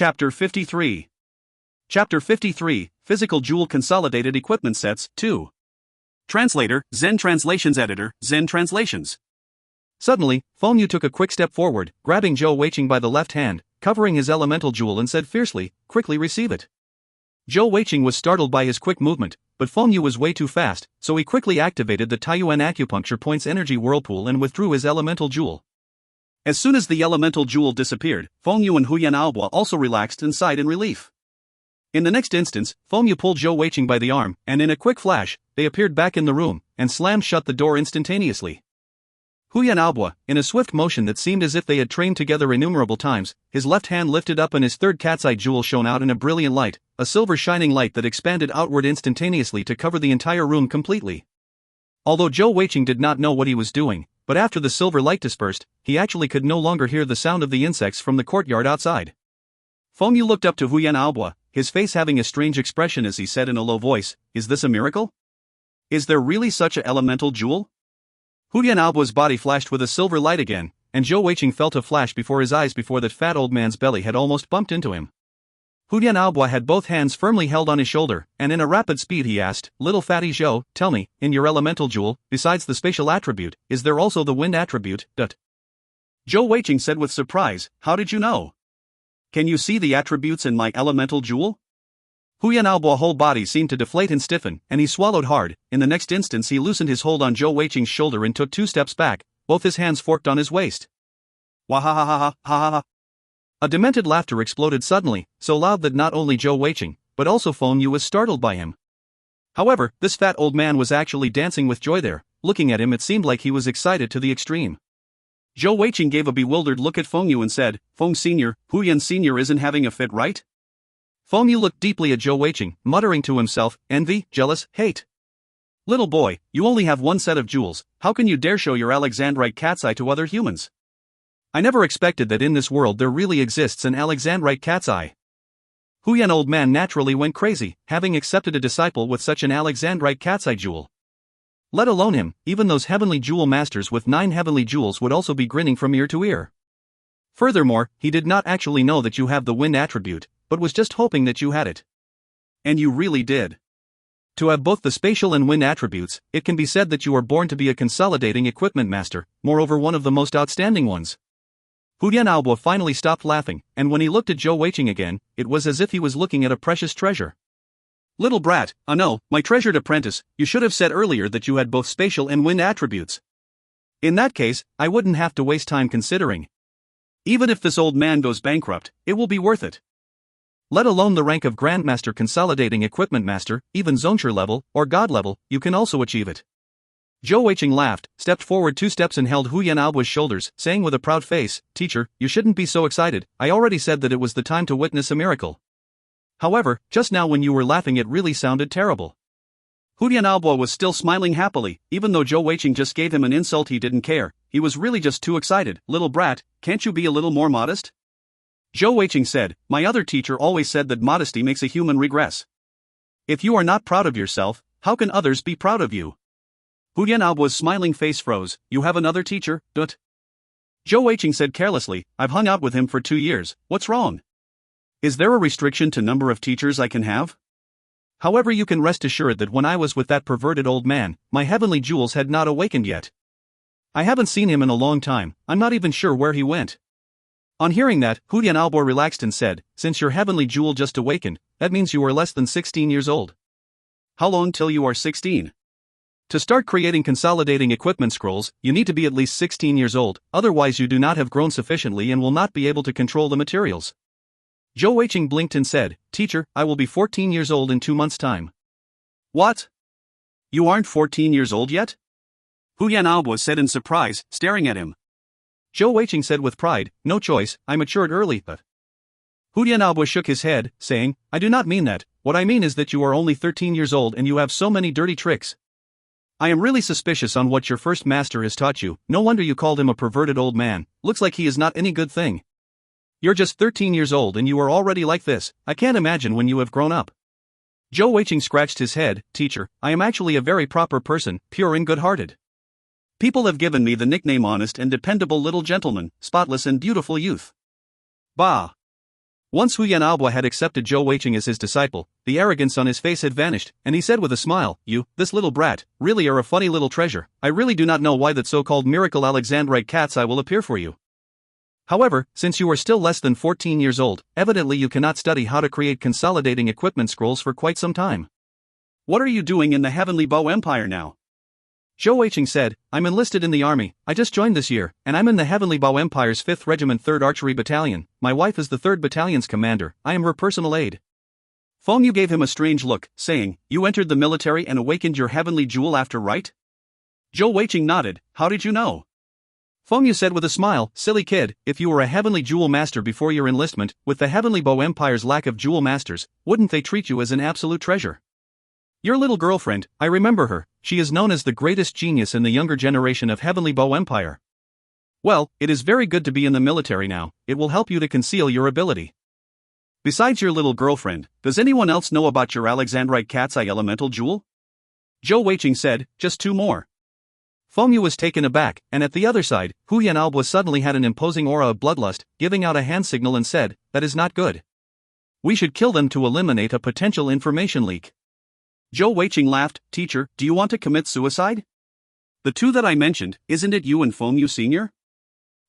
Chapter 53. Chapter 53, Physical Jewel Consolidated Equipment Sets, 2. Translator, Zen Translations Editor, Zen Translations. Suddenly, Feng Yu took a quick step forward, grabbing Zhou Weiqing by the left hand, covering his elemental jewel and said fiercely, "Quickly receive it." Zhou Weiqing was startled by his quick movement, but Feng Yu was way too fast, so he quickly activated the Taiyuan acupuncture point's energy whirlpool and withdrew his elemental jewel. As soon as the elemental jewel disappeared, Feng Yu and Huyan Aobo also relaxed and sighed in relief. In the next instance, Feng Yu pulled Zhou Weiqing by the arm, and in a quick flash, they appeared back in the room, and slammed shut the door instantaneously. Huyan Aobo, in a swift motion that seemed as if they had trained together innumerable times, his left hand lifted up and his third cat's eye jewel shone out in a brilliant light, a silver shining light that expanded outward instantaneously to cover the entire room completely. Although Zhou Weiqing did not know what he was doing, but after the silver light dispersed, he actually could no longer hear the sound of the insects from the courtyard outside. Feng Yu looked up to Huyan Aobo, his face having a strange expression as he said in a low voice, "Is this a miracle? Is there really such an elemental jewel?" Huyan Aobo's body flashed with a silver light again, and Zhou Weiqing felt a flash before his eyes before that fat old man's belly had almost bumped into him. Huyan Aobo had both hands firmly held on his shoulder, and in a rapid speed he asked, "Little fatty Zhou, tell me, in your elemental jewel, besides the spatial attribute, is there also the wind attribute?" Zhou Weiqing said with surprise, "How did you know? Can you see the attributes in my elemental jewel?" Huyan Aobo's whole body seemed to deflate and stiffen, and he swallowed hard. In the next instance he loosened his hold on Zhou Weiqing's shoulder and took 2 steps back, both his hands forked on his waist. Wahahaha. A demented laughter exploded suddenly, so loud that not only Zhou Weiqing, but also Feng Yu was startled by him. However, this fat old man was actually dancing with joy there. Looking at him it seemed like he was excited to the extreme. Zhou Weiqing gave a bewildered look at Feng Yu and said, "Feng Sr., Huyan Sr. isn't having a fit, right?" Feng Yu looked deeply at Zhou Weiqing, muttering to himself, "Envy, jealous, hate. Little boy, you only have one set of jewels, how can you dare show your Alexandrite cat's eye to other humans? I never expected that in this world there really exists an Alexandrite cat's eye." Huyan old man naturally went crazy, having accepted a disciple with such an Alexandrite cat's eye jewel. Let alone him, even those heavenly jewel masters with 9 heavenly jewels would also be grinning from ear to ear. Furthermore, he did not actually know that you have the wind attribute, but was just hoping that you had it. And you really did. To have both the spatial and wind attributes, it can be said that you are born to be a consolidating equipment master, moreover one of the most outstanding ones. Huyan Aobo finally stopped laughing, and when he looked at Zhou Weiqing again, it was as if he was looking at a precious treasure. "Little brat, no, my treasured apprentice, you should have said earlier that you had both spatial and wind attributes. In that case, I wouldn't have to waste time considering. Even if this old man goes bankrupt, it will be worth it. Let alone the rank of Grandmaster Consolidating Equipment Master, even Zonshur level, or God level, you can also achieve it." Zhou Weiqing laughed, stepped forward 2 steps and held Huyan Aobo's shoulders, saying with a proud face, "Teacher, you shouldn't be so excited, I already said that it was the time to witness a miracle. However, just now when you were laughing it really sounded terrible." Huyan Aobo was still smiling happily, even though Zhou Weiqing just gave him an insult he didn't care, he was really just too excited. "Little brat, can't you be a little more modest?" Zhou Weiqing said, "My other teacher always said that modesty makes a human regress. If you are not proud of yourself, how can others be proud of you?" Huyan Aobo's smiling face froze. "You have another teacher, Dut?" Zhou Weiqing said carelessly, "I've hung out with him for 2 years, what's wrong? Is there a restriction to number of teachers I can have? However, you can rest assured that when I was with that perverted old man, my heavenly jewels had not awakened yet. I haven't seen him in a long time, I'm not even sure where he went." On hearing that, Huyan Aobo relaxed and said, "Since your heavenly jewel just awakened, that means you are less than 16 years old. How long till you are 16? To start creating consolidating equipment scrolls, you need to be at least 16 years old, otherwise you do not have grown sufficiently and will not be able to control the materials." Zhou Weiqing blinked and said, "Teacher, I will be 14 years old in 2 months' time." "What? You aren't 14 years old yet?" Huyan Aobo said in surprise, staring at him. Zhou Weiqing said with pride, "No choice, I matured early." But Huyan Aobo shook his head, saying, "I do not mean that, what I mean is that you are only 13 years old and you have so many dirty tricks. I am really suspicious on what your first master has taught you, no wonder you called him a perverted old man, looks like he is not any good thing. You're just 13 years old and you are already like this, I can't imagine when you have grown up." Zhou Weiqing scratched his head, "Teacher, I am actually a very proper person, pure and good-hearted. People have given me the nickname honest and dependable little gentleman, spotless and beautiful youth." Bah! Once Huyan Aobo had accepted Zhou Weiqing as his disciple, the arrogance on his face had vanished, and he said with a smile, "You, this little brat, really are a funny little treasure. I really do not know why that so-called miracle Alexandrite cat's eye will appear for you. However, since you are still less than 14 years old, evidently you cannot study how to create consolidating equipment scrolls for quite some time. What are you doing in the Heavenly Bow Empire now?" Zhou Weiqing said, "I'm enlisted in the army. I just joined this year, and I'm in the Heavenly Bow Empire's 5th Regiment 3rd Archery Battalion. My wife is the 3rd Battalion's commander. I am her personal aide." Feng Yu gave him a strange look, saying, "You entered the military and awakened your heavenly jewel after, right?" Zhou Weiqing nodded. "How did you know?" Feng Yu said with a smile, "Silly kid, if you were a heavenly jewel master before your enlistment, with the Heavenly Bow Empire's lack of jewel masters, wouldn't they treat you as an absolute treasure? Your little girlfriend, I remember her, she is known as the greatest genius in the younger generation of Heavenly Bow Empire. Well, it is very good to be in the military now, it will help you to conceal your ability." "Besides your little girlfriend, does anyone else know about your Alexandrite cat's eye elemental jewel?" Zhou Weiqing said, "Just 2 more. Feng Yu was taken aback, and at the other side, Huyan Aobo suddenly had an imposing aura of bloodlust, giving out a hand signal and said, "That is not good. We should kill them to eliminate a potential information leak." Zhou Weiqing laughed. "Teacher, do you want to commit suicide? The 2 that I mentioned, isn't it you and Feng Yu Sr.?"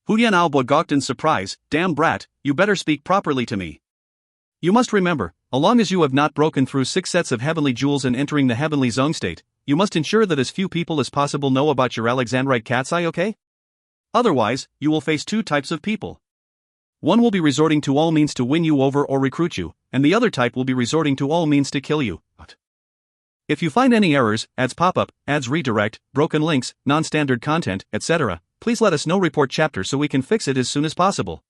Huyan Aobo gawked in surprise. "Damn brat, you better speak properly to me." You must remember, as long as you have not broken through 6 sets of heavenly jewels and entering the heavenly zone state, you must ensure that as few people as possible know about your Alexandrite cat's eye, okay? Otherwise, you will face 2 types of people. One will be resorting to all means to win you over or recruit you, and the other type will be resorting to all means to kill you. If you find any errors, ads pop up, ads redirect, broken links, non-standard content, etc., please let us know. Report chapter so we can fix it as soon as possible.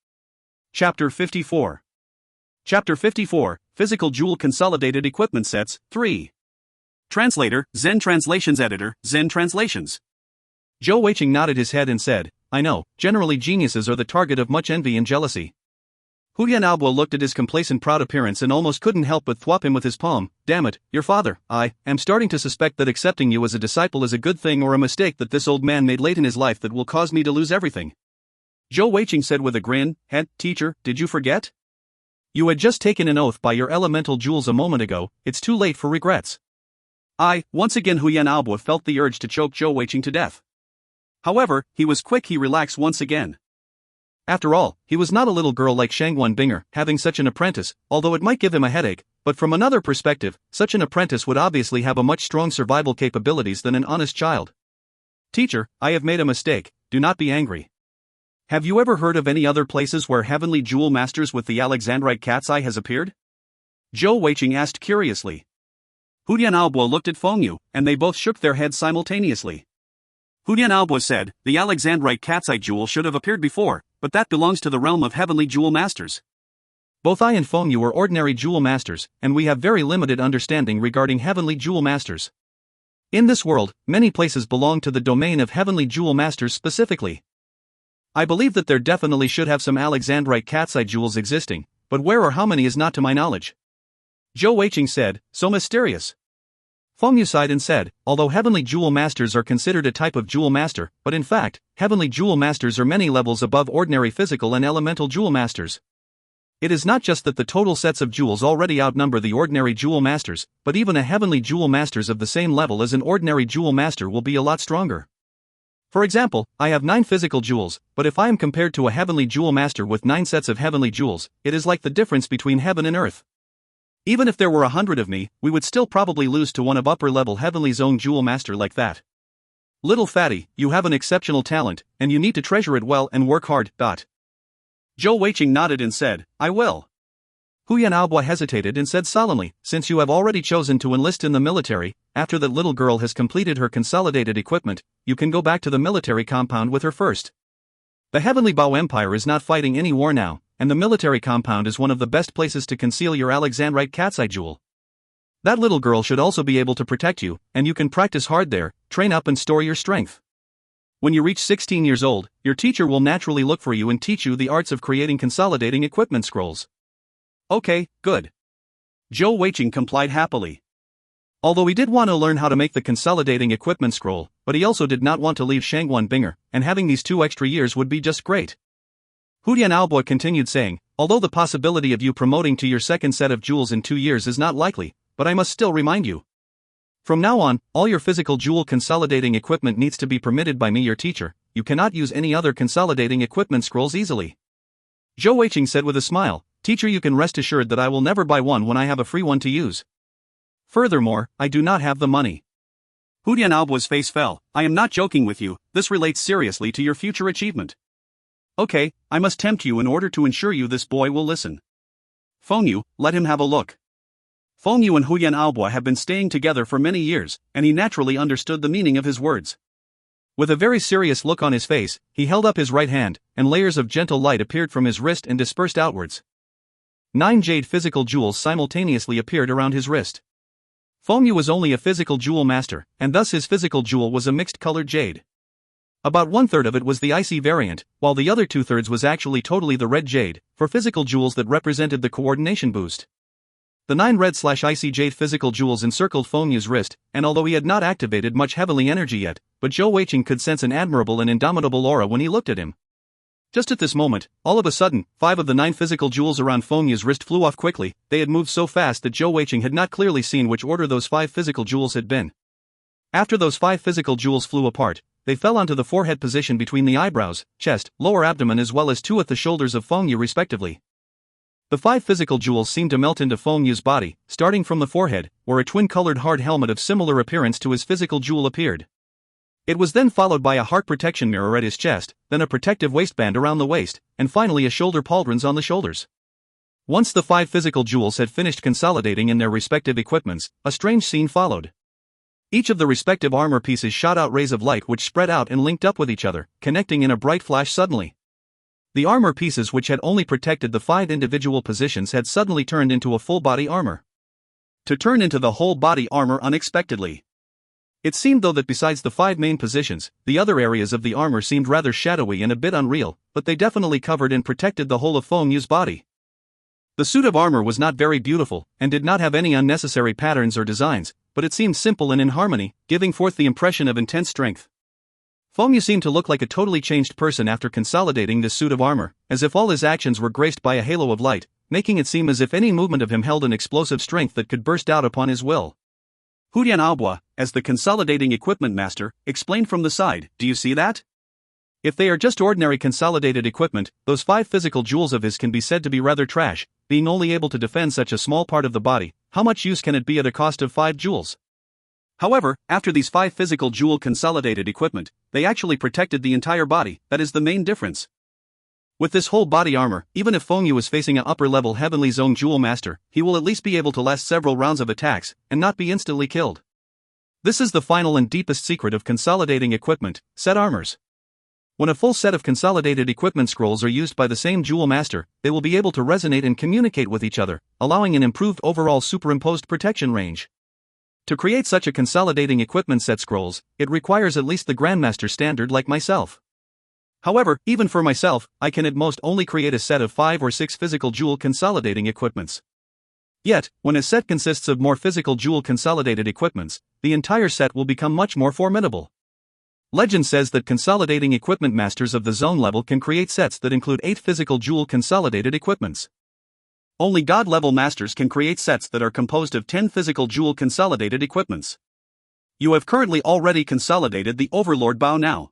Chapter 54. Chapter 54, Physical Jewel Consolidated Equipment Sets, 3. Translator, Zen Translations Editor, Zen Translations. Zhou Weiqing nodded his head and said, "I know, generally geniuses are the target of much envy and jealousy." Huyan Aobo looked at his complacent proud appearance and almost couldn't help but thwap him with his palm. "Damn it, your father, I am starting to suspect that accepting you as a disciple is a good thing or a mistake that this old man made late in his life that will cause me to lose everything." Zhou Weiqing said with a grin, "Teacher, did you forget? You had just taken an oath by your elemental jewels a moment ago, it's too late for regrets." Once again Huyan Aobo felt the urge to choke Zhou Weiqing to death. However, he was quick. He relaxed once again. After all, he was not a little girl like Shangguan Binger, having such an apprentice, although it might give him a headache, but from another perspective, such an apprentice would obviously have a much stronger survival capabilities than an honest child. "Teacher, I have made a mistake, do not be angry. Have you ever heard of any other places where heavenly jewel masters with the Alexandrite cat's eye has appeared?" Zhou Weiqing asked curiously. Huyan Aobo looked at Feng Yu, and they both shook their heads simultaneously. Huyan Aobo said, "The Alexandrite cat's eye jewel should have appeared before, but that belongs to the realm of heavenly jewel masters." Both I and Feng Yu are ordinary jewel masters, and we have very limited understanding regarding heavenly jewel masters. In this world, many places belong to the domain of heavenly jewel masters specifically. I believe that there definitely should have some Alexandrite cat's eye jewels existing, but where or how many is not to my knowledge. Zhou Weiqing said, "So mysterious." Feng Yu sighed and said, "Although heavenly jewel masters are considered a type of jewel master, but in fact, heavenly jewel masters are many levels above ordinary physical and elemental jewel masters. It is not just that the total sets of jewels already outnumber the ordinary jewel masters, but even a heavenly jewel masters of the same level as an ordinary jewel master will be a lot stronger. For example, I have 9 physical jewels, but if I am compared to a heavenly jewel master with 9 sets of heavenly jewels, it is like the difference between heaven and earth. Even if there were 100 of me, we would still probably lose to one of upper-level heavenly zone jewel master like that. Little fatty, you have an exceptional talent, and you need to treasure it well and work hard. Zhou Weiqing nodded and said, "I will." Huyan Aobo hesitated and said solemnly, "Since you have already chosen to enlist in the military, after that little girl has completed her consolidated equipment, you can go back to the military compound with her first. The Heavenly Bow Empire is not fighting any war now, and the military compound is one of the best places to conceal your Alexandrite cat's eye jewel. That little girl should also be able to protect you, and you can practice hard there, train up and store your strength. When you reach 16 years old, your teacher will naturally look for you and teach you the arts of creating consolidating equipment scrolls." "Okay, good." Zhou Weiqing complied happily. Although he did want to learn how to make the consolidating equipment scroll, but he also did not want to leave Shangguan Binger, and having these 2 extra years would be just great. Huyan Aobo continued saying, although the possibility of you promoting to your second set of jewels in 2 years is not likely, but I must still remind you. From now on, all your physical jewel consolidating equipment needs to be permitted by me, your teacher. You cannot use any other consolidating equipment scrolls easily. Zhou Weiqing said with a smile, Teacher, you can rest assured that I will never buy one when I have a free one to use. Furthermore, I do not have the money. Hu Dianao's face fell. I am not joking with you, this relates seriously to your future achievement. Okay, I must tempt you in order to ensure you this boy will listen. Fengyu, let him have a look. Fengyu and Hu Dianao have been staying together for many years, and he naturally understood the meaning of his words. With a very serious look on his face, he held up his right hand, and layers of gentle light appeared from his wrist and dispersed outwards. 9 jade physical jewels simultaneously appeared around his wrist. Fengyu was only a physical jewel master, and thus his physical jewel was a mixed-colored jade. About 1/3 of it was the icy variant, while the other 2/3 was actually totally the red jade, for physical jewels that represented the coordination boost. The 9 red/icy jade physical jewels encircled Fengyu's wrist, and although he had not activated much heavenly energy yet, but Zhou Weiqing could sense an admirable and indomitable aura when he looked at him. Just at this moment, all of a sudden, 5 of the 9 physical jewels around Fengyu's wrist flew off quickly. They had moved so fast that Zhou Weiqing had not clearly seen which order those 5 physical jewels had been. After those 5 physical jewels flew apart, they fell onto the forehead position between the eyebrows, chest, lower abdomen as well as 2 at the shoulders of Fengyu respectively. The 5 physical jewels seemed to melt into Fengyu's body, starting from the forehead, where a twin-colored hard helmet of similar appearance to his physical jewel appeared. It was then followed by a heart protection mirror at his chest, then a protective waistband around the waist, and finally a shoulder pauldrons on the shoulders. Once the 5 physical jewels had finished consolidating in their respective equipments, a strange scene followed. Each of the respective armor pieces shot out rays of light which spread out and linked up with each other, connecting in a bright flash suddenly. The armor pieces which had only protected the 5 individual positions had suddenly turned into a full-body armor. To turn into the whole-body armor unexpectedly. It seemed though that besides the 5 main positions, the other areas of the armor seemed rather shadowy and a bit unreal, but they definitely covered and protected the whole of Fengyu's body. The suit of armor was not very beautiful, and did not have any unnecessary patterns or designs, but it seemed simple and in harmony, giving forth the impression of intense strength. Fengyu seemed to look like a totally changed person after consolidating this suit of armor, as if all his actions were graced by a halo of light, making it seem as if any movement of him held an explosive strength that could burst out upon his will. Hu Dianao, as the consolidating equipment master, explained from the side, do you see that? If they are just ordinary consolidated equipment, those 5 physical jewels of his can be said to be rather trash, being only able to defend such a small part of the body. How much use can it be at a cost of 5 jewels? However, after these 5 physical jewel consolidated equipment, they actually protected the entire body. That is the main difference. With this whole body armor, even if Fengyu is facing an upper-level Heavenly Zone Jewel Master, he will at least be able to last several rounds of attacks, and not be instantly killed. This is the final and deepest secret of consolidating equipment, set armors. When a full set of consolidated equipment scrolls are used by the same Jewel Master, they will be able to resonate and communicate with each other, allowing an improved overall superimposed protection range. To create such a consolidating equipment set scrolls, it requires at least the Grandmaster standard like myself. However, even for myself, I can at most only create a set of 5 or 6 physical jewel consolidating equipments. Yet, when a set consists of more physical jewel consolidated equipments, the entire set will become much more formidable. Legend says that consolidating equipment masters of the zone level can create sets that include 8 physical jewel consolidated equipments. Only God-level masters can create sets that are composed of 10 physical jewel consolidated equipments. You have currently already consolidated the Overlord Bow now.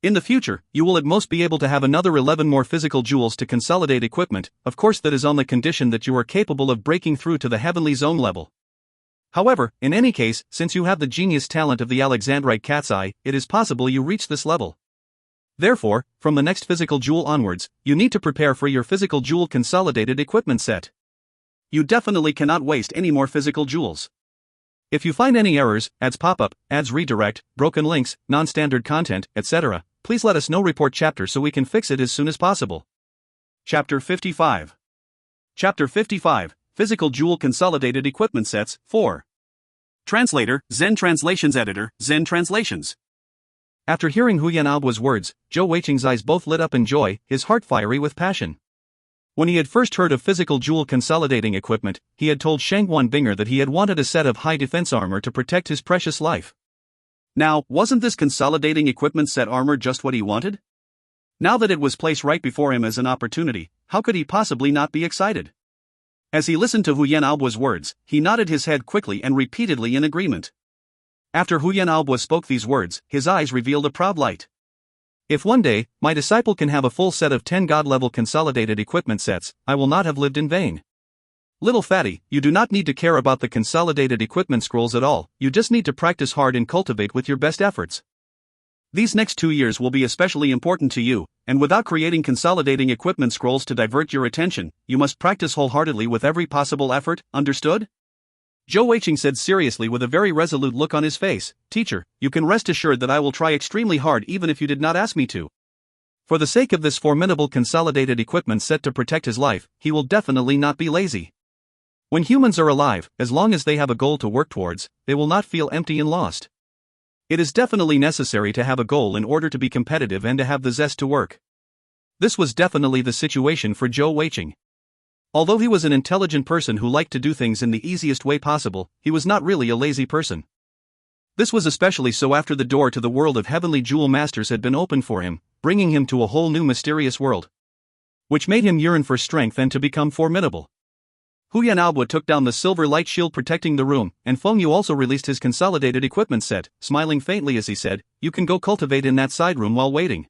In the future, you will at most be able to have another 11 more physical jewels to consolidate equipment. Of course, that is on the condition that you are capable of breaking through to the Heavenly Zone level. However, in any case, since you have the genius talent of the Alexandrite Cat's Eye, it is possible you reach this level. Therefore, from the next physical jewel onwards, you need to prepare for your physical jewel consolidated equipment set. You definitely cannot waste any more physical jewels. If you find any errors, ads pop-up, ads redirect, broken links, non-standard content, etc., please let us know. Report chapter so we can fix it as soon as possible. Chapter 55. Chapter 55, Physical Jewel Consolidated Equipment Sets, 4. Translator, Zen Translations Editor, Zen Translations. After hearing Hu Yanalbu's words, Zhou Weiqing's eyes both lit up in joy, his heart fiery with passion. When he had first heard of physical jewel consolidating equipment, he had told Shangguan Binger that he had wanted a set of high defense armor to protect his precious life. Now, wasn't this consolidating equipment set armor just what he wanted? Now that it was placed right before him as an opportunity, how could he possibly not be excited? As he listened to Huyan Aobu's words, he nodded his head quickly and repeatedly in agreement. After Huyan Aobu spoke these words, his eyes revealed a proud light. If one day, my disciple can have a full set of 10 God-level consolidated equipment sets, I will not have lived in vain. Little fatty, you do not need to care about the consolidated equipment scrolls at all, you just need to practice hard and cultivate with your best efforts. These next 2 years will be especially important to you, and without creating consolidating equipment scrolls to divert your attention, you must practice wholeheartedly with every possible effort, understood? Zhou Weiqing said seriously with a very resolute look on his face, Teacher, you can rest assured that I will try extremely hard even if you did not ask me to. For the sake of this formidable consolidated equipment set to protect his life, he will definitely not be lazy. When humans are alive, as long as they have a goal to work towards, they will not feel empty and lost. It is definitely necessary to have a goal in order to be competitive and to have the zest to work. This was definitely the situation for Zhou Weiqing. Although he was an intelligent person who liked to do things in the easiest way possible, he was not really a lazy person. This was especially so after the door to the world of heavenly jewel masters had been opened for him, bringing him to a whole new mysterious world, which made him yearn for strength and to become formidable. Huyan Aobu took down the silver light shield protecting the room, and Feng Yu also released his consolidated equipment set, smiling faintly as he said, You can go cultivate in that side room while waiting.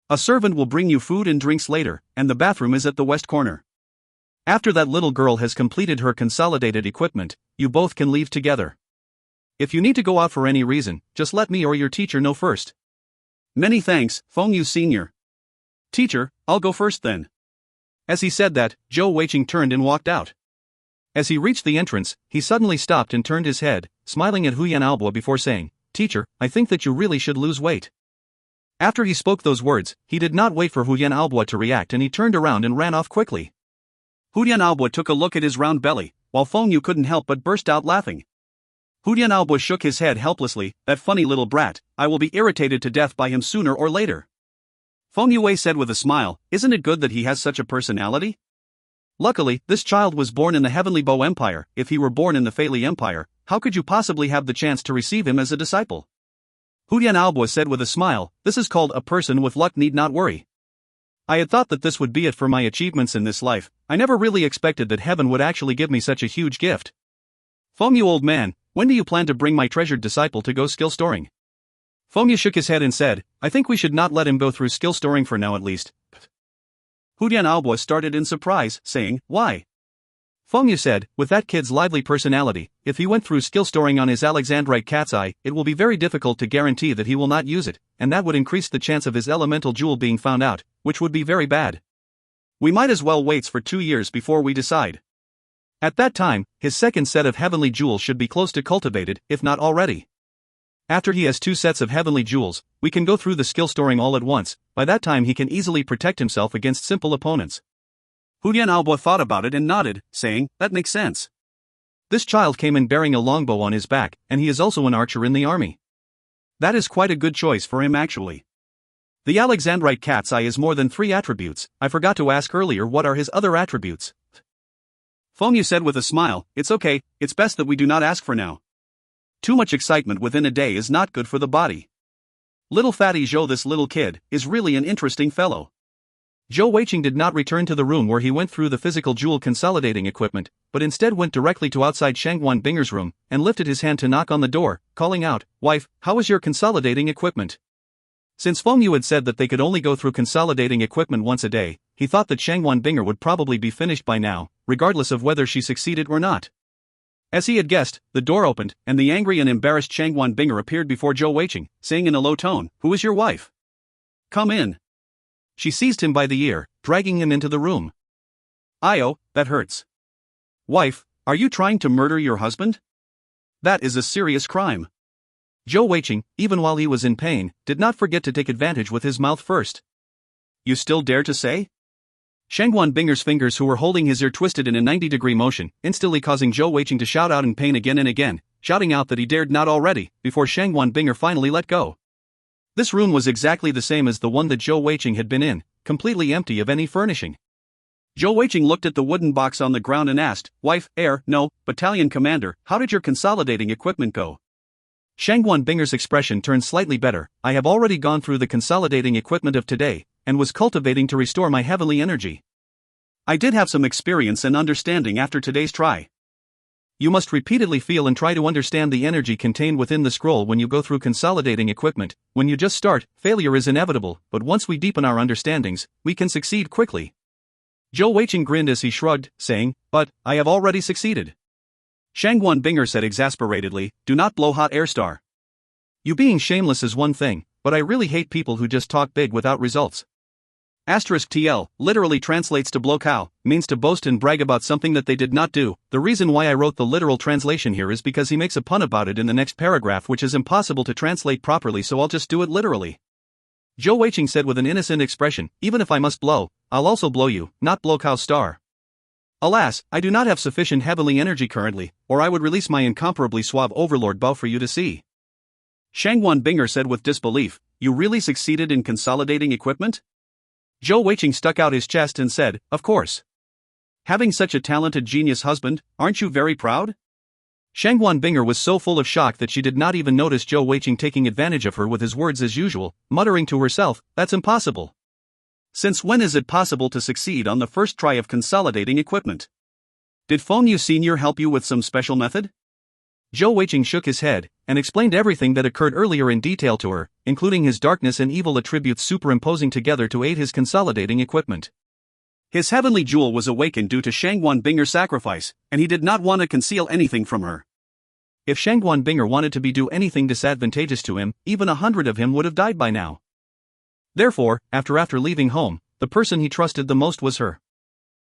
A servant will bring you food and drinks later, and the bathroom is at the west corner. After that little girl has completed her consolidated equipment, you both can leave together. If you need to go out for any reason, just let me or your teacher know first. Many thanks, Feng Yu Sr. Teacher, I'll go first then. As he said that, Zhou Weiqing turned and walked out. As he reached the entrance, he suddenly stopped and turned his head, smiling at Huyan Aobu before saying, Teacher, I think that you really should lose weight. After he spoke those words, he did not wait for Huyan Aobu to react and he turned around and ran off quickly. Huyan Aobu took a look at his round belly, while Feng Yu couldn't help but burst out laughing. Huyan Aobu shook his head helplessly, that funny little brat, I will be irritated to death by him sooner or later. Feng Yue said with a smile, Isn't it good that he has such a personality? Luckily, this child was born in the Heavenly Bo Empire. If he were born in the Feili Empire, how could you possibly have the chance to receive him as a disciple? Huyan Aobu said with a smile, This is called a person with luck need not worry. I had thought that this would be it for my achievements in this life. I never really expected that heaven would actually give me such a huge gift. Feng Yu old man, when do you plan to bring my treasured disciple to go skill storing? Feng Yu shook his head and said, I think we should not let him go through skill storing for now at least. Huyan Aobu started in surprise, saying, Why? Feng Yu said, with that kid's lively personality, if he went through skill storing on his Alexandrite cat's eye, it will be very difficult to guarantee that he will not use it, and that would increase the chance of his elemental jewel being found out, which would be very bad. We might as well wait for 2 years before we decide. At that time, his second set of heavenly jewels should be close to cultivated, if not already. After he has 2 sets of heavenly jewels, we can go through the skill storing all at once. By that time he can easily protect himself against simple opponents. Huyan Aobu thought about it and nodded, saying, That makes sense. This child came in bearing a longbow on his back, and he is also an archer in the army. That is quite a good choice for him actually. The Alexandrite cat's eye is more than 3 attributes. I forgot to ask earlier what are his other attributes. Feng Yu said with a smile, It's okay, it's best that we do not ask for now. Too much excitement within a day is not good for the body. Little fatty Zhou, this little kid, is really an interesting fellow. Zhou Weiqing did not return to the room where he went through the physical jewel consolidating equipment, but instead went directly to outside Shangguan Binger's room, and lifted his hand to knock on the door, calling out, Wife, how is your consolidating equipment? Since Feng Yu had said that they could only go through consolidating equipment once a day, he thought that Shangguan Binger would probably be finished by now, regardless of whether she succeeded or not. As he had guessed, the door opened, and the angry and embarrassed Shangguan Binger appeared before Zhou Weiqing, saying in a low tone, Who is your wife? Come in. She seized him by the ear, dragging him into the room. Io, that hurts. Wife, are you trying to murder your husband? That is a serious crime. Zhou Weiqing, even while he was in pain, did not forget to take advantage with his mouth first. You still dare to say? Shangguan Binger's fingers, who were holding his ear, twisted in a 90-degree motion, instantly causing Zhou Weiqing to shout out in pain again and again, shouting out that he dared not already, before Shangguan Binger finally let go. This room was exactly the same as the one that Zhou Weiqing had been in, completely empty of any furnishing. Zhou Weiqing looked at the wooden box on the ground and asked, Wife, no, battalion commander, how did your consolidating equipment go? Shangguan Binger's expression turned slightly better. I have already gone through the consolidating equipment of today, and was cultivating to restore my heavenly energy. I did have some experience and understanding after today's try. You must repeatedly feel and try to understand the energy contained within the scroll when you go through consolidating equipment. When you just start, failure is inevitable, but once we deepen our understandings, we can succeed quickly. Zhou Weiqing grinned as he shrugged, saying, "But, I have already succeeded." Shangguan Binger said exasperatedly, "Do not blow hot air, star. You being shameless is one thing, but I really hate people who just talk big without results." *TL literally translates to blow cow, means to boast and brag about something that they did not do. The reason why I wrote the literal translation here is because he makes a pun about it in the next paragraph, which is impossible to translate properly, so I'll just do it literally. Zhou Weiqing said with an innocent expression, "Even if I must blow, I'll also blow you, not blow cow, star. Alas, I do not have sufficient heavenly energy currently, or I would release my incomparably suave overlord Bao for you to see." Shangguan Binger said with disbelief, "You really succeeded in consolidating equipment?" Zhou Weiqing stuck out his chest and said, "Of course. Having such a talented genius husband, aren't you very proud?" Shangguan Binger was so full of shock that she did not even notice Zhou Weiqing taking advantage of her with his words as usual, muttering to herself, "That's impossible. Since when is it possible to succeed on the first try of consolidating equipment? Did Fengyu Sr. help you with some special method?" Zhou Weiqing shook his head, and explained everything that occurred earlier in detail to her, including his darkness and evil attributes superimposing together to aid his consolidating equipment. His heavenly jewel was awakened due to Shangguan Binger's sacrifice, and he did not want to conceal anything from her. If Shangguan Binger wanted to do anything disadvantageous to him, even 100 of him would have died by now. Therefore, after leaving home, the person he trusted the most was her.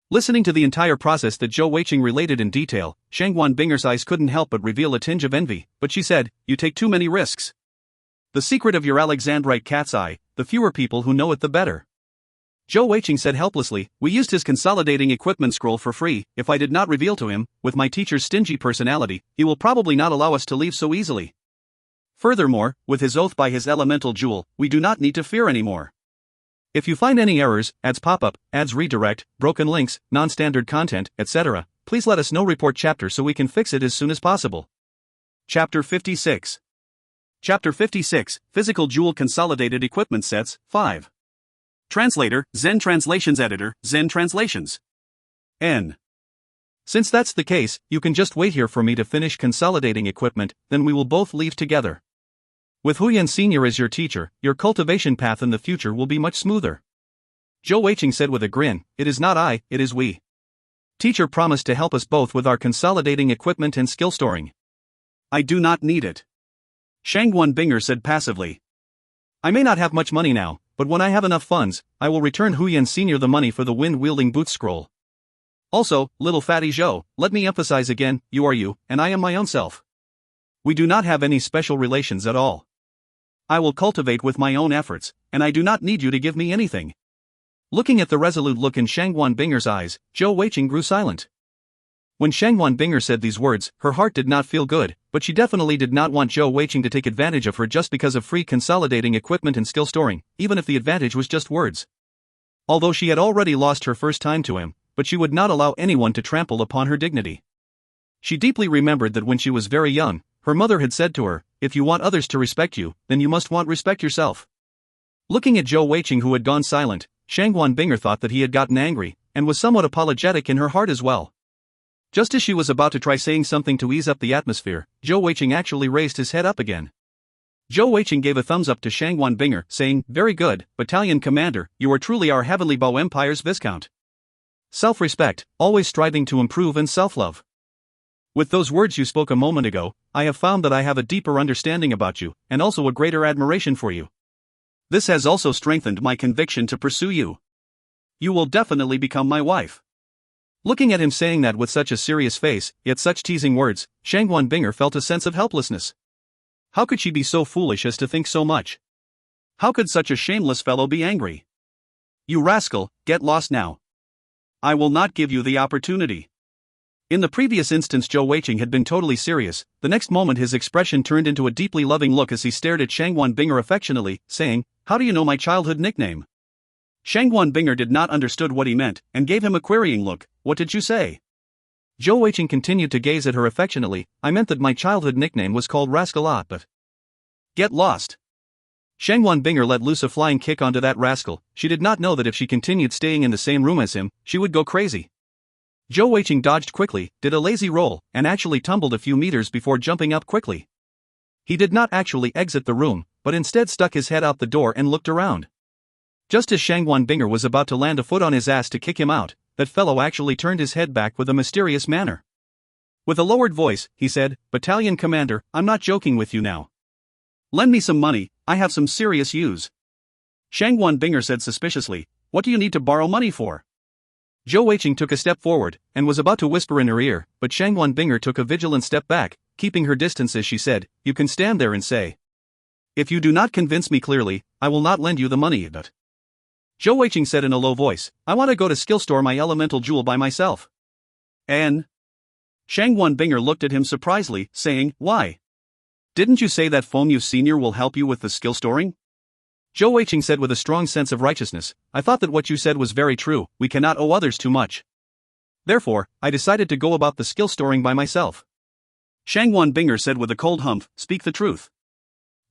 Listening to the entire process that Zhou Weiqing related in detail, Shangguan Binger's eyes couldn't help but reveal a tinge of envy, but she said, "You take too many risks. The secret of your Alexandrite cat's eye, the fewer people who know it the better." Zhou Weiqing said helplessly, "We used his consolidating equipment scroll for free. If I did not reveal to him, with my teacher's stingy personality, he will probably not allow us to leave so easily. Furthermore, with his oath by his elemental jewel, we do not need to fear anymore. If you find any errors, ads pop up, ads redirect, broken links, non-standard content, etc., please let us know. Report chapter so we can fix it as soon as possible." Chapter 56. Chapter 56, Physical Jewel Consolidated Equipment Sets, 5. Translator, Zen Translations Editor, Zen Translations. N. Since that's the case, you can just wait here for me to finish consolidating equipment, then we will both leave together. With Huyan Sr. as your teacher, your cultivation path in the future will be much smoother. Zhou Weiqing said with a grin, "It is not I, it is we. Teacher promised to help us both with our consolidating equipment and skill storing." "I do not need it," Shangguan Binger said passively. "I may not have much money now, but when I have enough funds, I will return Huyan Sr. the money for the wind-wielding boot scroll. Also, little fatty Zhou, let me emphasize again, you are you, and I am my own self. We do not have any special relations at all. I will cultivate with my own efforts, and I do not need you to give me anything." Looking at the resolute look in Shangguan Binger's eyes, Zhou Weiqing grew silent. When Shangguan Binger said these words, her heart did not feel good, but she definitely did not want Zhou Weiqing to take advantage of her just because of free consolidating equipment and skill storing, even if the advantage was just words. Although she had already lost her first time to him, but she would not allow anyone to trample upon her dignity. She deeply remembered that when she was very young, her mother had said to her, "If you want others to respect you, then you must respect yourself." Looking at Zhou Weiqing, who had gone silent, Shangguan Binger thought that he had gotten angry, and was somewhat apologetic in her heart as well. Just as she was about to try saying something to ease up the atmosphere, Zhou Weiqing actually raised his head up again. Zhou Weiqing gave a thumbs up to Shangguan Binger, saying, "Very good, Battalion Commander, you are truly our Heavenly Bao Empire's Viscount. Self-respect, always striving to improve, and self-love. With those words you spoke a moment ago, I have found that I have a deeper understanding about you, and also a greater admiration for you. This has also strengthened my conviction to pursue you. You will definitely become my wife." Looking at him saying that with such a serious face, yet such teasing words, Shangguan Binger felt a sense of helplessness. How could she be so foolish as to think so much? How could such a shameless fellow be angry? "You rascal, get lost now. I will not give you the opportunity." In the previous instance Zhou Weiqing had been totally serious, the next moment his expression turned into a deeply loving look as he stared at Shangguan Binger affectionately, saying, "How do you know my childhood nickname?" Shangguan Binger did not understood what he meant, and gave him a querying look. "What did you say?" Zhou Weiqing continued to gaze at her affectionately. "I meant that my childhood nickname was called Rascalat, but..." "Get lost." Shangwan Binger let loose a flying kick onto that rascal. She did not know that if she continued staying in the same room as him, she would go crazy. Zhou Weiqing dodged quickly, did a lazy roll, and actually tumbled a few meters before jumping up quickly. He did not actually exit the room, but instead stuck his head out the door and looked around. Just as Shangwan Binger was about to land a foot on his ass to kick him out, that fellow actually turned his head back with a mysterious manner. With a lowered voice, he said, "Battalion Commander, I'm not joking with you now. Lend me some money, I have some serious use." Shangwan Binger said suspiciously, "What do you need to borrow money for?" Zhou Weiqing took a step forward, and was about to whisper in her ear, but Shangwan Binger took a vigilant step back, keeping her distance as she said, "You can stand there and say, if you do not convince me clearly, I will not lend you the money." But Zhou Weiqing said in a low voice, "I want to go to skill store my elemental jewel by myself." And Shangwan Binger looked at him surprisedly, saying, "Why? Didn't you say that Fengyu Senior will help you with the skill storing?" Zhou Weiqing said with a strong sense of righteousness, "I thought that what you said was very true, we cannot owe others too much. Therefore, I decided to go about the skill storing by myself." Shangwan Binger said with a cold humph, "Speak the truth."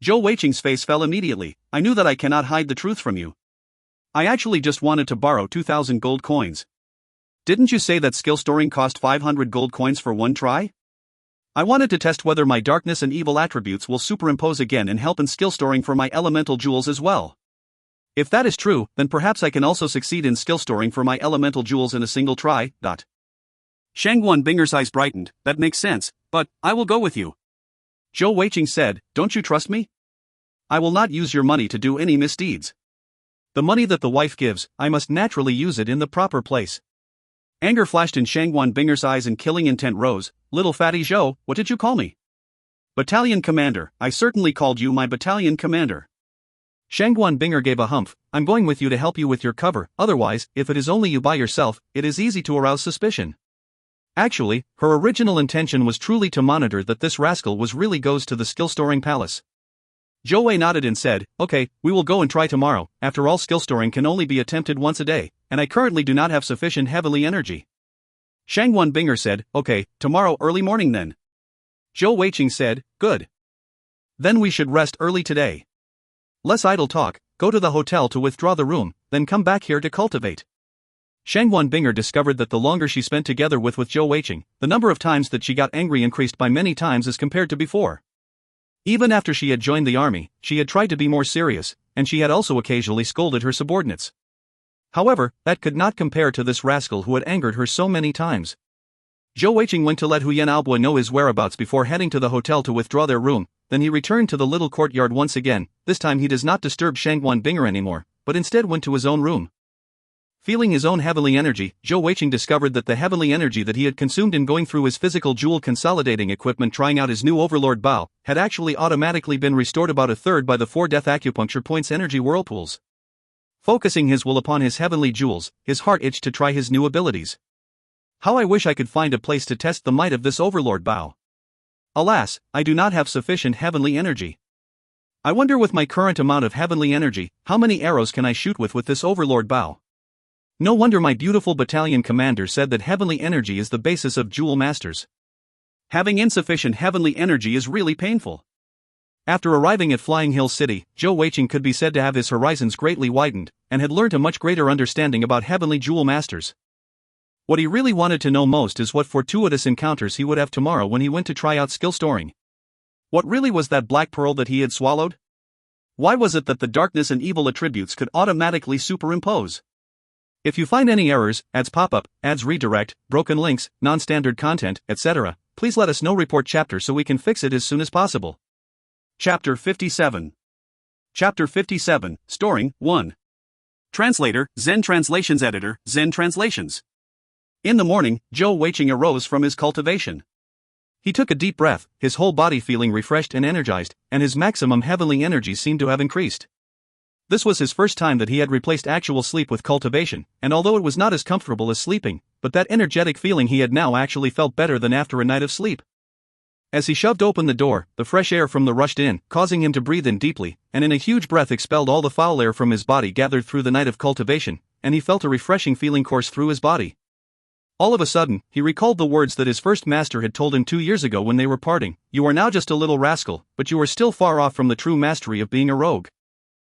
Zhou Weiqing's face fell immediately. "I knew that I cannot hide the truth from you. I actually just wanted to borrow 2,000 gold coins. Didn't you say that skill storing cost 500 gold coins for one try? I wanted to test whether my darkness and evil attributes will superimpose again and help in skill storing for my elemental jewels as well. If that is true, then perhaps I can also succeed in skill storing for my elemental jewels in a single try." Shangwan Binger's eyes brightened. "That makes sense, but I will go with you." Zhou Weiqing said, "Don't you trust me? I will not use your money to do any misdeeds. The money that the wife gives, I must naturally use it in the proper place." Anger flashed in Shangwan Binger's eyes and killing intent rose. "Little fatty Zhou, what did you call me?" "Battalion Commander, I certainly called you my Battalion Commander." Shangwan Binger gave a humph. "I'm going with you to help you with your cover, otherwise, if it is only you by yourself, it is easy to arouse suspicion." Actually, her original intention was truly to monitor that this rascal was really goes to the skill storing palace. Zhou Wei nodded and said, "Okay, we will go and try tomorrow. After all, skill storing can only be attempted once a day, and I currently do not have sufficient heavenly energy." Shangwan Binger said, "Okay, tomorrow early morning then." Zhou Weiqing said, "Good. Then we should rest early today. Less idle talk, go to the hotel to withdraw the room, then come back here to cultivate." Shangwan Binger discovered that the longer she spent together with Zhou Weiqing, the number of times that she got angry increased by many times as compared to before. Even after she had joined the army, she had tried to be more serious, and she had also occasionally scolded her subordinates. However, that could not compare to this rascal who had angered her so many times. Zhou Weiqing went to let Huyan Aobo know his whereabouts before heading to the hotel to withdraw their room, then he returned to the little courtyard once again. This time he does not disturb Shangwan Binger anymore, but instead went to his own room. Feeling his own heavenly energy, Zhou Weiqing discovered that the heavenly energy that he had consumed in going through his physical jewel consolidating equipment trying out his new Overlord Bao, had actually automatically been restored about a third by the 4 death acupuncture points energy whirlpools. Focusing his will upon his heavenly jewels, his heart itched to try his new abilities. How I wish I could find a place to test the might of this Overlord Bao. Alas, I do not have sufficient heavenly energy. I wonder with my current amount of heavenly energy, how many arrows can I shoot with this Overlord Bao? No wonder my beautiful battalion commander said that heavenly energy is the basis of jewel masters. Having insufficient heavenly energy is really painful. After arriving at Flying Hill City, Zhou Weiqing could be said to have his horizons greatly widened, and had learned a much greater understanding about heavenly jewel masters. What he really wanted to know most is what fortuitous encounters he would have tomorrow when he went to try out skill storing. What really was that black pearl that he had swallowed? Why was it that the darkness and evil attributes could automatically superimpose? If you find any errors, ads pop-up, ads redirect, broken links, non-standard content, etc., please let us know. Report chapter so we can fix it as soon as possible. Chapter 57. Chapter 57, Storing, 1. Translator, Zen Translations Editor, Zen Translations. In the morning, Zhou Weiqing arose from his cultivation. He took a deep breath, his whole body feeling refreshed and energized, and his maximum heavenly energy seemed to have increased. This was his first time that he had replaced actual sleep with cultivation, and although it was not as comfortable as sleeping, but that energetic feeling he had now actually felt better than after a night of sleep. As he shoved open the door, the fresh air from the rushed in, causing him to breathe in deeply, and in a huge breath expelled all the foul air from his body gathered through the night of cultivation, and he felt a refreshing feeling course through his body. All of a sudden, he recalled the words that his first master had told him 2 years ago when they were parting: "You are now just a little rascal, but you are still far off from the true mastery of being a rogue."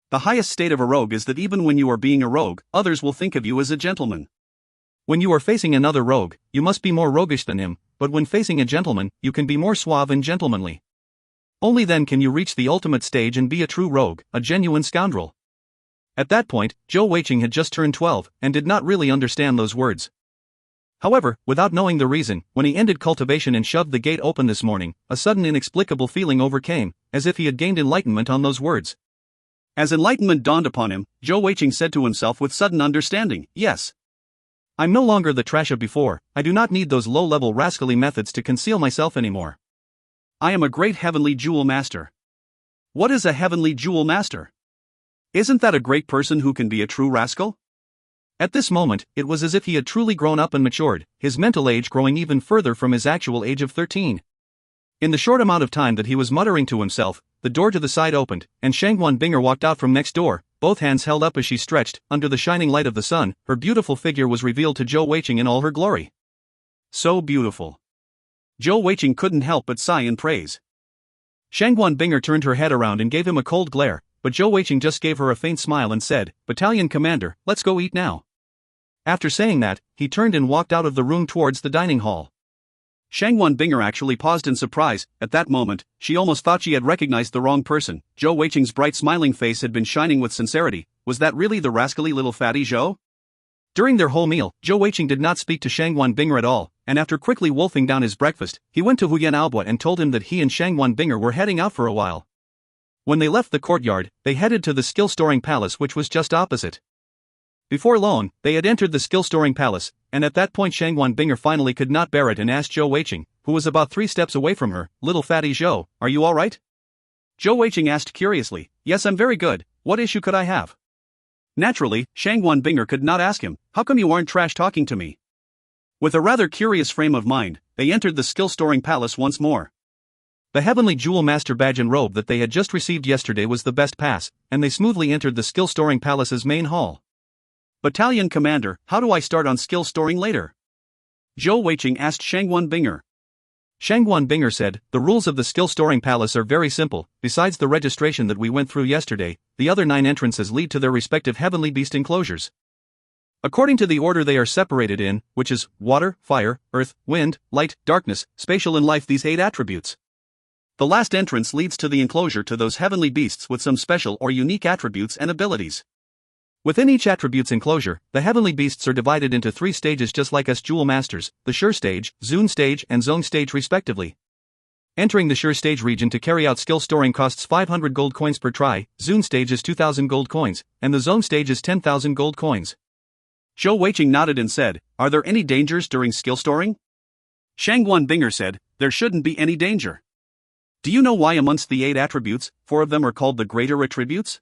The highest state of a rogue is that even when you are being a rogue, others will think of you as a gentleman. When you are facing another rogue, you must be more roguish than him, but when facing a gentleman, you can be more suave and gentlemanly. Only then can you reach the ultimate stage and be a true rogue, a genuine scoundrel. At that point, Zhou Weiqing had just turned 12, and did not really understand those words. However, without knowing the reason, when he ended cultivation and shoved the gate open this morning, a sudden inexplicable feeling overcame, as if he had gained enlightenment on those words. As enlightenment dawned upon him, Zhou Weiqing said to himself with sudden understanding, yes. I'm no longer the trash of before, I do not need those low-level rascally methods to conceal myself anymore. I am a great heavenly jewel master. What is a heavenly jewel master? Isn't that a great person who can be a true rascal? At this moment, it was as if he had truly grown up and matured, his mental age growing even further from his actual age of 13. In the short amount of time that he was muttering to himself, the door to the side opened, and Shangguan Binger walked out from next door, both hands held up as she stretched, under the shining light of the sun. Her beautiful figure was revealed to Zhou Weiqing in all her glory. So beautiful. Zhou Weiqing couldn't help but sigh in praise. Shangguan Binger turned her head around and gave him a cold glare, but Zhou Weiqing just gave her a faint smile and said, "Battalion Commander, let's go eat now." After saying that, he turned and walked out of the room towards the dining hall. Shangguan Binger actually paused in surprise. At that moment, she almost thought she had recognized the wrong person. Zhou Weiqing's bright smiling face had been shining with sincerity. Was that really the rascally little fatty Zhou? During their whole meal, Zhou Weiqing did not speak to Shangguan Binger at all, and after quickly wolfing down his breakfast, he went to Huyan Aobo and told him that he and Shangguan Binger were heading out for a while. When they left the courtyard, they headed to the skill-storing palace, which was just opposite. Before long, they had entered the skill-storing palace, and at that point Shangguan Binger finally could not bear it and asked Zhou Weiqing, who was about 3 steps away from her, "Little fatty Zhou, are you alright?" Zhou Weiqing asked curiously, "Yes, I'm very good, what issue could I have?" Naturally, Shangguan Binger could not ask him, "How come you aren't trash-talking to me?" With a rather curious frame of mind, they entered the skill-storing palace once more. The heavenly jewel master badge and robe that they had just received yesterday was the best pass, and they smoothly entered the skill-storing palace's main hall. "Battalion Commander, how do I start on skill storing later?" Zhou Weiqing asked Shangguan Binger. Shangguan Binger said, "The rules of the skill-storing palace are very simple. Besides the registration that we went through yesterday, the other 9 entrances lead to their respective heavenly beast enclosures. According to the order they are separated in, which is water, fire, earth, wind, light, darkness, spatial and life, these 8 attributes. The last entrance leads to the enclosure to those heavenly beasts with some special or unique attributes and abilities. Within each attribute's enclosure, the heavenly beasts are divided into 3 stages just like us jewel masters, the sure stage, Zun stage and zone stage respectively. Entering the sure stage region to carry out skill storing costs 500 gold coins per try, Zun stage is 2,000 gold coins, and the zone stage is 10,000 gold coins. Zhou Weiqing nodded and said, "Are there any dangers during skill storing?" Shangguan Binger said, "There shouldn't be any danger. Do you know why amongst the 8 attributes, 4 of them are called the greater attributes?"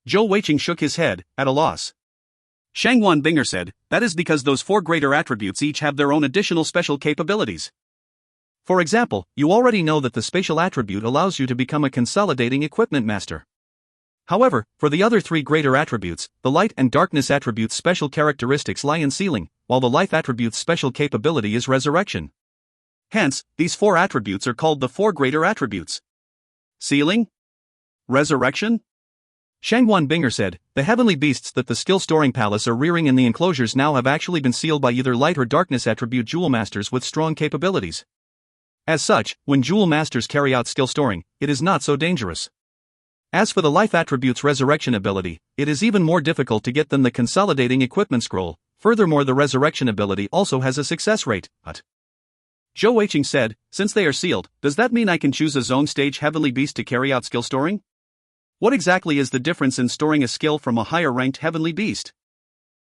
Zhou Weiqing shook his head, at a loss. Shangguan Binger said, "That is because those 4 greater attributes each have their own additional special capabilities. For example, you already know that the spatial attribute allows you to become a consolidating equipment master. However, for the other 3 greater attributes, the light and darkness attribute's special characteristics lie in sealing, while the life attribute's special capability is resurrection. Hence, these 4 attributes are called the 4 greater attributes. Sealing? Resurrection?" Shangguan Binger said, "The heavenly beasts that the skill-storing palace are rearing in the enclosures now have actually been sealed by either light or darkness attribute jewel masters with strong capabilities. As such, when jewel masters carry out skill storing, it is not so dangerous. As for the life attribute's resurrection ability, it is even more difficult to get than the consolidating equipment scroll. Furthermore, the resurrection ability also has a success rate, but..." Zhou Weiqing said, "Since they are sealed, does that mean I can choose a zone stage heavenly beast to carry out skill storing? What exactly is the difference in storing a skill from a higher ranked heavenly beast?"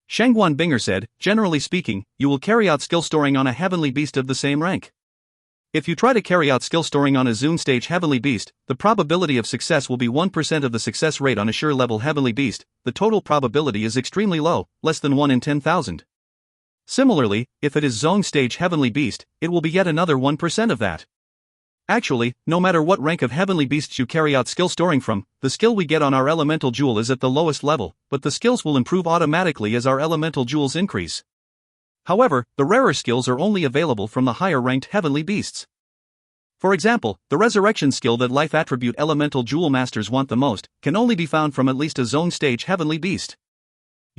Shangguan Binger said, "Generally speaking, you will carry out skill storing on a heavenly beast of the same rank. If you try to carry out skill storing on a Zun stage heavenly beast, the probability of success will be 1% of the success rate on a sure level heavenly beast. The total probability is extremely low, less than 1 in 10,000. Similarly, if it is zone stage heavenly beast, it will be yet another 1% of that. Actually, no matter what rank of heavenly beasts you carry out skill storing from, the skill we get on our elemental jewel is at the lowest level, but the skills will improve automatically as our elemental jewels increase. However, the rarer skills are only available from the higher ranked heavenly beasts. For example, the resurrection skill that life attribute elemental jewel masters want the most can only be found from at least a zone stage heavenly beast.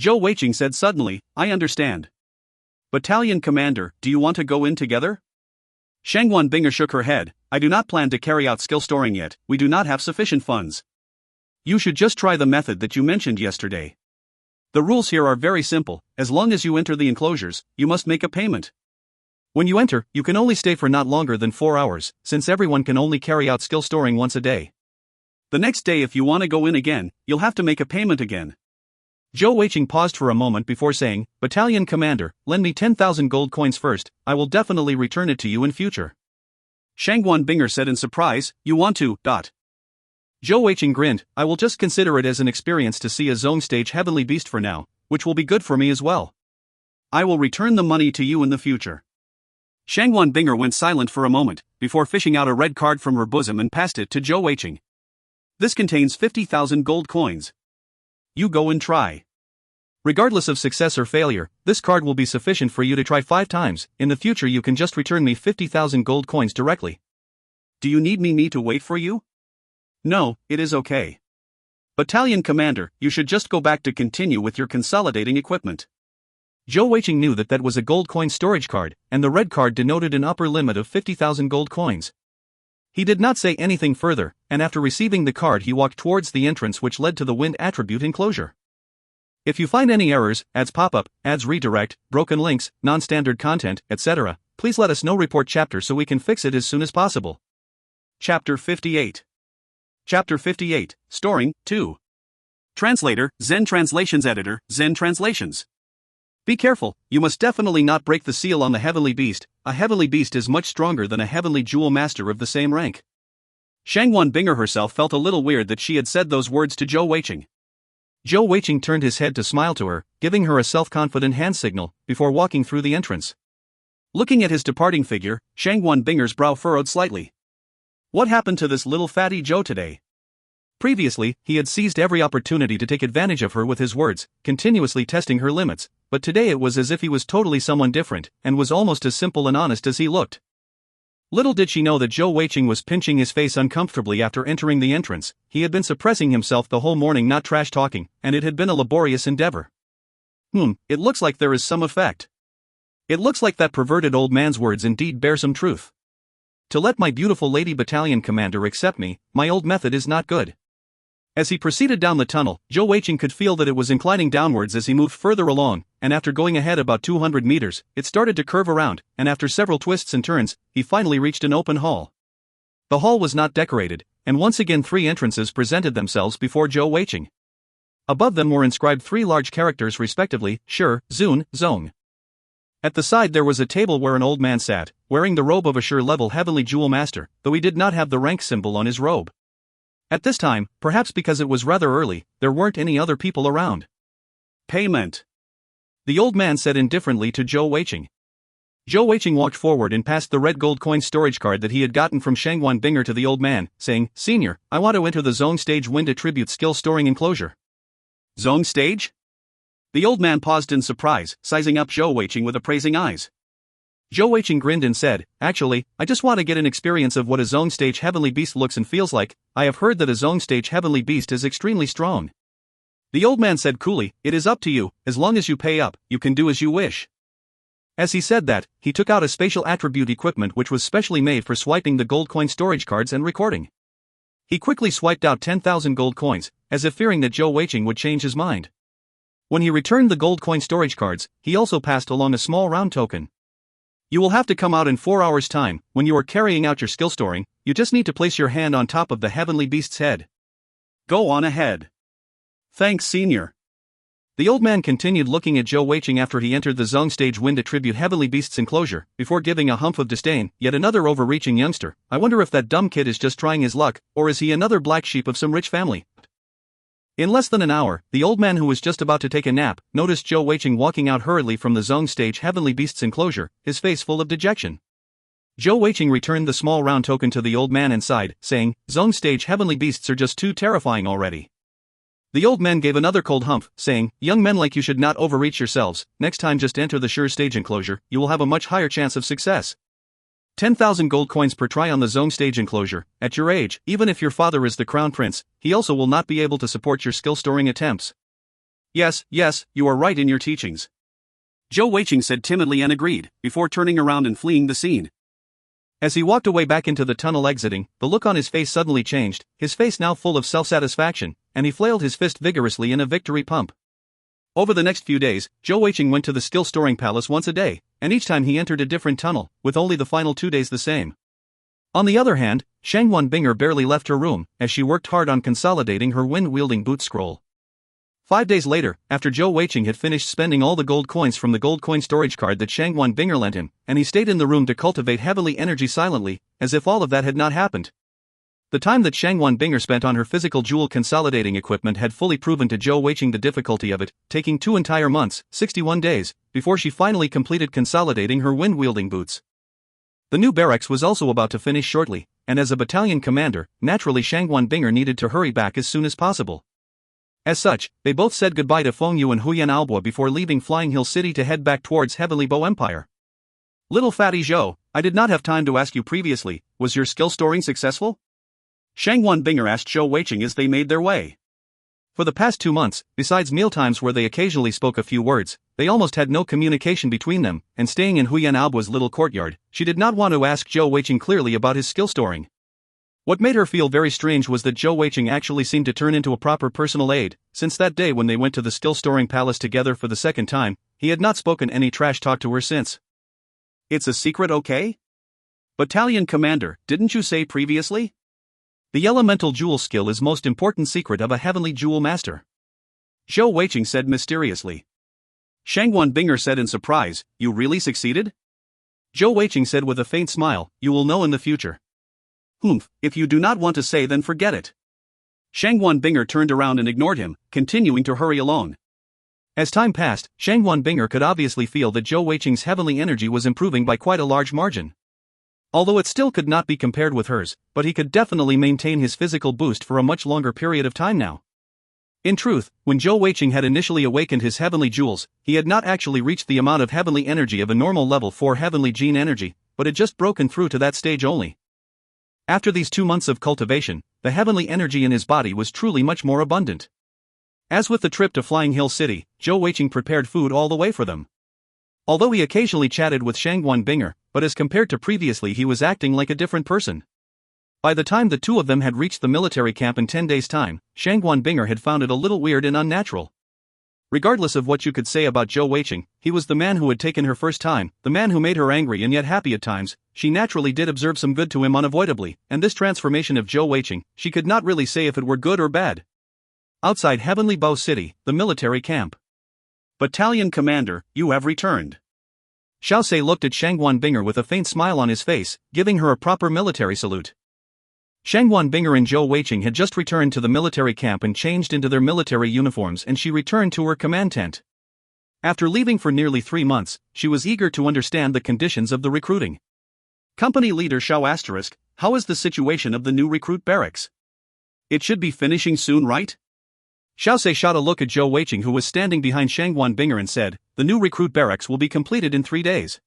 Zhou Weiqing said suddenly, I understand. Battalion Commander, do you want to go in together? Shangwan Binger shook her head, I do not plan to carry out skill storing yet, we do not have sufficient funds. You should just try the method that you mentioned yesterday. The rules here are very simple, as long as you enter the enclosures, you must make a payment. When you enter, you can only stay for not longer than 4 hours, since everyone can only carry out skill storing once a day. The next day if you want to go in again, you'll have to make a payment again. Zhou Weiqing paused for a moment before saying, Battalion Commander, lend me 10,000 gold coins first, I will definitely return it to you in future. Shangwan Binger said in surprise, you want to, Zhou Weiqing grinned, I will just consider it as an experience to see a zone stage heavenly beast for now, which will be good for me as well. I will return the money to you in the future. Shangwan Binger went silent for a moment, before fishing out a red card from her bosom and passed it to Zhou Weiqing. This contains 50,000 gold coins. You go and try. Regardless of success or failure, this card will be sufficient for you to try 5 times, in the future you can just return me 50,000 gold coins directly. Do you need me to wait for you? No, it is okay. Battalion Commander, you should just go back to continue with your consolidating equipment. Zhou Weiqing knew that was a gold coin storage card, and the red card denoted an upper limit of 50,000 gold coins. He did not say anything further, and after receiving the card he walked towards the entrance which led to the wind attribute enclosure. If you find any errors, ads pop-up, ads redirect, broken links, non-standard content, etc., please let us know. Report chapter so we can fix it as soon as possible. Chapter 58. Chapter 58, Storing, 2. Translator, Zen Translations Editor, Zen Translations. Be careful, you must definitely not break the seal on the heavenly beast. A heavenly beast is much stronger than a heavenly jewel master of the same rank. Shangwan Binger herself felt a little weird that she had said those words to Zhou Weiqing. Zhou Weiqing turned his head to smile to her, giving her a self-confident hand signal, before walking through the entrance. Looking at his departing figure, Shangwan Binger's brow furrowed slightly. What happened to this little fatty Zhou today? Previously, he had seized every opportunity to take advantage of her with his words, continuously testing her limits, but today it was as if he was totally someone different, and was almost as simple and honest as he looked. Little did she know that Zhou Weiqing was pinching his face uncomfortably after entering the entrance. He had been suppressing himself the whole morning, not trash talking, and it had been a laborious endeavor. It looks like there is some effect. It looks like that perverted old man's words indeed bear some truth. To let my beautiful lady battalion commander accept me, my old method is not good. As he proceeded down the tunnel, Zhou Weiqing could feel that it was inclining downwards as he moved further along, and after going ahead about 200 meters, it started to curve around, and after several twists and turns, he finally reached an open hall. The hall was not decorated, and once again 3 entrances presented themselves before Zhou Weiqing. Above them were inscribed 3 large characters respectively, Shi, Zun, Zong. At the side there was a table where an old man sat, wearing the robe of a Shi level heavenly jewel master, though he did not have the rank symbol on his robe. At this time, perhaps because it was rather early, there weren't any other people around. Payment, the old man said indifferently to Zhou Weiqing. Zhou Weiqing walked forward and passed the red gold coin storage card that he had gotten from Shangwan Binger to the old man, saying, Senior, I want to enter the Zone Stage Wind Attribute Skill Storing Enclosure. Zone Stage? The old man paused in surprise, sizing up Zhou Weiqing with appraising eyes. Zhou Weiqing grinned and said, Actually, I just want to get an experience of what a Zone Stage Heavenly Beast looks and feels like. I have heard that a Zone Stage Heavenly Beast is extremely strong. The old man said coolly, It is up to you, as long as you pay up, you can do as you wish. As he said that, he took out a spatial attribute equipment which was specially made for swiping the gold coin storage cards and recording. He quickly swiped out 10,000 gold coins, as if fearing that Zhou Weiqing would change his mind. When he returned the gold coin storage cards, he also passed along a small round token. You will have to come out in 4 hours' time. When you are carrying out your skill storing, you just need to place your hand on top of the heavenly beast's head. Go on ahead. Thanks, Senior. The old man continued looking at Zhou Weiqing after he entered the Zone Stage Wind Attribute Heavenly Beast's enclosure, before giving a humph of disdain. Yet another overreaching youngster. I wonder if that dumb kid is just trying his luck, or is he another black sheep of some rich family? In less than an hour, the old man who was just about to take a nap, noticed Zhou Weiqing walking out hurriedly from the Zone Stage Heavenly Beast's enclosure, his face full of dejection. Zhou Weiqing returned the small round token to the old man and sighed, saying, Zone Stage Heavenly Beasts are just too terrifying already. The old man gave another cold humph, saying, Young men like you should not overreach yourselves. Next time just enter the Sure Stage enclosure, you will have a much higher chance of success. 10,000 gold coins per try on the zone stage enclosure. At your age, even if your father is the crown prince, he also will not be able to support your skill-storing attempts. Yes, you are right in your teachings. Zhou Weiqing said timidly and agreed, before turning around and fleeing the scene. As he walked away back into the tunnel exiting, the look on his face suddenly changed, his face now full of self-satisfaction, and he flailed his fist vigorously in a victory pump. Over the next few days, Zhou Weiqing went to the skill-storing palace once a day, and each time he entered a different tunnel, with only the final 2 days the same. On the other hand, Shangwan Binger barely left her room, as she worked hard on consolidating her wind-wielding boot scroll. 5 days later, after Zhou Weiqing had finished spending all the gold coins from the gold coin storage card that Shangwan Binger lent him, and he stayed in the room to cultivate heavenly energy silently, as if all of that had not happened. The time that Shangwan Binger spent on her physical jewel consolidating equipment had fully proven to Zhou Weiqing the difficulty of it, taking 2 entire months, 61 days, before she finally completed consolidating her wind-wielding boots. The new barracks was also about to finish shortly, and as a battalion commander, naturally Shangwan Binger needed to hurry back as soon as possible. As such, they both said goodbye to Fengyu and Huyan Albua before leaving Flying Hill City to head back towards Heavenly Bow Empire. Little fatty Zhou, I did not have time to ask you previously, was your skill storing successful? Shangwan Binger asked Zhou Weiqing as they made their way. For the past 2 months, besides mealtimes where they occasionally spoke a few words, they almost had no communication between them, and staying in Huyan Albua's little courtyard, she did not want to ask Zhou Weiqing clearly about his skill storing. What made her feel very strange was that Zhou Weiqing actually seemed to turn into a proper personal aide. Since that day when they went to the skill-storing palace together for the second time, he had not spoken any trash talk to her since. It's a secret, okay? Battalion commander, didn't you say previously? The elemental jewel skill is most important secret of a heavenly jewel master. Zhou Weiqing said mysteriously. Shangwan Binger said in surprise, you really succeeded? Zhou Weiqing said with a faint smile, you will know in the future. Humph, if you do not want to say then forget it. Shangwan Binger turned around and ignored him, continuing to hurry along. As time passed, Shangwan Binger could obviously feel that Zhou Weiqing's heavenly energy was improving by quite a large margin. Although it still could not be compared with hers, but he could definitely maintain his physical boost for a much longer period of time now. In truth, when Zhou Weiqing had initially awakened his heavenly jewels, he had not actually reached the amount of heavenly energy of a normal level 4 heavenly gene energy, but had just broken through to that stage only. After these 2 months of cultivation, the heavenly energy in his body was truly much more abundant. As with the trip to Flying Hill City, Zhou Weiqing prepared food all the way for them. Although he occasionally chatted with Shangwan Binger, but as compared to previously he was acting like a different person. By the time the two of them had reached the military camp in 10 days' time, Shangwan Binger had found it a little weird and unnatural. Regardless of what you could say about Zhou Weiqing, he was the man who had taken her first time, the man who made her angry and yet happy at times. She naturally did observe some good to him unavoidably, and this transformation of Zhou Weiqing, she could not really say if it were good or bad. Outside Heavenly Bow City, the military camp. Battalion commander, you have returned. Xiao Sei looked at Shangwan Binger with a faint smile on his face, giving her a proper military salute. Shangwan Binger and Zhou Weiqing had just returned to the military camp and changed into their military uniforms, and she returned to her command tent. After leaving for nearly 3 months, she was eager to understand the conditions of the recruiting. Company leader Xiao*, how is the situation of the new recruit barracks? It should be finishing soon, right? Xiao Sei shot a look at Zhou Weiqing, who was standing behind Shangwan Binger, and said, the new recruit barracks will be completed in 3 days.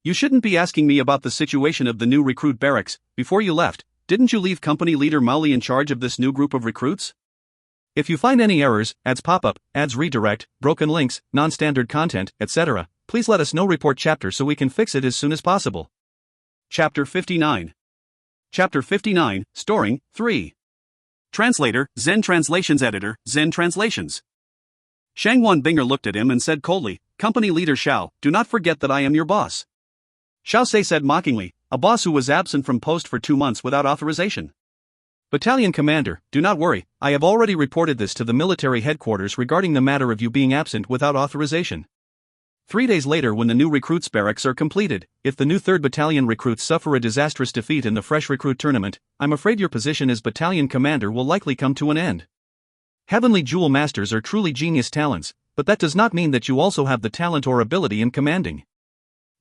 You shouldn't be asking me about the situation of the new recruit barracks. Before you left, didn't you leave company leader Maoli in charge of this new group of recruits? If you find any errors, ads pop up, ads redirect, broken links, non-standard content, etc., please let us know. Report chapter so we can fix it as soon as possible. Chapter 59. Chapter 59, Storing, 3. Translator, Zen Translations. Editor, Zen Translations. Shangwan Binger looked at him and said coldly, Company leader Xiao, do not forget that I am your boss. Xiao Sei said mockingly, a boss who was absent from post for 2 months without authorization. Battalion commander, do not worry, I have already reported this to the military headquarters regarding the matter of you being absent without authorization. 3 days later, when the new recruits barracks are completed, if the new 3rd Battalion recruits suffer a disastrous defeat in the fresh recruit tournament, I'm afraid your position as battalion commander will likely come to an end. Heavenly Jewel Masters are truly genius talents, but that does not mean that you also have the talent or ability in commanding.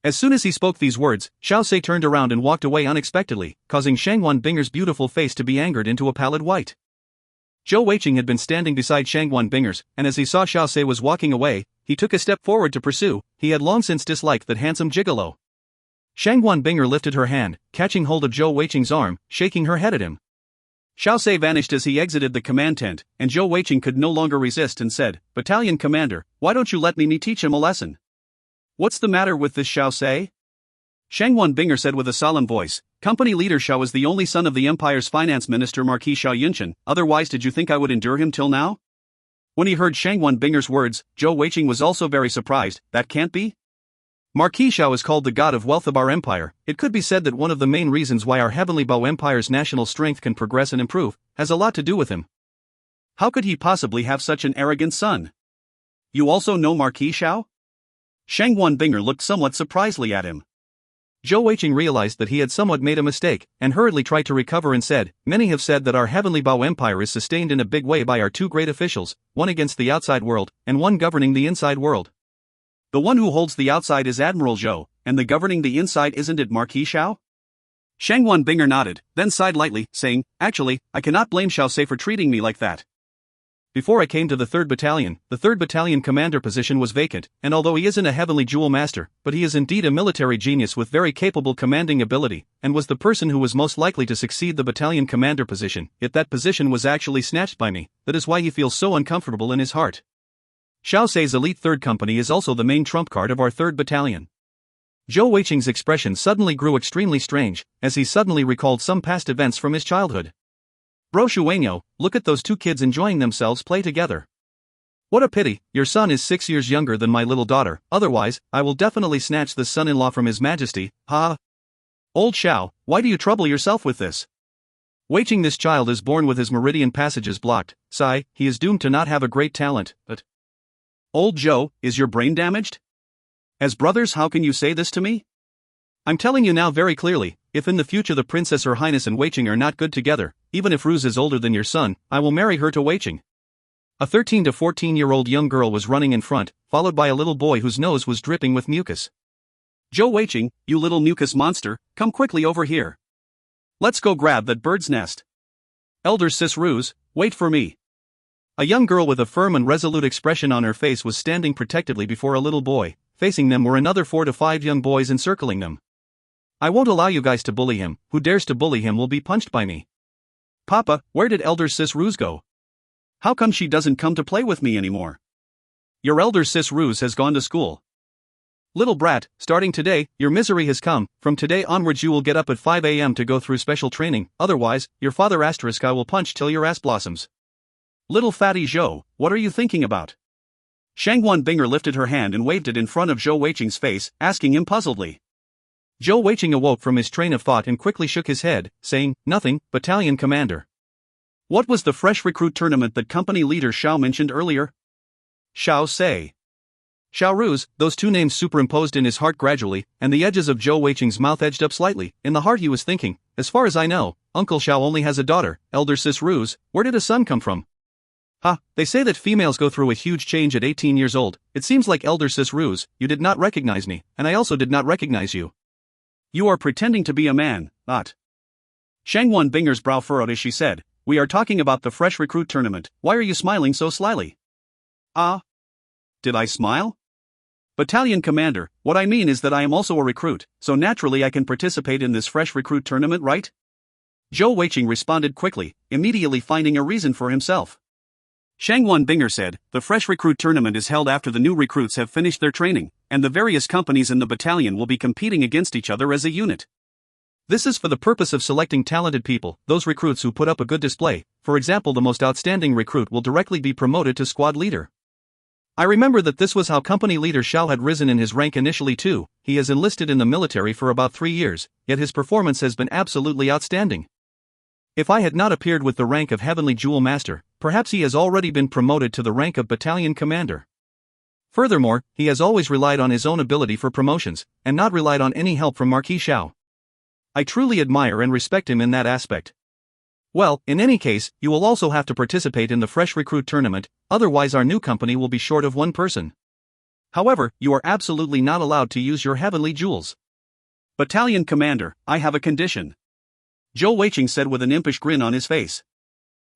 As soon as he spoke these words, Xiao Sei turned around and walked away unexpectedly, causing Shangwan Binger's beautiful face to be angered into a pallid white. Zhou Weiqing had been standing beside Shangwan Binger's, and as he saw Xiao Sei was walking away, he took a step forward to pursue. He had long since disliked that handsome gigolo. Shangguan Binger lifted her hand, catching hold of Zhou Weiqing's arm, shaking her head at him. Xiao Sei vanished as he exited the command tent, and Zhou Weiqing could no longer resist and said, "Battalion commander, why don't you let me teach him a lesson?" "What's the matter with this Xiao Sei?" Shangguan Binger said with a solemn voice. "Company leader Xiao is the only son of the empire's finance minister Marquis Xiao Yunqian, otherwise did you think I would endure him till now?" When he heard Shangguan Binger's words, Zhou Weiqing was also very surprised. "That can't be?" "Marquis Xiao is called the god of wealth of our empire. It could be said that one of the main reasons why our Heavenly Bao Empire's national strength can progress and improve has a lot to do with him." "How could he possibly have such an arrogant son?" "You also know Marquis Xiao?" Shangguan Binger looked somewhat surprisedly at him. Zhou Weiqing realized that he had somewhat made a mistake, and hurriedly tried to recover and said, "Many have said that our Heavenly Bao Empire is sustained in a big way by our two great officials, one against the outside world, and one governing the inside world." "The one who holds the outside is Admiral Zhou, and the governing the inside isn't it Marquis Xiao?" Shangguan Binger nodded, then sighed lightly, saying, "Actually, I cannot blame Xiao Sei for treating me like that. Before I came to the 3rd Battalion, the 3rd Battalion commander position was vacant, and although he isn't a Heavenly Jewel Master, but he is indeed a military genius with very capable commanding ability, and was the person who was most likely to succeed the battalion commander position, yet that position was actually snatched by me. That is why he feels so uncomfortable in his heart. Xiao Sei's elite 3rd Company is also the main trump card of our 3rd Battalion." Zhou Weiqing's expression suddenly grew extremely strange, as he suddenly recalled some past events from his childhood. "Bro Shuanyo, look at those two kids enjoying themselves play together. What a pity, your son is 6 years younger than my little daughter, otherwise, I will definitely snatch this son-in-law from his majesty, ha! Old Xiao, why do you trouble yourself with this? Weiqing, this child is born with his meridian passages blocked, sigh, he is doomed to not have a great talent, but..." "Old Zhou, is your brain damaged? As brothers, how can you say this to me? I'm telling you now very clearly, if in the future the Princess Her Highness and Weiqing are not good together, even if Ruse is older than your son, I will marry her to Weiqing." A 13 to 14-year-old young girl was running in front, followed by a little boy whose nose was dripping with mucus. "Zhou Weiqing, you little mucus monster, come quickly over here. Let's go grab that bird's nest. Elder Sis Ruse, wait for me." A young girl with a firm and resolute expression on her face was standing protectively before a little boy. Facing them were another 4 to 5 young boys encircling them. "I won't allow you guys to bully him. Who dares to bully him will be punched by me." "Papa, where did Elder Sis Ruse go? How come she doesn't come to play with me anymore?" "Your Elder Sis Ruse has gone to school. Little brat, starting today, your misery has come. From today onwards you will get up at 5 a.m. to go through special training, otherwise, your father asterisk I will punch till your ass blossoms." "Little fatty Zhou, what are you thinking about?" Shangguan Binger lifted her hand and waved it in front of Zhou Weiqing's face, asking him puzzledly. Zhou Weiqing awoke from his train of thought and quickly shook his head, saying, "Nothing, battalion commander." "What was the fresh recruit tournament that company leader Xiao mentioned earlier?" "Xiao Sei. Xiao Ruse," those two names superimposed in his heart gradually, and the edges of Zhou Weiqing's mouth edged up slightly. In the heart he was thinking, "As far as I know, Uncle Xiao only has a daughter, Elder Sis Ruse, where did a son come from?" "Ha, they say that females go through a huge change at 18 years old. It seems like Elder Sis Ruse, you did not recognize me, and I also did not recognize you. You are pretending to be a man, not." Shangguan Binger's brow furrowed as she said, "We are talking about the fresh recruit tournament, why are you smiling so slyly?" "Ah? Did I smile?" "Battalion commander, what I mean is that I am also a recruit, so naturally I can participate in this fresh recruit tournament, right?" Zhou Weiqing responded quickly, immediately finding a reason for himself. Shangguan Binger said, "The fresh recruit tournament is held after the new recruits have finished their training, and the various companies in the battalion will be competing against each other as a unit. This is for the purpose of selecting talented people, those recruits who put up a good display. For example, the most outstanding recruit will directly be promoted to squad leader. I remember that this was how company leader Xiao had risen in his rank initially too. He has enlisted in the military for about 3 years, yet his performance has been absolutely outstanding. If I had not appeared with the rank of Heavenly Jewel Master, perhaps he has already been promoted to the rank of Battalion Commander. Furthermore, he has always relied on his own ability for promotions, and not relied on any help from Marquis Xiao. I truly admire and respect him in that aspect. Well, in any case, you will also have to participate in the fresh recruit tournament, otherwise our new company will be short of 1 person. However, you are absolutely not allowed to use your heavenly jewels." "Battalion Commander, I have a condition," Zhou Weiqing said with an impish grin on his face.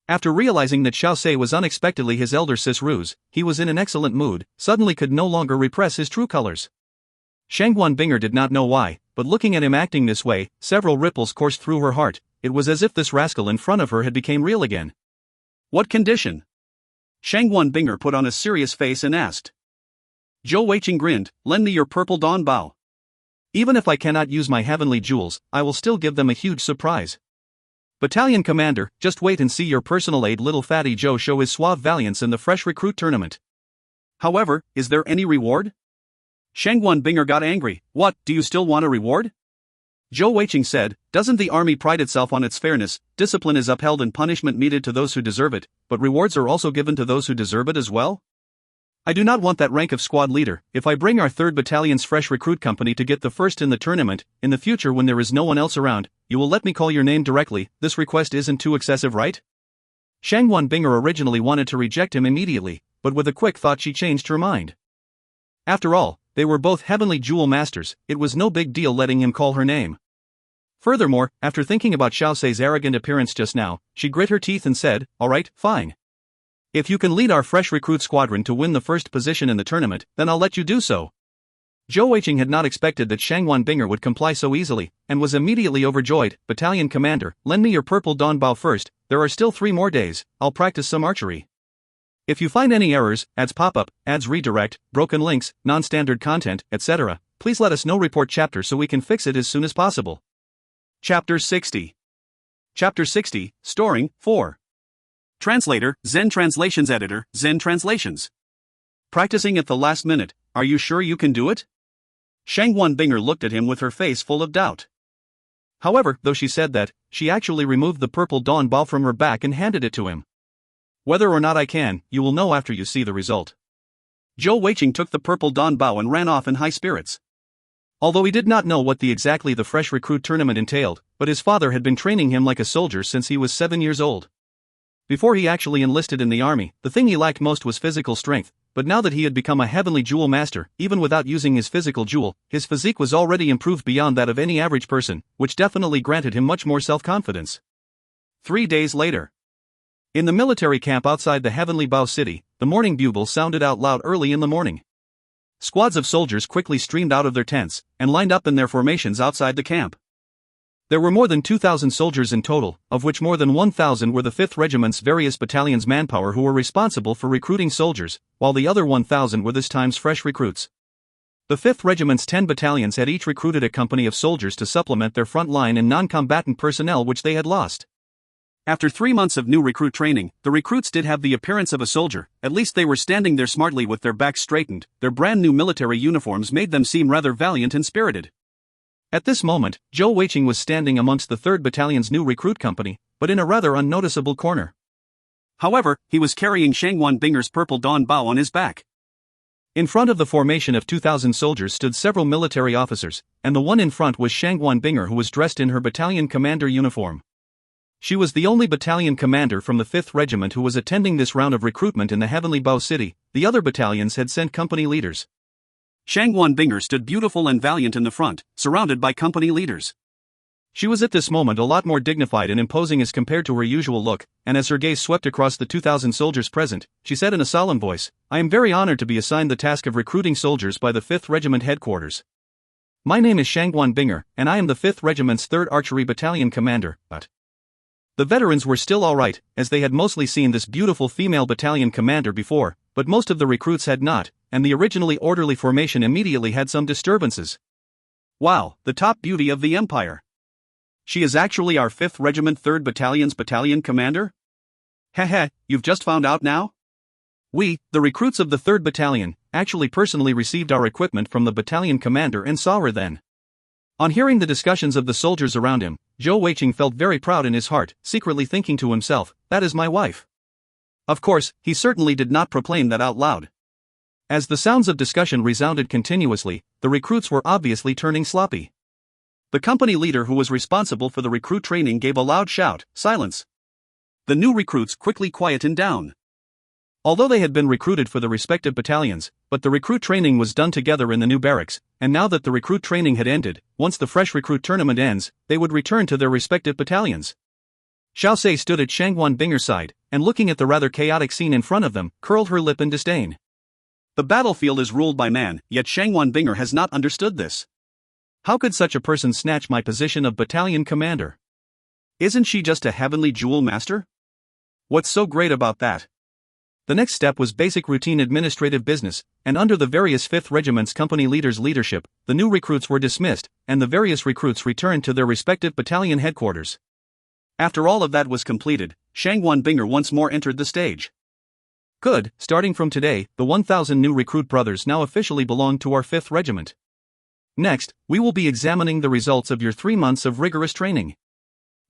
After realizing that Xiao Sei was unexpectedly his elder Sis Ruse, he was in an excellent mood, suddenly could no longer repress his true colors. Shangguan Binger did not know why, but looking at him acting this way, several ripples coursed through her heart. It was as if this rascal in front of her had become real again. What condition? Shangguan Binger put on a serious face and asked. Zhou Weiqing grinned, lend me your purple dawn bow. Even if I cannot use my heavenly jewels, I will still give them a huge surprise. Battalion Commander, just wait and see your personal aide little fatty Zhou show his suave valiance in the fresh recruit tournament. However, is there any reward? Shangguan Binger got angry. What, do you still want a reward? Zhou Weiqing said, doesn't the army pride itself on its fairness? Discipline is upheld and punishment meted to those who deserve it, but rewards are also given to those who deserve it as well? I do not want that rank of squad leader. If I bring our 3rd Battalion's fresh recruit company to get the first in the tournament, in the future when there is no one else around, you will let me call your name directly. This request isn't too excessive, right? Shangguan Binger originally wanted to reject him immediately, but with a quick thought she changed her mind. After all, they were both heavenly jewel masters, it was no big deal letting him call her name. Furthermore, after thinking about Xiaoxi's arrogant appearance just now, she grit her teeth and said, alright, fine. If you can lead our fresh recruit squadron to win the first position in the tournament, then I'll let you do so. Zhou Weiqing had not expected that Shangguan Binger would comply so easily, and was immediately overjoyed. Battalion Commander, lend me your purple dawn bow first, there are still 3 more days, I'll practice some archery. If you find any errors, ads pop-up, ads redirect, broken links, non-standard content, etc., please let us know. Report chapter so we can fix it as soon as possible. Chapter 60. Chapter 60, Storing, 4. Translator, Zen Translations Editor, Zen Translations. Practicing at the last minute, are you sure you can do it? Shangguan Binger looked at him with her face full of doubt. However, though she said that, she actually removed the purple dawn bow from her back and handed it to him. Whether or not I can, you will know after you see the result. Zhou Weiqing took the purple dawn bow and ran off in high spirits. Although he did not know what exactly the fresh recruit tournament entailed, but his father had been training him like a soldier since he was 7 years old. Before he actually enlisted in the army, the thing he lacked most was physical strength, but now that he had become a heavenly jewel master, even without using his physical jewel, his physique was already improved beyond that of any average person, which definitely granted him much more self-confidence. 3 days later. In the military camp outside the Heavenly Bao City, the morning bugle sounded out loud early in the morning. Squads of soldiers quickly streamed out of their tents, and lined up in their formations outside the camp. There were more than 2,000 soldiers in total, of which more than 1,000 were the 5th Regiment's various battalions' manpower who were responsible for recruiting soldiers, while the other 1,000 were this time's fresh recruits. The 5th Regiment's 10 battalions had each recruited a company of soldiers to supplement their front line and non-combatant personnel which they had lost. After 3 months of new recruit training, the recruits did have the appearance of a soldier. At least they were standing there smartly with their backs straightened. Their brand new military uniforms made them seem rather valiant and spirited. At this moment, Zhou Weiqing was standing amongst the 3rd Battalion's new recruit company, but in a rather unnoticeable corner. However, he was carrying Shangguan Binger's purple dawn bow on his back. In front of the formation of 2,000 soldiers stood several military officers, and the one in front was Shangguan Binger, who was dressed in her battalion commander uniform. She was the only battalion commander from the 5th Regiment who was attending this round of recruitment in the Heavenly Bao City. The other battalions had sent company leaders. Shangguan Binger stood beautiful and valiant in the front, surrounded by company leaders. She was at this moment a lot more dignified and imposing as compared to her usual look, and as her gaze swept across the 2,000 soldiers present, she said in a solemn voice, "I am very honored to be assigned the task of recruiting soldiers by the 5th Regiment headquarters. My name is Shangguan Binger, and I am the 5th Regiment's 3rd Archery Battalion commander." But the veterans were still alright, as they had mostly seen this beautiful female battalion commander before, but most of the recruits had not, and the originally orderly formation immediately had some disturbances. Wow, the top beauty of the empire. She is actually our 5th Regiment 3rd Battalion's battalion commander? Heh, you've just found out now? We, the recruits of the 3rd Battalion, actually personally received our equipment from the battalion commander and saw her then. On hearing the discussions of the soldiers around him, Zhou Weiqing felt very proud in his heart, secretly thinking to himself, "That is my wife." Of course, he certainly did not proclaim that out loud. As the sounds of discussion resounded continuously, the recruits were obviously turning sloppy. The company leader who was responsible for the recruit training gave a loud shout, "Silence!" The new recruits quickly quietened down. Although they had been recruited for the respective battalions, but the recruit training was done together in the new barracks, and now that the recruit training had ended, once the fresh recruit tournament ends, they would return to their respective battalions. Xiaoxi stood at Shangguan Binger's side, and looking at the rather chaotic scene in front of them, curled her lip in disdain. The battlefield is ruled by man, yet Shangguan Binger has not understood this. How could such a person snatch my position of battalion commander? Isn't she just a heavenly jewel master? What's so great about that? The next step was basic routine administrative business, and under the various 5th Regiment's company leaders' leadership, the new recruits were dismissed, and the various recruits returned to their respective battalion headquarters. After all of that was completed, Shangwan Binger once more entered the stage. Good, starting from today, the 1,000 new recruit brothers now officially belong to our 5th Regiment. Next, we will be examining the results of your 3 months of rigorous training.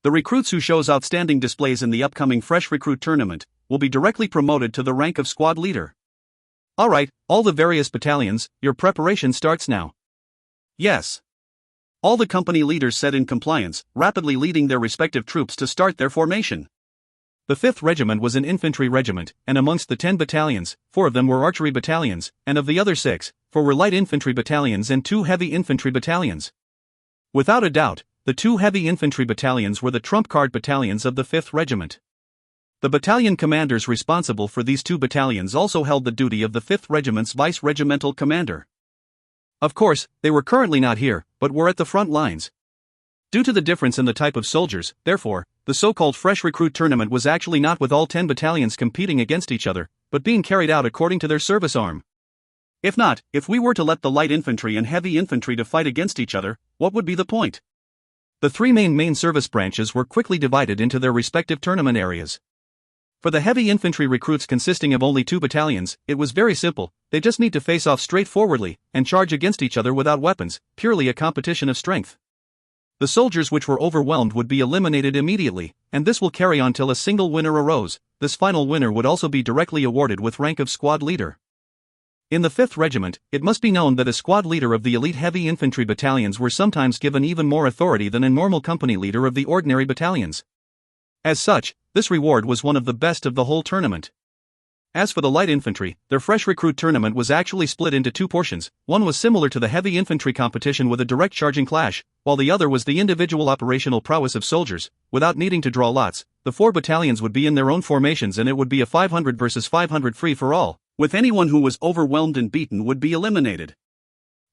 The recruits who shows outstanding displays in the upcoming Fresh Recruit Tournament will be directly promoted to the rank of squad leader. Alright, all the various battalions, your preparation starts now. Yes. All the company leaders said in compliance, rapidly leading their respective troops to start their formation. The 5th Regiment was an infantry regiment, and amongst the 10 battalions, 4 of them were archery battalions, and of the other 6, 4 were light infantry battalions and 2 heavy infantry battalions. Without a doubt, the 2 heavy infantry battalions were the trump card battalions of the 5th Regiment. The battalion commanders responsible for these 2 battalions also held the duty of the 5th Regiment's vice-regimental commander. Of course, they were currently not here, but were at the front lines. Due to the difference in the type of soldiers, therefore, the so-called Fresh Recruit Tournament was actually not with all 10 battalions competing against each other, but being carried out according to their service arm. If not, if we were to let the light infantry and heavy infantry to fight against each other, what would be the point? The 3 main service branches were quickly divided into their respective tournament areas. For the heavy infantry recruits consisting of only 2 battalions, it was very simple, they just need to face off straightforwardly, and charge against each other without weapons, purely a competition of strength. The soldiers which were overwhelmed would be eliminated immediately, and this will carry on till a single winner arose. This final winner would also be directly awarded with rank of squad leader. In the 5th Regiment, it must be known that a squad leader of the elite heavy infantry battalions were sometimes given even more authority than a normal company leader of the ordinary battalions. As such, this reward was one of the best of the whole tournament. As for the light infantry, their Fresh Recruit Tournament was actually split into 2 portions. One was similar to the heavy infantry competition with a direct charging clash, while the other was the individual operational prowess of soldiers. Without needing to draw lots, the 4 battalions would be in their own formations and it would be a 500 versus 500 free-for-all, with anyone who was overwhelmed and beaten would be eliminated.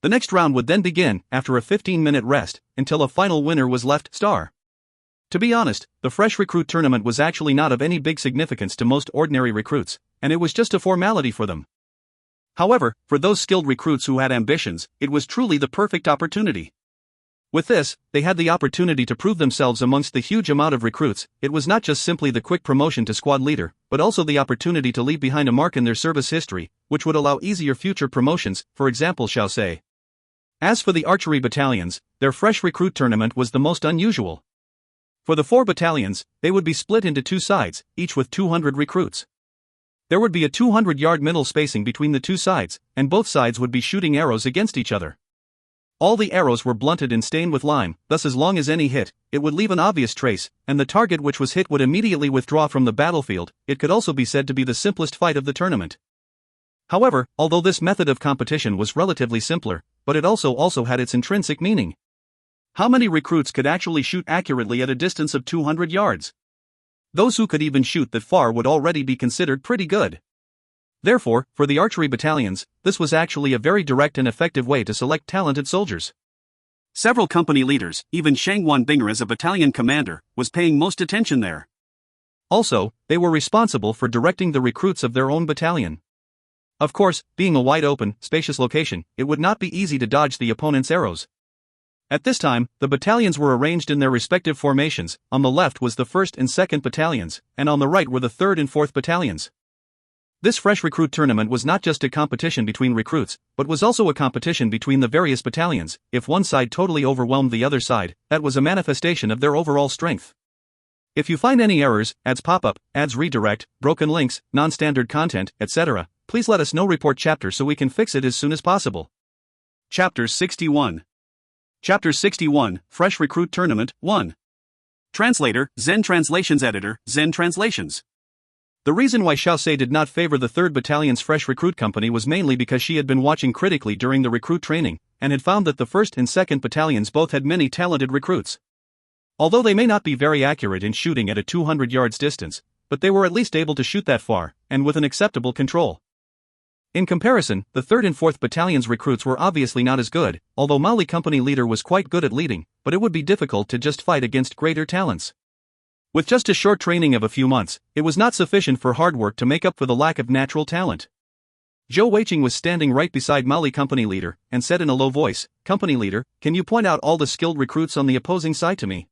The next round would then begin, after a 15-minute rest, until a final winner was left. To be honest, the Fresh Recruit Tournament was actually not of any big significance to most ordinary recruits, and it was just a formality for them. However, for those skilled recruits who had ambitions, it was truly the perfect opportunity. With this, they had the opportunity to prove themselves amongst the huge amount of recruits. It was not just simply the quick promotion to squad leader, but also the opportunity to leave behind a mark in their service history, which would allow easier future promotions, for example, shall say. As for the archery battalions, their Fresh Recruit Tournament was the most unusual. For the 4 battalions, they would be split into 2 sides, each with 200 recruits. There would be a 200-yard middle spacing between the 2 sides, and both sides would be shooting arrows against each other. All the arrows were blunted and stained with lime, thus as long as any hit, it would leave an obvious trace, and the target which was hit would immediately withdraw from the battlefield. It could also be said to be the simplest fight of the tournament. However, although this method of competition was relatively simpler, but it also had its intrinsic meaning. How many recruits could actually shoot accurately at a distance of 200 yards? Those who could even shoot that far would already be considered pretty good. Therefore, for the archery battalions, this was actually a very direct and effective way to select talented soldiers. Several company leaders, even Shangwan Binger as a battalion commander, was paying most attention there. Also, they were responsible for directing the recruits of their own battalion. Of course, being a wide-open, spacious location, it would not be easy to dodge the opponent's arrows. At this time, the battalions were arranged in their respective formations. On the left was the 1st and 2nd battalions, and on the right were the 3rd and 4th battalions. This Fresh Recruit Tournament was not just a competition between recruits, but was also a competition between the various battalions. If one side totally overwhelmed the other side, that was a manifestation of their overall strength. If you find any errors, ads pop up, ads redirect, broken links, non-standard content, etc., please let us know. Report chapter so we can fix it as soon as possible. Chapter 61. Chapter 61, Fresh Recruit Tournament, 1. Translator, Zen Translations Editor, Zen Translations. The reason why Xiaosei did not favor the 3rd Battalion's Fresh Recruit Company was mainly because she had been watching critically during the recruit training, and had found that the 1st and 2nd Battalions both had many talented recruits. Although they may not be very accurate in shooting at a 200 yards distance, but they were at least able to shoot that far, and with an acceptable control. In comparison, the 3rd and 4th Battalion's recruits were obviously not as good, although Mali company leader was quite good at leading, but it would be difficult to just fight against greater talents. With just a short training of a few months, it was not sufficient for hard work to make up for the lack of natural talent. Zhou Weiqing was standing right beside Mali company leader, and said in a low voice, "Company leader, can you point out all the skilled recruits on the opposing side to me?"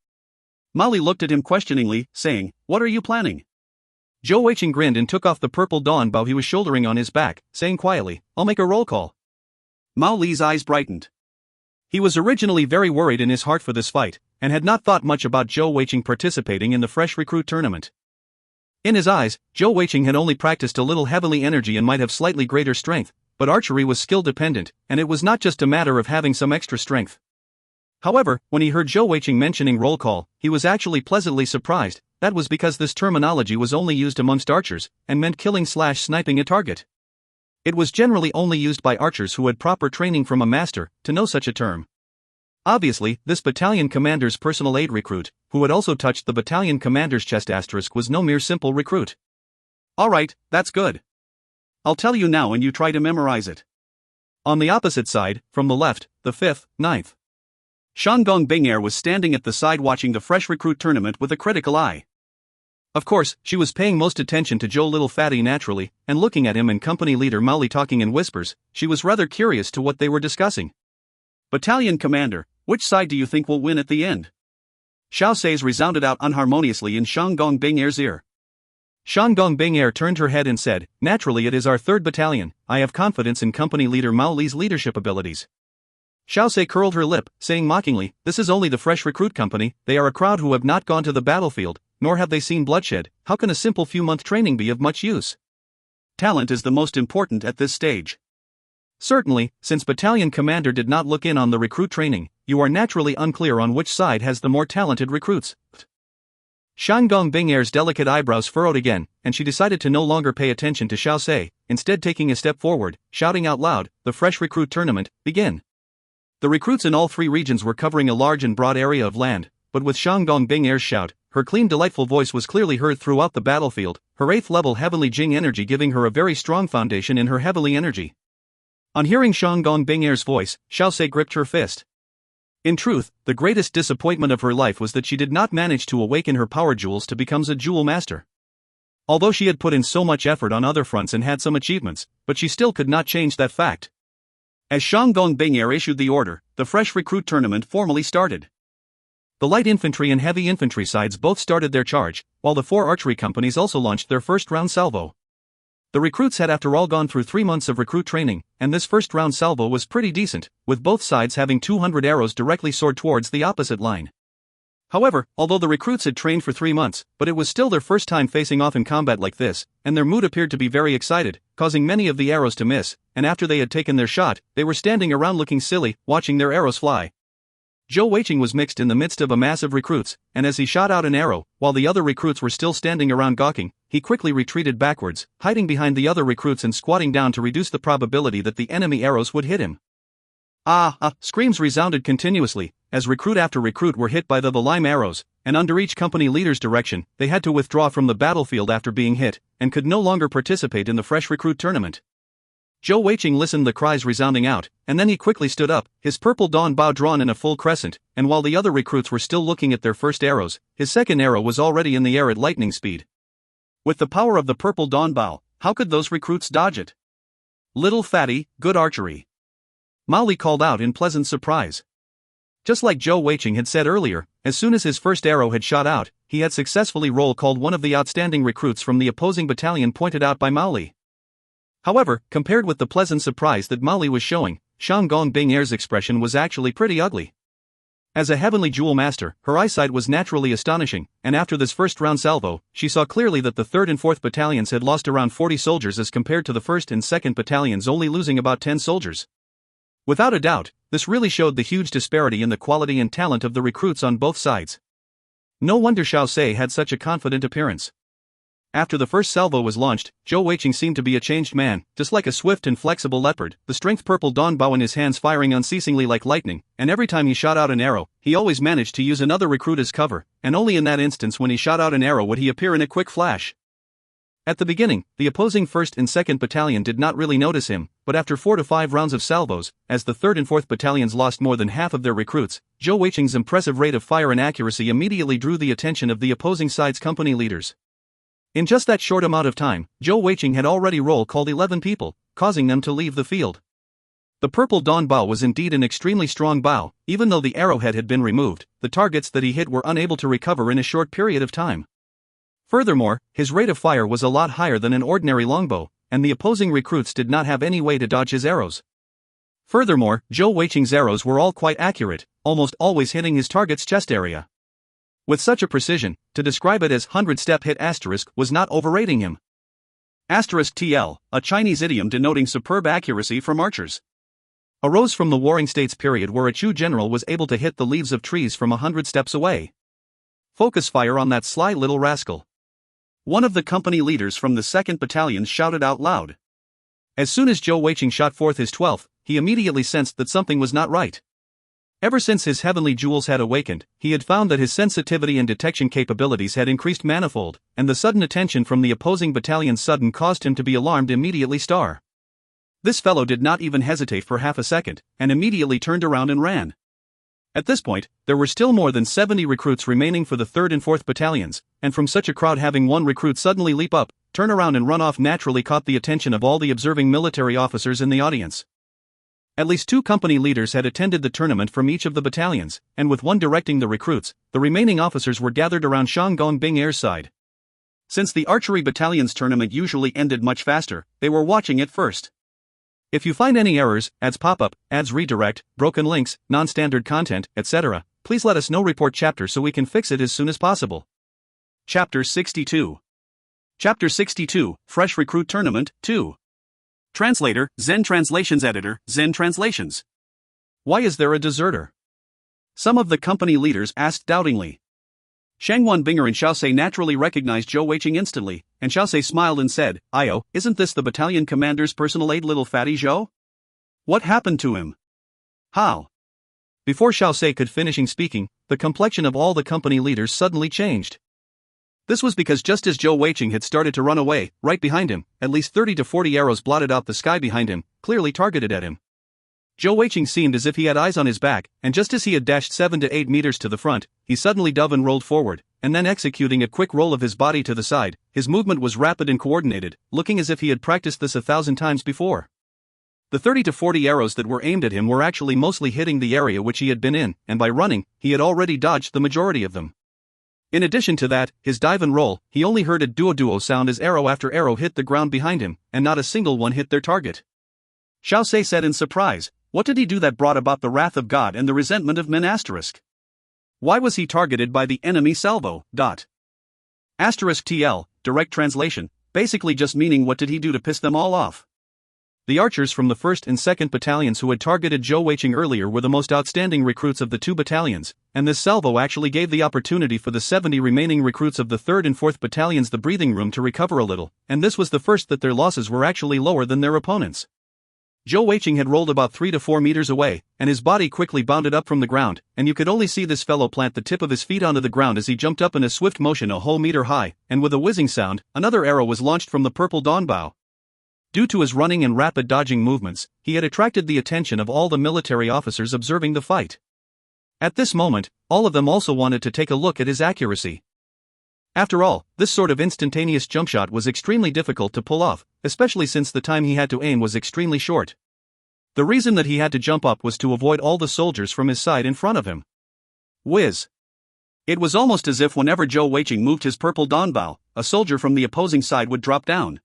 Mali looked at him questioningly, saying, "What are you planning?" Zhou Weiqing grinned and took off the purple dawn bow he was shouldering on his back, saying quietly, "I'll make a roll call." Mao Li's eyes brightened. He was originally very worried in his heart for this fight, and had not thought much about Zhou Weiqing participating in the fresh recruit tournament. In his eyes, Zhou Weiqing had only practiced a little heavily energy and might have slightly greater strength, but archery was skill dependent, and it was not just a matter of having some extra strength. However, when he heard Zhou Weiqing mentioning roll call, he was actually pleasantly surprised. That was because this terminology was only used amongst archers, and meant killing/sniping a target. It was generally only used by archers who had proper training from a master, to know such a term. Obviously, this battalion commander's personal aide recruit, who had also touched the battalion commander's chest *, was no mere simple recruit. "Alright, that's good. I'll tell you now and you try to memorize it." On the opposite side, from the left, the 5th, 9th. Shanggong Bing'er was standing at the side watching the fresh recruit tournament with a critical eye. Of course, she was paying most attention to Zhou Little Fatty naturally, and looking at him and company leader Mali talking in whispers, she was rather curious to what they were discussing. "Battalion commander, which side do you think will win at the end?" Xiao Sei's resounded out unharmoniously in Shanggong Bing'er's ear. Shanggong Bing'er turned her head and said, "Naturally it is our 3rd battalion, I have confidence in company leader Mao Li's leadership abilities." Xiao Sei curled her lip, saying mockingly, "This is only the fresh recruit company, they are a crowd who have not gone to the battlefield, nor have they seen bloodshed, how can a simple few-month training be of much use?" "Talent is the most important at this stage." "Certainly, since battalion commander did not look in on the recruit training, you are naturally unclear on which side has the more talented recruits." Shanggong Bing'er's delicate eyebrows furrowed again, and she decided to no longer pay attention to Xiao Sei, instead taking a step forward, shouting out loud, "The fresh recruit tournament, begin." The recruits in all 3 regions were covering a large and broad area of land, but with Shanggong Bing'er's shout, her clean delightful voice was clearly heard throughout the battlefield, her 8th level Heavenly Jing energy giving her a very strong foundation in her heavenly energy. On hearing Shanggong Bing'er's voice, Xiao Sei gripped her fist. In truth, the greatest disappointment of her life was that she did not manage to awaken her power jewels to become a jewel master. Although she had put in so much effort on other fronts and had some achievements, but she still could not change that fact. As Shanggong Bing'er issued the order, the fresh recruit tournament formally started. The light infantry and heavy infantry sides both started their charge, while the 4 archery companies also launched their first round salvo. The recruits had after all gone through 3 months of recruit training, and this first round salvo was pretty decent, with both sides having 200 arrows directly soared towards the opposite line. However, although the recruits had trained for 3 months, but it was still their first time facing off in combat like this, and their mood appeared to be very excited, causing many of the arrows to miss, and after they had taken their shot, they were standing around looking silly, watching their arrows fly. Zhou Weiqing was mixed in the midst of a mass of recruits, and as he shot out an arrow, while the other recruits were still standing around gawking, he quickly retreated backwards, hiding behind the other recruits and squatting down to reduce the probability that the enemy arrows would hit him. Screams resounded continuously, as recruit after recruit were hit by the lime arrows, and under each company leader's direction, they had to withdraw from the battlefield after being hit, and could no longer participate in the fresh recruit tournament. Zhou Weiqing listened the cries resounding out, and then he quickly stood up, his purple dawn bow drawn in a full crescent, and while the other recruits were still looking at their first arrows, his second arrow was already in the air at lightning speed. With the power of the purple dawn bow, how could those recruits dodge it? "Little fatty, good archery," Mao Li called out in pleasant surprise. Just like Zhou Weiqing had said earlier, as soon as his first arrow had shot out, he had successfully roll called one of the outstanding recruits from the opposing battalion pointed out by Mao Li. However, compared with the pleasant surprise that Mao Li was showing, Shanggong Bing'er's expression was actually pretty ugly. As a heavenly jewel master, her eyesight was naturally astonishing, and after this first round salvo, she saw clearly that the 3rd and 4th battalions had lost around 40 soldiers as compared to the 1st and 2nd battalions only losing about 10 soldiers. Without a doubt, this really showed the huge disparity in the quality and talent of the recruits on both sides. No wonder Xiao Sei had such a confident appearance. After the first salvo was launched, Zhou Weiqing seemed to be a changed man, just like a swift and flexible leopard, the strength purple dawn bow in his hands firing unceasingly like lightning, and every time he shot out an arrow, he always managed to use another recruit as cover, and only in that instance when he shot out an arrow would he appear in a quick flash. At the beginning, the opposing 1st and 2nd Battalion did not really notice him, but after 4 to 5 rounds of salvos, as the 3rd and 4th Battalions lost more than half of their recruits, Zhou Weiqing's impressive rate of fire and accuracy immediately drew the attention of the opposing side's company leaders. In just that short amount of time, Zhou Weiqing had already roll-called 11 people, causing them to leave the field. The Purple Dawn bow was indeed an extremely strong bow. Even though the arrowhead had been removed, the targets that he hit were unable to recover in a short period of time. Furthermore, his rate of fire was a lot higher than an ordinary longbow, and the opposing recruits did not have any way to dodge his arrows. Furthermore, Zhou Weiqing's arrows were all quite accurate, almost always hitting his target's chest area. With such a precision, to describe it as 100-step hit asterisk was not overrating him. Asterisk TL, a Chinese idiom denoting superb accuracy from archers, arose from the Warring States period where a Chu general was able to hit the leaves of trees from 100 steps away. Focus fire on that sly little rascal. One of the company leaders from the 2nd Battalion shouted out loud. As soon as Zhou Weiqing shot forth his 12th, he immediately sensed that something was not right. Ever since his heavenly jewels had awakened, he had found that his sensitivity and detection capabilities had increased manifold, and the sudden attention from the opposing battalion's sudden caused him to be alarmed immediately. This fellow did not even hesitate for half a second, and immediately turned around and ran. At this point, there were still more than 70 recruits remaining for the 3rd and 4th Battalions, and from such a crowd having one recruit suddenly leap up, turn around and run off naturally caught the attention of all the observing military officers in the audience. At least 2 company leaders had attended the tournament from each of the battalions, and with one directing the recruits, the remaining officers were gathered around Shang Gongbing Air's side. Since the archery battalion's tournament usually ended much faster, they were watching it first. If you find any errors, ads pop up, ads redirect, broken links, non-standard content, etc., please let us know. Report chapter so we can fix it as soon as possible. Chapter 62. Chapter 62, Fresh Recruit Tournament, 2. Translator, Zen Translations Editor, Zen Translations. Why is there a deserter? Some of the company leaders asked doubtingly. Shangwan Binger and Xiaosei naturally recognized Zhou Weiqing instantly, and Xiaosei smiled and said, "Io, isn't this the battalion commander's personal aide, little fatty Zhou? What happened to him? How?" Before Xiaosei could finish speaking, the complexion of all the company leaders suddenly changed. This was because just as Zhou Weiqing had started to run away, right behind him, at least 30 to 40 arrows blotted out the sky behind him, clearly targeted at him. Zhou Weiqing seemed as if he had eyes on his back, and just as he had dashed 7 to 8 meters to the front, he suddenly dove and rolled forward, and then executing a quick roll of his body to the side, his movement was rapid and coordinated, looking as if he had practiced this 1,000 times before. The 30 to 40 arrows that were aimed at him were actually mostly hitting the area which he had been in, and by running, he had already dodged the majority of them. In addition to that, his dive and roll, he only heard a duo-duo sound as arrow after arrow hit the ground behind him, and not a single one hit their target. Xiaosei said in surprise, "What did he do that brought about the wrath of God and the resentment of men?" Why was he targeted by the enemy salvo? TL, direct translation, basically just meaning what did he do to piss them all off? The archers from the 1st and 2nd Battalions who had targeted Zhou Weiqing earlier were the most outstanding recruits of the 2 battalions, and this salvo actually gave the opportunity for the 70 remaining recruits of the 3rd and 4th Battalions the breathing room to recover a little, and this was the first that their losses were actually lower than their opponents. Zhou Weiqing had rolled about 3 to 4 meters away, and his body quickly bounded up from the ground, and you could only see this fellow plant the tip of his feet onto the ground as he jumped up in a swift motion a whole meter high, and with a whizzing sound, another arrow was launched from the Purple Dawn bow. Due to his running and rapid dodging movements, he had attracted the attention of all the military officers observing the fight. At this moment, all of them also wanted to take a look at his accuracy. After all, this sort of instantaneous jump shot was extremely difficult to pull off, especially since the time he had to aim was extremely short. The reason that he had to jump up was to avoid all the soldiers from his side in front of him. Whiz! It was almost as if whenever Zhou Weiqing moved his Purple Dawn bow, a soldier from the opposing side would drop down.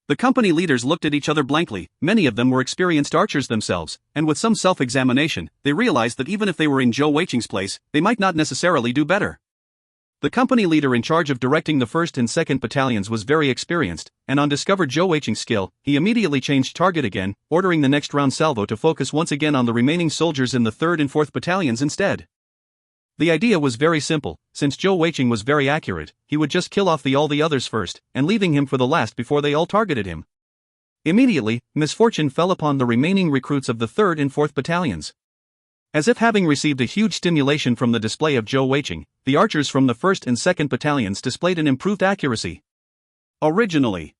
The company leaders looked at each other blankly. Many of them were experienced archers themselves, and with some self-examination, they realized that even if they were in Zhou Weiqing's place, they might not necessarily do better. The company leader in charge of directing the 1st and 2nd Battalions was very experienced, and on discovered Zhou Weiqing's skill, he immediately changed target again, ordering the next round salvo to focus once again on the remaining soldiers in the 3rd and 4th Battalions instead. The idea was very simple. Since Zhou Weiqing was very accurate, he would just kill off all the others first, and leaving him for the last before they all targeted him. Immediately, misfortune fell upon the remaining recruits of the 3rd and 4th Battalions. As if having received a huge stimulation from the display of Zhou Weiqing, the archers from the 1st and 2nd Battalions displayed an improved accuracy. Originally,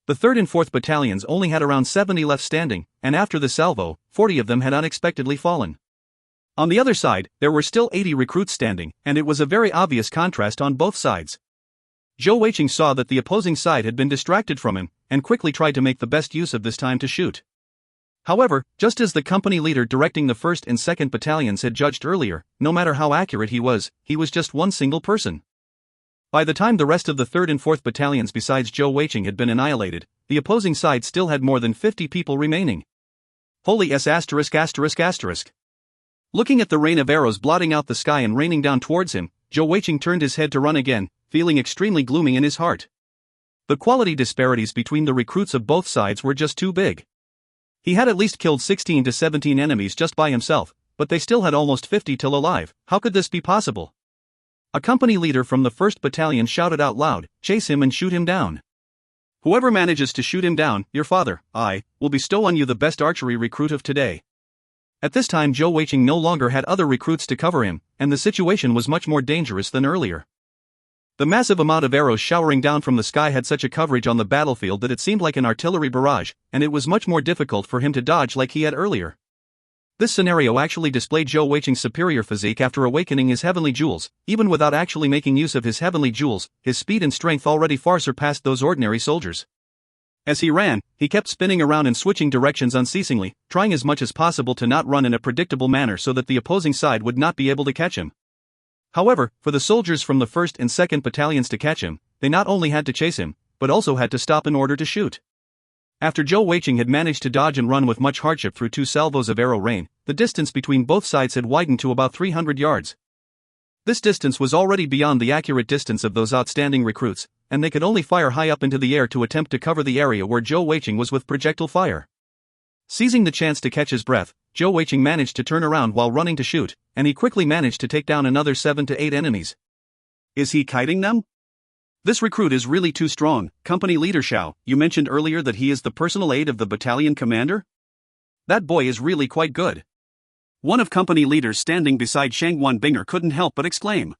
the 3rd and 4th battalions only had around 70 left standing, and after the salvo, 40 of them had unexpectedly fallen. On the other side, there were still 80 recruits standing, and it was a very obvious contrast on both sides. Zhou Weiqing saw that the opposing side had been distracted from him, and quickly tried to make the best use of this time to shoot. However, just as the company leader directing the 1st and 2nd battalions had judged earlier, no matter how accurate he was just one single person. By the time the rest of the 3rd and 4th battalions besides Zhou Weiqing had been annihilated, the opposing side still had more than 50 people remaining. Holy S******. Looking at the rain of arrows blotting out the sky and raining down towards him, Zhou Weiqing turned his head to run again, feeling extremely gloomy in his heart. The quality disparities between the recruits of both sides were just too big. He had at least killed 16 to 17 enemies just by himself, but they still had almost 50 till alive. How could this be possible? A company leader from the 1st battalion shouted out loud, "Chase him and shoot him down. Whoever manages to shoot him down, your father, I, will bestow on you the best archery recruit of today." At this time Zhou Weiqing no longer had other recruits to cover him, and the situation was much more dangerous than earlier. The massive amount of arrows showering down from the sky had such a coverage on the battlefield that it seemed like an artillery barrage, and it was much more difficult for him to dodge like he had earlier. This scenario actually displayed Zhou Weiqing's superior physique after awakening his heavenly jewels. Even without actually making use of his heavenly jewels, his speed and strength already far surpassed those ordinary soldiers. As he ran, he kept spinning around and switching directions unceasingly, trying as much as possible to not run in a predictable manner so that the opposing side would not be able to catch him. However, for the soldiers from the 1st and 2nd battalions to catch him, they not only had to chase him, but also had to stop in order to shoot. After Zhou Weiqing had managed to dodge and run with much hardship through 2 salvos of arrow rain, the distance between both sides had widened to about 300 yards. This distance was already beyond the accurate distance of those outstanding recruits, and they could only fire high up into the air to attempt to cover the area where Zhou Weiqing was with projectile fire. Seizing the chance to catch his breath, Zhou Weiqing managed to turn around while running to shoot, and he quickly managed to take down another 7 to 8 enemies. Is he kiting them? This recruit is really too strong. Company leader Zhou, you mentioned earlier that he is the personal aide of the battalion commander? That boy is really quite good. One of company leaders standing beside Shangguan Binger couldn't help but exclaim.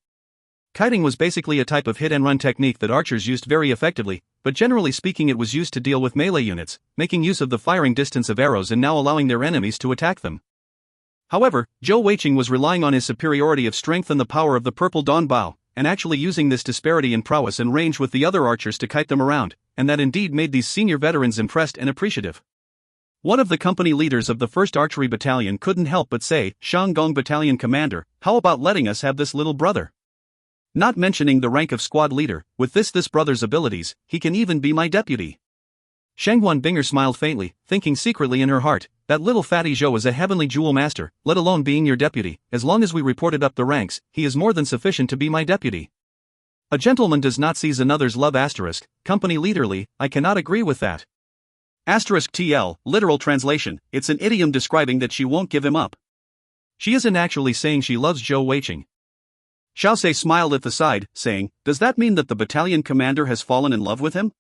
Kiting was basically a type of hit-and-run technique that archers used very effectively, but generally speaking it was used to deal with melee units, making use of the firing distance of arrows and now allowing their enemies to attack them. However, Zhou Weiqing was relying on his superiority of strength and the power of the purple dawn bow, and actually using this disparity in prowess and range with the other archers to kite them around, and that indeed made these senior veterans impressed and appreciative. One of the company leaders of the 1st Archery Battalion couldn't help but say, "Shanggong Battalion Commander, how about letting us have this little brother? Not mentioning the rank of squad leader, with this brother's abilities, he can even be my deputy." Shangguan Binger smiled faintly, thinking secretly in her heart, that little fatty Zhou is a heavenly jewel master, let alone being your deputy. As long as we reported up the ranks, he is more than sufficient to be my deputy. A gentleman does not seize another's love asterisk, company leaderly, I cannot agree with that. Asterisk TL, literal translation, it's an idiom describing that she won't give him up. She isn't actually saying she loves Zhou Weiqing. Xiaosei smiled at the side, saying, does that mean that the battalion commander has fallen in love with him?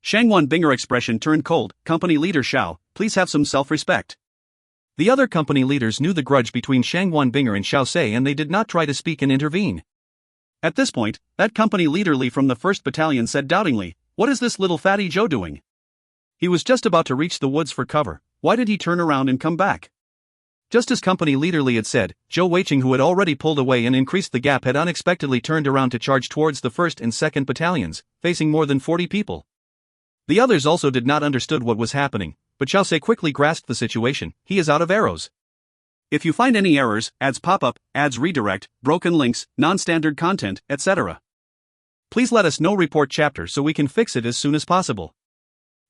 Shangguan Binger expression turned cold, company leader Xiao, please have some self-respect. The other company leaders knew the grudge between Shangguan Binger and Xiaosei and they did not try to speak and intervene. At this point, that company leader Li from the 1st Battalion said doubtingly, what is this little fatty Zhou doing? He was just about to reach the woods for cover, why did he turn around and come back? Just as company leader Li had said, Zhou Weiqing, who had already pulled away and increased the gap, had unexpectedly turned around to charge towards the 1st and 2nd Battalions, facing more than 40 people. The others also did not understood what was happening, but Xiaosei quickly grasped the situation, he is out of arrows. If you find any errors, ads pop up, ads redirect, broken links, non-standard content, etc. Please let us know, report chapter so we can fix it as soon as possible.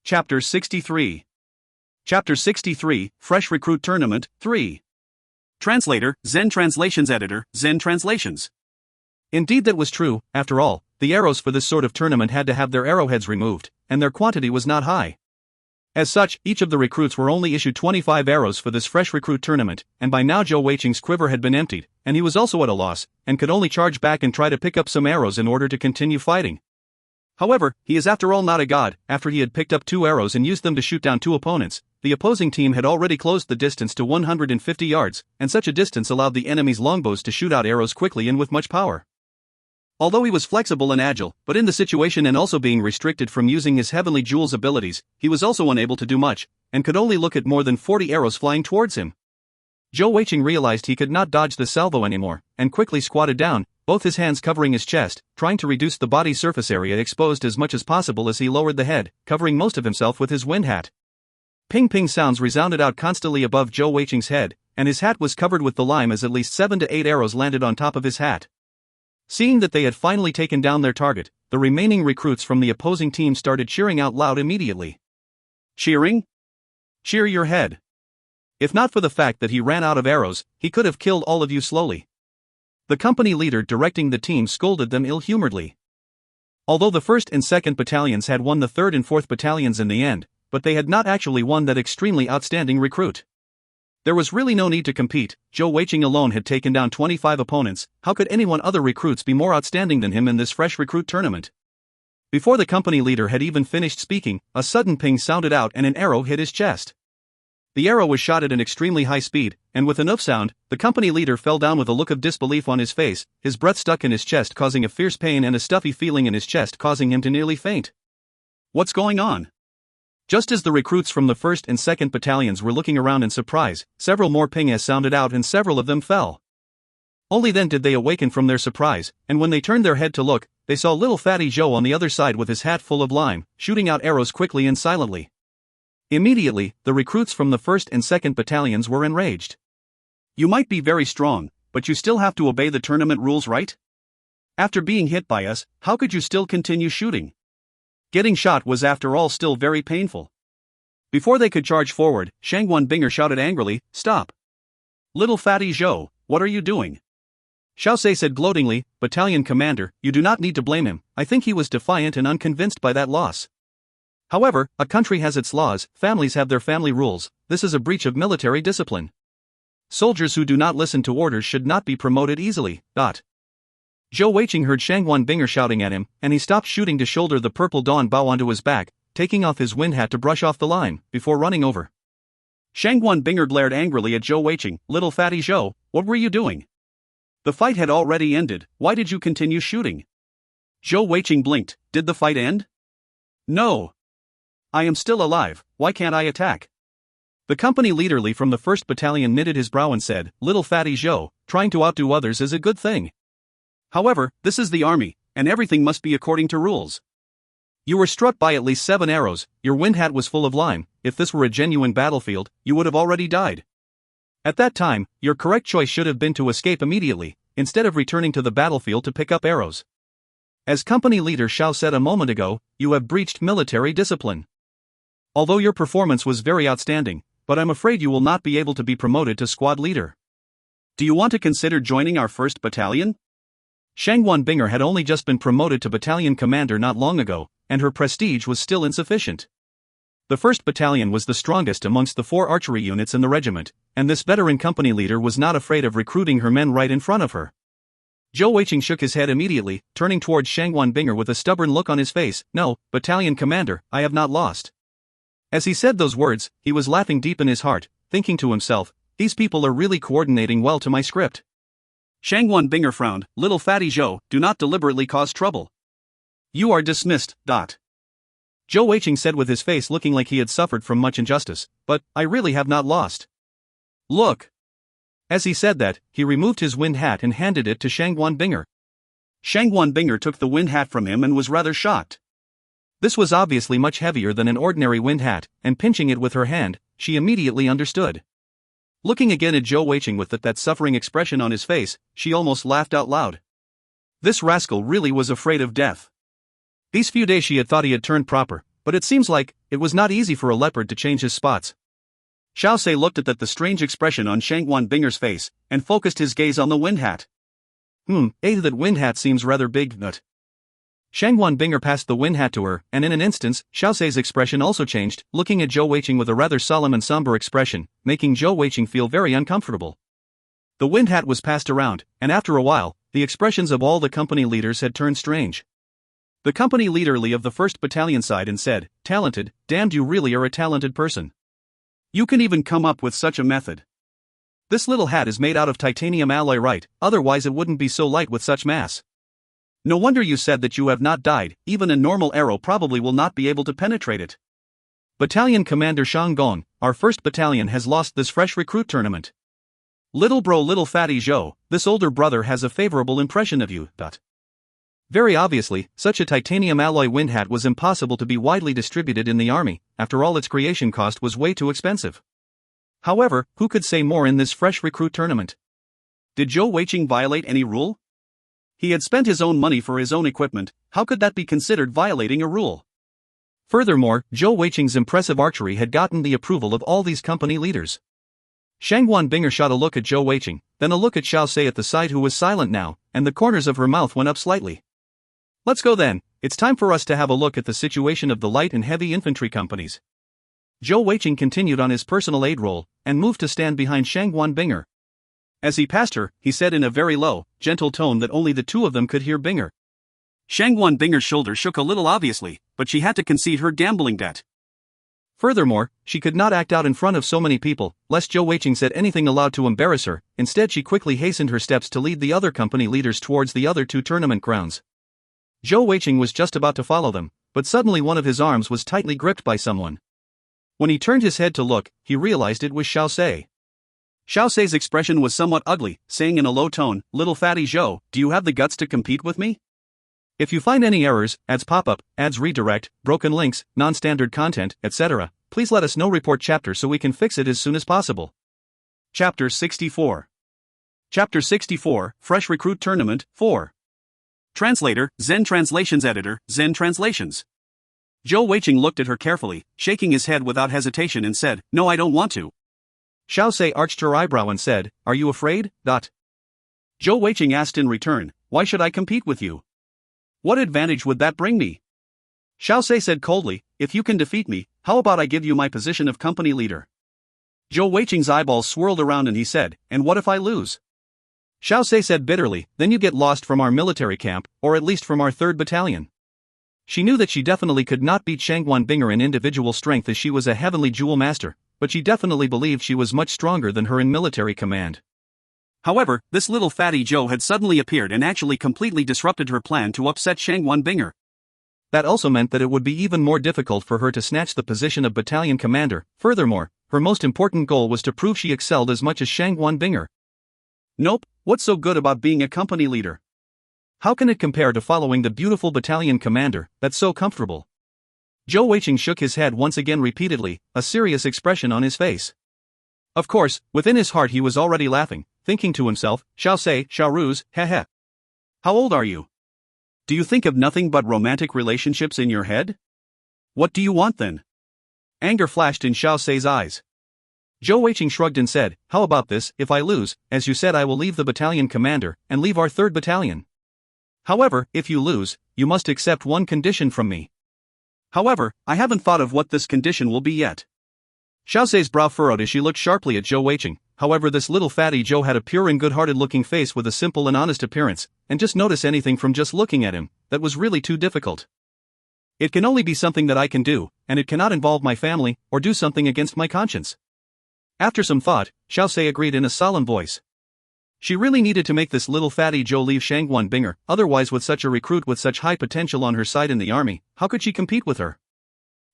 Chapter 63. Chapter 63, Fresh Recruit Tournament, 3. Translator, Zen Translations Editor, Zen Translations. Indeed that was true, after all, the arrows for this sort of tournament had to have their arrowheads removed, and their quantity was not high. As such, each of the recruits were only issued 25 arrows for this fresh recruit tournament, and by now Zhou Weiqing's quiver had been emptied, and he was also at a loss, and could only charge back and try to pick up some arrows in order to continue fighting. However, he is after all not a god. After he had picked up 2 arrows and used them to shoot down 2 opponents, the opposing team had already closed the distance to 150 yards, and such a distance allowed the enemy's longbows to shoot out arrows quickly and with much power. Although he was flexible and agile, but in the situation and also being restricted from using his heavenly jewels abilities, he was also unable to do much, and could only look at more than 40 arrows flying towards him. Zhou Weiqing realized he could not dodge the salvo anymore, and quickly squatted down, both his hands covering his chest, trying to reduce the body's surface area exposed as much as possible as he lowered the head, covering most of himself with his wind hat. Ping-ping sounds resounded out constantly above Zhou Weiqing's head, and his hat was covered with the lime as at least 7 to 8 arrows landed on top of his hat. Seeing that they had finally taken down their target, the remaining recruits from the opposing team started cheering out loud immediately. Cheering? Cheer your head. If not for the fact that he ran out of arrows, he could have killed all of you slowly. The company leader directing the team scolded them ill-humoredly. Although the 1st and 2nd battalions had won the 3rd and 4th battalions in the end, but they had not actually won that extremely outstanding recruit. There was really no need to compete. Zhou Weiqing alone had taken down 25 opponents. How could anyone other recruits be more outstanding than him in this fresh recruit tournament? Before the company leader had even finished speaking, a sudden ping sounded out and an arrow hit his chest. The arrow was shot at an extremely high speed, and with an oof sound, the company leader fell down with a look of disbelief on his face, his breath stuck in his chest causing a fierce pain and a stuffy feeling in his chest causing him to nearly faint. What's going on? Just as the recruits from the 1st and 2nd battalions were looking around in surprise, several more ping-s sounded out and several of them fell. Only then did they awaken from their surprise, and when they turned their head to look, they saw little fatty Zhou on the other side with his hat full of lime, shooting out arrows quickly and silently. Immediately, the recruits from the 1st and 2nd battalions were enraged. You might be very strong, but you still have to obey the tournament rules, right? After being hit by us, how could you still continue shooting? Getting shot was after all still very painful. Before they could charge forward, Shangguan Binger shouted angrily, "Stop! Little fatty Zhou, what are you doing?" Xiaosei said gloatingly, "Battalion commander, you do not need to blame him, I think he was defiant and unconvinced by that loss. However, a country has its laws, families have their family rules, this is a breach of military discipline. Soldiers who do not listen to orders should not be promoted easily." Zhou Weiqing heard Shangguan Binger shouting at him, and he stopped shooting to shoulder the purple dawn bow onto his back, taking off his wind hat to brush off the lime, before running over. Shangguan Binger glared angrily at Zhou Weiqing, "Little fatty Zhou, what were you doing? The fight had already ended, why did you continue shooting?" Zhou Weiqing blinked, "Did the fight end?" "No. I am still alive, why can't I attack?" The company leaderly from the 1st battalion knitted his brow and said, "Little fatty Zhou, trying to outdo others is a good thing. However, this is the army, and everything must be according to rules. You were struck by at least 7 arrows, your wind hat was full of lime, if this were a genuine battlefield, you would have already died. At that time, your correct choice should have been to escape immediately, instead of returning to the battlefield to pick up arrows. As company leader Xiao said a moment ago, you have breached military discipline. Although your performance was very outstanding, but I'm afraid you will not be able to be promoted to squad leader. Do you want to consider joining our 1st battalion? Shangguan Binger had only just been promoted to battalion commander not long ago, and her prestige was still insufficient. The 1st battalion was the strongest amongst the 4 archery units in the regiment, and this veteran company leader was not afraid of recruiting her men right in front of her. Zhou Weiqing shook his head immediately, turning towards Shangguan Binger with a stubborn look on his face. "No, battalion commander, I have not lost." As he said those words, he was laughing deep in his heart, thinking to himself, "These people are really coordinating well to my script." Shangguan Binger frowned, "Little fatty Zhou, do not deliberately cause trouble. You are dismissed." Zhou Weiqing said with his face looking like he had suffered from much injustice, "But, I really have not lost. Look." As he said that, he removed his wind hat and handed it to Shangguan Binger. Shangguan Binger took the wind hat from him and was rather shocked. This was obviously much heavier than an ordinary wind hat, and pinching it with her hand, she immediately understood. Looking again at Zhou Weiqing with that suffering expression on his face, she almost laughed out loud. This rascal really was afraid of death. These few days she had thought he had turned proper, but it seems like it was not easy for a leopard to change his spots. Xiaosei looked at the strange expression on Shangguan Binger's face, and focused his gaze on the wind hat. That wind hat seems rather big, nut. Shangguan Binger passed the wind hat to her, and in an instant, Xiaosei's expression also changed, looking at Zhou Weiqing with a rather solemn and somber expression, making Zhou Weiqing feel very uncomfortable. The wind hat was passed around, and after a while, the expressions of all the company leaders had turned strange. The company leaderly of the 1st battalion sighed and said, "Talented, damned, you really are a talented person. You can even come up with such a method. This little hat is made out of titanium alloy, right? Otherwise it wouldn't be so light with such mass." No wonder you said that you have not died, even a normal arrow probably will not be able to penetrate it. Battalion Commander Shang Gong, our first battalion has lost this fresh recruit tournament. Little bro little fatty Zhou, this older brother has a favorable impression of you. Very obviously, such a titanium alloy wind hat was impossible to be widely distributed in the army, after all its creation cost was way too expensive. However, who could say more in this fresh recruit tournament? Did Zhou Weiqing violate any rule? He had spent his own money for his own equipment, how could that be considered violating a rule? Furthermore, Zhou Weiqing's impressive archery had gotten the approval of all these company leaders. Shangguan Binger shot a look at Zhou Weiqing, then a look at Xiao Sei at the side who was silent now, and the corners of her mouth went up slightly. Let's go then, it's time for us to have a look at the situation of the light and heavy infantry companies. Zhou Weiqing continued on his personal aid role, and moved to stand behind Shangguan Binger. As he passed her, he said in a very low, gentle tone that only the two of them could hear Binger. Shangguan Binger's shoulder shook a little obviously, but she had to concede her gambling debt. Furthermore, she could not act out in front of so many people, lest Zhou Weiqing said anything aloud to embarrass her. Instead she quickly hastened her steps to lead the other company leaders towards the other two tournament grounds. Zhou Weiqing was just about to follow them, but suddenly one of his arms was tightly gripped by someone. When he turned his head to look, he realized it was Xiao Sei. Xiao Sei's expression was somewhat ugly, saying in a low tone, "Little fatty Zhou, do you have the guts to compete with me? If you find any errors, ads pop up, ads redirect, broken links, non-standard content, etc., please let us know. Report chapter so we can fix it as soon as possible." Chapter 64. Chapter 64, Fresh Recruit Tournament, 4. Translator, Zen Translations Editor, Zen Translations. Zhou Weiqing looked at her carefully, shaking his head without hesitation and said, "No, I don't want to." Xiao Sei arched her eyebrow and said, "Are you afraid?" Zhou Weiqing asked in return, "Why should I compete with you? What advantage would that bring me?" Xiao Sei said coldly, "If you can defeat me, how about I give you my position of company leader?" Zhou Weiqing's eyeballs swirled around and he said, "And what if I lose?" Xiao Sei said bitterly, "Then you get lost from our military camp, or at least from our 3rd battalion. She knew that she definitely could not beat Shangguan Binger in individual strength as she was a heavenly jewel master, but she definitely believed she was much stronger than her in military command. However, this little fatty Zhou had suddenly appeared and actually completely disrupted her plan to upset Shangguan Binger. That also meant that it would be even more difficult for her to snatch the position of battalion commander. Furthermore, her most important goal was to prove she excelled as much as Shangguan Binger. Nope, what's so good about being a company leader? How can it compare to following the beautiful battalion commander, that's so comfortable? Zhou Weiqing shook his head once again repeatedly, a serious expression on his face. Of course, within his heart he was already laughing, thinking to himself, "Xiao Sei, Xiao Ruse, heh. How old are you? Do you think of nothing but romantic relationships in your head? What do you want then?" Anger flashed in Xiao Sei's eyes. Zhou Weiqing shrugged and said, "How about this, if I lose, as you said I will leave the battalion commander, and leave our 3rd battalion. However, if you lose, you must accept one condition from me." However, I haven't thought of what this condition will be yet. Xiao Sei's brow furrowed as she looked sharply at Zhou Weiqing. However, this little fatty Zhou had a pure and good-hearted looking face with a simple and honest appearance, and just notice anything from just looking at him, that was really too difficult. It can only be something that I can do, and it cannot involve my family, or do something against my conscience. After some thought, Xiao Sei agreed in a solemn voice. She really needed to make this little fatty Zhou leave Shangguan Binger, otherwise with such a recruit with such high potential on her side in the army, how could she compete with her?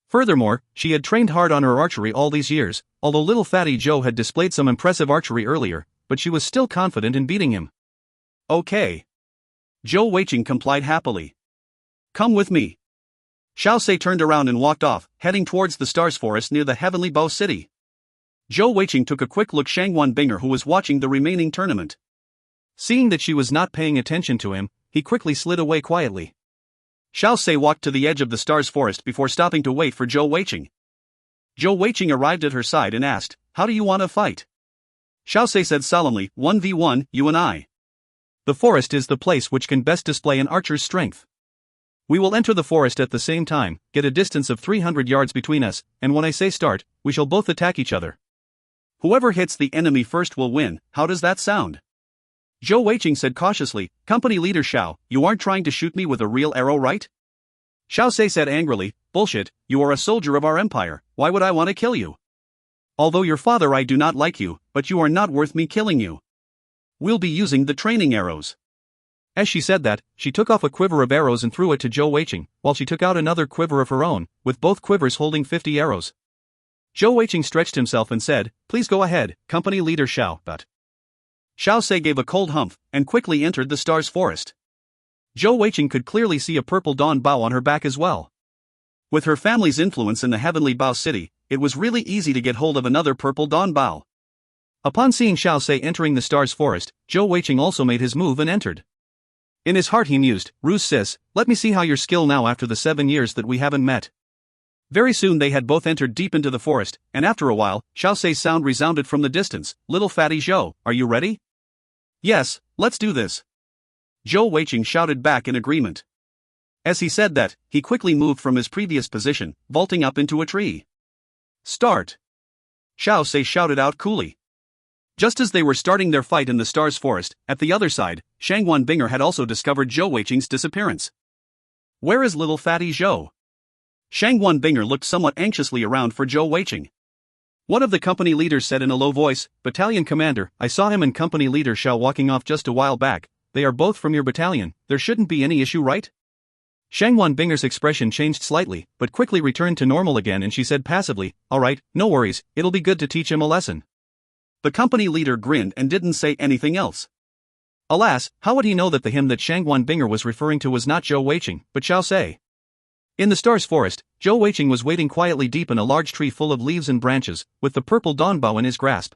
Furthermore, she had trained hard on her archery all these years, although little fatty Zhou had displayed some impressive archery earlier, but she was still confident in beating him. Okay. Zhou Weiqing complied happily. Come with me. Xiao Sei turned around and walked off, heading towards the Stars Forest near the Heavenly Bow City. Zhou Weiqing took a quick look at Shangguan Binger who was watching the remaining tournament. Seeing that she was not paying attention to him, he quickly slid away quietly. Xiao Sei walked to the edge of the Stars Forest before stopping to wait for Zhou Weiqing. Zhou Weiqing arrived at her side and asked, "How do you want to fight?" Xiao Sei said solemnly, 1v1, you and I. The forest is the place which can best display an archer's strength. We will enter the forest at the same time, get a distance of 300 yards between us, and when I say start, we shall both attack each other. Whoever hits the enemy first will win. How does that sound? Zhou Weiqing said cautiously, "Company leader Xiao, you aren't trying to shoot me with a real arrow, right?" Xiao Sei said angrily, "Bullshit, you are a soldier of our empire, why would I want to kill you? Although your father I do not like you, but you are not worth me killing you. We'll be using the training arrows." As she said that, she took off a quiver of arrows and threw it to Zhou Weiqing, while she took out another quiver of her own, with both quivers holding 50 arrows. Zhou Weiqing stretched himself and said, "Please go ahead, company leader Xiao." But Xiao Sei gave a cold humph, and quickly entered the star's forest. Zhou Weiqing could clearly see a purple dawn bough on her back as well. With her family's influence in the Heavenly Bough City, it was really easy to get hold of another purple dawn bough. Upon seeing Xiao Sei entering the star's forest, Zhou Weiqing also made his move and entered. In his heart he mused, "Ruse sis, let me see how your skill now after the 7 years that we haven't met." Very soon they had both entered deep into the forest, and after a while, Xiao Sei's sound resounded from the distance. "Little fatty Zhou, are you ready?" "Yes, let's do this." Zhou Weiqing shouted back in agreement. As he said that, he quickly moved from his previous position, vaulting up into a tree. "Start!" Xiao Sei shouted out coolly. Just as they were starting their fight in the star's forest, at the other side, Shangwan Binger had also discovered Zhou Weiqing's disappearance. "Where is little fatty Zhou?" Shangwan Binger looked somewhat anxiously around for Zhou Weiqing. One of the company leaders said in a low voice, "Battalion commander, I saw him and company leader Xiao walking off just a while back. They are both from your battalion, there shouldn't be any issue, right?" Shangwan Binger's expression changed slightly, but quickly returned to normal again, and she said passively, "Alright, no worries, it'll be good to teach him a lesson." The company leader grinned and didn't say anything else. Alas, how would he know that the him that Shangwan Binger was referring to was not Zhou Weiqing, but Xiao Sei? In the star's forest, Zhou Weiqing was waiting quietly deep in a large tree full of leaves and branches, with the purple dawn bough in his grasp.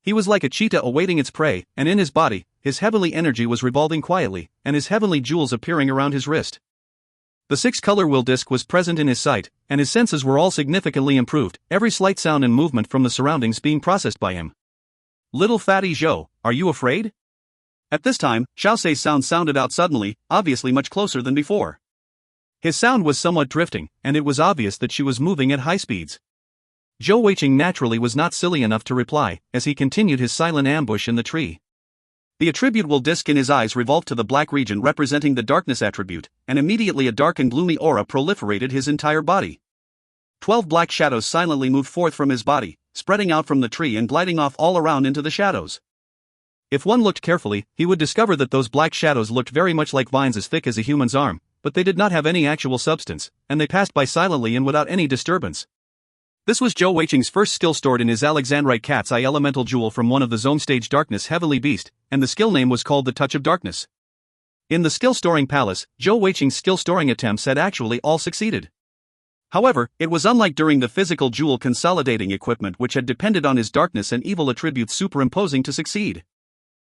He was like a cheetah awaiting its prey, and in his body, his heavenly energy was revolving quietly, and his heavenly jewels appearing around his wrist. The 6-color will disc was present in his sight, and his senses were all significantly improved, every slight sound and movement from the surroundings being processed by him. "Little fatty Zhou, are you afraid?" At this time, Xiao Sei's sound sounded out suddenly, obviously much closer than before. His sound was somewhat drifting, and it was obvious that she was moving at high speeds. Zhou Weiqing naturally was not silly enough to reply, as he continued his silent ambush in the tree. The attributable disc in his eyes revolved to the black region representing the darkness attribute, and immediately a dark and gloomy aura proliferated his entire body. 12 black shadows silently moved forth from his body, spreading out from the tree and gliding off all around into the shadows. If one looked carefully, he would discover that those black shadows looked very much like vines as thick as a human's arm, but they did not have any actual substance, and they passed by silently and without any disturbance. This was Zhou Weiqing's first skill stored in his Alexandrite Cat's Eye elemental jewel from one of the Zone Stage Darkness Heavenly Beast, and the skill name was called the Touch of Darkness. In the skill storing palace, Zhou Weiqing's skill storing attempts had actually all succeeded. However, it was unlike during the physical jewel consolidating equipment, which had depended on his darkness and evil attributes superimposing to succeed.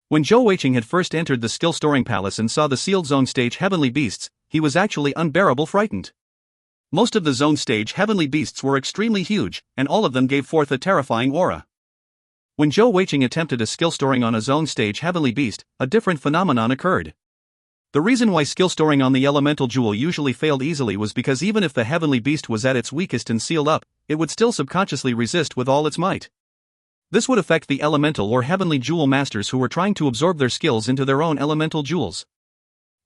When Zhou Weiqing had first entered the skill storing palace and saw the sealed Zone Stage Heavenly Beasts, he was actually unbearable frightened. Most of the Zone Stage Heavenly Beasts were extremely huge, and all of them gave forth a terrifying aura. When Zhou Weiqing attempted a skill storing on a Zone Stage Heavenly Beast, a different phenomenon occurred. The reason why skill storing on the elemental jewel usually failed easily was because even if the Heavenly Beast was at its weakest and sealed up, it would still subconsciously resist with all its might. This would affect the elemental or heavenly jewel masters who were trying to absorb their skills into their own elemental jewels.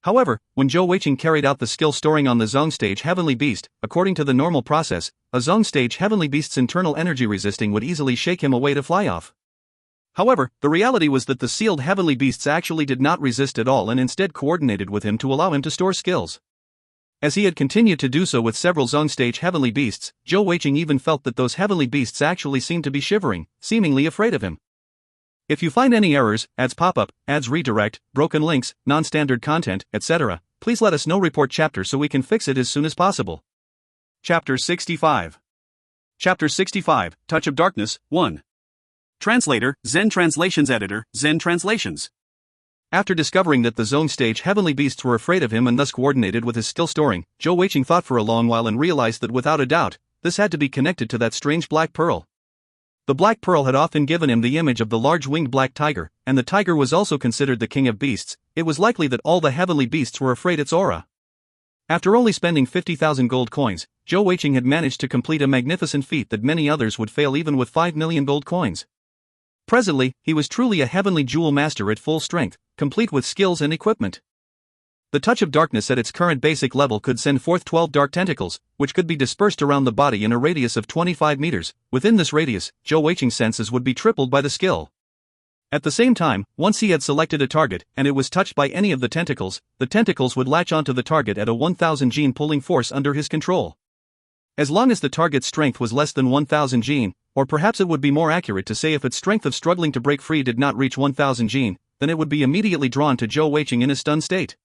However, when Zhou Weiqing carried out the skill storing on the Zone Stage Heavenly Beast, according to the normal process, a Zone Stage Heavenly Beast's internal energy resisting would easily shake him away to fly off. However, the reality was that the sealed Heavenly Beasts actually did not resist at all and instead coordinated with him to allow him to store skills. As he had continued to do so with several Zone Stage Heavenly Beasts, Zhou Weiqing even felt that those Heavenly Beasts actually seemed to be shivering, seemingly afraid of him. If you find any errors, ads pop-up, ads redirect, broken links, non-standard content, etc., please let us know. Report chapter so we can fix it as soon as possible. Chapter 65. Chapter 65, Touch of Darkness, 1. Translator, Zen Translations Editor, Zen Translations. After discovering that the Zone Stage Heavenly Beasts were afraid of him and thus coordinated with his skill storing, Zhou Weiqing thought for a long while and realized that without a doubt, this had to be connected to that strange black pearl. The black pearl had often given him the image of the large-winged black tiger, and the tiger was also considered the king of beasts. It was likely that all the heavenly beasts were afraid its aura. After only spending 50,000 gold coins, Zhou Weiqing had managed to complete a magnificent feat that many others would fail even with 5 million gold coins. Presently, he was truly a heavenly jewel master at full strength, complete with skills and equipment. The Touch of Darkness at its current basic level could send forth 12 dark tentacles, which could be dispersed around the body in a radius of 25 meters. Within this radius, Zhou Weiqing's senses would be tripled by the skill. At the same time, once he had selected a target and it was touched by any of the tentacles would latch onto the target at a 1000 gene pulling force under his control. As long as the target's strength was less than 1000 gene, or perhaps it would be more accurate to say if its strength of struggling to break free did not reach 1000 gene, then it would be immediately drawn to Zhou Weiqing in a stunned state.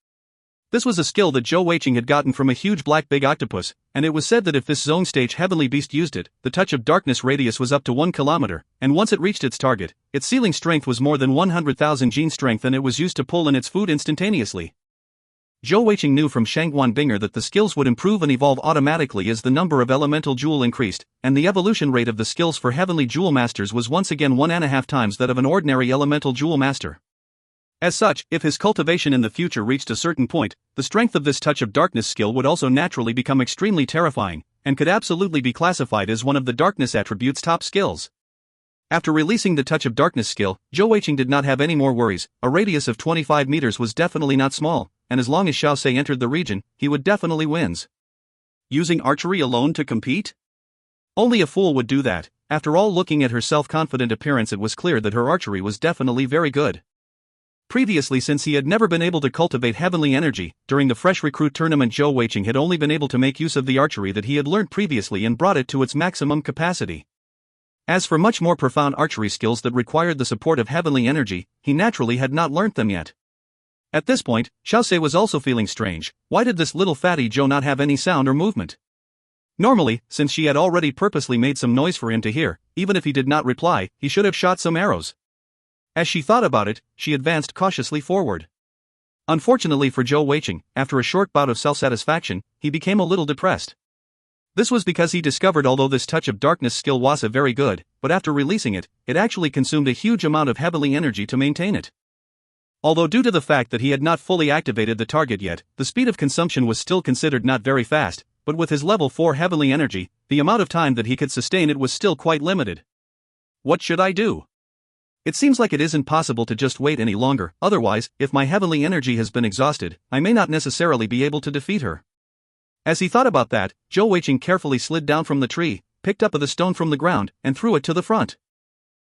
This was a skill that Zhou Weiqing had gotten from a huge black big octopus, and it was said that if this zone stage heavenly beast used it, the touch of darkness radius was up to 1 kilometer, and once it reached its target, its ceiling strength was more than 100,000 gene strength and it was used to pull in its food instantaneously. Zhou Weiqing knew from Shangguan Binger that the skills would improve and evolve automatically as the number of elemental jewel increased, and the evolution rate of the skills for heavenly jewel masters was once again 1.5 times that of an ordinary elemental jewel master. As such, if his cultivation in the future reached a certain point, the strength of this touch of darkness skill would also naturally become extremely terrifying, and could absolutely be classified as one of the darkness attribute's top skills. After releasing the touch of darkness skill, Zhou Weiqing did not have any more worries. A radius of 25 meters was definitely not small, and as long as Xiao Sei entered the region, he would definitely wins. Using archery alone to compete? Only a fool would do that. After all, looking at her self-confident appearance, it was clear that her archery was definitely very good. Previously, since he had never been able to cultivate heavenly energy, during the fresh recruit tournament Zhou Weiqing had only been able to make use of the archery that he had learned previously and brought it to its maximum capacity. As for much more profound archery skills that required the support of heavenly energy, he naturally had not learnt them yet. At this point, Xiao Sei was also feeling strange. Why did this little fatty Zhou not have any sound or movement? Normally, since she had already purposely made some noise for him to hear, even if he did not reply, he should have shot some arrows. As she thought about it, she advanced cautiously forward. Unfortunately for Zhou Weiqing, after a short bout of self-satisfaction, he became a little depressed. This was because he discovered although this touch of darkness skill was very good, but after releasing it, it actually consumed a huge amount of heavenly energy to maintain it. Although due to the fact that he had not fully activated the target yet, the speed of consumption was still considered not very fast, but with his level 4 heavenly energy, the amount of time that he could sustain it was still quite limited. What should I do? It seems like it isn't possible to just wait any longer, otherwise, if my heavenly energy has been exhausted, I may not necessarily be able to defeat her. As he thought about that, Zhou Weiqing carefully slid down from the tree, picked up the stone from the ground, and threw it to the front.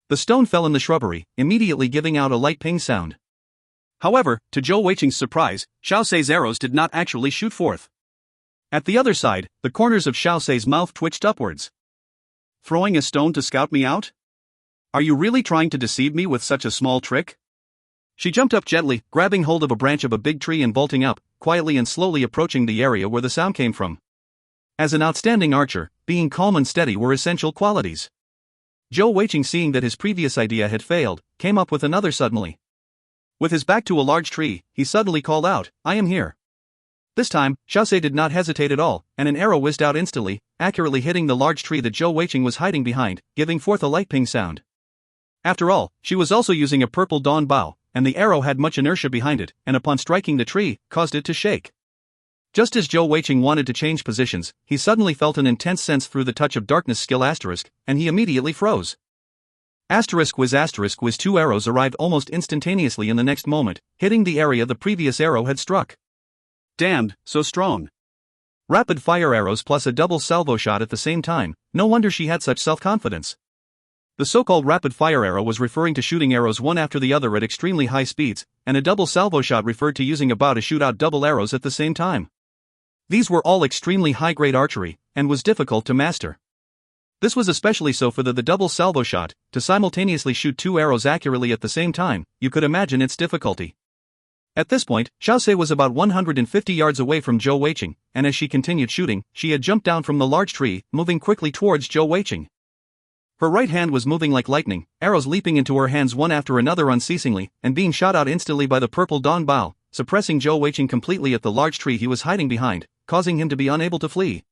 The stone fell in the shrubbery, immediately giving out a light ping sound. However, to Zhou Weiqing's surprise, Xiao Sei's arrows did not actually shoot forth. At the other side, the corners of Xiao Sei's mouth twitched upwards. Throwing a stone to scout me out? Are you really trying to deceive me with such a small trick? She jumped up gently, grabbing hold of a branch of a big tree and vaulting up, quietly and slowly approaching the area where the sound came from. As an outstanding archer, being calm and steady were essential qualities. Zhou Weiqing, seeing that his previous idea had failed, came up with another suddenly. With his back to a large tree, he suddenly called out, "I am here." This time, Xiao Sei did not hesitate at all, and an arrow whizzed out instantly, accurately hitting the large tree that Zhou Weiqing was hiding behind, giving forth a light ping sound. After all, she was also using a purple dawn bow, and the arrow had much inertia behind it, and upon striking the tree, caused it to shake. Just as Zhou Weiqing wanted to change positions, he suddenly felt an intense sense through the touch of darkness skill asterisk, and he immediately froze. Asterisk whiz 2 arrows arrived almost instantaneously in the next moment, hitting the area the previous arrow had struck. Damned, so strong. Rapid fire arrows plus a double salvo shot at the same time, no wonder she had such self-confidence. The so-called rapid fire arrow was referring to shooting arrows one after the other at extremely high speeds, and a double salvo shot referred to using a bow to shoot out double arrows at the same time. These were all extremely high-grade archery, and was difficult to master. This was especially so for the double salvo shot. To simultaneously shoot 2 arrows accurately at the same time, you could imagine its difficulty. At this point, Xiao Sei was about 150 yards away from Zhou Weiqing, and as she continued shooting, she had jumped down from the large tree, moving quickly towards Zhou Weiqing. Her right hand was moving like lightning, arrows leaping into her hands one after another unceasingly, and being shot out instantly by the purple dawn bow, suppressing Zhou Weiqing completely at the large tree he was hiding behind, causing him to be unable to flee.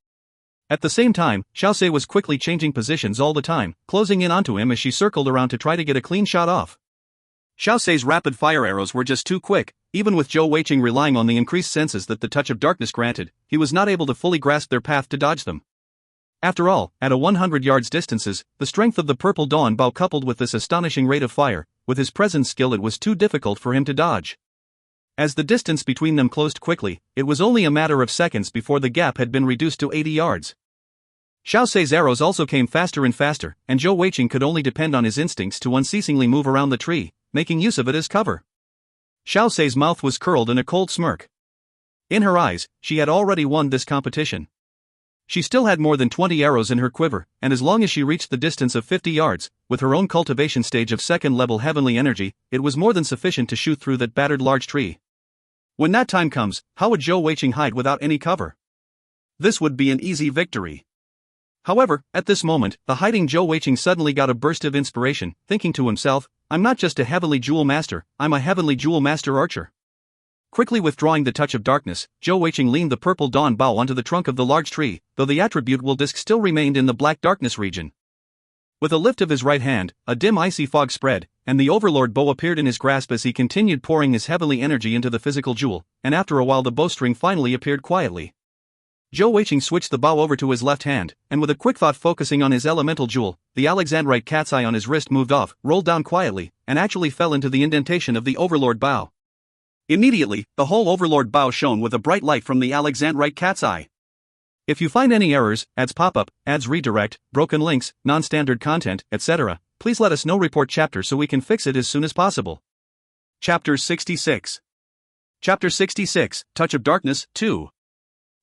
At the same time, Xiao Sei was quickly changing positions all the time, closing in onto him as she circled around to try to get a clean shot off. Xiao Sei's rapid fire arrows were just too quick. Even with Zhou Weiqing relying on the increased senses that the touch of darkness granted, he was not able to fully grasp their path to dodge them. After all, at a 100 yards distances, the strength of the purple dawn bow coupled with this astonishing rate of fire, with his present skill it was too difficult for him to dodge. As the distance between them closed quickly, it was only a matter of seconds before the gap had been reduced to 80 yards. Xiao Sei's arrows also came faster and faster, and Zhou Weiqing could only depend on his instincts to unceasingly move around the tree, making use of it as cover. Xiao Sei's mouth was curled in a cold smirk. In her eyes, she had already won this competition. She still had more than 20 arrows in her quiver, and as long as she reached the distance of 50 yards, with her own cultivation stage of second-level heavenly energy, it was more than sufficient to shoot through that battered large tree. When that time comes, how would Zhou Weiqing hide without any cover? This would be an easy victory. However, at this moment, the hiding Zhou Weiqing suddenly got a burst of inspiration, thinking to himself, I'm not just a heavenly jewel master, I'm a heavenly jewel master archer. Quickly withdrawing the touch of darkness, Zhou Weiqing leaned the purple dawn bow onto the trunk of the large tree, though the attribute will disc still remained in the black darkness region. With a lift of his right hand, a dim icy fog spread, and the overlord bow appeared in his grasp as he continued pouring his heavenly energy into the physical jewel, and after a while the bowstring finally appeared quietly. Zhou Weiqing switched the bow over to his left hand, and with a quick thought focusing on his elemental jewel, the Alexandrite cat's eye on his wrist moved off, rolled down quietly, and actually fell into the indentation of the overlord bow. Immediately, the whole overlord bow shone with a bright light from the Alexandrite cat's eye. If you find any errors, ads pop-up, ads redirect, broken links, non-standard content, etc., please let us know. Report chapter so we can fix it as soon as possible. Chapter 66. Chapter 66, Touch of Darkness, 2.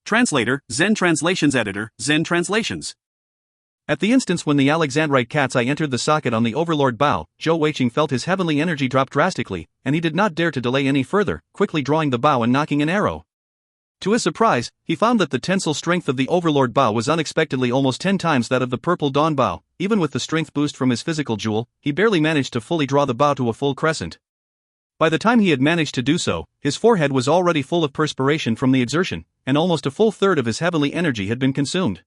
Translator, Zen Translations Editor, Zen Translations. At the instance when the Alexandrite cat's eye entered the socket on the overlord bow, Zhou Weiqing felt his heavenly energy drop drastically, and he did not dare to delay any further, quickly drawing the bow and knocking an arrow. To his surprise, he found that the tensile strength of the overlord bow was unexpectedly almost 10 times that of the purple dawn bow. Even with the strength boost from his physical jewel, he barely managed to fully draw the bow to a full crescent. By the time he had managed to do so, his forehead was already full of perspiration from the exertion, and almost a full third of his heavenly energy had been consumed.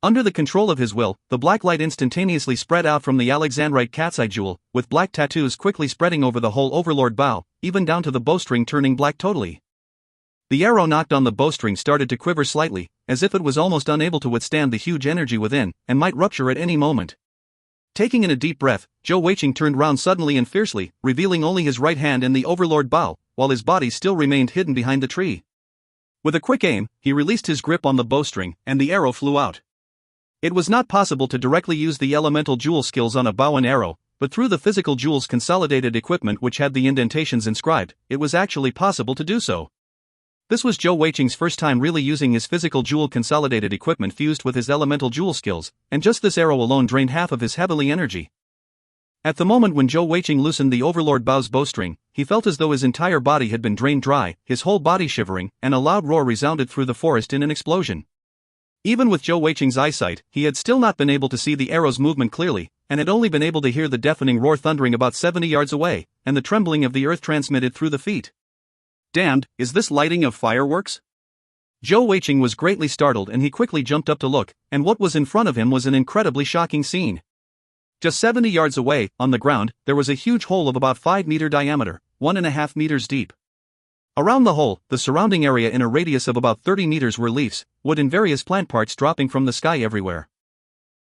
Under the control of his will, the black light instantaneously spread out from the Alexandrite cat's eye jewel, with black tattoos quickly spreading over the whole overlord bow, even down to the bowstring turning black totally. The arrow knocked on the bowstring started to quiver slightly, as if it was almost unable to withstand the huge energy within, and might rupture at any moment. Taking in a deep breath, Zhou Weiqing turned round suddenly and fiercely, revealing only his right hand in the overlord bow, while his body still remained hidden behind the tree. With a quick aim, he released his grip on the bowstring, and the arrow flew out. It was not possible to directly use the elemental jewel skills on a bow and arrow, but through the physical jewel's consolidated equipment which had the indentations inscribed, it was actually possible to do so. This was Zhou Weiqing's first time really using his physical jewel consolidated equipment fused with his elemental jewel skills, and just this arrow alone drained half of his heavenly energy. At the moment when Zhou Weiqing loosened the overlord bow's bowstring, he felt as though his entire body had been drained dry, his whole body shivering, and a loud roar resounded through the forest in an explosion. Even with Zhou Weiqing's eyesight, he had still not been able to see the arrow's movement clearly, and had only been able to hear the deafening roar thundering about 70 yards away, and the trembling of the earth transmitted through the feet. Damned, is this lighting of fireworks? Zhou Weiqing was greatly startled and he quickly jumped up to look, and what was in front of him was an incredibly shocking scene. Just 70 yards away, on the ground, there was a huge hole of about 5-meter diameter, 1.5 meters deep. Around the hole, the surrounding area in a radius of about 30 meters were leaves, wood and various plant parts dropping from the sky everywhere.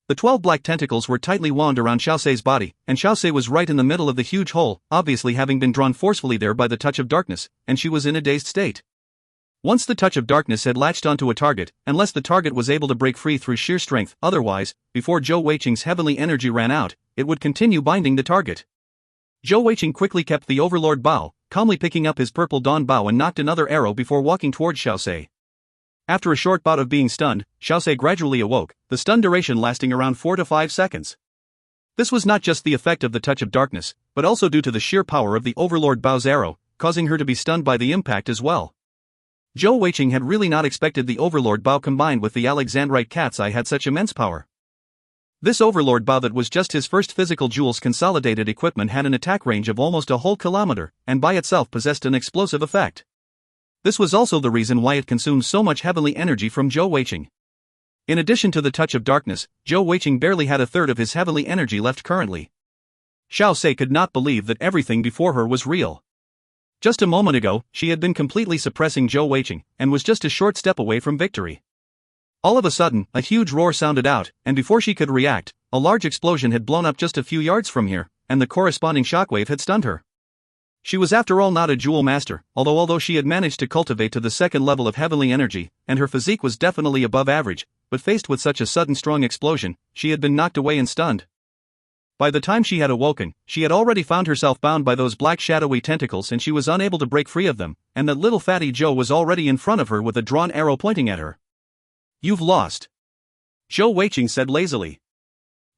The 12 black tentacles were tightly wound around Xiao Sei's body, and Xiao Sei was right in the middle of the huge hole, obviously having been drawn forcefully there by the touch of darkness, and she was in a dazed state. Once the touch of darkness had latched onto a target, unless the target was able to break free through sheer strength, otherwise, before Zhou Weiqing's heavenly energy ran out, it would continue binding the target. Zhou Weiqing quickly kept the overlord bow, calmly picking up his purple dawn bow and knocked another arrow before walking towards Xiao Sei. After a short bout of being stunned, Xiao Sei gradually awoke, the stun duration lasting around 4 to 5 seconds. This was not just the effect of the touch of darkness, but also due to the sheer power of the overlord bow's arrow, causing her to be stunned by the impact as well. Zhou Weiqing had really not expected the overlord bow combined with the Alexandrite cat's eye had such immense power. This overlord bow that was just his first physical jewel's consolidated equipment had an attack range of almost a whole kilometer, and by itself possessed an explosive effect. This was also the reason why it consumed so much heavenly energy from Zhou Weiqing. In addition to the touch of darkness, Zhou Weiqing barely had a third of his heavenly energy left currently. Xiao Sei could not believe that everything before her was real. Just a moment ago, she had been completely suppressing Zhou Weiqing, and was just a short step away from victory. All of a sudden, a huge roar sounded out, and before she could react, a large explosion had blown up just a few yards from here, and the corresponding shockwave had stunned her. She was after all not a jewel master, although she had managed to cultivate to the second level of heavenly energy, and her physique was definitely above average, but faced with such a sudden strong explosion, she had been knocked away and stunned. By the time she had awoken, she had already found herself bound by those black shadowy tentacles and she was unable to break free of them, and that little fatty Zhou was already in front of her with a drawn arrow pointing at her. You've lost. Zhou Weiqing said lazily.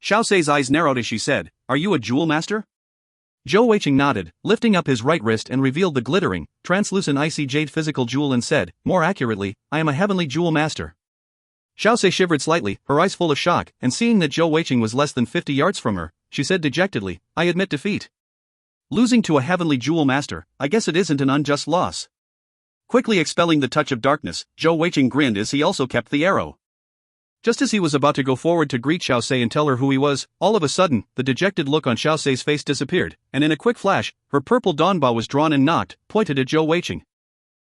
Xiaoxi's eyes narrowed as she said, Are you a jewel master? Zhou Weiqing nodded, lifting up his right wrist and revealed the glittering, translucent icy jade physical jewel and said, More accurately, I am a heavenly jewel master. Xiaoxi shivered slightly, her eyes full of shock, and seeing that Zhou Weiqing was less than 50 yards from her, she said dejectedly, I admit defeat. Losing to a heavenly jewel master, I guess it isn't an unjust loss. Quickly expelling the touch of darkness, Zhou Weiqing grinned as he also kept the arrow. Just as he was about to go forward to greet Xiaoxi and tell her who he was, all of a sudden, the dejected look on Xiaoxi's face disappeared, and in a quick flash, her purple danbao was drawn and knocked, pointed at Zhou Weiqing.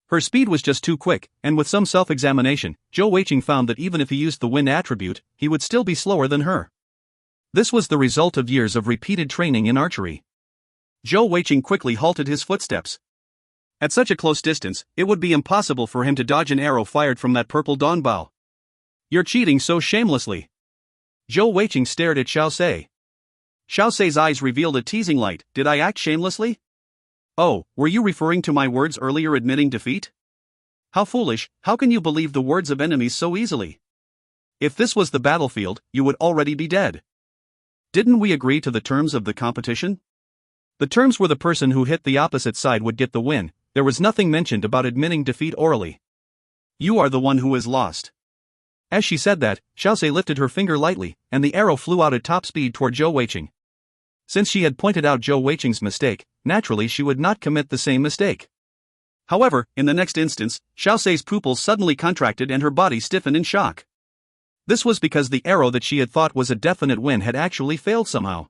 Her speed was just too quick, and with some self-examination, Zhou Weiqing found that even if he used the wind attribute, he would still be slower than her. This was the result of years of repeated training in archery. Zhou Weiqing quickly halted his footsteps. At such a close distance, it would be impossible for him to dodge an arrow fired from that purple danbao. You're cheating so shamelessly. Zhou Weiqing stared at Xiaoxi. Xiaoxi's eyes revealed a teasing light. Did I act shamelessly? Oh, were you referring to my words earlier admitting defeat? How foolish, how can you believe the words of enemies so easily? If this was the battlefield, you would already be dead. Didn't we agree to the terms of the competition? The terms were the person who hit the opposite side would get the win. There was nothing mentioned about admitting defeat orally. You are the one who has lost. As she said that, Xiaoxi lifted her finger lightly, and the arrow flew out at top speed toward Zhou Weiqing. Since she had pointed out Zhou Weiqing's mistake, naturally she would not commit the same mistake. However, in the next instance, Xiaoxi's pupils suddenly contracted and her body stiffened in shock. This was because the arrow that she had thought was a definite win had actually failed somehow.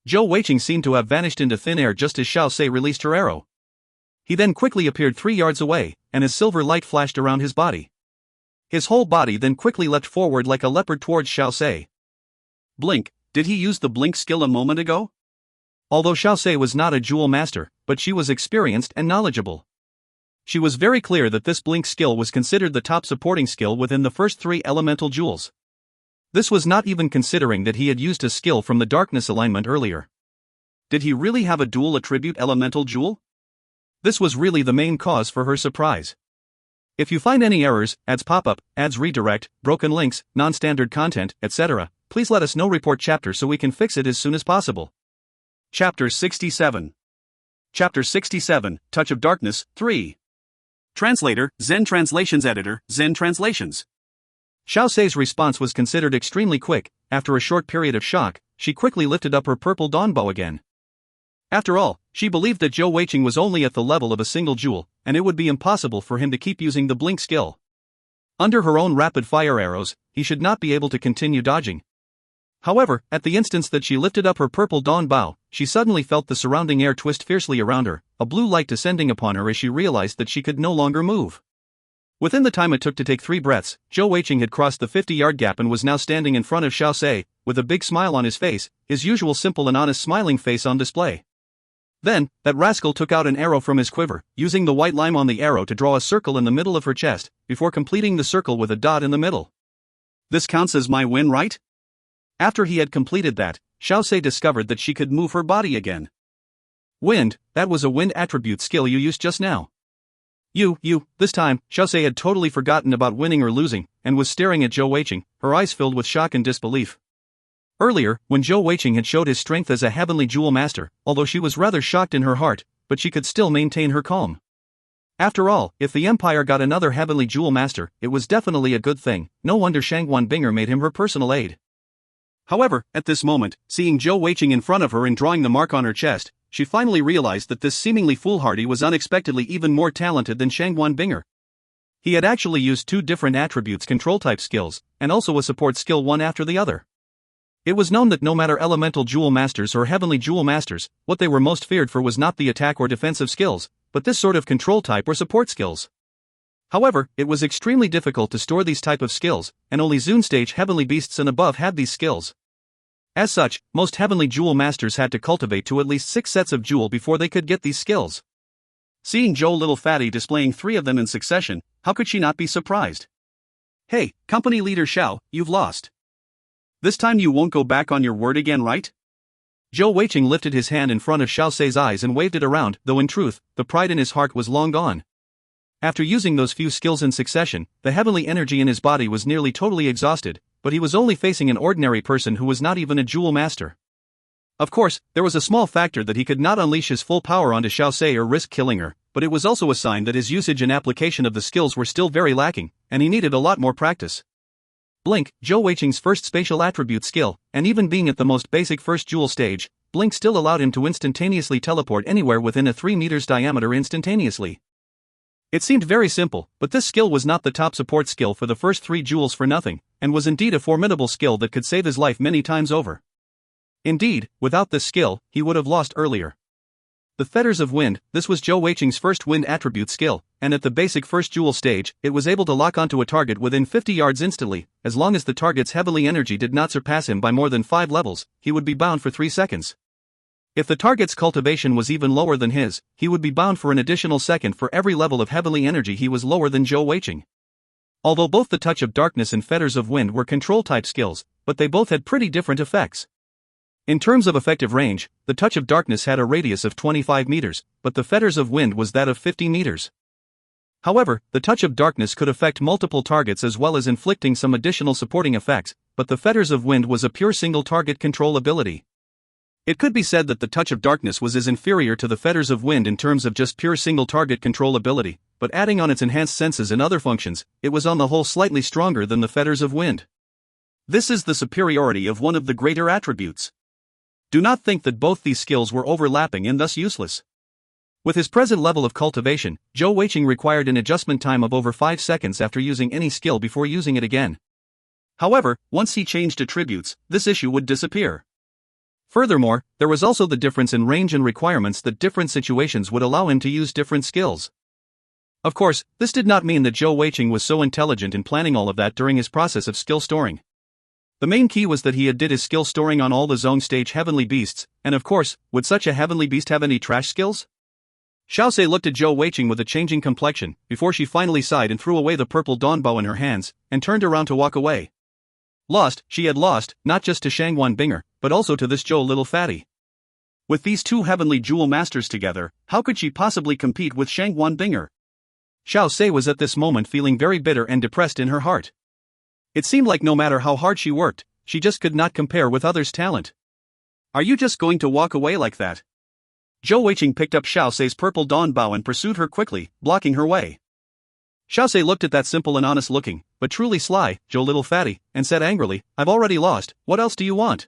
Zhou Weiqing seemed to have vanished into thin air just as Xiaoxi released her arrow. He then quickly appeared 3 yards away, and his silver light flashed around his body. His whole body then quickly leapt forward like a leopard towards Xiaoxi. Blink, did he use the blink skill a moment ago? Although Xiaoxi was not a jewel master, but she was experienced and knowledgeable. She was very clear that this blink skill was considered the top supporting skill within the first 3 elemental jewels. This was not even considering that he had used a skill from the darkness alignment earlier. Did he really have a dual attribute elemental jewel? This was really the main cause for her surprise. If you find any errors, ads pop-up, ads redirect, broken links, non-standard content, etc., please let us know. Report chapter so we can fix it as soon as possible. Chapter 67. Chapter 67, Touch of Darkness, 3. Translator, Zen Translations Editor, Zen Translations. Xiaoxi's response was considered extremely quick. After a short period of shock, she quickly lifted up her purple danbao again. After all, she believed that Zhou Weiqing was only at the level of a single jewel, and it would be impossible for him to keep using the blink skill. Under her own rapid-fire arrows, he should not be able to continue dodging. However, at the instant that she lifted up her purple danbao, she suddenly felt the surrounding air twist fiercely around her, a blue light descending upon her as she realized that she could no longer move. Within the time it took to take 3 breaths, Zhou Weiqing had crossed the 50-yard gap and was now standing in front of Xiaoxi, with a big smile on his face, his usual simple and honest smiling face on display. Then, that rascal took out an arrow from his quiver, using the white lime on the arrow to draw a circle in the middle of her chest, before completing the circle with a dot in the middle. This counts as my win, right? After he had completed that, Xiaoxi discovered that she could move her body again. Wind, that was a wind attribute skill you used just now. This time, Xiaoxi had totally forgotten about winning or losing, and was staring at Zhou Weiqing, her eyes filled with shock and disbelief. Earlier, when Zhou Weiqing had showed his strength as a heavenly jewel master, although she was rather shocked in her heart, but she could still maintain her calm. After all, if the Empire got another heavenly jewel master, it was definitely a good thing. No wonder Shangguan Binger made him her personal aide. However, at this moment, seeing Zhou Weiqing in front of her and drawing the mark on her chest, she finally realized that this seemingly foolhardy was unexpectedly even more talented than Shangguan Binger. He had actually used 2 different attributes control type skills, and also a support skill one after the other. It was known that no matter elemental jewel masters or heavenly jewel masters, what they were most feared for was not the attack or defensive skills, but this sort of control type or support skills. However, it was extremely difficult to store these type of skills, and only Zune stage heavenly beasts and above had these skills. As such, most heavenly jewel masters had to cultivate to at least 6 sets of jewel before they could get these skills. Seeing Zhou Little Fatty displaying 3 of them in succession, how could she not be surprised? Hey, company leader Xiao, you've lost. This time you won't go back on your word again, right? Zhou Weiqing lifted his hand in front of Xiao Sei's eyes and waved it around, though in truth, the pride in his heart was long gone. After using those few skills in succession, the heavenly energy in his body was nearly totally exhausted, but he was only facing an ordinary person who was not even a jewel master. Of course, there was a small factor that he could not unleash his full power onto Xiao Sei or risk killing her, but it was also a sign that his usage and application of the skills were still very lacking, and he needed a lot more practice. Blink, Zhou Weiqing's first spatial attribute skill, and even being at the most basic first jewel stage, Blink still allowed him to instantaneously teleport anywhere within a 3 meters diameter instantaneously. It seemed very simple, but this skill was not the top support skill for the first 3 jewels for nothing, and was indeed a formidable skill that could save his life many times over. Indeed, without this skill, he would have lost earlier. The Fetters of Wind, this was Zhou Weiqing's first wind attribute skill, and at the basic first jewel stage, it was able to lock onto a target within 50 yards instantly. As long as the target's heavenly energy did not surpass him by more than 5 levels, he would be bound for 3 seconds. If the target's cultivation was even lower than his, he would be bound for an additional second for every level of heavenly energy he was lower than Zhou Weiqing. Although both the Touch of Darkness and Fetters of Wind were control-type skills, but they both had pretty different effects. In terms of effective range, the Touch of Darkness had a radius of 25 meters, but the Fetters of Wind was that of 50 meters. However, the Touch of Darkness could affect multiple targets as well as inflicting some additional supporting effects, but the Fetters of Wind was a pure single-target control ability. It could be said that the Touch of Darkness was as inferior to the Fetters of Wind in terms of just pure single-target control ability, but adding on its enhanced senses and other functions, it was on the whole slightly stronger than the Fetters of Wind. This is the superiority of one of the greater attributes. Do not think that both these skills were overlapping and thus useless. With his present level of cultivation, Zhou Weiqing required an adjustment time of over 5 seconds after using any skill before using it again. However, once he changed attributes, this issue would disappear. Furthermore, there was also the difference in range and requirements that different situations would allow him to use different skills. Of course, this did not mean that Zhou Weiqing was so intelligent in planning all of that during his process of skill storing. The main key was that he had did his skill storing on all the zone stage heavenly beasts, and of course, would such a heavenly beast have any trash skills? Xiao Sei looked at Zhou Weiqing with a changing complexion, before she finally sighed and threw away the purple dawn bow in her hands, and turned around to walk away. Lost, she had lost, not just to Shangwan Binger, but also to this Zhou little fatty. With these two heavenly jewel masters together, how could she possibly compete with Shangwan Binger? Xiao Sei was at this moment feeling very bitter and depressed in her heart. It seemed like no matter how hard she worked, she just could not compare with others' talent. Are you just going to walk away like that? Zhou Weiqing picked up Xiao Sei's purple dawn bow and pursued her quickly, blocking her way. Xiao Sei looked at that simple and honest looking, but truly sly, Zhou little fatty, and said angrily, "I've already lost, what else do you want?"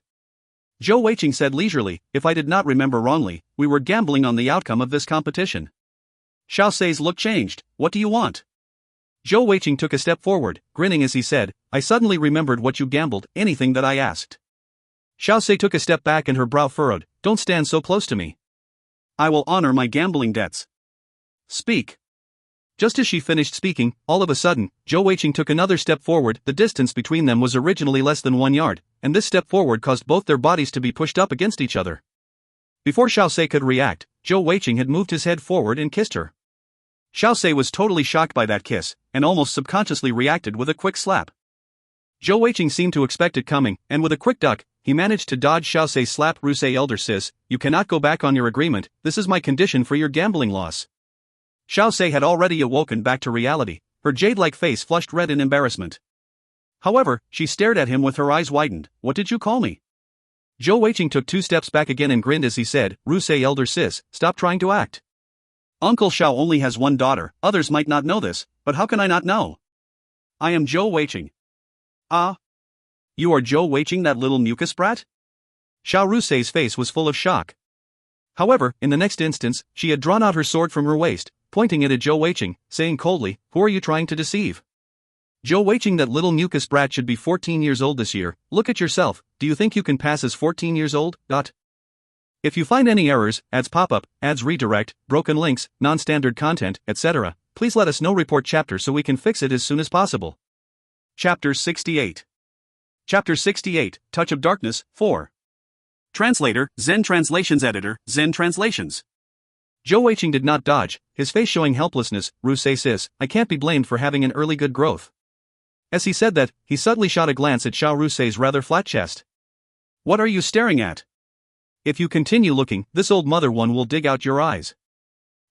Zhou Weiqing said leisurely, "If I did not remember wrongly, we were gambling on the outcome of this competition." Xiao Sei's look changed. "What do you want?" Zhou Weiqing took a step forward, grinning as he said, "I suddenly remembered what you gambled, anything that I asked." Xiao Sei took a step back and her brow furrowed. "Don't stand so close to me. I will honor my gambling debts. Speak." Just as she finished speaking, all of a sudden, Zhou Weiqing took another step forward. The distance between them was originally less than 1 yard, and this step forward caused both their bodies to be pushed up against each other. Before Xiao Sei could react, Zhou Weiqing had moved his head forward and kissed her. Xiao Sei was totally shocked by that kiss, and almost subconsciously reacted with a quick slap. Zhou Weiqing seemed to expect it coming, and with a quick duck, he managed to dodge Xiao Sei's slap. "Rusei elder sis, you cannot go back on your agreement, this is my condition for your gambling loss." Xiao Sei had already awoken back to reality, her jade-like face flushed red in embarrassment. However, she stared at him with her eyes widened. "What did you call me?" Zhou Weiqing took 2 steps back again and grinned as he said, "Rusei elder sis, stop trying to act. Uncle Xiao only has 1 daughter, others might not know this, but how can I not know? I am Zhou Weiqing." "Ah? You are Zhou Weiqing, that little mucus brat?" Xiao Rusei's face was full of shock. However, in the next instance, she had drawn out her sword from her waist, pointing it at Zhou Weiqing, saying coldly, "Who are you trying to deceive? Zhou Weiqing, that little mucus brat should be 14 years old this year. Look at yourself, do you think you can pass as 14 years old? If you find any errors, ads pop up, ads redirect, broken links, non-standard content, etc., please let us know. Report chapter so we can fix it as soon as possible." Chapter 68. Chapter 68, Touch of Darkness, 4. Translator, Zen Translations Editor, Zen Translations. Zhou Weiqing did not dodge, his face showing helplessness. "Rusei sis, I can't be blamed for having an early good growth." As he said that, he suddenly shot a glance at Xiao Rusei's rather flat chest. "What are you staring at? If you continue looking, this old mother one will dig out your eyes.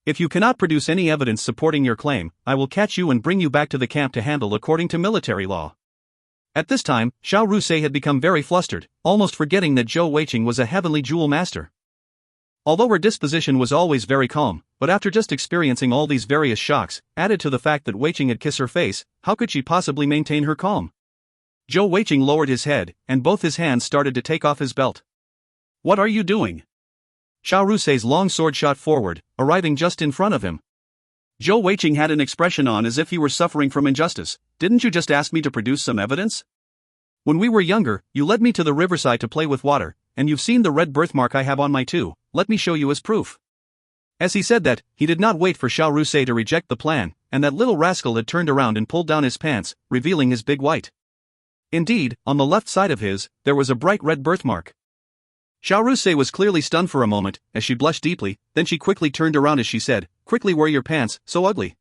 If you cannot produce any evidence supporting your claim, I will catch you and bring you back to the camp to handle according to military law. At this time, Zhou Rusei had become very flustered, almost forgetting that Zhou Weiqing was a heavenly jewel master. Although her disposition was always very calm, but after just experiencing all these various shocks, added to the fact that Weiqing had kissed her face, how could she possibly maintain her calm? Zhou Weiqing lowered his head, and both his hands started to take off his belt. What are you doing? Zhou Rusei's long sword shot forward, arriving just in front of him. Zhou Weiqing had an expression on as if he were suffering from injustice. Didn't you just ask me to produce some evidence? When we were younger, you led me to the riverside to play with water, and you've seen the red birthmark I have on my toe. Let me show you as proof. As he said that, he did not wait for Zhou Rusei to reject the plan, and that little rascal had turned around and pulled down his pants, revealing his big white. Indeed, on the left side of his, there was a bright red birthmark. Zhou Rusei was clearly stunned for a moment, as she blushed deeply, then she quickly turned around as she said, "Quickly wear your pants, so ugly."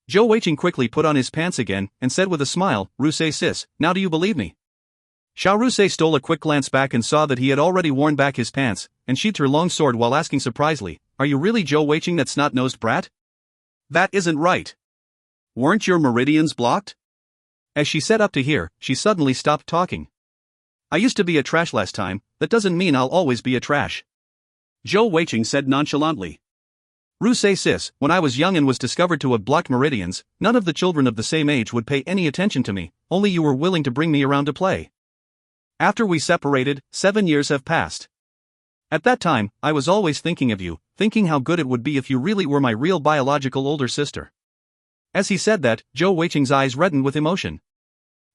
Zhou Weiqing quickly put on his pants again, and said with a smile, "Rusei sis, now do you believe me?" Zhou Rusei stole a quick glance back and saw that he had already worn back his pants, and sheathed her long sword while asking surprisedly, "Are you really Zhou Weiqing, that snot-nosed brat?" That isn't right. Weren't your meridians blocked? As she said up to here, she suddenly stopped talking. I used to be a trash last time, that doesn't mean I'll always be a trash. Zhou Weiqing said nonchalantly. Rusei sis, when I was young and was discovered to have blocked meridians, none of the children of the same age would pay any attention to me, only you were willing to bring me around to play. After we separated, 7 years have passed. At that time, I was always thinking of you, thinking how good it would be if you really were my real biological older sister. As he said that, Zhou Weiqing's eyes reddened with emotion.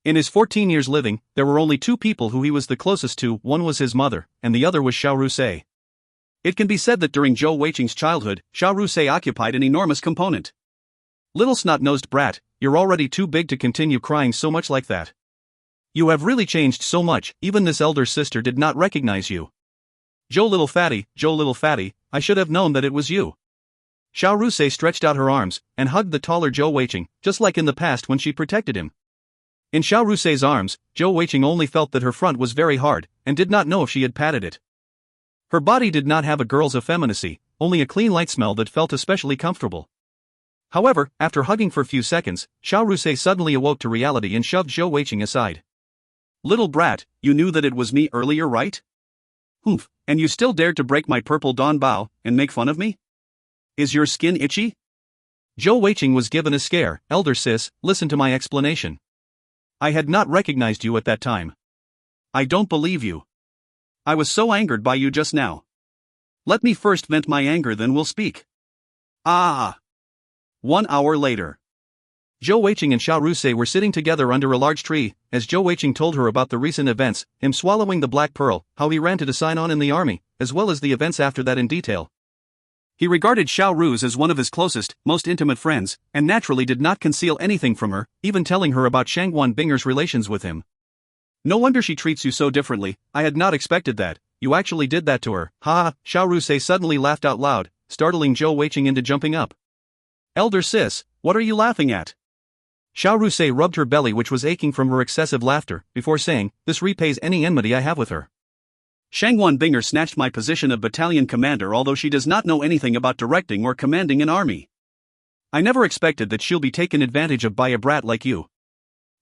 In his 14 years living, there were only 2 people who he was the closest to, one was his mother, and the other was Zhou Rusei. It can be said that during Zhou Weiqing's childhood, Zhou Rusei occupied an enormous component. Little snot-nosed brat, you're already too big to continue crying so much like that. You have really changed so much, even this elder sister did not recognize you. Zhou little fatty, I should have known that it was you. Zhou Rusei stretched out her arms, and hugged the taller Zhou Weiqing, just like in the past when she protected him. In Zhou Rusei's arms, Zhou Weiqing only felt that her front was very hard, and did not know if she had patted it. Her body did not have a girl's effeminacy, only a clean light smell that felt especially comfortable. However, after hugging for a few seconds, Zhou Rusei suddenly awoke to reality and shoved Zhou Weiqing aside. Little brat, you knew that it was me earlier, right? Humph, and you still dared to break my purple dawn bow, and make fun of me? Is your skin itchy? Zhou Weiqing was given a scare. Elder sis, listen to my explanation. I had not recognized you at that time. I don't believe you. I was so angered by you just now. Let me first vent my anger, then we'll speak. Ah! 1 hour later. Zhou Weiqing and Zhou Rusei were sitting together under a large tree, as Zhou Weiqing told her about the recent events, him swallowing the black pearl, how he ran to sign on in the army, as well as the events after that in detail. He regarded Zhou Ruse as one of his closest, most intimate friends, and naturally did not conceal anything from her, even telling her about Shangguan Binger's relations with him. No wonder she treats you so differently, I had not expected that, you actually did that to her, ha ha. Zhou Rusei suddenly laughed out loud, startling Zhou Weiqing into jumping up. Elder sis, what are you laughing at? Zhou Rusei rubbed her belly, which was aching from her excessive laughter, before saying, this repays any enmity I have with her. Shangguan Binger snatched my position of battalion commander, although she does not know anything about directing or commanding an army. I never expected that she'll be taken advantage of by a brat like you.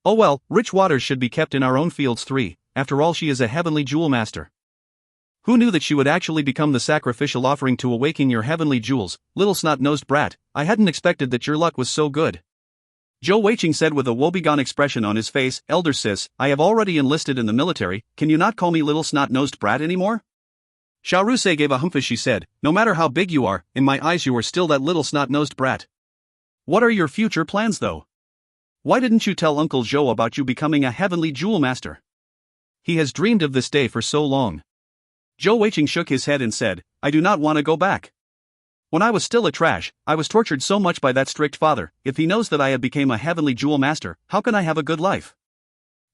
Oh well, rich waters should be kept in our own fields 3, after all she is a heavenly jewel master. Who knew that she would actually become the sacrificial offering to awaken your heavenly jewels, little snot-nosed brat, I hadn't expected that your luck was so good. Zhou Weiqing said with a woebegone expression on his face, Elder sis, I have already enlisted in the military, can you not call me little snot-nosed brat anymore? Zhou Rusei gave a humph as she said, no matter how big you are, in my eyes you are still that little snot-nosed brat. What are your future plans though? Why didn't you tell Uncle Zhou about you becoming a heavenly jewel master? He has dreamed of this day for so long. Zhou Weiqing shook his head and said, I do not want to go back. When I was still a trash, I was tortured so much by that strict father. If he knows that I have become a heavenly jewel master, how can I have a good life?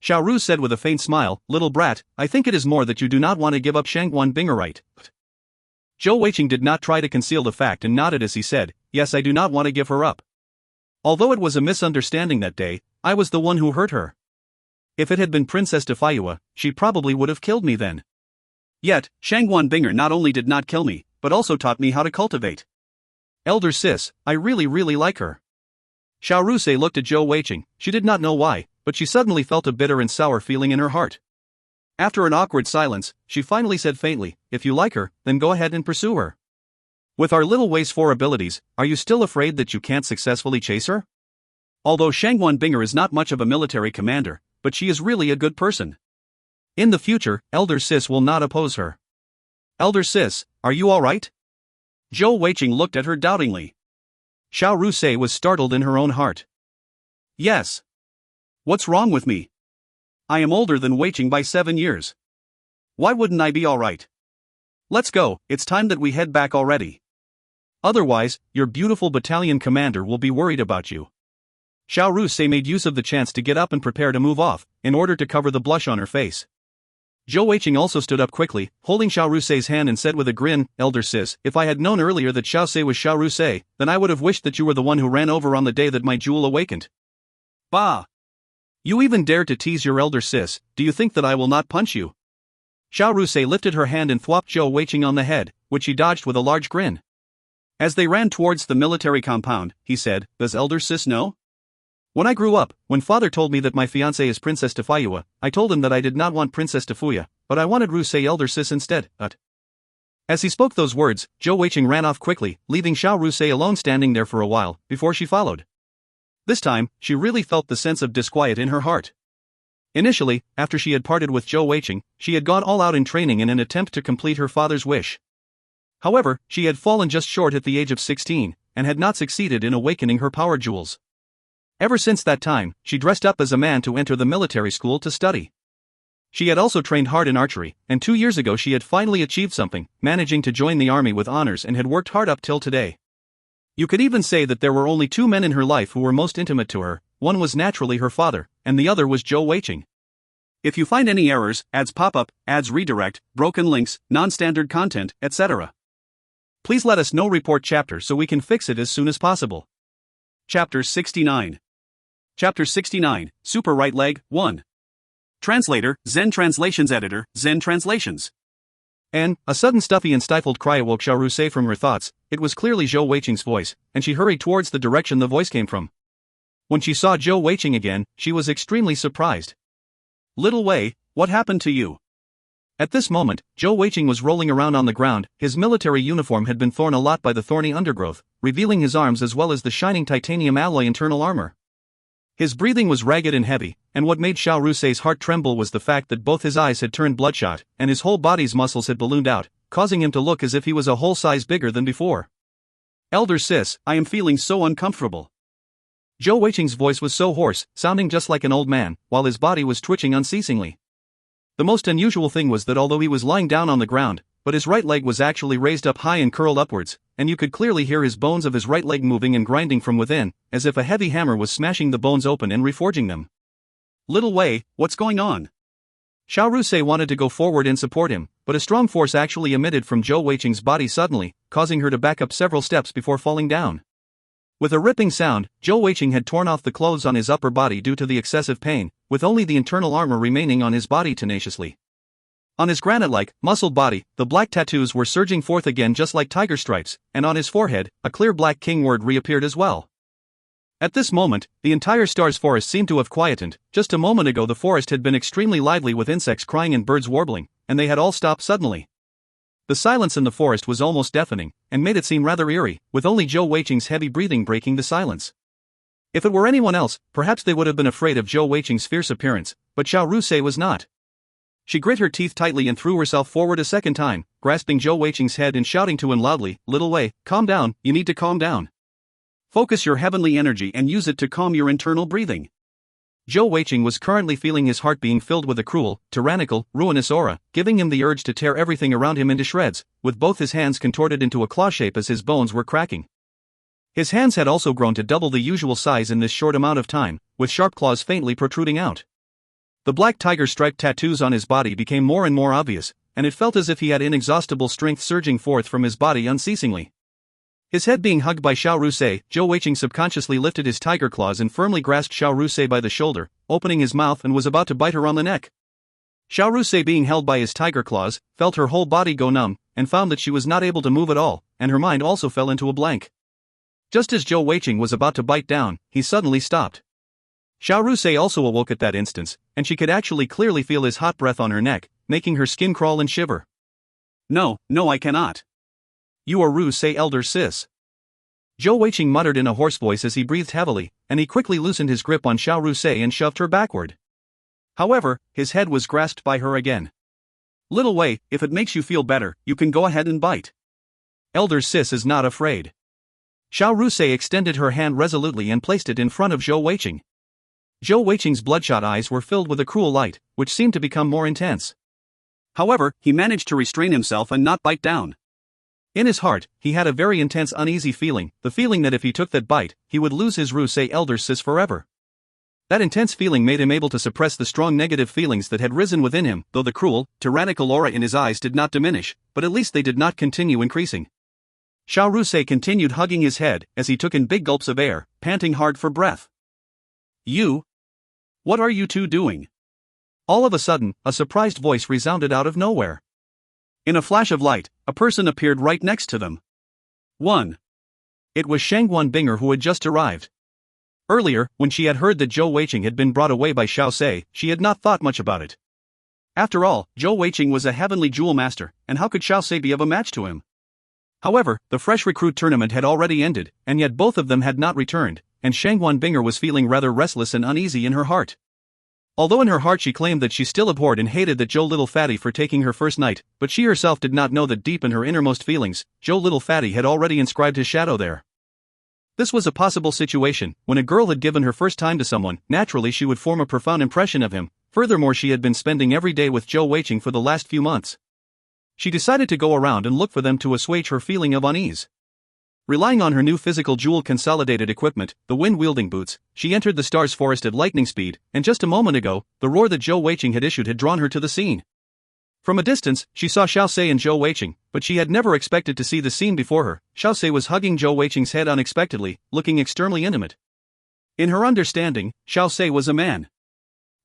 Zhou Ru said with a faint smile, little brat, I think it is more that you do not want to give up Shangguan Bingerite. Zhou Weiqing did not try to conceal the fact and nodded as he said, yes, I do not want to give her up. Although it was a misunderstanding that day, I was the one who hurt her. If it had been Princess Defayua, she probably would have killed me then. Yet, Shangguan Binger not only did not kill me, but also taught me how to cultivate. Elder sis, I really like her. Xiao Rusei looked at Zhou Weiqing. She did not know why, but she suddenly felt a bitter and sour feeling in her heart. After an awkward silence, she finally said faintly, if you like her, then go ahead and pursue her. With our little Wei's 4 abilities, are you still afraid that you can't successfully chase her? Although Shangguan Binger is not much of a military commander, but she is really a good person. In the future, Elder Sis will not oppose her. Elder Sis, are you alright? Zhou Weiqing looked at her doubtingly. Xiao Rusei was startled in her own heart. Yes. What's wrong with me? I am older than Weiqing by 7 years. Why wouldn't I be alright? Let's go, it's time that we head back already. Otherwise, your beautiful battalion commander will be worried about you. Xiao Rusei made use of the chance to get up and prepare to move off, in order to cover the blush on her face. Zhou Weiqing also stood up quickly, holding Xiao Rusei's hand and said with a grin, Elder Sis, if I had known earlier that Xiao Sei was Xiao Rusei, then I would have wished that you were the one who ran over on the day that my jewel awakened. Bah! You even dared to tease your Elder Sis, do you think that I will not punch you? Xiao Rusei lifted her hand and thwopped Zhou Weiqing on the head, which he dodged with a large grin. As they ran towards the military compound, he said, does Elder Sis know? When I grew up, when father told me that my fiancée is Princess Tafayua, I told him that I did not want Princess Tafuya, but I wanted Rusei Elder Sis instead, As he spoke those words, Zhou Weiqing ran off quickly, leaving Xiao Rusei alone standing there for a while, before she followed. This time, she really felt the sense of disquiet in her heart. Initially, after she had parted with Zhou Weiqing, she had gone all out in training in an attempt to complete her father's wish. However, she had fallen just short at the age of 16, and had not succeeded in awakening her power jewels. Ever since that time, she dressed up as a man to enter the military school to study. She had also trained hard in archery, and 2 years ago she had finally achieved something, managing to join the army with honors and had worked hard up till today. You could even say that there were only 2 men in her life who were most intimate to her, one was naturally her father, and the other was Zhou Weiqing. If you find any errors, ads pop up, ads redirect, broken links, non-standard content, etc. Please let us know report chapter so we can fix it as soon as possible. Chapter 69. Chapter 69, Super Right Leg, 1. Translator, Zen Translations Editor, Zen Translations. And, a sudden stuffy and stifled cry awoke Xiao Rusei from her thoughts. It was clearly Zhou Weiqing's voice, and she hurried towards the direction the voice came from. When she saw Zhou Weiqing again, she was extremely surprised. Little Wei, what happened to you? At this moment, Zhou Weiqing was rolling around on the ground. His military uniform had been torn a lot by the thorny undergrowth, revealing his arms as well as the shining titanium alloy internal armor. His breathing was ragged and heavy, and what made Xiao Rusei's heart tremble was the fact that both his eyes had turned bloodshot, and his whole body's muscles had ballooned out, causing him to look as if he was a whole size bigger than before. Elder Sis, I am feeling so uncomfortable. Zhou Weiqing's voice was so hoarse, sounding just like an old man, while his body was twitching unceasingly. The most unusual thing was that although he was lying down on the ground, but his right leg was actually raised up high and curled upwards, and you could clearly hear his bones of his right leg moving and grinding from within, as if a heavy hammer was smashing the bones open and reforging them. Little Wei, what's going on? Xiao Rusei wanted to go forward and support him, but a strong force actually emitted from Zhou Weiqing's body suddenly, causing her to back up several steps before falling down. With a ripping sound, Zhou Weiqing had torn off the clothes on his upper body due to the excessive pain, with only the internal armor remaining on his body tenaciously. On his granite-like, muscled body, the black tattoos were surging forth again just like tiger stripes, and on his forehead, a clear black king word reappeared as well. At this moment, the entire Stars forest seemed to have quietened. Just a moment ago the forest had been extremely lively with insects crying and birds warbling, and they had all stopped suddenly. The silence in the forest was almost deafening, and made it seem rather eerie, with only Zhou Weiqing's heavy breathing breaking the silence. If it were anyone else, perhaps they would have been afraid of Zhou Weiqing's fierce appearance, but Xiao Rusei was not. She grit her teeth tightly and threw herself forward a second time, grasping Zhou Weiqing's head and shouting to him loudly, Little Wei, calm down, you need to calm down. Focus your heavenly energy and use it to calm your internal breathing. Zhou Weiqing was currently feeling his heart being filled with a cruel, tyrannical, ruinous aura, giving him the urge to tear everything around him into shreds, with both his hands contorted into a claw shape as his bones were cracking. His hands had also grown to double the usual size in this short amount of time, with sharp claws faintly protruding out. The black tiger-striped tattoos on his body became more and more obvious, and it felt as if he had inexhaustible strength surging forth from his body unceasingly. His head being hugged by Xiao Rusei, Zhou Weiqing subconsciously lifted his tiger claws and firmly grasped Xiao Rusei by the shoulder, opening his mouth and was about to bite her on the neck. Xiao Rusei, being held by his tiger claws, felt her whole body go numb, and found that she was not able to move at all, and her mind also fell into a blank. Just as Zhou Weiqing was about to bite down, he suddenly stopped. Xiao Rusei also awoke at that instant, and she could actually clearly feel his hot breath on her neck, making her skin crawl and shiver. No, I cannot. You are Rusei, elder sis. Zhou Weiqing muttered in a hoarse voice as he breathed heavily, and he quickly loosened his grip on Xiao Rusei and shoved her backward. However, his head was grasped by her again. Little Wei, if it makes you feel better, you can go ahead and bite. Elder sis is not afraid. Xiao Rusei extended her hand resolutely and placed it in front of Zhou Weiqing. Zhou Weiqing's bloodshot eyes were filled with a cruel light, which seemed to become more intense. However, he managed to restrain himself and not bite down. In his heart, he had a very intense uneasy feeling, the feeling that if he took that bite, he would lose his Rusei elder sis forever. That intense feeling made him able to suppress the strong negative feelings that had risen within him, though the cruel, tyrannical aura in his eyes did not diminish, but at least they did not continue increasing. Xiao Rusei continued hugging his head as he took in big gulps of air, panting hard for breath. You? What are you two doing? All of a sudden, a surprised voice resounded out of nowhere. In a flash of light, a person appeared right next to them. 1. It was Shangguan Binger who had just arrived. Earlier, when she had heard that Zhou Weiqing had been brought away by Xiao Sei, she had not thought much about it. After all, Zhou Weiqing was a heavenly jewel master, and how could Xiao Sei be of a match to him? However, the fresh recruit tournament had already ended, and yet both of them had not returned, and Shangguan Binger was feeling rather restless and uneasy in her heart. Although in her heart she claimed that she still abhorred and hated that Zhou Little Fatty for taking her first night, but she herself did not know that deep in her innermost feelings, Zhou Little Fatty had already inscribed his shadow there. This was a possible situation. When a girl had given her first time to someone, naturally she would form a profound impression of him. Furthermore, she had been spending every day with Zhou Weiqing for the last few months. She decided to go around and look for them to assuage her feeling of unease. Relying on her new physical jewel consolidated equipment, the wind-wielding boots, she entered the Stars Forest at lightning speed, and just a moment ago, the roar that Zhou Weiqing had issued had drawn her to the scene. From a distance, she saw Xiao Sei and Zhou Weiqing, but she had never expected to see the scene before her. Xiao Sei was hugging Zhou Weiqing's head unexpectedly, looking extremely intimate. In her understanding, Xiao Sei was a man.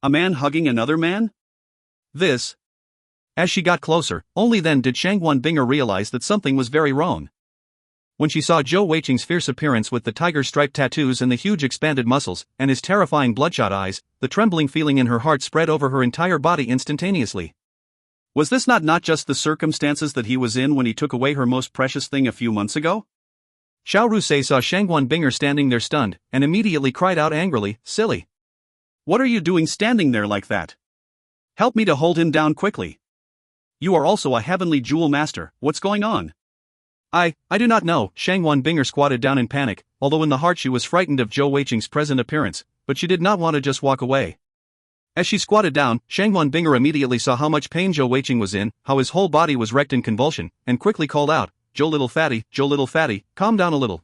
A man hugging another man? This. As she got closer, only then did Shangguan Binger realize that something was very wrong. When she saw Zhou Weiqing's fierce appearance with the tiger-striped tattoos and the huge expanded muscles, and his terrifying bloodshot eyes, the trembling feeling in her heart spread over her entire body instantaneously. Was this not just the circumstances that he was in when he took away her most precious thing a few months ago? Xiao Rusei saw Shangguan Binger standing there stunned, and immediately cried out angrily, "Silly! What are you doing standing there like that? Help me to hold him down quickly. You are also a heavenly jewel master, what's going on?" I do not know. Shangguan Binger squatted down in panic, although in the heart she was frightened of Zhou Weiqing's present appearance, but she did not want to just walk away. As she squatted down, Shangguan Binger immediately saw how much pain Zhou Weiqing was in, how his whole body was wrecked in convulsion, and quickly called out, Zhou Little Fatty, calm down a little."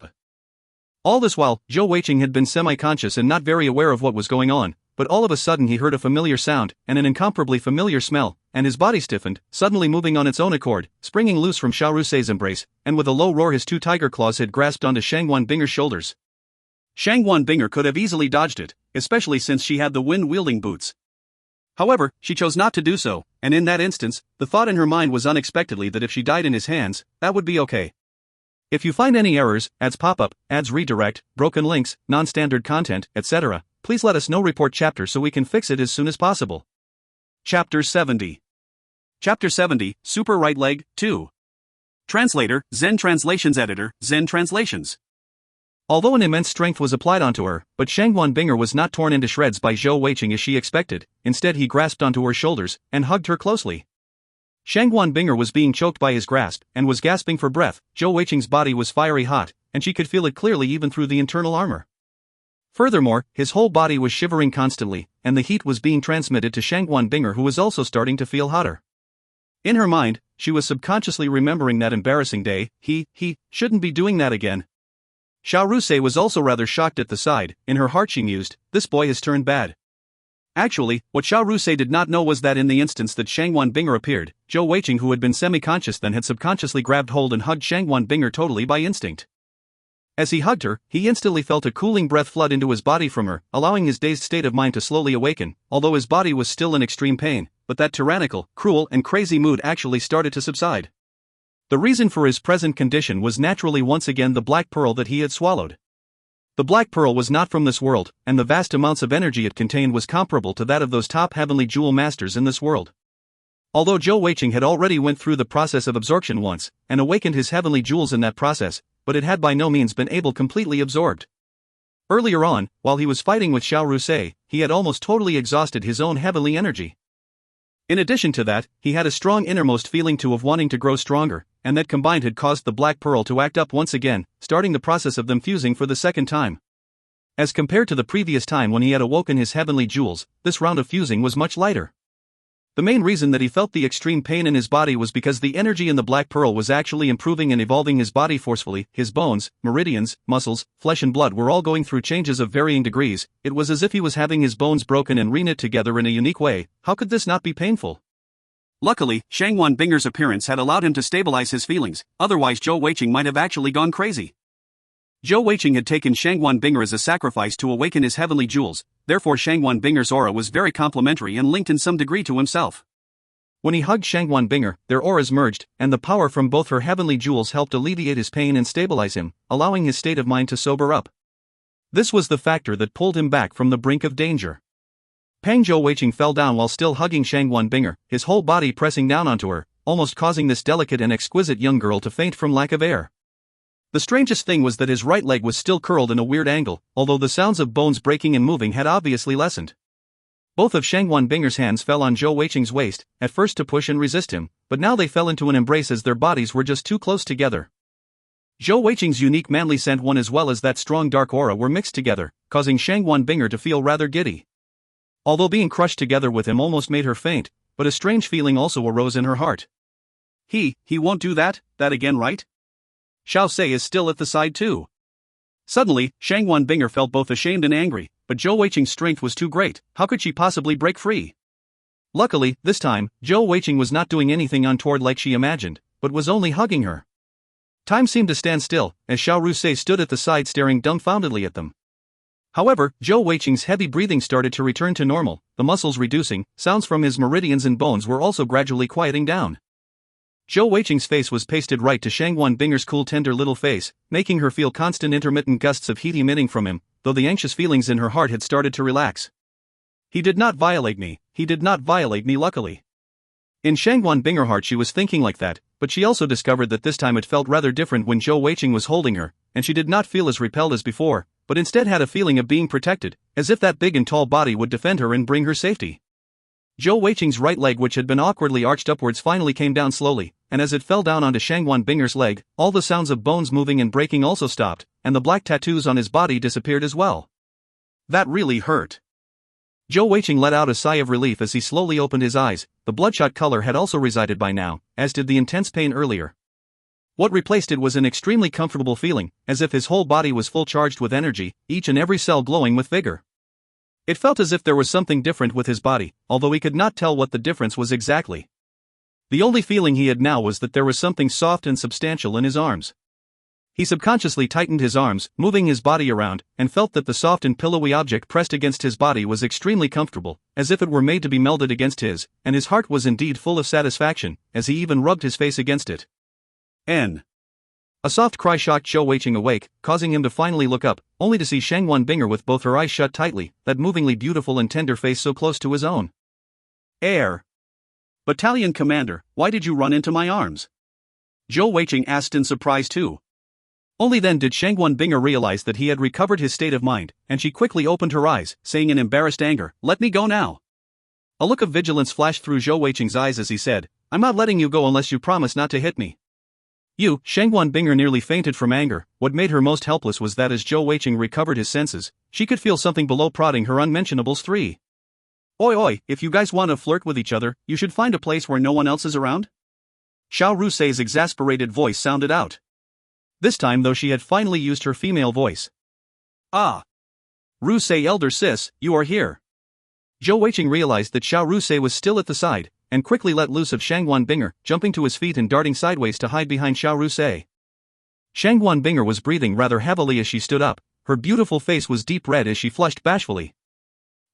All this while, Zhou Weiqing had been semi-conscious and not very aware of what was going on, but all of a sudden he heard a familiar sound, and an incomparably familiar smell, and his body stiffened, suddenly moving on its own accord, springing loose from Xiao Rusei's embrace, and with a low roar his two tiger claws had grasped onto Shangguan Binger's shoulders. Shangguan Binger could have easily dodged it, especially since she had the wind-wielding boots. However, she chose not to do so, and in that instance, the thought in her mind was unexpectedly that if she died in his hands, that would be okay. If you find any errors, ads pop up, ads redirect, broken links, non-standard content, etc., please let us know. Report chapter so we can fix it as soon as possible. Chapter 70. Chapter 70, Super Right Leg, 2. Translator, Zen Translations Editor, Zen Translations. Although an immense strength was applied onto her, but Shangguan Binger was not torn into shreds by Zhou Weiqing as she expected. Instead he grasped onto her shoulders, and hugged her closely. Shangguan Binger was being choked by his grasp, and was gasping for breath. Zhou Weiqing's body was fiery hot, and she could feel it clearly even through the internal armor. Furthermore, his whole body was shivering constantly, and the heat was being transmitted to Shangguan Binger, who was also starting to feel hotter. In her mind, she was subconsciously remembering that embarrassing day. He shouldn't be doing that again. Xiao Rusei was also rather shocked at the sight. In her heart she mused, this boy has turned bad. Actually, what Xiao Rusei did not know was that in the instance that Shangguan Binger appeared, Zhou Weiqing, who had been semi-conscious then, had subconsciously grabbed hold and hugged Shangguan Binger totally by instinct. As he hugged her, he instantly felt a cooling breath flood into his body from her, allowing his dazed state of mind to slowly awaken. Although his body was still in extreme pain, but that tyrannical, cruel, and crazy mood actually started to subside. The reason for his present condition was naturally once again the black pearl that he had swallowed. The black pearl was not from this world, and the vast amounts of energy it contained was comparable to that of those top heavenly jewel masters in this world. Although Zhou Weiqing had already went through the process of absorption once, and awakened his heavenly jewels in that process, but it had by no means been able completely absorbed. Earlier on, while he was fighting with Xiao Rusei, he had almost totally exhausted his own heavenly energy. In addition to that, he had a strong innermost feeling of wanting to grow stronger, and that combined had caused the black pearl to act up once again, starting the process of them fusing for the second time. As compared to the previous time when he had awoken his heavenly jewels, this round of fusing was much lighter. The main reason that he felt the extreme pain in his body was because the energy in the black pearl was actually improving and evolving his body forcefully. His bones, meridians, muscles, flesh and blood were all going through changes of varying degrees. It was as if he was having his bones broken and reknit together in a unique way. How could this not be painful? Luckily, Shangwan Binger's appearance had allowed him to stabilize his feelings, otherwise Zhou Weiqing might have actually gone crazy. Zhou Weiqing had taken Shangwan Binger as a sacrifice to awaken his heavenly jewels, therefore Shangwan Binger's aura was very complementary and linked in some degree to himself. When he hugged Shangwan Binger, their auras merged, and the power from both her heavenly jewels helped alleviate his pain and stabilize him, allowing his state of mind to sober up. This was the factor that pulled him back from the brink of danger. Zhou Weiqing fell down while still hugging Shangwan Binger, his whole body pressing down onto her, almost causing this delicate and exquisite young girl to faint from lack of air. The strangest thing was that his right leg was still curled in a weird angle, although the sounds of bones breaking and moving had obviously lessened. Both of Shangwan Binger's hands fell on Zhou Weiqing's waist, at first to push and resist him, but now they fell into an embrace as their bodies were just too close together. Zhou Weiqing's unique manly scent one as well as that strong dark aura were mixed together, causing Shangwan Binger to feel rather giddy. Although being crushed together with him almost made her faint, but a strange feeling also arose in her heart. He won't do that again, right? Xiao Sei is still at the side too. Suddenly, Shangwan Binger felt both ashamed and angry, but Zhou Weiqing's strength was too great. How could she possibly break free? Luckily, this time, Zhou Weiqing was not doing anything untoward like she imagined, but was only hugging her. Time seemed to stand still, as Xiao Rusei stood at the side staring dumbfoundedly at them. However, Zhou Weiqing's heavy breathing started to return to normal, the muscles reducing, sounds from his meridians and bones were also gradually quieting down. Zhou Weiqing's face was pasted right to Shangwan Binger's cool tender little face, making her feel constant intermittent gusts of heat emitting from him, though the anxious feelings in her heart had started to relax. He did not violate me luckily. In Shangwan Binger's heart she was thinking like that, but she also discovered that this time it felt rather different when Zhou Weiqing was holding her, and she did not feel as repelled as before, but instead had a feeling of being protected, as if that big and tall body would defend her and bring her safety. Zhou Weiqing's right leg, which had been awkwardly arched upwards, finally came down slowly, and as it fell down onto Shangwan Binger's leg, all the sounds of bones moving and breaking also stopped, and the black tattoos on his body disappeared as well. That really hurt. Zhou Weiqing let out a sigh of relief as he slowly opened his eyes. The bloodshot color had also resided by now, as did the intense pain earlier. What replaced it was an extremely comfortable feeling, as if his whole body was full charged with energy, each and every cell glowing with vigor. It felt as if there was something different with his body, although he could not tell what the difference was exactly. The only feeling he had now was that there was something soft and substantial in his arms. He subconsciously tightened his arms, moving his body around, and felt that the soft and pillowy object pressed against his body was extremely comfortable, as if it were made to be melded against his, and his heart was indeed full of satisfaction, as he even rubbed his face against it. A soft cry shocked Zhou Weiqing awake, causing him to finally look up, only to see Shangwan Binger with both her eyes shut tightly, that movingly beautiful and tender face so close to his own. Battalion Commander, why did you run into my arms? Zhou Weiqing asked in surprise too. Only then did Shangwan Binger realize that he had recovered his state of mind, and she quickly opened her eyes, saying in embarrassed anger, "Let me go now." A look of vigilance flashed through Zhou Weiqing's eyes as he said, "I'm not letting you go unless you promise not to hit me." Shangwan Binger nearly fainted from anger. What made her most helpless was that as Zhou Weiqing recovered his senses, she could feel something below prodding her unmentionables free. Oi, if you guys want to flirt with each other, you should find a place where no one else is around?" Xiao Rusei's exasperated voice sounded out. This time though she had finally used her female voice. "Ah! Rusei elder sis, you are here." Zhou Weiqing realized that Xiao Rusei was still at the side, and quickly let loose of Shangwan Binger, jumping to his feet and darting sideways to hide behind Xiao Rusei. Shangwan Binger was breathing rather heavily as she stood up, her beautiful face was deep red as she flushed bashfully.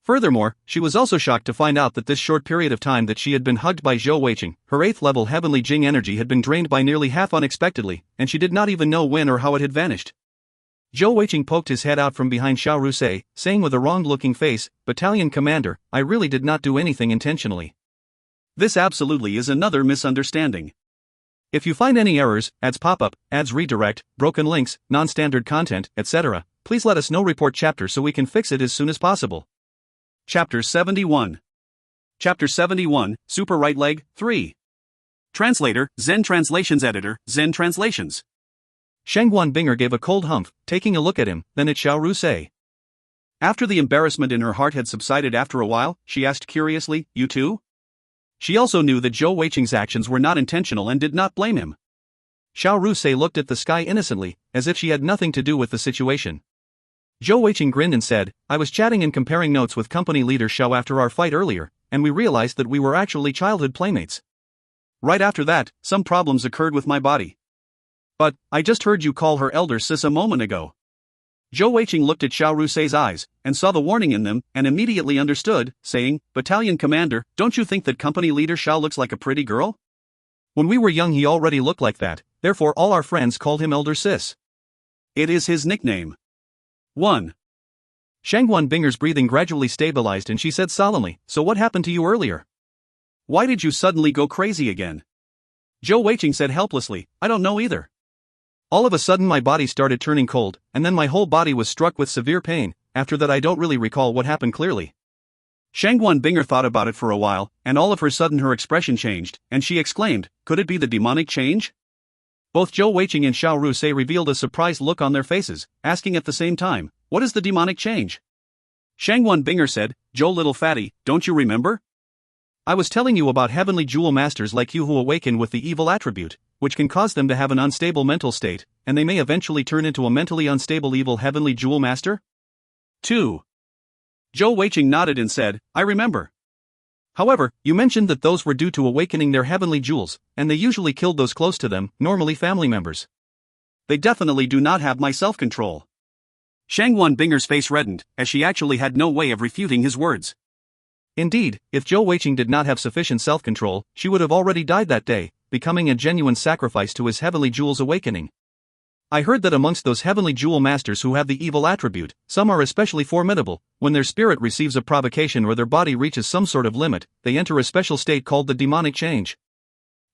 Furthermore, she was also shocked to find out that this short period of time that she had been hugged by Zhou Weiqing, her 8th level heavenly Jing energy had been drained by nearly half unexpectedly, and she did not even know when or how it had vanished. Zhou Weiqing poked his head out from behind Xiao Rusei, saying with a wronged-looking face, "Battalion Commander, I really did not do anything intentionally." This absolutely is another misunderstanding. If you find any errors, ads pop-up, ads redirect, broken links, non-standard content, etc., please let us know. Report chapter so we can fix it as soon as possible. Chapter 71. Chapter 71, Super Right Leg, 3. Translator, Zen Translations Editor, Zen Translations. Shangguan Binger gave a cold humph, taking a look at him, then at Xiao Rusei. After the embarrassment in her heart had subsided after a while, she asked curiously, "You too?" She also knew that Zhou Weiqing's actions were not intentional and did not blame him. Xiao Rusei looked at the sky innocently, as if she had nothing to do with the situation. Zhou Weiqing grinned and said, "I was chatting and comparing notes with company leader Zhou after our fight earlier, and we realized that we were actually childhood playmates. Right after that, some problems occurred with my body. But, I just heard you call her elder sis a moment ago." Zhou Weiqing looked at Xiao Rusei's eyes, and saw the warning in them, and immediately understood, saying, "Battalion Commander, don't you think that company leader Xiao looks like a pretty girl? When we were young he already looked like that, therefore all our friends called him elder sis. It is his nickname." 1. Shangguan Binger's breathing gradually stabilized and she said solemnly, "So what happened to you earlier? Why did you suddenly go crazy again?" Zhou Weiqing said helplessly, "I don't know either. All of a sudden my body started turning cold, and then my whole body was struck with severe pain. After that I don't really recall what happened clearly." Shangguan Binger thought about it for a while, and all of her sudden her expression changed, and she exclaimed, "Could it be the demonic change?" Both Zhou Weiqing and Xiao Rusei revealed a surprised look on their faces, asking at the same time, "What is the demonic change?" Shangguan Binger said, "Zhou little fatty, don't you remember? I was telling you about heavenly jewel masters like you who awaken with the evil attribute, which can cause them to have an unstable mental state, and they may eventually turn into a mentally unstable evil heavenly jewel master?" 2. Zhou Weiqing nodded and said, "I remember. However, you mentioned that those were due to awakening their heavenly jewels, and they usually killed those close to them, normally family members. They definitely do not have my self-control." Shangguan Binger's face reddened, as she actually had no way of refuting his words. Indeed, if Zhou Weiqing did not have sufficient self-control, she would have already died that day, becoming a genuine sacrifice to his heavenly jewel's awakening. I heard that amongst those heavenly jewel masters who have the evil attribute, some are especially formidable. When their spirit receives a provocation or their body reaches some sort of limit, they enter a special state called the demonic change.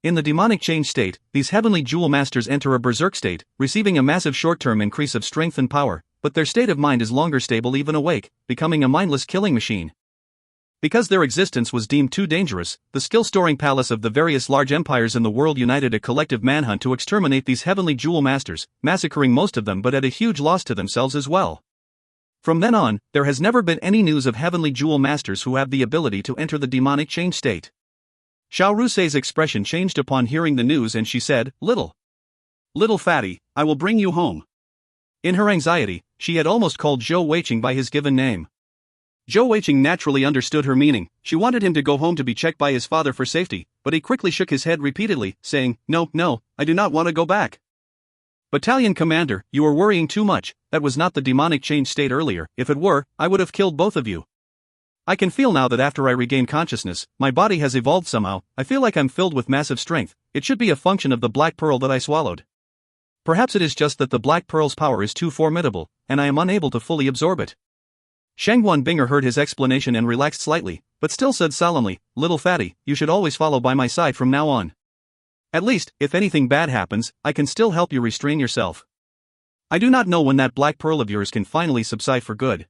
In the demonic change state, these heavenly jewel masters enter a berserk state, receiving a massive short-term increase of strength and power, but their state of mind is longer stable even awake, becoming a mindless killing machine. Because their existence was deemed too dangerous, the skill-storing palace of the various large empires in the world united a collective manhunt to exterminate these heavenly jewel masters, massacring most of them but at a huge loss to themselves as well. From then on, there has never been any news of heavenly jewel masters who have the ability to enter the demonic change state." Xiao Rusei's expression changed upon hearing the news and she said, Little fatty, I will bring you home." In her anxiety, she had almost called Zhou Weiqing by his given name. Zhou Weiqing naturally understood her meaning. She wanted him to go home to be checked by his father for safety, but he quickly shook his head repeatedly, saying, No, I do not want to go back." "Battalion Commander, you are worrying too much. That was not the demonic change state earlier. If it were, I would have killed both of you. I can feel now that after I regain consciousness, my body has evolved somehow. I feel like I'm filled with massive strength. It should be a function of the black pearl that I swallowed. Perhaps it is just that the black pearl's power is too formidable, and I am unable to fully absorb it." Shangguan Binger heard his explanation and relaxed slightly, but still said solemnly, "Little fatty, you should always follow by my side from now on. At least, if anything bad happens, I can still help you restrain yourself. I do not know when that black pearl of yours can finally subside for good."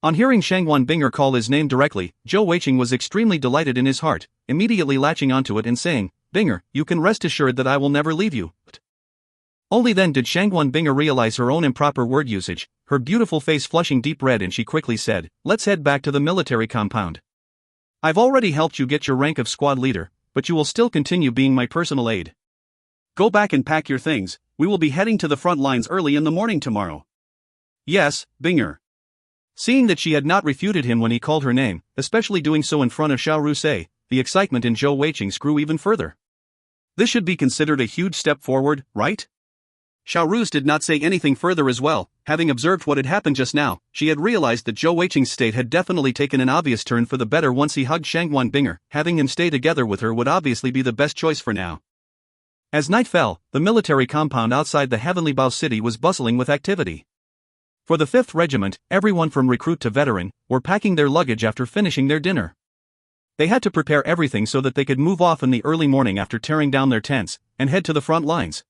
On hearing Shangguan Binger call his name directly, Zhou Weiqing was extremely delighted in his heart, immediately latching onto it and saying, "Binger, you can rest assured that I will never leave you." Only then did Shangguan Binger realize her own improper word usage, her beautiful face flushing deep red, and she quickly said, "Let's head back to the military compound. I've already helped you get your rank of squad leader, but you will still continue being my personal aide. Go back and pack your things, we will be heading to the front lines early in the morning tomorrow." "Yes, Binger." Seeing that she had not refuted him when he called her name, especially doing so in front of Xiao Rusei, the excitement in Zhou Weiqing's grew even further. This should be considered a huge step forward, right? Xiao Ruse did not say anything further as well, having observed what had happened just now, she had realized that Zhou Weiqing's state had definitely taken an obvious turn for the better once he hugged Shangguan Binger. Having him stay together with her would obviously be the best choice for now. As night fell, the military compound outside the Heavenly Bao city was bustling with activity. For the 5th Regiment, everyone from recruit to veteran were packing their luggage after finishing their dinner. They had to prepare everything so that they could move off in the early morning after tearing down their tents and head to the front lines.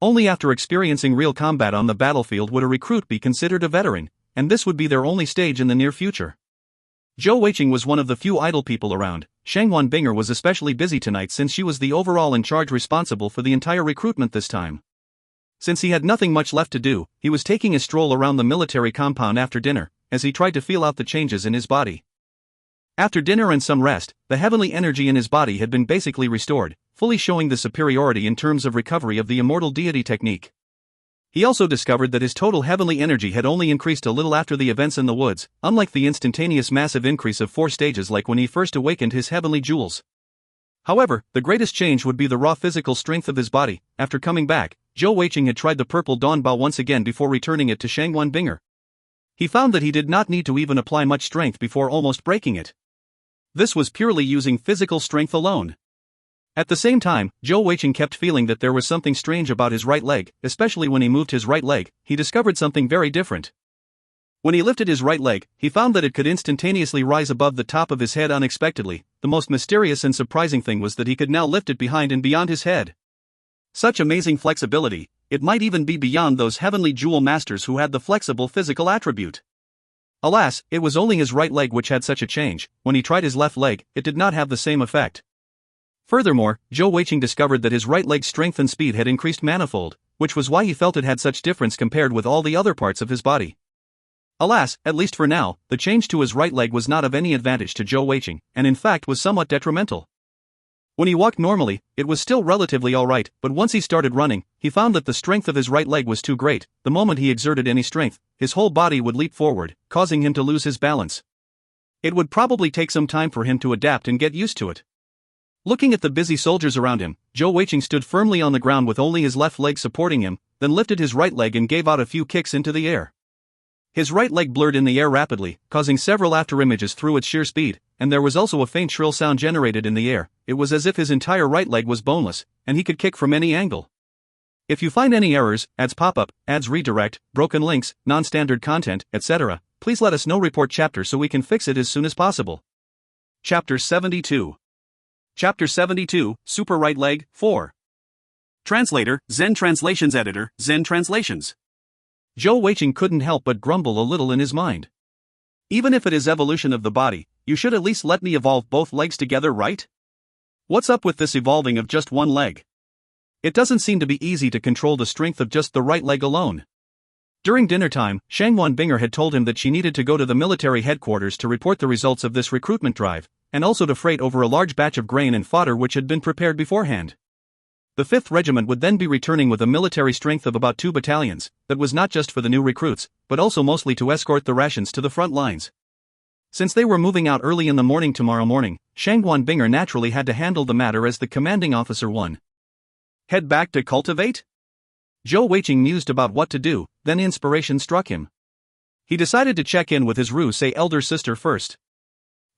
Only after experiencing real combat on the battlefield would a recruit be considered a veteran, and this would be their only stage in the near future. Zhou Weiqing was one of the few idle people around. Shangguan Binger was especially busy tonight since she was the overall in charge responsible for the entire recruitment this time. Since he had nothing much left to do, he was taking a stroll around the military compound after dinner, as he tried to feel out the changes in his body. After dinner and some rest, the heavenly energy in his body had been basically restored, fully showing the superiority in terms of recovery of the immortal deity technique. He also discovered that his total heavenly energy had only increased a little after the events in the woods, unlike the instantaneous massive increase of 4 stages like when he first awakened his heavenly jewels. However, the greatest change would be the raw physical strength of his body. After coming back, Zhou Weiqing had tried the purple dawn bao once again before returning it to Shangguan Binger. He found that he did not need to even apply much strength before almost breaking it. This was purely using physical strength alone. At the same time, Zhou Weiqing kept feeling that there was something strange about his right leg, especially when he moved his right leg. He discovered something very different. When he lifted his right leg, he found that it could instantaneously rise above the top of his head unexpectedly. The most mysterious and surprising thing was that he could now lift it behind and beyond his head. Such amazing flexibility, it might even be beyond those heavenly jewel masters who had the flexible physical attribute. Alas, it was only his right leg which had such a change. When he tried his left leg, it did not have the same effect. Furthermore, Zhou Weiqing discovered that his right leg's strength and speed had increased manifold, which was why he felt it had such difference compared with all the other parts of his body. Alas, at least for now, the change to his right leg was not of any advantage to Zhou Weiqing, and in fact was somewhat detrimental. When he walked normally, it was still relatively alright, but once he started running, he found that the strength of his right leg was too great. The moment he exerted any strength, his whole body would leap forward, causing him to lose his balance. It would probably take some time for him to adapt and get used to it. Looking at the busy soldiers around him, Zhou Weiqing stood firmly on the ground with only his left leg supporting him, then lifted his right leg and gave out a few kicks into the air. His right leg blurred in the air rapidly, causing several afterimages through its sheer speed, and there was also a faint shrill sound generated in the air. It was as if his entire right leg was boneless, and he could kick from any angle. If you find any errors, ads pop up, ads redirect, broken links, non-standard content, etc., please let us know. Report chapter so we can fix it as soon as possible. Chapter 72. Chapter 72, Super Right Leg, 4. Translator, Zen Translations Editor, Zen Translations. Zhou Weiqing couldn't help but grumble a little in his mind. Even if it is evolution of the body, you should at least let me evolve both legs together, right? What's up with this evolving of just one leg? It doesn't seem to be easy to control the strength of just the right leg alone. During dinner time, Shangguan Binger had told him that she needed to go to the military headquarters to report the results of this recruitment drive, and also to freight over a large batch of grain and fodder which had been prepared beforehand. The 5th Regiment would then be returning with a military strength of about 2 battalions, that was not just for the new recruits, but also mostly to escort the rations to the front lines. Since they were moving out early in the morning tomorrow morning, Shangguan Binger naturally had to handle the matter as the commanding officer. 1. Head back to cultivate? Zhou Weiqing mused about what to do, then inspiration struck him. He decided to check in with his Rusei elder sister first.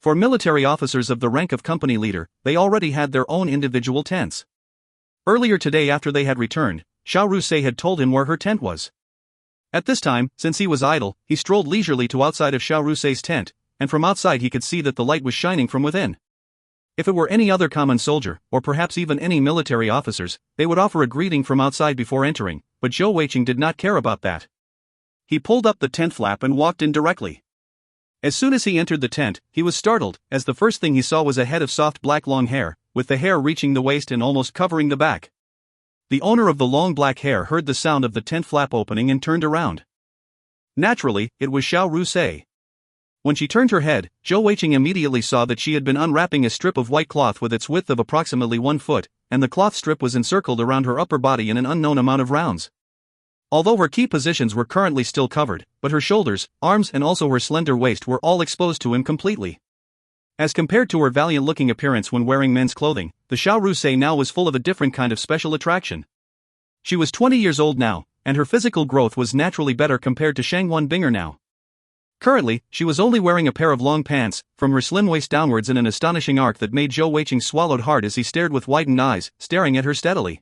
For military officers of the rank of company leader, they already had their own individual tents. Earlier today after they had returned, Xiao Rusei had told him where her tent was. At this time, since he was idle, he strolled leisurely to outside of Xiao Rusei's tent, and from outside he could see that the light was shining from within. If it were any other common soldier, or perhaps even any military officers, they would offer a greeting from outside before entering, but Zhou Weiqing did not care about that. He pulled up the tent flap and walked in directly. As soon as he entered the tent, he was startled, as the first thing he saw was a head of soft black long hair, with the hair reaching the waist and almost covering the back. The owner of the long black hair heard the sound of the tent flap opening and turned around. Naturally, it was Xiao Rusei. When she turned her head, Zhou Weiqing immediately saw that she had been unwrapping a strip of white cloth with its width of approximately 1 foot, and the cloth strip was encircled around her upper body in an unknown amount of rounds. Although her key positions were currently still covered, but her shoulders, arms and also her slender waist were all exposed to him completely. As compared to her valiant-looking appearance when wearing men's clothing, the Xiao Rusei now was full of a different kind of special attraction. She was 20 years old now, and her physical growth was naturally better compared to Shangwan Binger now. Currently, she was only wearing a pair of long pants, from her slim waist downwards in an astonishing arc that made Zhou Weiqing swallowed hard as he stared with widened eyes, staring at her steadily.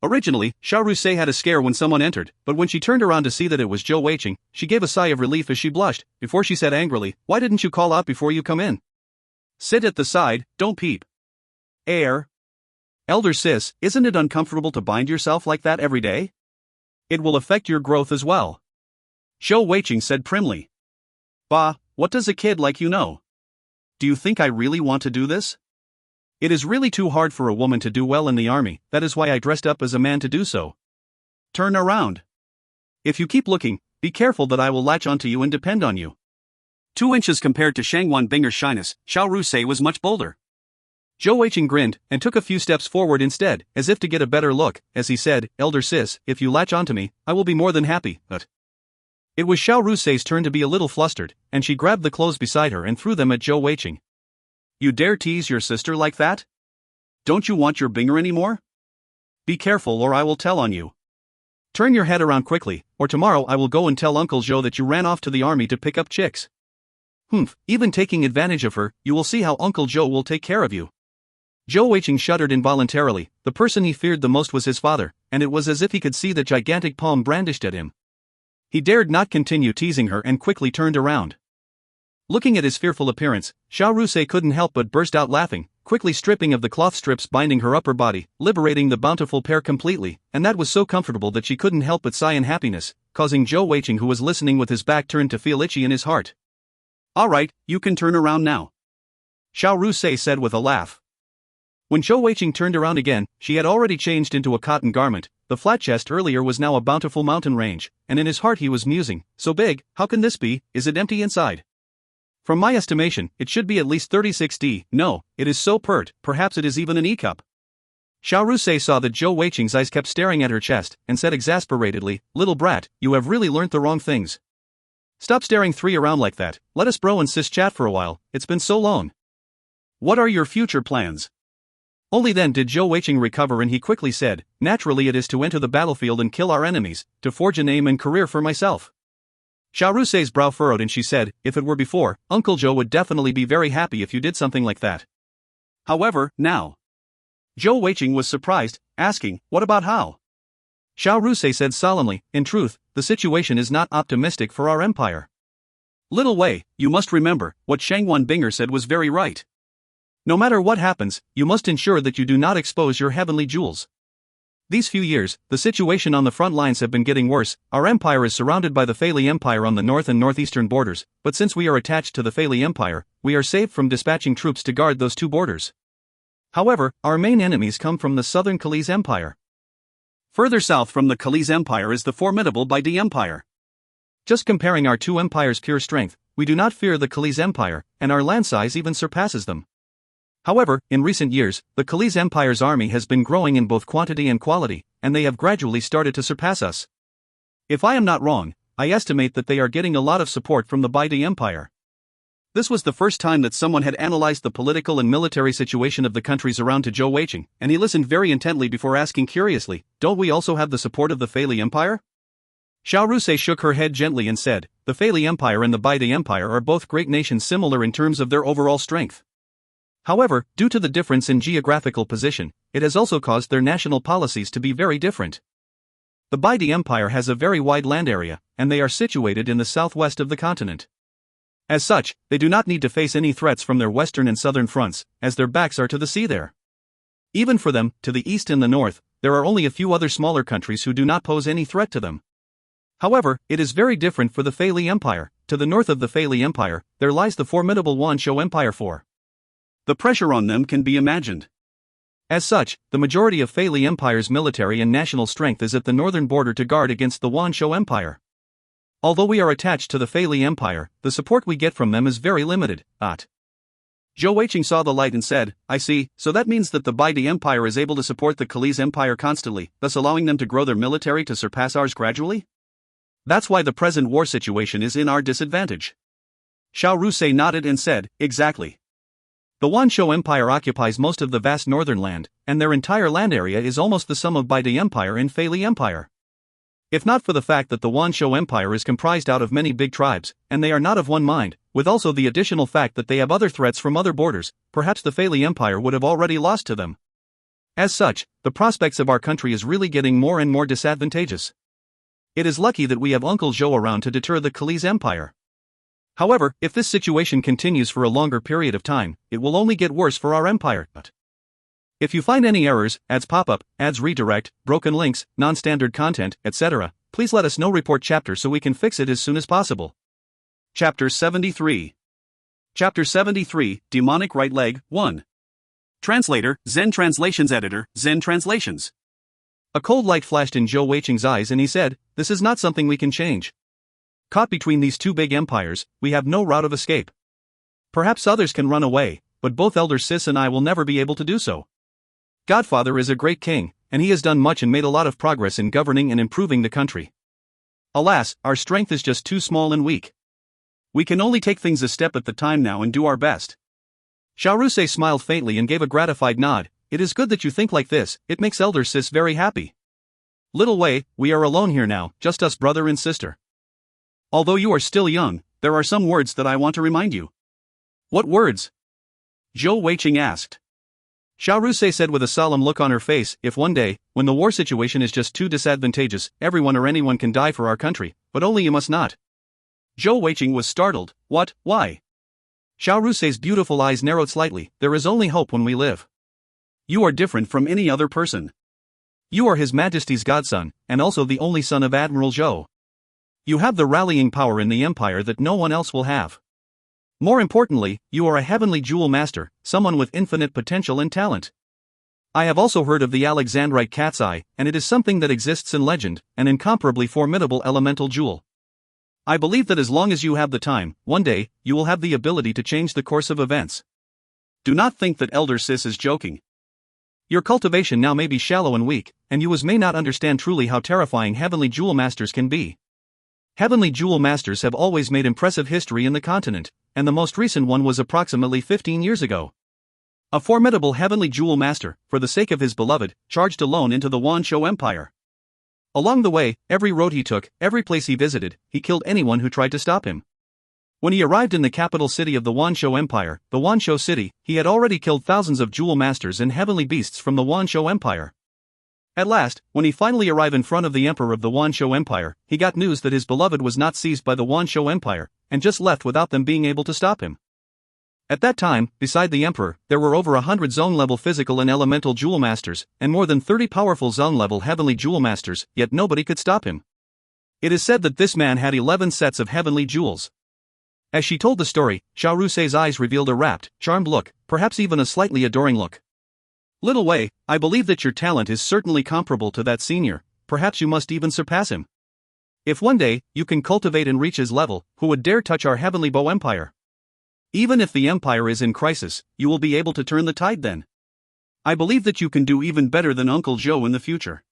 Originally, Xiao Rusei had a scare when someone entered, but when she turned around to see that it was Zhou Weiqing, she gave a sigh of relief as she blushed, before she said angrily, "Why didn't you call out before you come in? Sit at the side, don't peep." Air. Elder sis, isn't it uncomfortable to bind yourself like that every day? It will affect your growth as well. Zhou Weiqing said primly. Bah, what does a kid like you know? Do you think I really want to do this? It is really too hard for a woman to do well in the army, that is why I dressed up as a man to do so. Turn around. If you keep looking, be careful that I will latch onto you and depend on you. 2 inches compared to Shangwan Binger's shyness, Xiao Rusei was much bolder. Zhou Weiqing grinned, and took a few steps forward instead, as if to get a better look, as he said, "Elder sis, if you latch onto me, I will be more than happy, but..." It was Xiao Rusei's turn to be a little flustered, and she grabbed the clothes beside her and threw them at Zhou Weiqing. You dare tease your sister like that? Don't you want your Binger anymore? Be careful or I will tell on you. Turn your head around quickly, or tomorrow I will go and tell Uncle Zhou that you ran off to the army to pick up chicks. Humph, even taking advantage of her, you will see how Uncle Zhou will take care of you. Zhou Weiqing shuddered involuntarily. The person he feared the most was his father, and it was as if he could see the gigantic palm brandished at him. He dared not continue teasing her and quickly turned around. Looking at his fearful appearance, Xiao Rusei couldn't help but burst out laughing, quickly stripping of the cloth strips binding her upper body, liberating the bountiful pair completely, and that was so comfortable that she couldn't help but sigh in happiness, causing Zhou Weiqing, who was listening with his back turned, to feel itchy in his heart. Alright, you can turn around now, Xiao Rusei said with a laugh. When Zhou Weiqing turned around again, she had already changed into a cotton garment. The flat chest earlier was now a bountiful mountain range, and in his heart he was musing, so big, how can this be, is it empty inside? From my estimation, it should be at least 36D, no, it is so pert, perhaps it is even an E-cup. Xiao Rusei saw that Zhou Weiqing's eyes kept staring at her chest, and said exasperatedly, "Little brat, you have really learnt the wrong things. Stop staring around like that, let us bro and sis chat for a while, it's been so long. What are your future plans?" Only then did Zhou Weiqing recover, and he quickly said, "Naturally it is to enter the battlefield and kill our enemies, to forge a name and career for myself." Xiao Rusei's brow furrowed and she said, "If it were before, Uncle Zhou would definitely be very happy if you did something like that. However, now..." Zhou Weiqing was surprised, asking, "What about how?" Xiao Rusei said solemnly, "In truth, the situation is not optimistic for our empire. Little Wei, you must remember, what Shangwan Binger said was very right. No matter what happens, you must ensure that you do not expose your heavenly jewels. These few years, the situation on the front lines have been getting worse. Our empire is surrounded by the Feili Empire on the north and northeastern borders, but since we are attached to the Feili Empire, we are saved from dispatching troops to guard those two borders. However, our main enemies come from the southern Khalese Empire. Further south from the Khalese Empire is the formidable Baidi Empire. Just comparing our two empires' pure strength, we do not fear the Khalese Empire, and our land size even surpasses them. However, in recent years, the Khalese Empire's army has been growing in both quantity and quality, and they have gradually started to surpass us. If I am not wrong, I estimate that they are getting a lot of support from the Baidi Empire." This was the first time that someone had analyzed the political and military situation of the countries around to Zhou Weiqing, and he listened very intently before asking curiously, "Don't we also have the support of the Feili Empire?" Xiao Rusei shook her head gently and said, "The Feili Empire and the Baidi Empire are both great nations similar in terms of their overall strength. However, due to the difference in geographical position, it has also caused their national policies to be very different. The Baidi Empire has a very wide land area, and they are situated in the southwest of the continent. As such, they do not need to face any threats from their western and southern fronts, as their backs are to the sea there. Even for them, to the east and the north, there are only a few other smaller countries who do not pose any threat to them. However, it is very different for the Feili Empire. To the north of the Feili Empire, there lies the formidable Wanzhou Empire. The pressure on them can be imagined. As such, the majority of Feili Empire's military and national strength is at the northern border to guard against the Wanzhou Empire. Although we are attached to the Feili Empire, the support we get from them is very limited. Zhou Weiqing saw the light and said, "I see, so that means that the Baidi Empire is able to support the Khalese Empire constantly, thus allowing them to grow their military to surpass ours gradually? That's why the present war situation is in our disadvantage." Xiao Rusei nodded and said, "Exactly. The Wanzhou Empire occupies most of the vast northern land, and their entire land area is almost the sum of Baidi Empire and Feili Empire. If not for the fact that the Wanshou Empire is comprised out of many big tribes, and they are not of one mind, with also the additional fact that they have other threats from other borders, perhaps the Feli Empire would have already lost to them. As such, the prospects of our country is really getting more and more disadvantageous. It is lucky that we have Uncle Zhou around to deter the Kali's Empire. However, if this situation continues for a longer period of time, it will only get worse for our empire. If you find any errors, ads pop up, ads redirect, broken links, non-standard content, etc., please let us know. Report chapter so we can fix it as soon as possible. Chapter 73. Chapter 73, Demonic Right Leg, 1. Translator, Zen Translations Editor, Zen Translations. A cold light flashed in Zhou Weiqing's eyes and he said, "This is not something we can change. Caught between these two big empires, we have no route of escape. Perhaps others can run away, but both Elder Sis and I will never be able to do so. Godfather is a great king, and he has done much and made a lot of progress in governing and improving the country. Alas, our strength is just too small and weak. We can only take things a step at a time now and do our best." Xiaorusei smiled faintly and gave a gratified nod. "It is good that you think like this, it makes Elder Sis very happy. Little Wei, we are alone here now, just us brother and sister. Although you are still young, there are some words that I want to remind you." "What words?" Zhou Weiqing asked. Xiaorusei said with a solemn look on her face, "If one day, when the war situation is just too disadvantageous, everyone or anyone can die for our country, but only you must not." Zhou Weiqing was startled. "What, why?" Xiaorusei's beautiful eyes narrowed slightly. "There is only hope when we live. You are different from any other person. You are His Majesty's godson, and also the only son of Admiral Zhou. You have the rallying power in the empire that no one else will have. More importantly, you are a heavenly jewel master, someone with infinite potential and talent. I have also heard of the Alexandrite cat's eye, and it is something that exists in legend, an incomparably formidable elemental jewel. I believe that as long as you have the time, one day, you will have the ability to change the course of events. Do not think that Elder Sis is joking. Your cultivation now may be shallow and weak, and you may not understand truly how terrifying heavenly jewel masters can be. Heavenly jewel masters have always made impressive history in the continent, and the most recent one was approximately 15 years ago. A formidable heavenly jewel master, for the sake of his beloved, charged alone into the Wanshou Empire. Along the way, every road he took, every place he visited, he killed anyone who tried to stop him. When he arrived in the capital city of the Wanshou Empire, the Wanshou City, he had already killed thousands of jewel masters and heavenly beasts from the Wanshou Empire. At last, when he finally arrived in front of the emperor of the Wanshou Empire, he got news that his beloved was not seized by the Wanshou Empire, and just left without them being able to stop him. At that time, beside the emperor, there were over 100 zone-level physical and elemental jewel masters, and more than 30 powerful zone-level heavenly jewel masters, yet nobody could stop him. It is said that this man had 11 sets of heavenly jewels. As she told the story, Xiaorusei's eyes revealed a rapt, charmed look, perhaps even a slightly adoring look. "Little Wei, I believe that your talent is certainly comparable to that senior, perhaps you must even surpass him. If one day, you can cultivate and reach his level, who would dare touch our heavenly bow empire? Even if the empire is in crisis, you will be able to turn the tide then. I believe that you can do even better than Uncle Zhou in the future.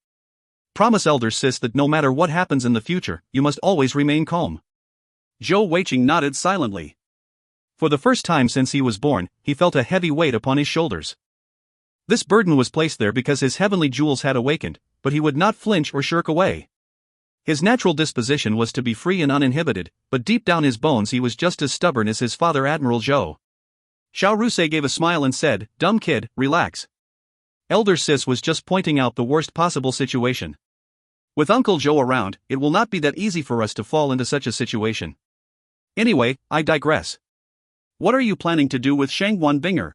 Promise Elder Sis that no matter what happens in the future, you must always remain calm." Zhou Weiqing nodded silently. For the first time since he was born, he felt a heavy weight upon his shoulders. This burden was placed there because his heavenly jewels had awakened, but he would not flinch or shirk away. His natural disposition was to be free and uninhibited, but deep down his bones he was just as stubborn as his father Admiral Zhou. Xiaorusei gave a smile and said, "Dumb kid, relax. Elder Sis was just pointing out the worst possible situation. With Uncle Zhou around, it will not be that easy for us to fall into such a situation. Anyway, I digress. What are you planning to do with Shangguan Binger?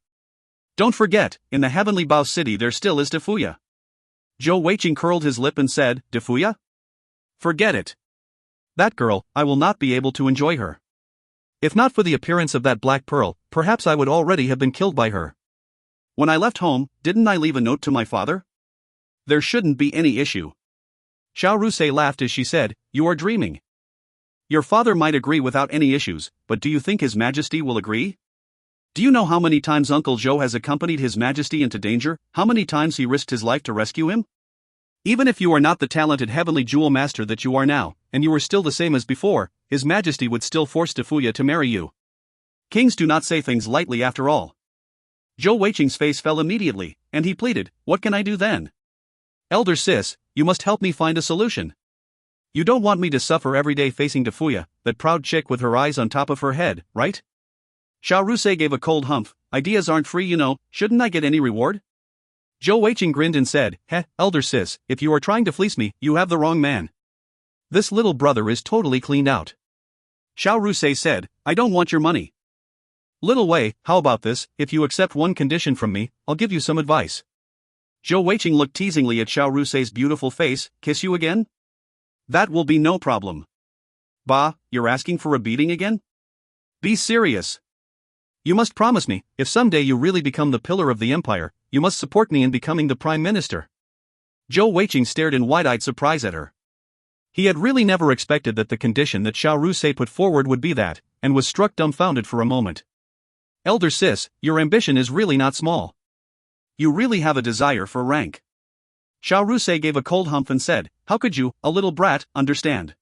Don't forget, in the Heavenly Bao City there still is Defuya." Zhou Weiqing curled his lip and said, "Defuya? Forget it. That girl, I will not be able to enjoy her. If not for the appearance of that black pearl, perhaps I would already have been killed by her. When I left home, didn't I leave a note to my father? There shouldn't be any issue." Xiaorusei laughed as she said, "You are dreaming. Your father might agree without any issues, but do you think His Majesty will agree? Do you know how many times Uncle Zhou has accompanied His Majesty into danger, how many times he risked his life to rescue him? Even if you are not the talented heavenly jewel master that you are now, and you were still the same as before, His Majesty would still force Defuya to marry you. Kings do not say things lightly after all." Zhou Weiqing's face fell immediately, and he pleaded, "What can I do then? Elder Sis, you must help me find a solution." You don't want me to suffer every day facing Defuya, that proud chick with her eyes on top of her head, right? Xiao Rusei gave a cold humph. Ideas aren't free, you know, shouldn't I get any reward? Zhou Weiqing grinned and said, Heh, elder sis, if you are trying to fleece me, you have the wrong man. This little brother is totally cleaned out. Xiao Rusei said, I don't want your money. Little Wei, how about this, if you accept one condition from me, I'll give you some advice. Zhou Weiqing looked teasingly at Xiao Rusei's beautiful face. Kiss you again? That will be no problem. Bah, you're asking for a beating again? Be serious. You must promise me, if someday you really become the pillar of the empire, you must support me in becoming the prime minister. Zhou Weiqing stared in wide-eyed surprise at her. He had really never expected that the condition that Xiao Rusei put forward would be that, and was struck dumbfounded for a moment. Elder sis, your ambition is really not small. You really have a desire for rank. Xiao Rusei gave a cold humph and said, how could you, a little brat, understand?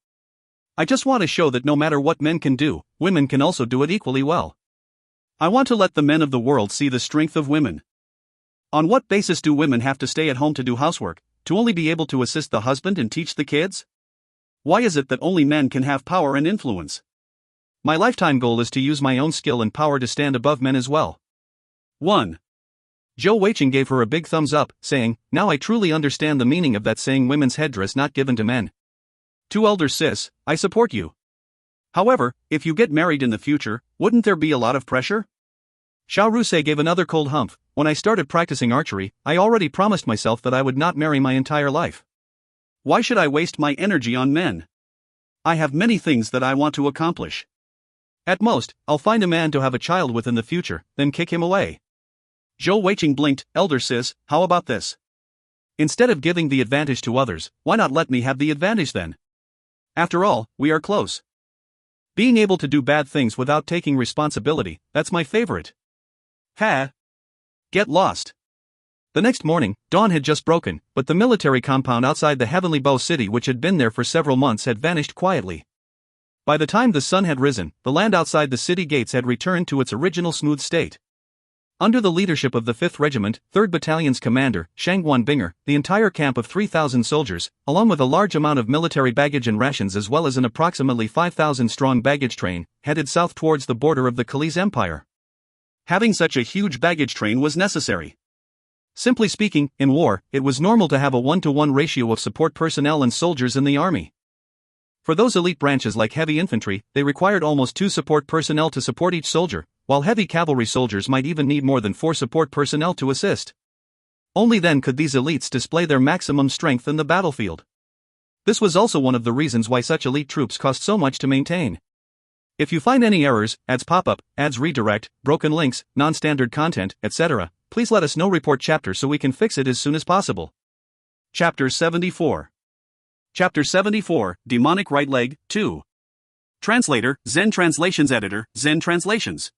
I just want to show that no matter what men can do, women can also do it equally well. I want to let the men of the world see the strength of women. On what basis do women have to stay at home to do housework, to only be able to assist the husband and teach the kids? Why is it that only men can have power and influence? My lifetime goal is to use my own skill and power to stand above men as well. 1. Zhou Weiqing gave her a big thumbs up, saying, now I truly understand the meaning of that saying women's headdress not given to men. 2. Elder sis, I support you. However, if you get married in the future, wouldn't there be a lot of pressure? Xiao Rusei gave another cold humph. When I started practicing archery, I already promised myself that I would not marry my entire life. Why should I waste my energy on men? I have many things that I want to accomplish. At most, I'll find a man to have a child with in the future, then kick him away. Zhou Weiqing blinked. Elder sis, how about this? Instead of giving the advantage to others, why not let me have the advantage then? After all, we are close. Being able to do bad things without taking responsibility, that's my favorite. Ha! Get lost. The next morning, dawn had just broken, but the military compound outside the Heavenly Bow City, which had been there for several months, had vanished quietly. By the time the sun had risen, the land outside the city gates had returned to its original smooth state. Under the leadership of the 5th Regiment, 3rd Battalion's commander, Shangguan Binger, the entire camp of 3,000 soldiers, along with a large amount of military baggage and rations as well as an approximately 5,000-strong baggage train, headed south towards the border of the Khalese Empire. Having such a huge baggage train was necessary. Simply speaking, in war, it was normal to have a 1-to-1 ratio of support personnel and soldiers in the army. For those elite branches like heavy infantry, they required almost 2 support personnel to support each soldier, while heavy cavalry soldiers might even need more than 4 support personnel to assist. Only then could these elites display their maximum strength in the battlefield. This was also one of the reasons why such elite troops cost so much to maintain. If you find any errors, ads pop-up, ads redirect, broken links, non-standard content, etc., please let us know. Report chapter so we can fix it as soon as possible. Chapter 74. Chapter 74, Demonic Right Leg, 2. Translator, Zen Translations Editor, Zen Translations.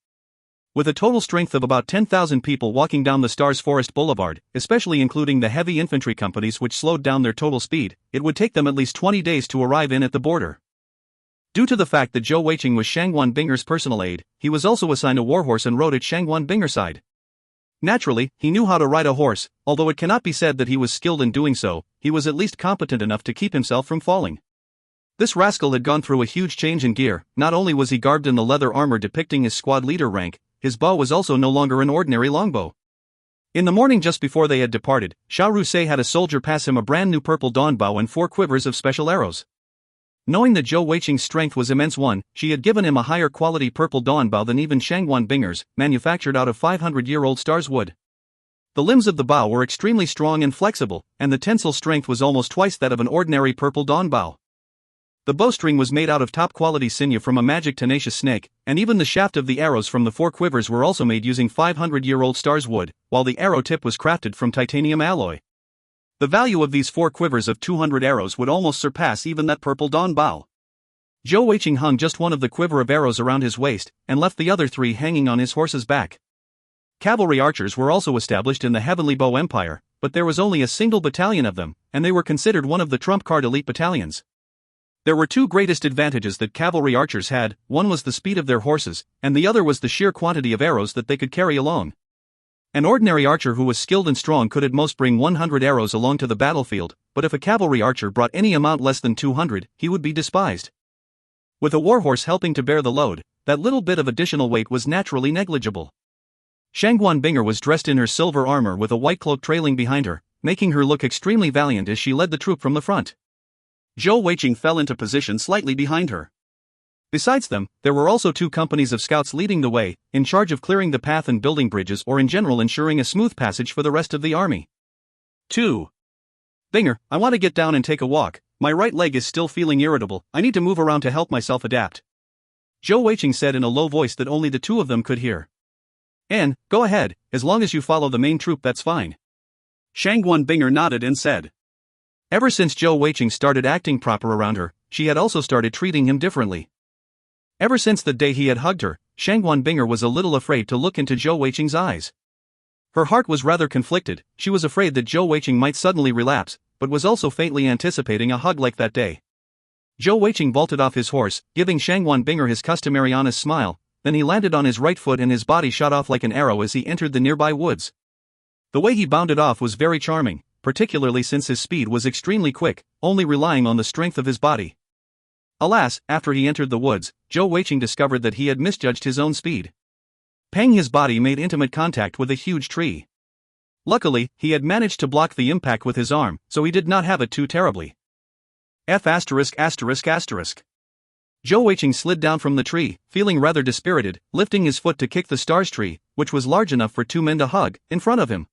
With a total strength of about 10,000 people walking down the Stars Forest Boulevard, especially including the heavy infantry companies which slowed down their total speed, it would take them at least 20 days to arrive in at the border. Due to the fact that Zhou Weiqing was Shangguan Binger's personal aide, he was also assigned a warhorse and rode at Shangguan Binger's side. Naturally, he knew how to ride a horse, although it cannot be said that he was skilled in doing so, he was at least competent enough to keep himself from falling. This rascal had gone through a huge change in gear. Not only was he garbed in the leather armor depicting his squad leader rank, his bow was also no longer an ordinary longbow. In the morning just before they had departed, Xiao Rusei had a soldier pass him a brand new purple dawn bow and 4 quivers of special arrows. Knowing that Zhou Weiqing's strength was immense, she had given him a higher quality purple dawn bow than even Shangguan Binger's, manufactured out of 500-year-old stars wood. The limbs of the bow were extremely strong and flexible, and the tensile strength was almost twice that of an ordinary purple dawn bow. The bowstring was made out of top-quality sinew from a magic tenacious snake, and even the shaft of the arrows from the 4 quivers were also made using 500-year-old stars wood, while the arrow tip was crafted from titanium alloy. The value of these 4 quivers of 200 arrows would almost surpass even that purple dawn bow. Zhou Weiqing hung just one of the quiver of arrows around his waist, and left the other 3 hanging on his horse's back. Cavalry archers were also established in the Heavenly Bow Empire, but there was only a single battalion of them, and they were considered one of the trump-card elite battalions. There were 2 greatest advantages that cavalry archers had. One was the speed of their horses, and the other was the sheer quantity of arrows that they could carry along. An ordinary archer who was skilled and strong could at most bring 100 arrows along to the battlefield, but if a cavalry archer brought any amount less than 200, he would be despised. With a warhorse helping to bear the load, that little bit of additional weight was naturally negligible. Shangguan Binger was dressed in her silver armor with a white cloak trailing behind her, making her look extremely valiant as she led the troop from the front. Zhou Weiqing fell into position slightly behind her. Besides them, there were also 2 companies of scouts leading the way, in charge of clearing the path and building bridges or in general ensuring a smooth passage for the rest of the army. 2. Binger, I want to get down and take a walk. My right leg is still feeling irritable. I need to move around to help myself adapt. Zhou Weiqing said in a low voice that only the 2 of them could hear. And, go ahead, as long as you follow the main troop that's fine. Shangguan Binger nodded and said. Ever since Zhou Weiqing started acting proper around her, she had also started treating him differently. Ever since the day he had hugged her, Shangguan Binger was a little afraid to look into Zhou Weiqing's eyes. Her heart was rather conflicted. She was afraid that Zhou Weiqing might suddenly relapse, but was also faintly anticipating a hug like that day. Zhou Weiqing vaulted off his horse, giving Shangguan Binger his customary honest smile, then he landed on his right foot and his body shot off like an arrow as he entered the nearby woods. The way he bounded off was very charming, particularly since his speed was extremely quick, only relying on the strength of his body. Alas, after he entered the woods, Zhou Weiqing discovered that he had misjudged his own speed. Pang his body made intimate contact with a huge tree. Luckily, he had managed to block the impact with his arm, so he did not have it too terribly. Zhou Weiqing slid down from the tree, feeling rather dispirited, lifting his foot to kick the stars tree, which was large enough for 2 men to hug, in front of him.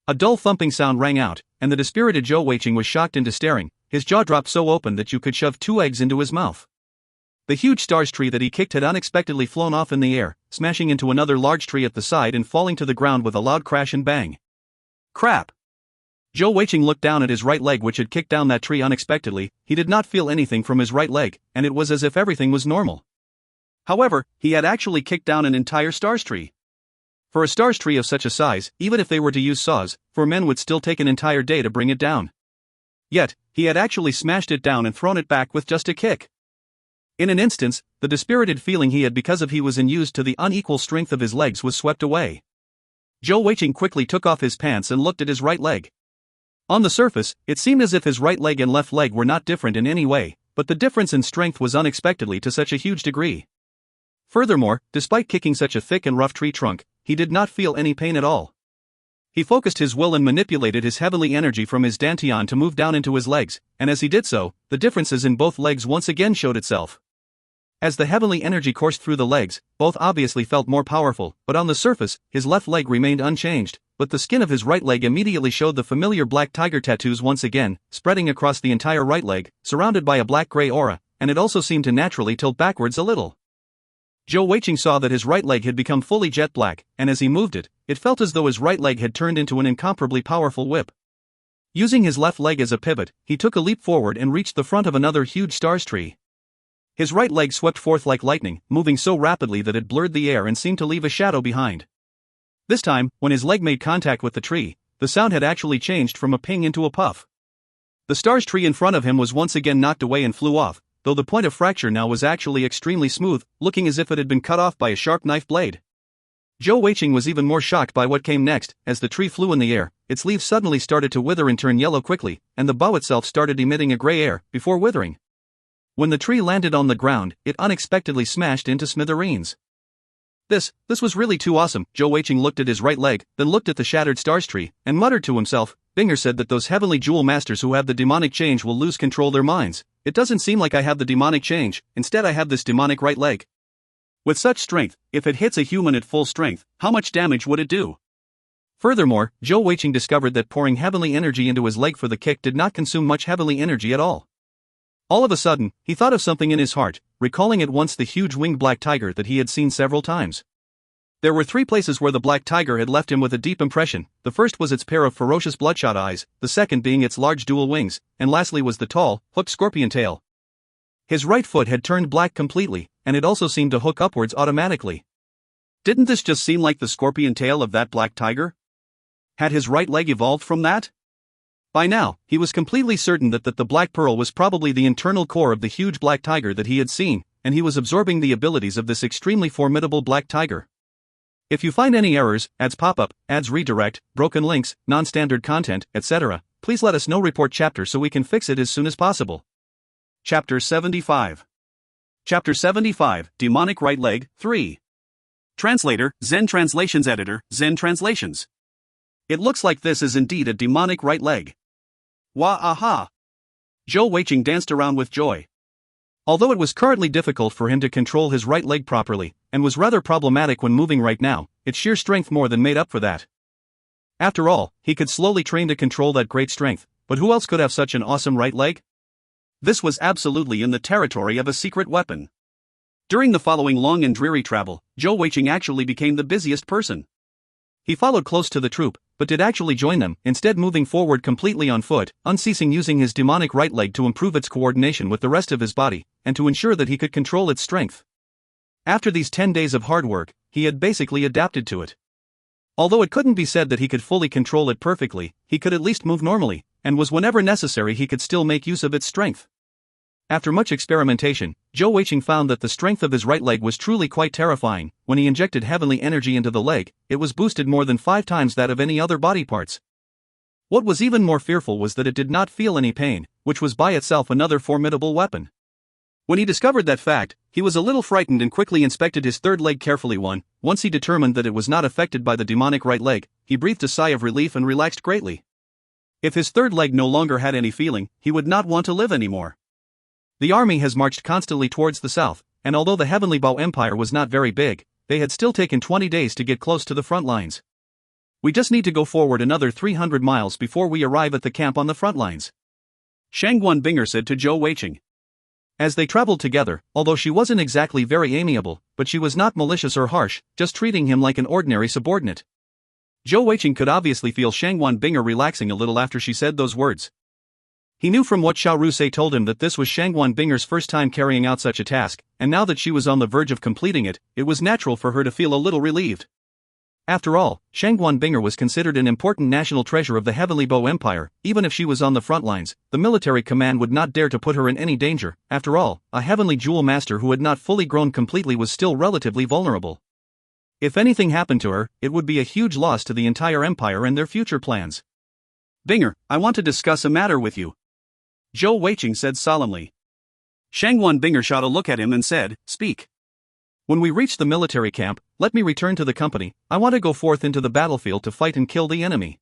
A dull thumping sound rang out, and the dispirited Zhou Weiqing was shocked into staring, his jaw dropped so open that you could shove 2 eggs into his mouth. The huge stars tree that he kicked had unexpectedly flown off in the air, smashing into another large tree at the side and falling to the ground with a loud crash and bang. Crap! Zhou Weiqing looked down at his right leg which had kicked down that tree unexpectedly. He did not feel anything from his right leg, and it was as if everything was normal. However, he had actually kicked down an entire stars tree. For a stars tree of such a size, even if they were to use saws, 4 men would still take an entire day to bring it down. Yet, he had actually smashed it down and thrown it back with just a kick. In an instant, the dispirited feeling he had because of he was unused to the unequal strength of his legs was swept away. Zhou Weiqing quickly took off his pants and looked at his right leg. On the surface, it seemed as if his right leg and left leg were not different in any way, but the difference in strength was unexpectedly to such a huge degree. Furthermore, despite kicking such a thick and rough tree trunk, he did not feel any pain at all. He focused his will and manipulated his heavenly energy from his dantian to move down into his legs, and as he did so, the differences in both legs once again showed itself. As the heavenly energy coursed through the legs, both obviously felt more powerful, but on the surface, his left leg remained unchanged, but the skin of his right leg immediately showed the familiar black tiger tattoos once again, spreading across the entire right leg, surrounded by a black-gray aura, and it also seemed to naturally tilt backwards a little. Zhou Weiqing saw that his right leg had become fully jet black, and as he moved it, it felt as though his right leg had turned into an incomparably powerful whip. Using his left leg as a pivot, he took a leap forward and reached the front of another huge stars tree. His right leg swept forth like lightning, moving so rapidly that it blurred the air and seemed to leave a shadow behind. This time, when his leg made contact with the tree, the sound had actually changed from a ping into a puff. The stars tree in front of him was once again knocked away and flew off, though the point of fracture now was actually extremely smooth, looking as if it had been cut off by a sharp knife blade. Zhou Weiqing was even more shocked by what came next. As the tree flew in the air, its leaves suddenly started to wither and turn yellow quickly, and the bough itself started emitting a gray air, before withering. When the tree landed on the ground, it unexpectedly smashed into smithereens. This was really too awesome. Zhou Weiqing looked at his right leg, then looked at the shattered stars tree, and muttered to himself, Binger said that those heavenly jewel masters who have the demonic change will lose control their minds. It doesn't seem like I have the demonic change, instead I have this demonic right leg. With such strength, if it hits a human at full strength, how much damage would it do? Furthermore, Zhou Weiqing discovered that pouring heavenly energy into his leg for the kick did not consume much heavenly energy at all. All of a sudden, he thought of something in his heart, recalling at once the huge winged black tiger that he had seen several times. There were 3 places where the black tiger had left him with a deep impression. The first was its pair of ferocious bloodshot eyes, the second being its large dual wings, and lastly was the tall, hooked scorpion tail. His right foot had turned black completely, and it also seemed to hook upwards automatically. Didn't this just seem like the scorpion tail of that black tiger? Had his right leg evolved from that? By now, he was completely certain that the black pearl was probably the internal core of the huge black tiger that he had seen, and he was absorbing the abilities of this extremely formidable black tiger. If you find any errors, ads pop up, ads redirect, broken links, non-standard content, etc., please let us know report chapter so we can fix it as soon as possible. Chapter 75. Chapter 75, Demonic Right Leg, 3. Translator, Zen Translations Editor, Zen Translations. It looks like this is indeed a demonic right leg. Wah-aha! Zhou Weiqing danced around with joy. Although it was currently difficult for him to control his right leg properly, and was rather problematic when moving right now, its sheer strength more than made up for that. After all, he could slowly train to control that great strength, but who else could have such an awesome right leg? This was absolutely in the territory of a secret weapon. During the following long and dreary travel, Zhou Weiqing actually became the busiest person. He followed close to the troop, but did actually join them, instead moving forward completely on foot, unceasing using his demonic right leg to improve its coordination with the rest of his body, and to ensure that he could control its strength. After these 10 days of hard work, he had basically adapted to it. Although it couldn't be said that he could fully control it perfectly, he could at least move normally, and was whenever necessary he could still make use of its strength. After much experimentation, Zhou Weiqing found that the strength of his right leg was truly quite terrifying. When he injected heavenly energy into the leg, it was boosted more than 5 times that of any other body parts. What was even more fearful was that it did not feel any pain, which was by itself another formidable weapon. When he discovered that fact, he was a little frightened and quickly inspected his third leg carefully. Once he determined that it was not affected by the demonic right leg, he breathed a sigh of relief and relaxed greatly. If his third leg no longer had any feeling, he would not want to live anymore. The army has marched constantly towards the south, and although the Heavenly Bao Empire was not very big, they had still taken 20 days to get close to the front lines. We just need to go forward another 300 miles before we arrive at the camp on the front lines. Shangguan Binger said to Zhou Weiqing. As they traveled together, although she wasn't exactly very amiable, but she was not malicious or harsh, just treating him like an ordinary subordinate. Zhou Weiqing could obviously feel Shangguan Binger relaxing a little after she said those words. He knew from what Xiao Rusei told him that this was Shangguan Binger's first time carrying out such a task, and now that she was on the verge of completing it, it was natural for her to feel a little relieved. After all, Shangguan Binger was considered an important national treasure of the Heavenly Bao Empire. Even if she was on the front lines, the military command would not dare to put her in any danger. After all, a Heavenly Jewel Master who had not fully grown completely was still relatively vulnerable. If anything happened to her, it would be a huge loss to the entire empire and their future plans. Binger, I want to discuss a matter with you, Zhou Weiqing said solemnly. Shangguan Binger shot a look at him and said, "Speak." When we reach the military camp, let me return to the company. I want to go forth into the battlefield to fight and kill the enemy.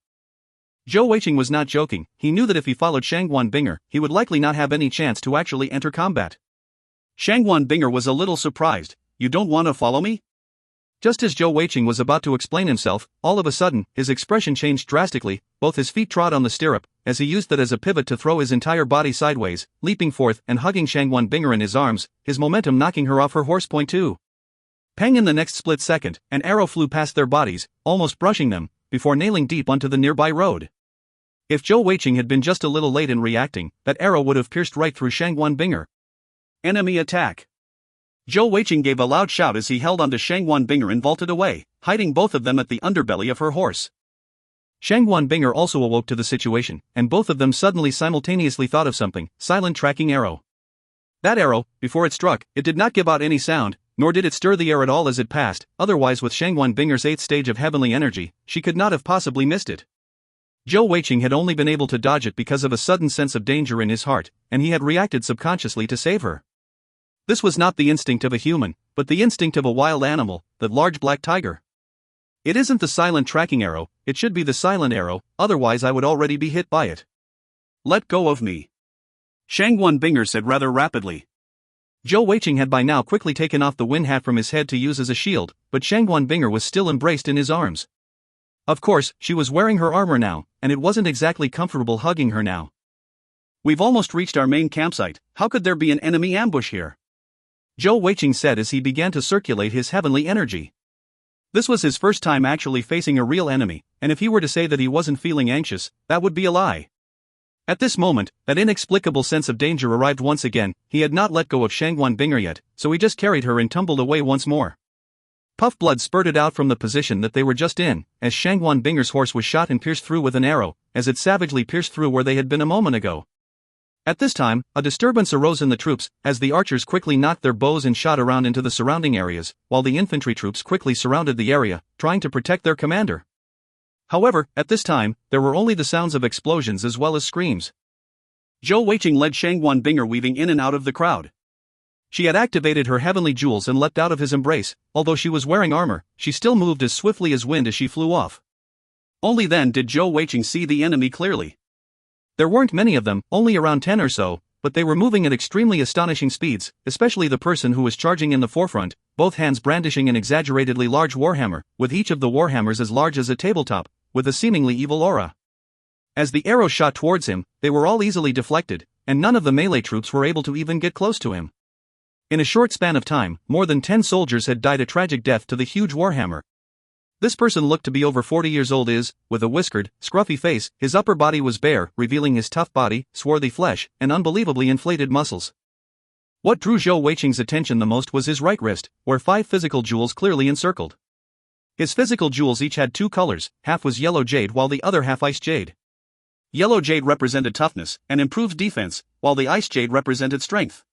Zhou Weiqing was not joking. He knew that if he followed Shangguan Binger, he would likely not have any chance to actually enter combat. Shangguan Binger was a little surprised. You don't want to follow me? Just as Zhou Weiqing was about to explain himself, all of a sudden, his expression changed drastically. Both his feet trod on the stirrup, as he used that as a pivot to throw his entire body sideways, leaping forth and hugging Shangguan Binger in his arms, his momentum knocking her off her horse. Point 2. Pang! In the next split second, an arrow flew past their bodies, almost brushing them, before nailing deep onto the nearby road. If Zhou Weiqing had been just a little late in reacting, that arrow would have pierced right through Shangguan Binger. Enemy attack! Zhou Weiqing gave a loud shout as he held onto Shangguan Binger and vaulted away, hiding both of them at the underbelly of her horse. Shangguan Binger also awoke to the situation, and both of them suddenly simultaneously thought of something: silent tracking arrow. That arrow, before it struck, it did not give out any sound, nor did it stir the air at all as it passed. Otherwise, with Shangguan Binger's 8th stage of heavenly energy, she could not have possibly missed it. Zhou Weiqing had only been able to dodge it because of a sudden sense of danger in his heart, and he had reacted subconsciously to save her. This was not the instinct of a human, but the instinct of a wild animal, that large black tiger. It isn't the silent tracking arrow, it should be the silent arrow, otherwise I would already be hit by it. Let go of me, Shangguan Binger said rather rapidly. Zhou Weiqing had by now quickly taken off the wind hat from his head to use as a shield, but Shangguan Binger was still embraced in his arms. Of course, she was wearing her armor now, and it wasn't exactly comfortable hugging her now. We've almost reached our main campsite. How could there be an enemy ambush here? Zhou Weiqing said as he began to circulate his heavenly energy. This was his first time actually facing a real enemy, and if he were to say that he wasn't feeling anxious, that would be a lie. At this moment, that inexplicable sense of danger arrived once again. He had not let go of Shangguan Binger yet, so he just carried her and tumbled away once more. Puff blood spurted out from the position that they were just in, as Shangguan Binger's horse was shot and pierced through with an arrow, as it savagely pierced through where they had been a moment ago. At this time, a disturbance arose in the troops, as the archers quickly knocked their bows and shot around into the surrounding areas, while the infantry troops quickly surrounded the area, trying to protect their commander. However, at this time, there were only the sounds of explosions as well as screams. Zhou Weiqing led Shangguan Binger weaving in and out of the crowd. She had activated her heavenly jewels and leapt out of his embrace. Although she was wearing armor, she still moved as swiftly as wind as she flew off. Only then did Zhou Weiqing see the enemy clearly. There weren't many of them, only around 10 or so, but they were moving at extremely astonishing speeds, especially the person who was charging in the forefront, both hands brandishing an exaggeratedly large warhammer, with each of the warhammers as large as a tabletop, with a seemingly evil aura. As the arrows shot towards him, they were all easily deflected, and none of the melee troops were able to even get close to him. In a short span of time, more than 10 soldiers had died a tragic death to the huge warhammer. This person looked to be over 40 years old with a whiskered, scruffy face. His upper body was bare, revealing his tough body, swarthy flesh, and unbelievably inflated muscles. What drew Zhou Weiqing's attention the most was his right wrist, where 5 physical jewels clearly encircled. His physical jewels each had 2 colors, half was yellow jade while the other half ice jade. Yellow jade represented toughness and improved defense, while the ice jade represented strength.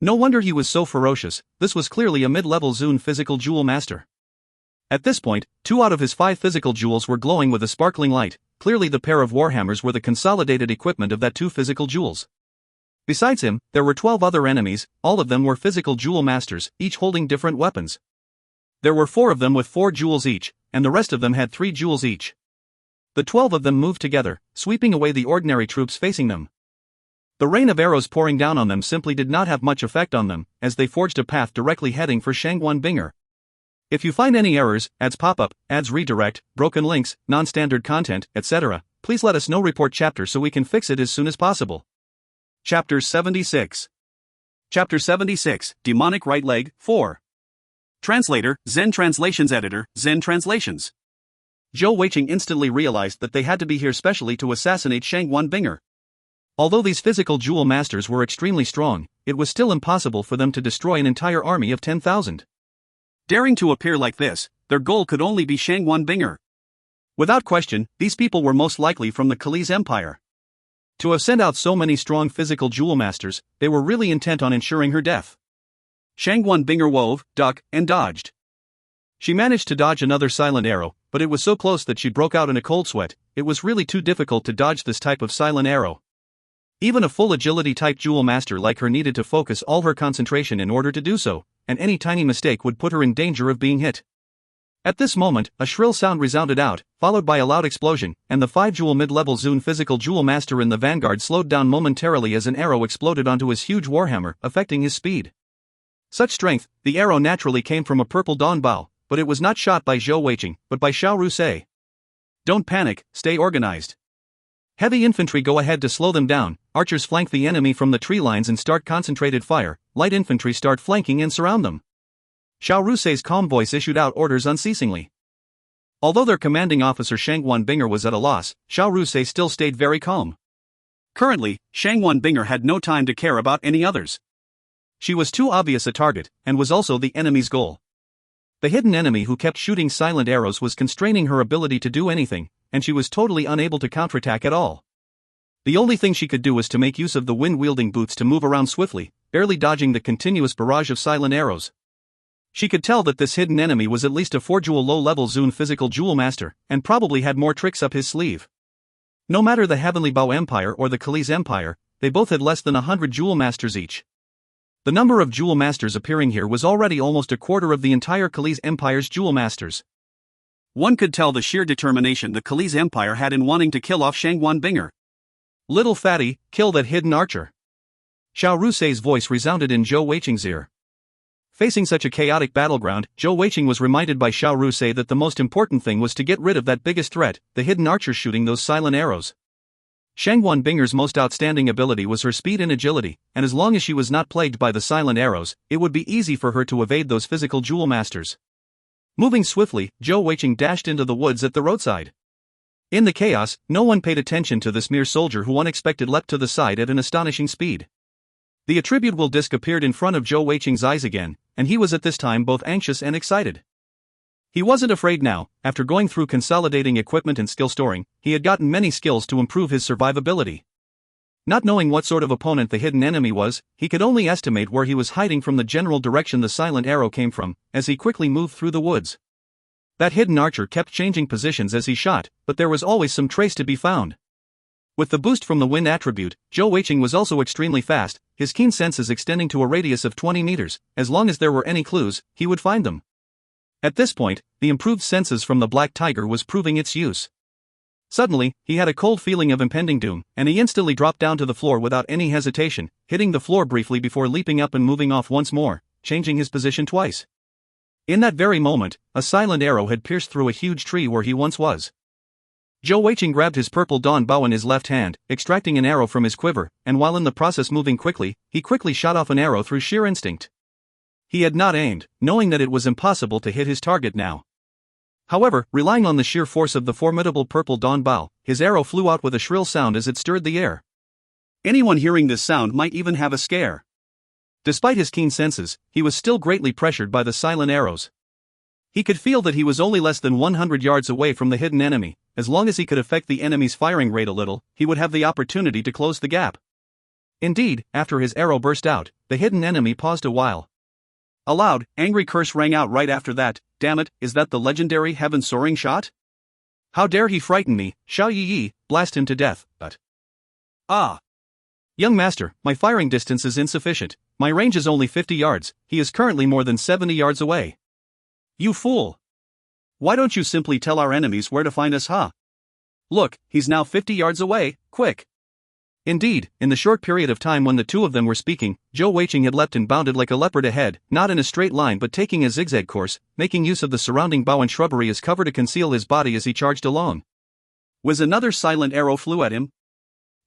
No wonder he was so ferocious. This was clearly a mid-level Zhun physical jewel master. At this point, 2 out of his 5 physical jewels were glowing with a sparkling light. Clearly the pair of warhammers were the consolidated equipment of that 2 physical jewels. Besides him, there were 12 other enemies. All of them were physical jewel masters, each holding different weapons. There were 4 of them with 4 jewels each, and the rest of them had 3 jewels each. The 12 of them moved together, sweeping away the ordinary troops facing them. The rain of arrows pouring down on them simply did not have much effect on them, as they forged a path directly heading for Shangguan Binger. If you find any errors, ads pop up, ads redirect, broken links, non-standard content, etc., please let us know. Report chapter so we can fix it as soon as possible. Chapter 76. Chapter 76, Demonic Right Leg, 4. Translator, Zen Translations Editor, Zen Translations. Zhou Weiqing instantly realized that they had to be here specially to assassinate Shangguan Binger. Although these physical jewel masters were extremely strong, it was still impossible for them to destroy an entire army of 10,000. Daring to appear like this, their goal could only be Shangguan Binger. Without question, these people were most likely from the Kali's Empire. To have sent out so many strong physical jewel masters, they were really intent on ensuring her death. Shangguan Binger wove, ducked, and dodged. She managed to dodge another silent arrow, but it was so close that she broke out in a cold sweat. It was really too difficult to dodge this type of silent arrow. Even a full agility type jewel master like her needed to focus all her concentration in order to do so, and any tiny mistake would put her in danger of being hit. At this moment, a shrill sound resounded out, followed by a loud explosion, and the 5-jewel mid-level Zhun physical jewel master in the vanguard slowed down momentarily as an arrow exploded onto his huge warhammer, affecting his speed. Such strength, the arrow naturally came from a purple dawn bow, but it was not shot by Zhou Weiqing, but by Xiao Rusei. Don't panic, stay organized. Heavy infantry go ahead to slow them down, archers flank the enemy from the tree lines and start concentrated fire, light infantry start flanking and surround them. Xiao Rusei's calm voice issued out orders unceasingly. Although their commanding officer Shangguan Binger was at a loss, Xiao Rusei still stayed very calm. Currently, Shangguan Binger had no time to care about any others. She was too obvious a target, and was also the enemy's goal. The hidden enemy who kept shooting silent arrows was constraining her ability to do anything, and she was totally unable to counterattack at all. The only thing she could do was to make use of the wind-wielding boots to move around swiftly, barely dodging the continuous barrage of silent arrows. She could tell that this hidden enemy was at least a 4-jewel low-level Zhun physical jewel master, and probably had more tricks up his sleeve. No matter the Heavenly Bow Empire or the Kali's Empire, they both had less than 100 jewel masters each. The number of jewel masters appearing here was already almost a quarter of the entire Kali's Empire's jewel masters. One could tell the sheer determination the Kali's Empire had in wanting to kill off Shangguan Binger. Little fatty, kill that hidden archer. Xiao Rusei's voice resounded in Zhou Weiqing's ear. Facing such a chaotic battleground, Zhou Weiqing was reminded by Xiao Rusei that the most important thing was to get rid of that biggest threat, the hidden archer shooting those silent arrows. Shangguan Binger's most outstanding ability was her speed and agility, and as long as she was not plagued by the silent arrows, it would be easy for her to evade those physical jewel masters. Moving swiftly, Zhou Weiqing dashed into the woods at the roadside. In the chaos, no one paid attention to this mere soldier who unexpectedly leapt to the side at an astonishing speed. The attributable disc appeared in front of Zhou Weiqing's eyes again, and he was at this time both anxious and excited. He wasn't afraid now. After going through consolidating equipment and skill storing, he had gotten many skills to improve his survivability. Not knowing what sort of opponent the hidden enemy was, he could only estimate where he was hiding from the general direction the silent arrow came from, as he quickly moved through the woods. That hidden archer kept changing positions as he shot, but there was always some trace to be found. With the boost from the wind attribute, Zhou Weiqing was also extremely fast, his keen senses extending to a radius of 20 meters. As long as there were any clues, he would find them. At this point, the improved senses from the black tiger was proving its use. Suddenly, he had a cold feeling of impending doom, and he instantly dropped down to the floor without any hesitation, hitting the floor briefly before leaping up and moving off once more, changing his position twice. In that very moment, a silent arrow had pierced through a huge tree where he once was. Zhou Weiqing grabbed his purple dawn bow in his left hand, extracting an arrow from his quiver, and while in the process moving quickly, he quickly shot off an arrow through sheer instinct. He had not aimed, knowing that it was impossible to hit his target now. However, relying on the sheer force of the formidable purple dawn bow, his arrow flew out with a shrill sound as it stirred the air. Anyone hearing this sound might even have a scare. Despite his keen senses, he was still greatly pressured by the silent arrows. He could feel that he was only less than 100 yards away from the hidden enemy. As long as he could affect the enemy's firing rate a little, he would have the opportunity to close the gap. Indeed, after his arrow burst out, the hidden enemy paused a while. A loud, angry curse rang out right after that. Damn it, is that the legendary heaven-soaring shot? How dare he frighten me, Xiao Yi, blast him to death, but... Ah! Young master, my firing distance is insufficient. My range is only 50 yards, he is currently more than 70 yards away. You fool! Why don't you simply tell our enemies where to find us, huh? Look, he's now 50 yards away, quick! Indeed, in the short period of time when the two of them were speaking, Zhou Weiqing had leapt and bounded like a leopard ahead, not in a straight line but taking a zigzag course, making use of the surrounding bough and shrubbery as cover to conceal his body as he charged along. Was another silent arrow flew at him?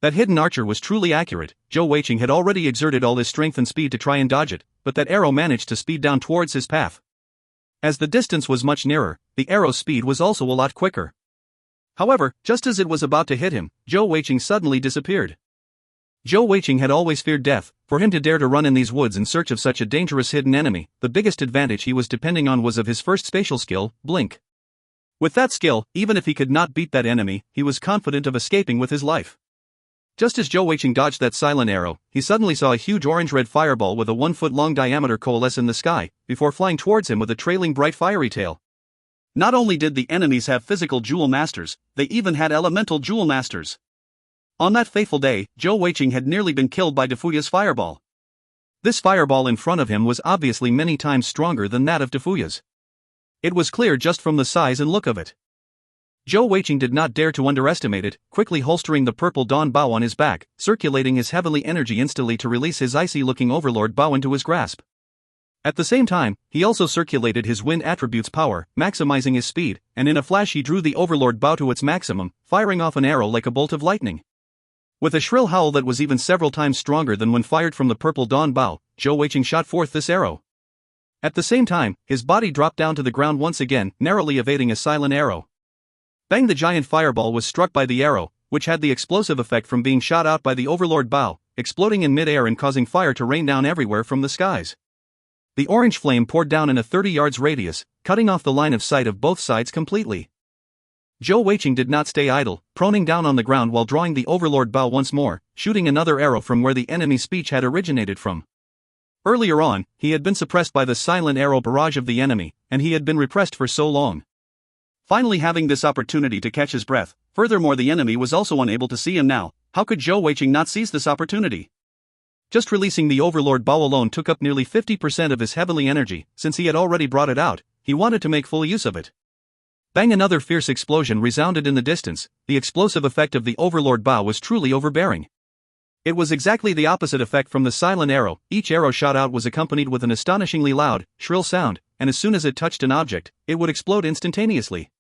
That hidden archer was truly accurate. Zhou Weiqing had already exerted all his strength and speed to try and dodge it, but that arrow managed to speed down towards his path. As the distance was much nearer, the arrow's speed was also a lot quicker. However, just as it was about to hit him, Zhou Weiqing suddenly disappeared. Zhou Weiqing had always feared death. For him to dare to run in these woods in search of such a dangerous hidden enemy, the biggest advantage he was depending on was of his first spatial skill, blink. With that skill, even if he could not beat that enemy, he was confident of escaping with his life. Just as Zhou Weiqing dodged that silent arrow, he suddenly saw a huge orange-red fireball with a 1-foot-long diameter coalesce in the sky, before flying towards him with a trailing bright fiery tail. Not only did the enemies have physical jewel masters, they even had elemental jewel masters. On that fateful day, Zhou Weiqing had nearly been killed by Defuya's fireball. This fireball in front of him was obviously many times stronger than that of Defuya's. It was clear just from the size and look of it. Zhou Weiqing did not dare to underestimate it, quickly holstering the purple dawn bow on his back, circulating his heavenly energy instantly to release his icy-looking overlord bow into his grasp. At the same time, he also circulated his wind attribute's power, maximizing his speed, and in a flash he drew the overlord bow to its maximum, firing off an arrow like a bolt of lightning. With a shrill howl that was even several times stronger than when fired from the purple dawn bow, Zhou Weiqing shot forth this arrow. At the same time, his body dropped down to the ground once again, narrowly evading a silent arrow. Bang! The giant fireball was struck by the arrow, which had the explosive effect from being shot out by the overlord bow, exploding in mid-air and causing fire to rain down everywhere from the skies. The orange flame poured down in a 30 yards radius, cutting off the line of sight of both sides completely. Zhou Weiqing did not stay idle, proning down on the ground while drawing the overlord bow once more, shooting another arrow from where the enemy's speech had originated from. Earlier on, he had been suppressed by the silent arrow barrage of the enemy, and he had been repressed for so long. Finally having this opportunity to catch his breath, furthermore the enemy was also unable to see him now. How could Zhou Weiqing not seize this opportunity? Just releasing the overlord bow alone took up nearly 50% of his heavenly energy. Since he had already brought it out, he wanted to make full use of it. Bang! Another fierce explosion resounded in the distance. The explosive effect of the overlord bow was truly overbearing. It was exactly the opposite effect from the silent arrow. Each arrow shot out was accompanied with an astonishingly loud, shrill sound, and as soon as it touched an object, it would explode instantaneously.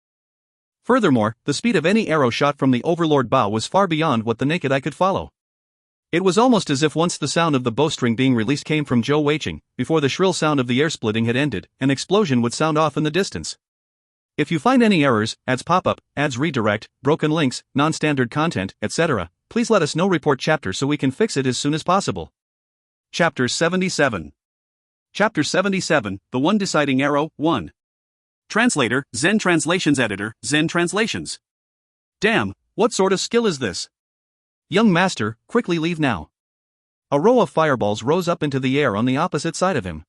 Furthermore, the speed of any arrow shot from the overlord bow was far beyond what the naked eye could follow. It was almost as if once the sound of the bowstring being released came from Zhou Weiqing, before the shrill sound of the air splitting had ended, an explosion would sound off in the distance. If you find any errors, ads pop-up, ads redirect, broken links, non-standard content, etc., please let us know. Report chapter so we can fix it as soon as possible. Chapter 77. Chapter 77, The One Deciding Arrow, 1. Translator, Zen Translations Editor, Zen Translations. Damn, what sort of skill is this? Young master, quickly leave now. A row of fireballs rose up into the air on the opposite side of him.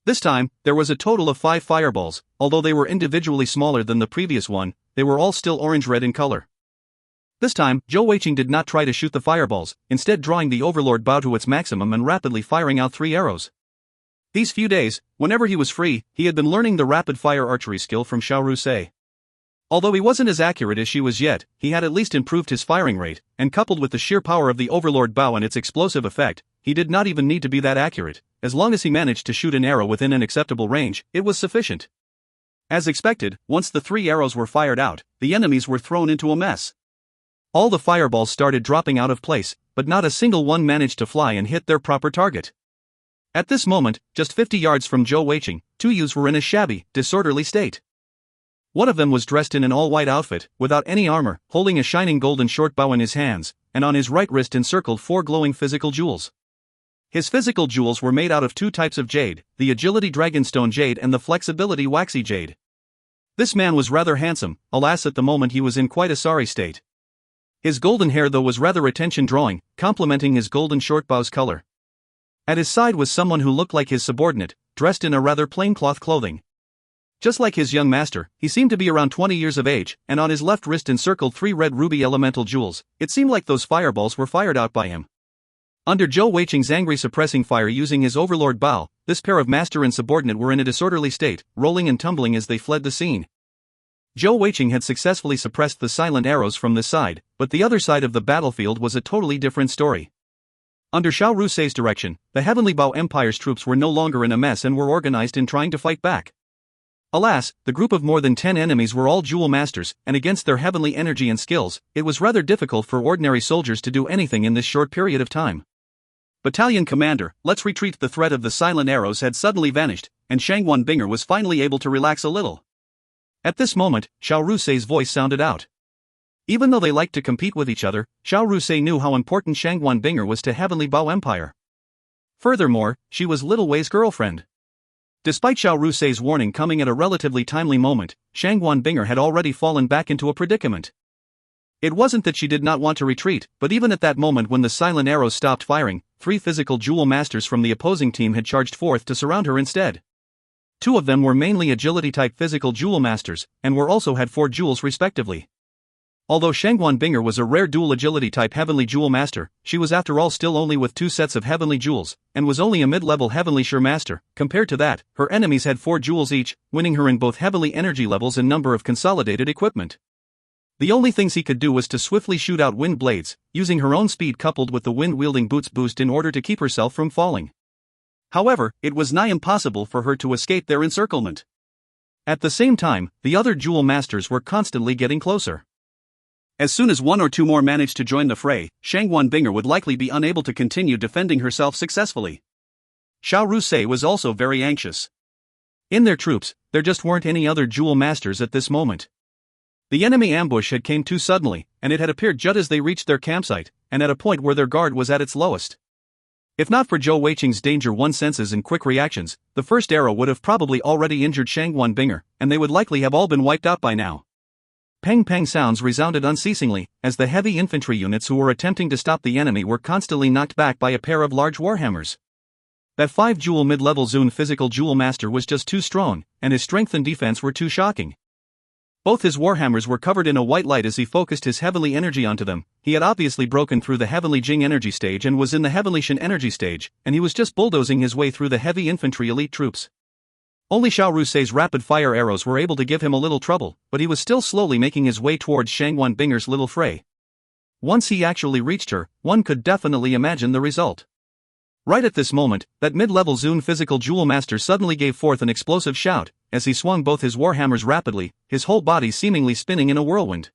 This time, there was a total of 5 fireballs. Although they were individually smaller than the previous one, they were all still orange-red in color. This time, Zhou Weiqing did not try to shoot the fireballs, instead drawing the Overlord bow to its maximum and rapidly firing out 3 arrows. These few days, whenever he was free, he had been learning the rapid-fire archery skill from Xiao Rusei. Although he wasn't as accurate as she was yet, he had at least improved his firing rate, and coupled with the sheer power of the Overlord bow and its explosive effect, he did not even need to be that accurate. As long as he managed to shoot an arrow within an acceptable range, it was sufficient. As expected, once the 3 arrows were fired out, the enemies were thrown into a mess. All the fireballs started dropping out of place, but not a single one managed to fly and hit their proper target. At this moment, just 50 yards from Zhou Weiqing, 2 youths were in a shabby, disorderly state. One of them was dressed in an all-white outfit, without any armor, holding a shining golden short bow in his hands, and on his right wrist encircled 4 glowing physical jewels. His physical jewels were made out of 2 types of jade, the Agility Dragonstone Jade and the Flexibility Waxy Jade. This man was rather handsome, alas at the moment he was in quite a sorry state. His golden hair though was rather attention-drawing, complementing his golden short bow's color. At his side was someone who looked like his subordinate, dressed in a rather plain cloth clothing. Just like his young master, he seemed to be around 20 years of age, and on his left wrist encircled 3 red ruby elemental jewels. It seemed like those fireballs were fired out by him. Under Zhou Weiqing's angry suppressing fire using his Overlord bow, this pair of master and subordinate were in a disorderly state, rolling and tumbling as they fled the scene. Zhou Weiqing had successfully suppressed the silent arrows from this side, but the other side of the battlefield was a totally different story. Under Xiao Rusei's direction, the Heavenly Bao Empire's troops were no longer in a mess and were organized in trying to fight back. Alas, the group of more than 10 enemies were all jewel masters, and against their heavenly energy and skills, it was rather difficult for ordinary soldiers to do anything in this short period of time. Battalion Commander, let's retreat. The threat of the silent arrows had suddenly vanished, and Shangguan Binger was finally able to relax a little. At this moment, Xiao Rusei's voice sounded out. Even though they liked to compete with each other, Xiao Rusei knew how important Shangguan Binger was to Heavenly Bao Empire. Furthermore, she was Little Wei's girlfriend. Despite Xiao Rusei's warning coming at a relatively timely moment, Shangguan Binger had already fallen back into a predicament. It wasn't that she did not want to retreat, but even at that moment when the silent arrows stopped firing, 3 physical jewel masters from the opposing team had charged forth to surround her instead. 2 of them were mainly agility-type physical jewel masters, and were also had 4 jewels respectively. Although Shangguan Binger was a rare dual agility-type heavenly jewel master, she was after all still only with 2 sets of heavenly jewels, and was only a mid-level heavenly sure master. Compared to that, her enemies had 4 jewels each, winning her in both heavenly energy levels and number of consolidated equipment. The only things he could do was to swiftly shoot out wind blades, using her own speed coupled with the wind-wielding boots boost in order to keep herself from falling. However, it was nigh impossible for her to escape their encirclement. At the same time, the other jewel masters were constantly getting closer. As soon as 1 or 2 more managed to join the fray, Shangguan Binger would likely be unable to continue defending herself successfully. Xiao Rusei was also very anxious. In their troops, there just weren't any other jewel masters at this moment. The enemy ambush had came too suddenly, and it had appeared just as they reached their campsite, and at a point where their guard was at its lowest. If not for Zhou Weiqing's danger one senses and quick reactions, the first arrow would have probably already injured Shangguan Binger, and they would likely have all been wiped out by now. Pang-pang sounds resounded unceasingly, as the heavy infantry units who were attempting to stop the enemy were constantly knocked back by a pair of large warhammers. That 5-jewel mid-level Zun physical jewel master was just too strong, and his strength and defense were too shocking. Both his warhammers were covered in a white light as he focused his heavenly energy onto them. He had obviously broken through the heavenly Jing energy stage and was in the heavenly Shen energy stage, and he was just bulldozing his way through the heavy infantry elite troops. Only Xiao Rusei's rapid-fire arrows were able to give him a little trouble, but he was still slowly making his way towards Shangguan Binger's little fray. Once he actually reached her, one could definitely imagine the result. Right at this moment, that mid-level Zun physical jewel master suddenly gave forth an explosive shout, as he swung both his warhammers rapidly, his whole body seemingly spinning in a whirlwind.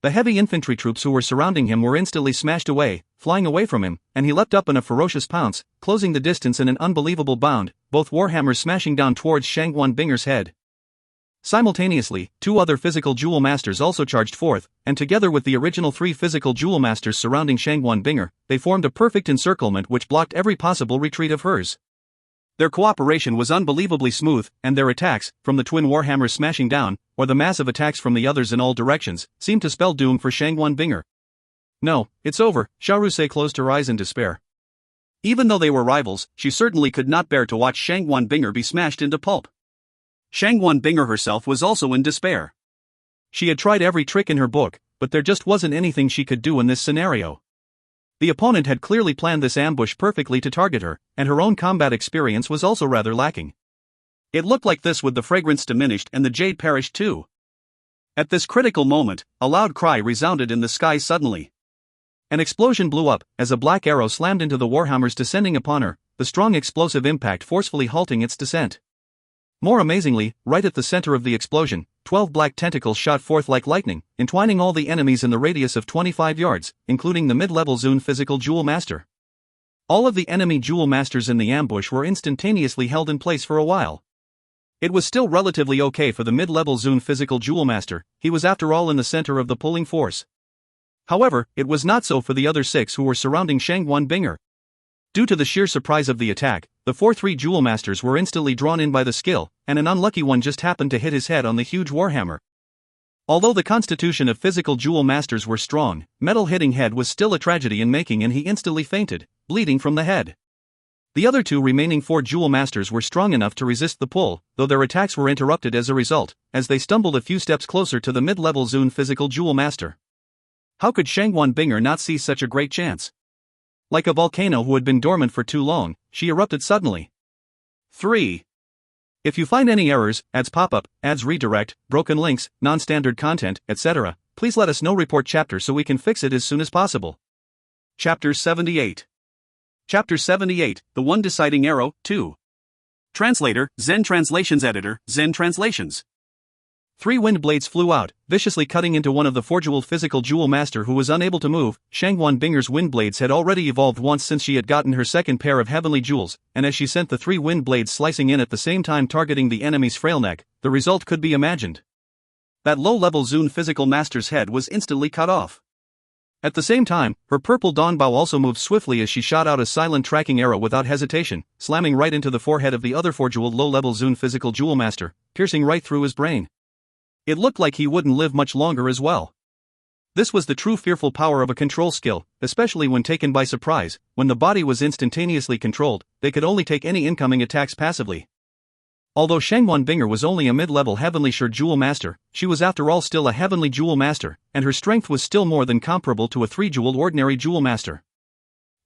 The heavy infantry troops who were surrounding him were instantly smashed away, flying away from him, and he leapt up in a ferocious pounce, closing the distance in an unbelievable bound, both warhammers smashing down towards Shangguan Binger's head. Simultaneously, 2 other physical jewel masters also charged forth, and together with the original 3 physical jewel masters surrounding Shangguan Binger, they formed a perfect encirclement which blocked every possible retreat of hers. Their cooperation was unbelievably smooth, and their attacks, from the twin warhammers smashing down, or the massive attacks from the others in all directions, seemed to spell doom for Shangguan Binger. No, it's over, Xiao Rusei closed her eyes in despair. Even though they were rivals, she certainly could not bear to watch Shangguan Binger be smashed into pulp. Shangguan Binger herself was also in despair. She had tried every trick in her book, but there just wasn't anything she could do in this scenario. The opponent had clearly planned this ambush perfectly to target her, and her own combat experience was also rather lacking. It looked like this with the fragrance diminished and the jade perished too. At this critical moment, a loud cry resounded in the sky suddenly. An explosion blew up, as a black arrow slammed into the warhammers descending upon her, the strong explosive impact forcefully halting its descent. More amazingly, right at the center of the explosion, 12 black tentacles shot forth like lightning, entwining all the enemies in the radius of 25 yards, including the mid-level Zhou physical Jewel Master. All of the enemy Jewel Masters in the ambush were instantaneously held in place for a while. It was still relatively okay for the mid-level Zhou physical Jewel Master, he was after all in the center of the pulling force. However, it was not so for the other 6 who were surrounding Shangguan Binger. Due to the sheer surprise of the attack, the 4-3 Jewel Masters were instantly drawn in by the skill, and an unlucky one just happened to hit his head on the huge warhammer. Although the constitution of physical Jewel Masters were strong, metal hitting head was still a tragedy in making, and he instantly fainted, bleeding from the head. The other 2 remaining 4 Jewel Masters were strong enough to resist the pull, though their attacks were interrupted as a result, as they stumbled a few steps closer to the mid-level Zhou physical Jewel Master. How could Shangguan Binger not see such a great chance? Like a volcano who had been dormant for too long, she erupted suddenly. 3. If you find any errors, ads pop up, ads redirect, broken links, non-standard content, etc., please let us know. Report chapter so we can fix it as soon as possible. Chapter 78. Chapter 78, The One Deciding Arrow, 2. Translator, Zen Translations Editor, Zen Translations. 3 wind blades flew out, viciously cutting into one of the 4 jewel physical Jewel Master who was unable to move. Shangguan Binger's wind blades had already evolved once since she had gotten her second pair of heavenly jewels, and as she sent the 3 wind blades slicing in at the same time targeting the enemy's frail neck, the result could be imagined. That low-level Zhou physical master's head was instantly cut off. At the same time, her purple dawn bow also moved swiftly as she shot out a silent tracking arrow without hesitation, slamming right into the forehead of the other 4 jewel low-level Zhou physical Jewel Master, piercing right through his brain. It looked like he wouldn't live much longer as well. This was the true fearful power of a control skill, especially when taken by surprise. When the body was instantaneously controlled, they could only take any incoming attacks passively. Although Shangguan Binger was only a mid-level Heavenly Sure Jewel Master, she was after all still a Heavenly Jewel Master, and her strength was still more than comparable to a 3-jewel ordinary Jewel Master.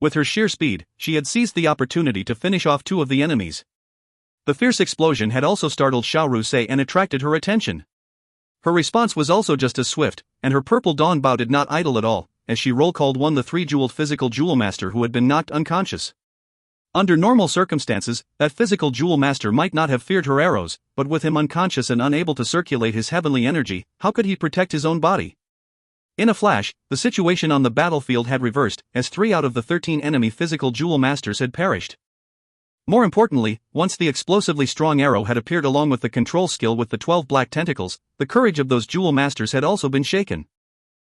With her sheer speed, she had seized the opportunity to finish off 2 of the enemies. The fierce explosion had also startled Xiaorusei and attracted her attention. Her response was also just as swift, and her purple dawn bow did not idle at all, as she roll-called the 3-jeweled physical Jewel Master who had been knocked unconscious. Under normal circumstances, that physical Jewel Master might not have feared her arrows, but with him unconscious and unable to circulate his heavenly energy, how could he protect his own body? In a flash, the situation on the battlefield had reversed, as 3 out of the 13 enemy physical Jewel Masters had perished. More importantly, once the explosively strong arrow had appeared along with the control skill with the 12 black tentacles, the courage of those Jewel Masters had also been shaken.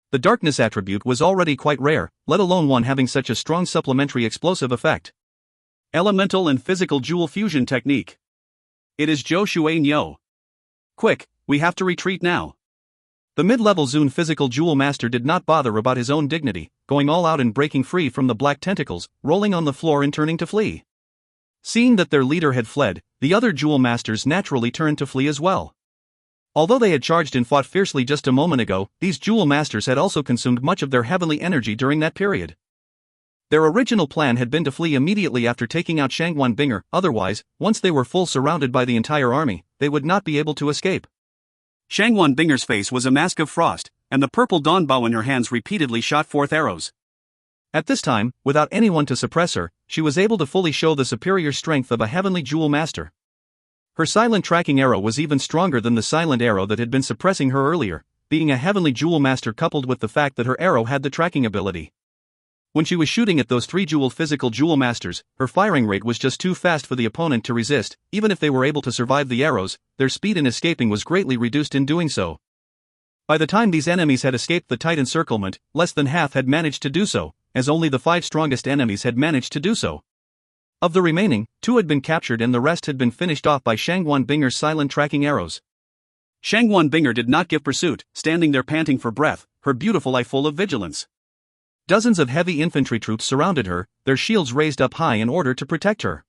The darkness attribute was already quite rare, let alone one having such a strong supplementary explosive effect. Elemental and Physical Jewel Fusion Technique. It is Zhou Shuai Niu. Quick, we have to retreat now. The mid-level Zhou physical Jewel Master did not bother about his own dignity, going all out and breaking free from the black tentacles, rolling on the floor and turning to flee. Seeing that their leader had fled, the other Jewel Masters naturally turned to flee as well. Although they had charged and fought fiercely just a moment ago, these Jewel Masters had also consumed much of their heavenly energy during that period. Their original plan had been to flee immediately after taking out Shangguan Binger, otherwise, once they were full surrounded by the entire army, they would not be able to escape. Shangguan Binger's face was a mask of frost, and the purple dawn bow in her hands repeatedly shot forth arrows. At this time, without anyone to suppress her, she was able to fully show the superior strength of a heavenly Jewel Master. Her silent tracking arrow was even stronger than the silent arrow that had been suppressing her earlier, being a heavenly Jewel Master coupled with the fact that her arrow had the tracking ability. When she was shooting at those 3-jewel physical Jewel Masters, her firing rate was just too fast for the opponent to resist. Even if they were able to survive the arrows, their speed in escaping was greatly reduced in doing so. By the time these enemies had escaped the tight encirclement, less than half had managed to do so, as only the 5 strongest enemies had managed to do so. Of the remaining, 2 had been captured and the rest had been finished off by Shangguan Binger's silent tracking arrows. Shangguan Binger did not give pursuit, standing there panting for breath, her beautiful eye full of vigilance. Dozens of heavy infantry troops surrounded her, their shields raised up high in order to protect her.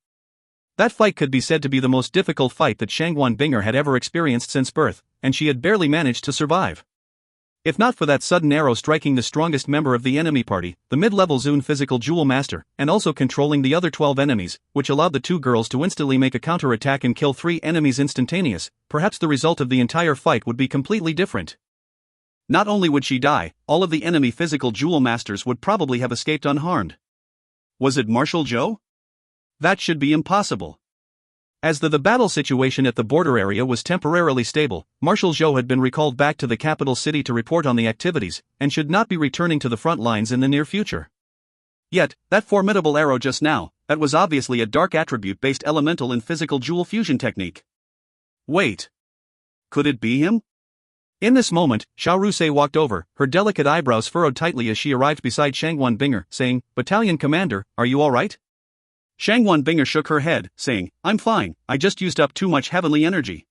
That fight could be said to be the most difficult fight that Shangguan Binger had ever experienced since birth, and she had barely managed to survive. If not for that sudden arrow striking the strongest member of the enemy party, the mid-level Zhou physical jewel master, and also controlling the other 12 enemies, which allowed the two girls to instantly make a counter-attack and kill 3 enemies instantaneous, perhaps the result of the entire fight would be completely different. Not only would she die, all of the enemy physical jewel masters would probably have escaped unharmed. Was it Marshal Zhou? That should be impossible. As the battle situation at the border area was temporarily stable, Marshal Zhou had been recalled back to the capital city to report on the activities, and should not be returning to the front lines in the near future. Yet, that formidable arrow just now, that was obviously a dark attribute-based elemental and physical jewel fusion technique. Wait. Could it be him? In this moment, Xiao Rusei walked over, her delicate eyebrows furrowed tightly as she arrived beside Shangguan Binger, saying, "Battalion Commander, are you alright?" Shangguan Binger shook her head, saying, "I'm fine, I just used up too much heavenly energy."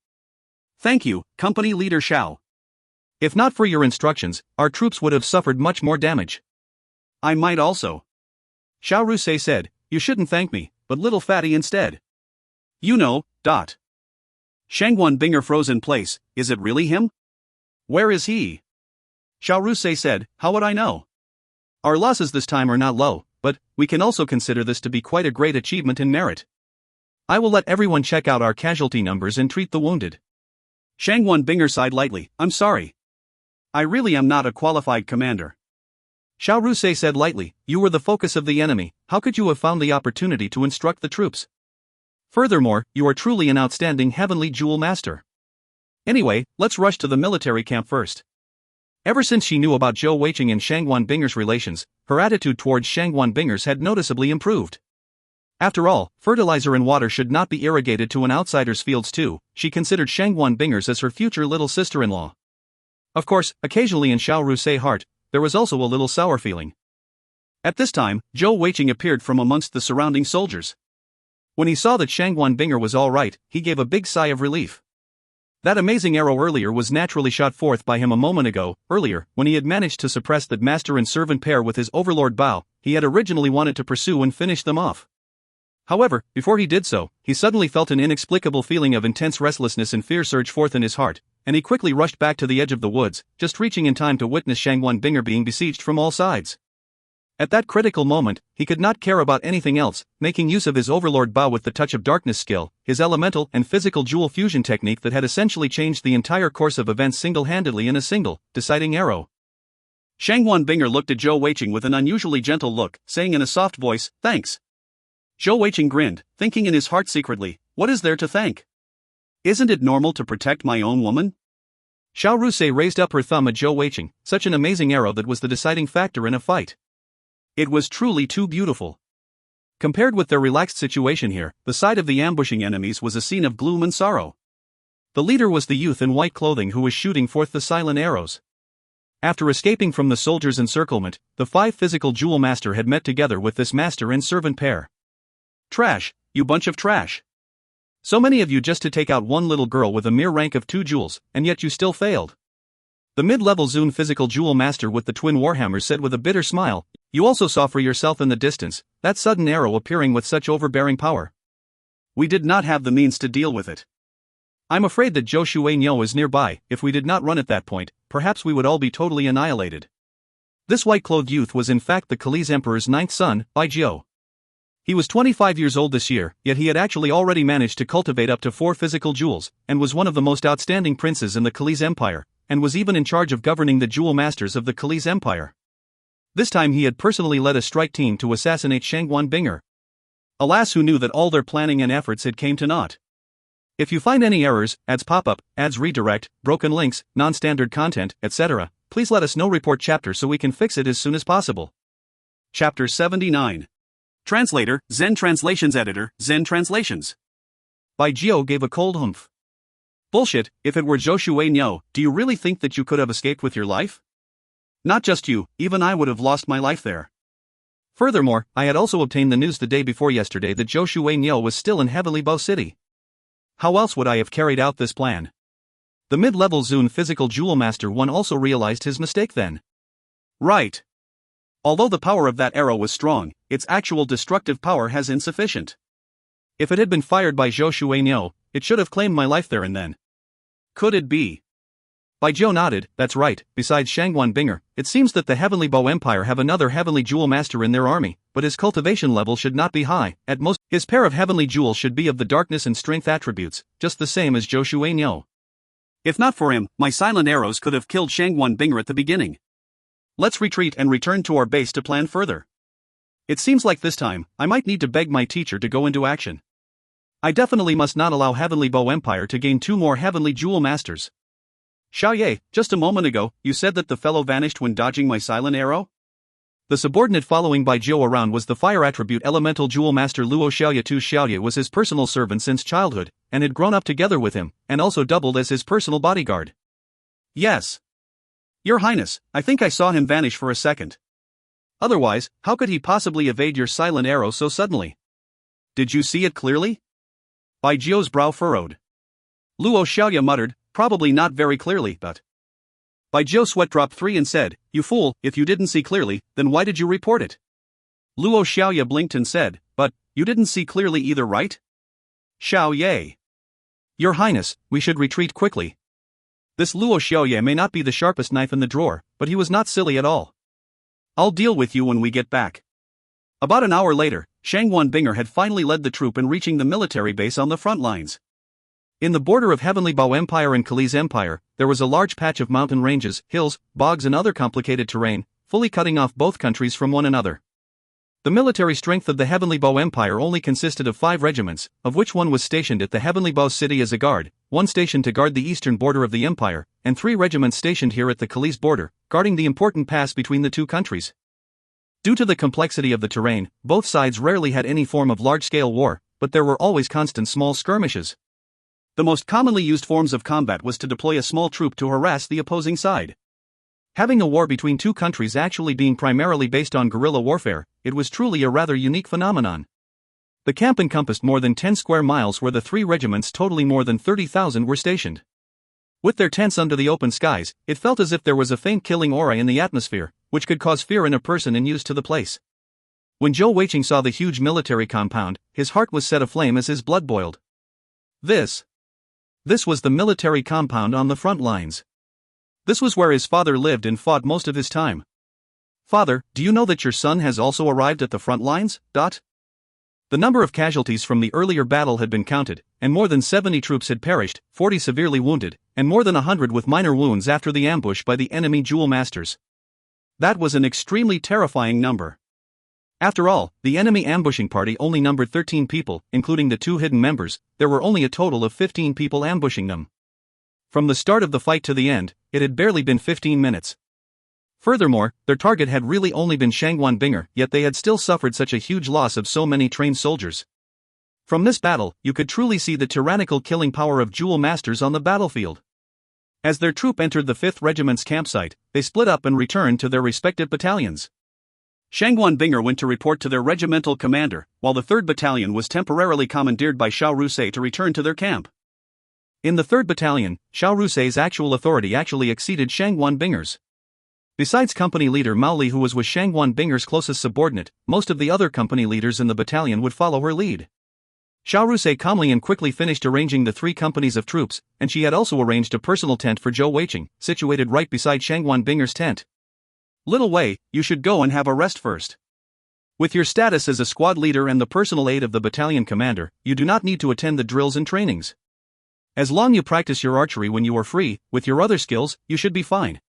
"Thank you, Company Leader Xiao. If not for your instructions, our troops would have suffered much more damage." "I might also." Xiao Rusei said, "You shouldn't thank me, but little fatty instead." "You know, dot." Shangguan Binger froze in place. "Is it really him? Where is he?" Xiao Rusei said, "How would I know? Our losses this time are not low, but we can also consider this to be quite a great achievement in merit. I will let everyone check out our casualty numbers and treat the wounded." Shangguan Binger sighed lightly, "I'm sorry. I really am not a qualified commander." Xiao Rusei said lightly, "You were the focus of the enemy, how could you have found the opportunity to instruct the troops? Furthermore, you are truly an outstanding heavenly jewel master. Anyway, let's rush to the military camp first." Ever since she knew about Zhou Weiqing and Shangguan Binger's relations, her attitude towards Shangguan Binger's had noticeably improved. After all, fertilizer and water should not be irrigated to an outsider's fields too. She considered Shangguan Binger's as her future little sister-in-law. Of course, occasionally in Xiao Rusei's heart, there was also a little sour feeling. At this time, Zhou Weiqing appeared from amongst the surrounding soldiers. When he saw that Shangguan Binger was all right, he gave a big sigh of relief. That amazing arrow earlier was naturally shot forth by him a moment ago. Earlier, when he had managed to suppress that master and servant pair with his overlord Bao, he had originally wanted to pursue and finish them off. However, before he did so, he suddenly felt an inexplicable feeling of intense restlessness and fear surge forth in his heart, and he quickly rushed back to the edge of the woods, just reaching in time to witness Shangguan Binger being besieged from all sides. At that critical moment, he could not care about anything else, making use of his overlord Bao with the touch of darkness skill, his elemental and physical jewel fusion technique that had essentially changed the entire course of events single-handedly in a single, deciding arrow. Shangguan Binger looked at Zhou Weiqing with an unusually gentle look, saying in a soft voice, "Thanks." Zhou Weiqing grinned, thinking in his heart secretly, "What is there to thank? Isn't it normal to protect my own woman?" Xiao Rusei raised up her thumb at Zhou Weiqing, such an amazing arrow that was the deciding factor in a fight. It was truly too beautiful. Compared with their relaxed situation here, the sight of the ambushing enemies was a scene of gloom and sorrow. The leader was the youth in white clothing who was shooting forth the silent arrows. After escaping from the soldiers' encirclement, the 5 physical jewel master had met together with this master and servant pair. "Trash, you bunch of trash. So many of you just to take out one little girl with a mere rank of 2 jewels, and yet you still failed." The mid-level Zhou physical jewel master with the twin warhammers said with a bitter smile, "You also saw for yourself in the distance, that sudden arrow appearing with such overbearing power. We did not have the means to deal with it. I'm afraid that Zhou Shuai is nearby. If we did not run at that point, perhaps we would all be totally annihilated." This white-clothed youth was in fact the Khalese Emperor's 9th son, Bai Jiu. He was 25 years old this year, yet he had actually already managed to cultivate up to 4 physical jewels, and was one of the most outstanding princes in the Khalese Empire, and was even in charge of governing the jewel masters of the Khalese Empire. This time he had personally led a strike team to assassinate Shangguan Binger. Alas, who knew that all their planning and efforts had came to naught. If you find any errors, ads pop-up, ads redirect, broken links, non-standard content, etc., please let us know. Report chapter so we can fix it as soon as possible. Chapter 79. Translator, Zen Translations Editor, Zen Translations. Bai Jiu gave a cold humph. Bullshit, if it were Zhou Shuai, do you really think that you could have escaped with your life? Not just you, even I would have lost my life there. Furthermore, I had also obtained the news the day before yesterday that Zhou Shuai was still in Heavenly Bow City. How else would I have carried out this plan? The mid-level Zhou physical jewel master one also realized his mistake then. Right. Although the power of that arrow was strong, its actual destructive power has insufficient. If it had been fired by Zhou Shuaniao, it should have claimed my life there and then. Could it be? Bai Zhou nodded. That's right. Besides Shangguan Binger, it seems that the Heavenly Bow Empire have another Heavenly Jewel Master in their army, but his cultivation level should not be high. At most, his pair of Heavenly Jewels should be of the darkness and strength attributes, just the same as Zhou Shuaniao. If not for him, my silent arrows could have killed Shangguan Binger at the beginning. Let's retreat and return to our base to plan further. It seems like this time, I might need to beg my teacher to go into action. I definitely must not allow Heavenly Bow Empire to gain 2 more Heavenly Jewel Masters. Xiaoye, just a moment ago, you said that the fellow vanished when dodging my silent arrow? The subordinate following Bai Zhou around was the fire attribute Elemental Jewel Master Luo Xiaoye. Xiaoye was his personal servant since childhood, and had grown up together with him, and also doubled as his personal bodyguard. Yes. Your Highness, I think I saw him vanish for a second. Otherwise, how could he possibly evade your silent arrow so suddenly? Did you see it clearly? Bai Zhou's brow furrowed. Luo Xiaoye muttered, probably not very clearly, but... Bai Zhou sweat dropped 3 and said, you fool, if you didn't see clearly, then why did you report it? Luo Xiaoye blinked and said, but, you didn't see clearly either, right? Xiaoye. Your Highness, we should retreat quickly. This Luo Xiaoye may not be the sharpest knife in the drawer, but he was not silly at all. I'll deal with you when we get back. About an hour later, Shangguan Binger had finally led the troop in reaching the military base on the front lines. In the border of Heavenly Bow Empire and Kali's Empire, there was a large patch of mountain ranges, hills, bogs and other complicated terrain, fully cutting off both countries from one another. The military strength of the Heavenly Bow Empire only consisted of 5 regiments, of which 1 was stationed at the Heavenly Bow City as a guard, 1 stationed to guard the eastern border of the empire, and 3 regiments stationed here at the Kali's border, guarding the important pass between the 2 countries. Due to the complexity of the terrain, both sides rarely had any form of large-scale war, but there were always constant small skirmishes. The most commonly used forms of combat was to deploy a small troop to harass the opposing side. Having a war between 2 countries actually being primarily based on guerrilla warfare, it was truly a rather unique phenomenon. The camp encompassed more than 10 square miles where the 3 regiments totaling more than 30,000 were stationed. With their tents under the open skies, it felt as if there was a faint killing aura in the atmosphere, which could cause fear in a person unused to the place. When Zhou Weiqing saw the huge military compound, his heart was set aflame as his blood boiled. This was the military compound on the front lines. This was where his father lived and fought most of his time. Father, do you know that your son has also arrived at the front lines? The number of casualties from the earlier battle had been counted, and more than 70 troops had perished, 40 severely wounded, and more than 100 with minor wounds after the ambush by the enemy Jewel Masters. That was an extremely terrifying number. After all, the enemy ambushing party only numbered 13 people, including the 2 hidden members. There were only a total of 15 people ambushing them. From the start of the fight to the end, it had barely been 15 minutes. Furthermore, their target had really only been Shangguan Binger, yet they had still suffered such a huge loss of so many trained soldiers. From this battle, you could truly see the tyrannical killing power of Jewel Masters on the battlefield. As their troop entered the 5th Regiment's campsite, they split up and returned to their respective battalions. Shangguan Binger went to report to their regimental commander, while the 3rd Battalion was temporarily commandeered by Xiao Rusei to return to their camp. In the 3rd Battalion, Xiao Rusei's actual authority actually exceeded Shangguan Binger's. Besides company leader Mao Li, who was Shangguan Binger's closest subordinate, most of the other company leaders in the battalion would follow her lead. Xiao Rusei calmly and quickly finished arranging the 3 companies of troops, and she had also arranged a personal tent for Zhou Weiqing, situated right beside Shangguan Binger's tent. Little Wei, you should go and have a rest first. With your status as a squad leader and the personal aide of the battalion commander, you do not need to attend the drills and trainings. As long as you practice your archery when you are free, with your other skills, you should be fine.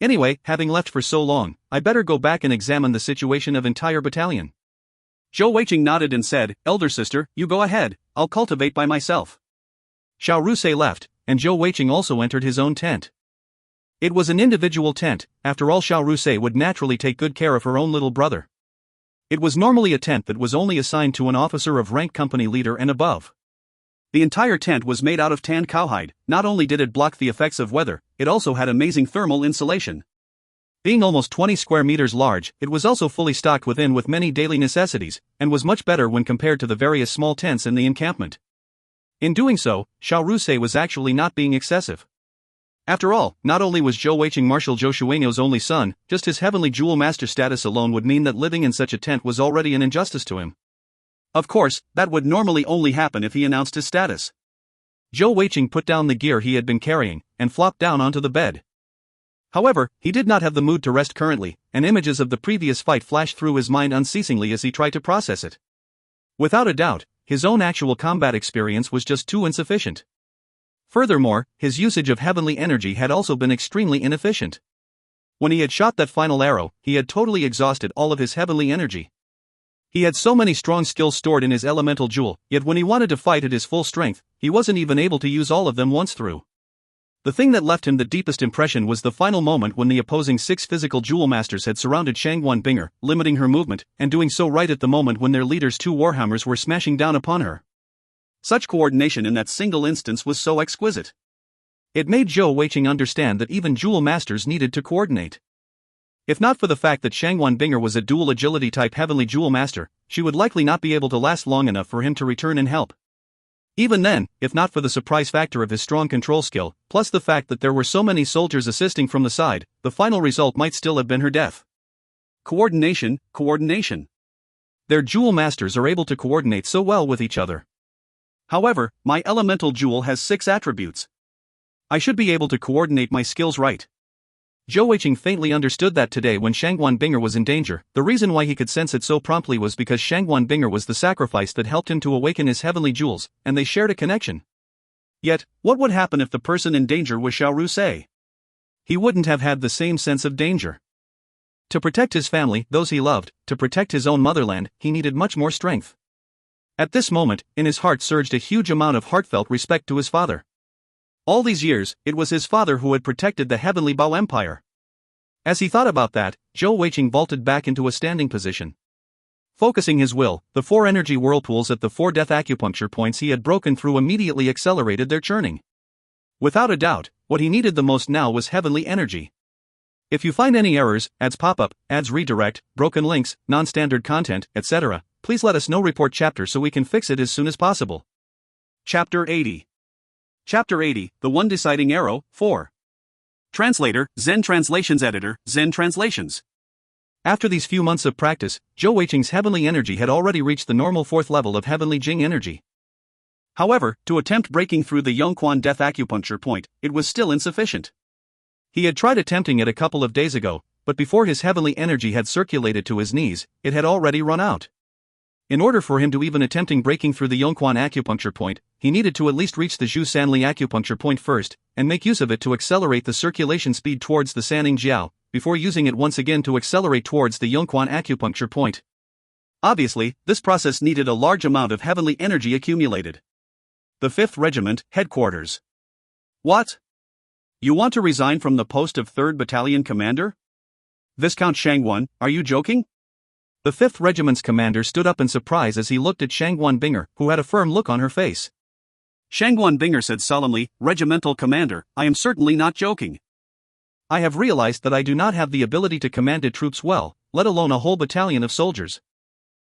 Anyway, having left for so long, I better go back and examine the situation of entire battalion. Zhou Weiqing nodded and said, Elder sister, you go ahead, I'll cultivate by myself. Xiao Rusei left, and Zhou Weiqing also entered his own tent. It was an individual tent. After all, Xiao Rusei would naturally take good care of her own little brother. It was normally a tent that was only assigned to an officer of rank company leader and above. The entire tent was made out of tanned cowhide. Not only did it block the effects of weather, it also had amazing thermal insulation. Being almost 20 square meters large, it was also fully stocked within with many daily necessities, and was much better when compared to the various small tents in the encampment. In doing so, Xiao Rusei was actually not being excessive. After all, not only was Zhou Weiqing Marshal Zhou Shuaino's only son, just his heavenly jewel master status alone would mean that living in such a tent was already an injustice to him. Of course, that would normally only happen if he announced his status. Zhou Weiqing put down the gear he had been carrying, and flopped down onto the bed. However, he did not have the mood to rest currently, and images of the previous fight flashed through his mind unceasingly as he tried to process it. Without a doubt, his own actual combat experience was just too insufficient. Furthermore, his usage of heavenly energy had also been extremely inefficient. When he had shot that final arrow, he had totally exhausted all of his heavenly energy. He had so many strong skills stored in his elemental jewel, yet when he wanted to fight at his full strength, he wasn't even able to use all of them once through. The thing that left him the deepest impression was the final moment when the opposing 6 physical jewel masters had surrounded Shangguan Binger, limiting her movement, and doing so right at the moment when their leader's 2 warhammers were smashing down upon her. Such coordination in that single instance was so exquisite. It made Zhou Weiqing understand that even jewel masters needed to coordinate. If not for the fact that Shangguan Binger was a dual agility type heavenly jewel master, she would likely not be able to last long enough for him to return and help. Even then, if not for the surprise factor of his strong control skill, plus the fact that there were so many soldiers assisting from the side, the final result might still have been her death. Coordination, coordination. Their jewel masters are able to coordinate so well with each other. However, my elemental jewel has 6 attributes. I should be able to coordinate my skills right. Zhou Weiqing faintly understood that today when Shangguan Binger was in danger, the reason why he could sense it so promptly was because Shangguan Binger was the sacrifice that helped him to awaken his heavenly jewels, and they shared a connection. Yet, what would happen if the person in danger was Xiao Rusei? He wouldn't have had the same sense of danger. To protect his family, those he loved, to protect his own motherland, he needed much more strength. At this moment, in his heart surged a huge amount of heartfelt respect to his father. All these years, it was his father who had protected the heavenly Bao Empire. As he thought about that, Zhou Weiqing vaulted back into a standing position. Focusing his will, the 4 energy whirlpools at the 4 death acupuncture points he had broken through immediately accelerated their churning. Without a doubt, what he needed the most now was heavenly energy. If you find any errors, ads pop up, ads redirect, broken links, non-standard content, etc., please let us know. Report chapter so we can fix it as soon as possible. Chapter 80. Chapter 80, The One Deciding Arrow, 4. Translator, Zen Translations Editor, Zen Translations. After these few months of practice, Zhou Weiqing's heavenly energy had already reached the normal 4th level of heavenly Jing energy. However, to attempt breaking through the Yongquan death acupuncture point, it was still insufficient. He had tried attempting it a couple of days ago, but before his heavenly energy had circulated to his knees, it had already run out. In order for him to even attempting breaking through the Yongquan acupuncture point, he needed to at least reach the Zhu Sanli acupuncture point first, and make use of it to accelerate the circulation speed towards the Sanning Jiao, before using it once again to accelerate towards the Yongquan acupuncture point. Obviously, this process needed a large amount of heavenly energy accumulated. The 5th Regiment, Headquarters. What? You want to resign from the post of 3rd Battalion Commander? Viscount Shangguan, are you joking? The 5th Regiment's commander stood up in surprise as he looked at Shangguan Binger, who had a firm look on her face. Shangguan Binger said solemnly, Regimental Commander, I am certainly not joking. I have realized that I do not have the ability to command troops well, let alone a whole battalion of soldiers.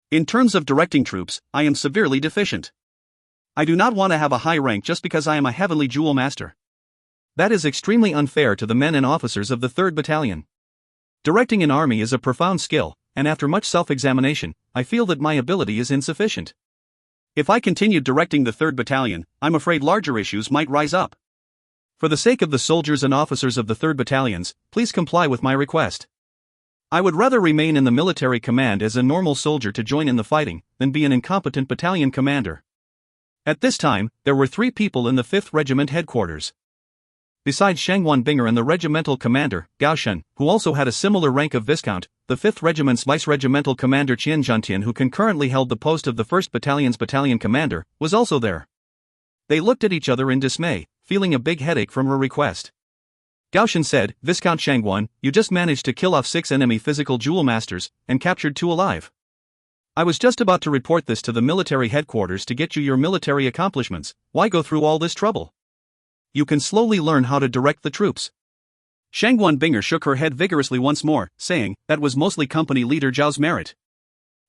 In terms of directing troops, I am severely deficient. I do not want to have a high rank just because I am a heavenly jewel master. That is extremely unfair to the men and officers of the 3rd Battalion. Directing an army is a profound skill, and after much self-examination, I feel that my ability is insufficient. If I continued directing the 3rd Battalion, I'm afraid larger issues might rise up. For the sake of the soldiers and officers of the 3rd Battalions, please comply with my request. I would rather remain in the military command as a normal soldier to join in the fighting, than be an incompetent battalion commander. At this time, there were 3 people in the 5th Regiment headquarters. Besides Shangguan Binger and the regimental commander, Gao Shen, who also had a similar rank of Viscount, the 5th Regiment's vice-regimental commander Qian Zhantian, who concurrently held the post of the 1st Battalion's battalion commander, was also there. They looked at each other in dismay, feeling a big headache from her request. Gao Shen said, Viscount Shangguan, you just managed to kill off 6 enemy physical jewel masters, and captured 2 alive. I was just about to report this to the military headquarters to get you your military accomplishments. Why go through all this trouble? You can slowly learn how to direct the troops. Shangguan Binger shook her head vigorously once more, saying, that was mostly company leader Zhao's merit.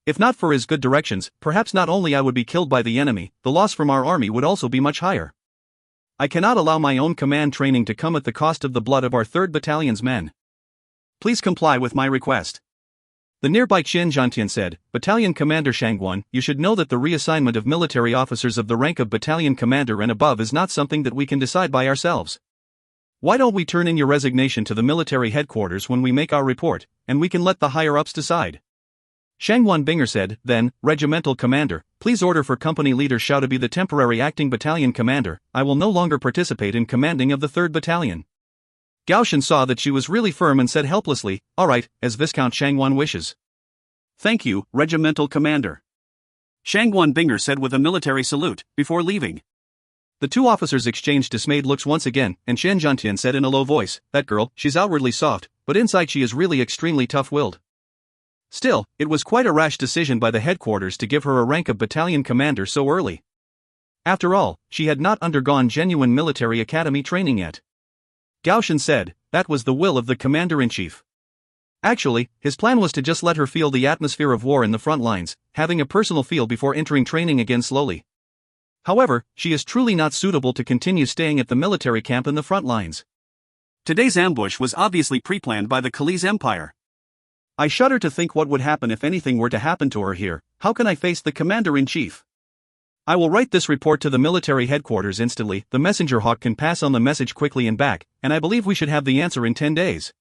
If not for his good directions, perhaps not only I would be killed by the enemy, the loss from our army would also be much higher. I cannot allow my own command training to come at the cost of the blood of our 3rd Battalion's men. Please comply with my request. The nearby Qin Zhantian said, Battalion Commander Shangguan, you should know that the reassignment of military officers of the rank of Battalion Commander and above is not something that we can decide by ourselves. Why don't we turn in your resignation to the military headquarters when we make our report, and we can let the higher-ups decide? Shangguan Binger said, then, Regimental Commander, please order for Company Leader Zhou to be the temporary acting Battalion Commander. I will no longer participate in commanding of the 3rd Battalion. Gaoshan saw that she was really firm and said helplessly, all right, as Viscount Shangguan wishes. Thank you, Regimental Commander. Shangguan Binger said with a military salute, before leaving. The two officers exchanged dismayed looks once again, and Qin Zhantian said in a low voice, that girl, she's outwardly soft, but inside she is really extremely tough-willed. Still, it was quite a rash decision by the headquarters to give her a rank of Battalion Commander so early. After all, she had not undergone genuine military academy training yet. Gaoshan said, that was the will of the Commander-in-Chief. Actually, his plan was to just let her feel the atmosphere of war in the front lines, having a personal feel before entering training again slowly. However, she is truly not suitable to continue staying at the military camp in the front lines. Today's ambush was obviously pre-planned by the Khalese Empire. I shudder to think what would happen if anything were to happen to her here. How can I face the Commander-in-Chief? I will write this report to the military headquarters instantly. The messenger hawk can pass on the message quickly and back, and I believe we should have the answer in 10 days.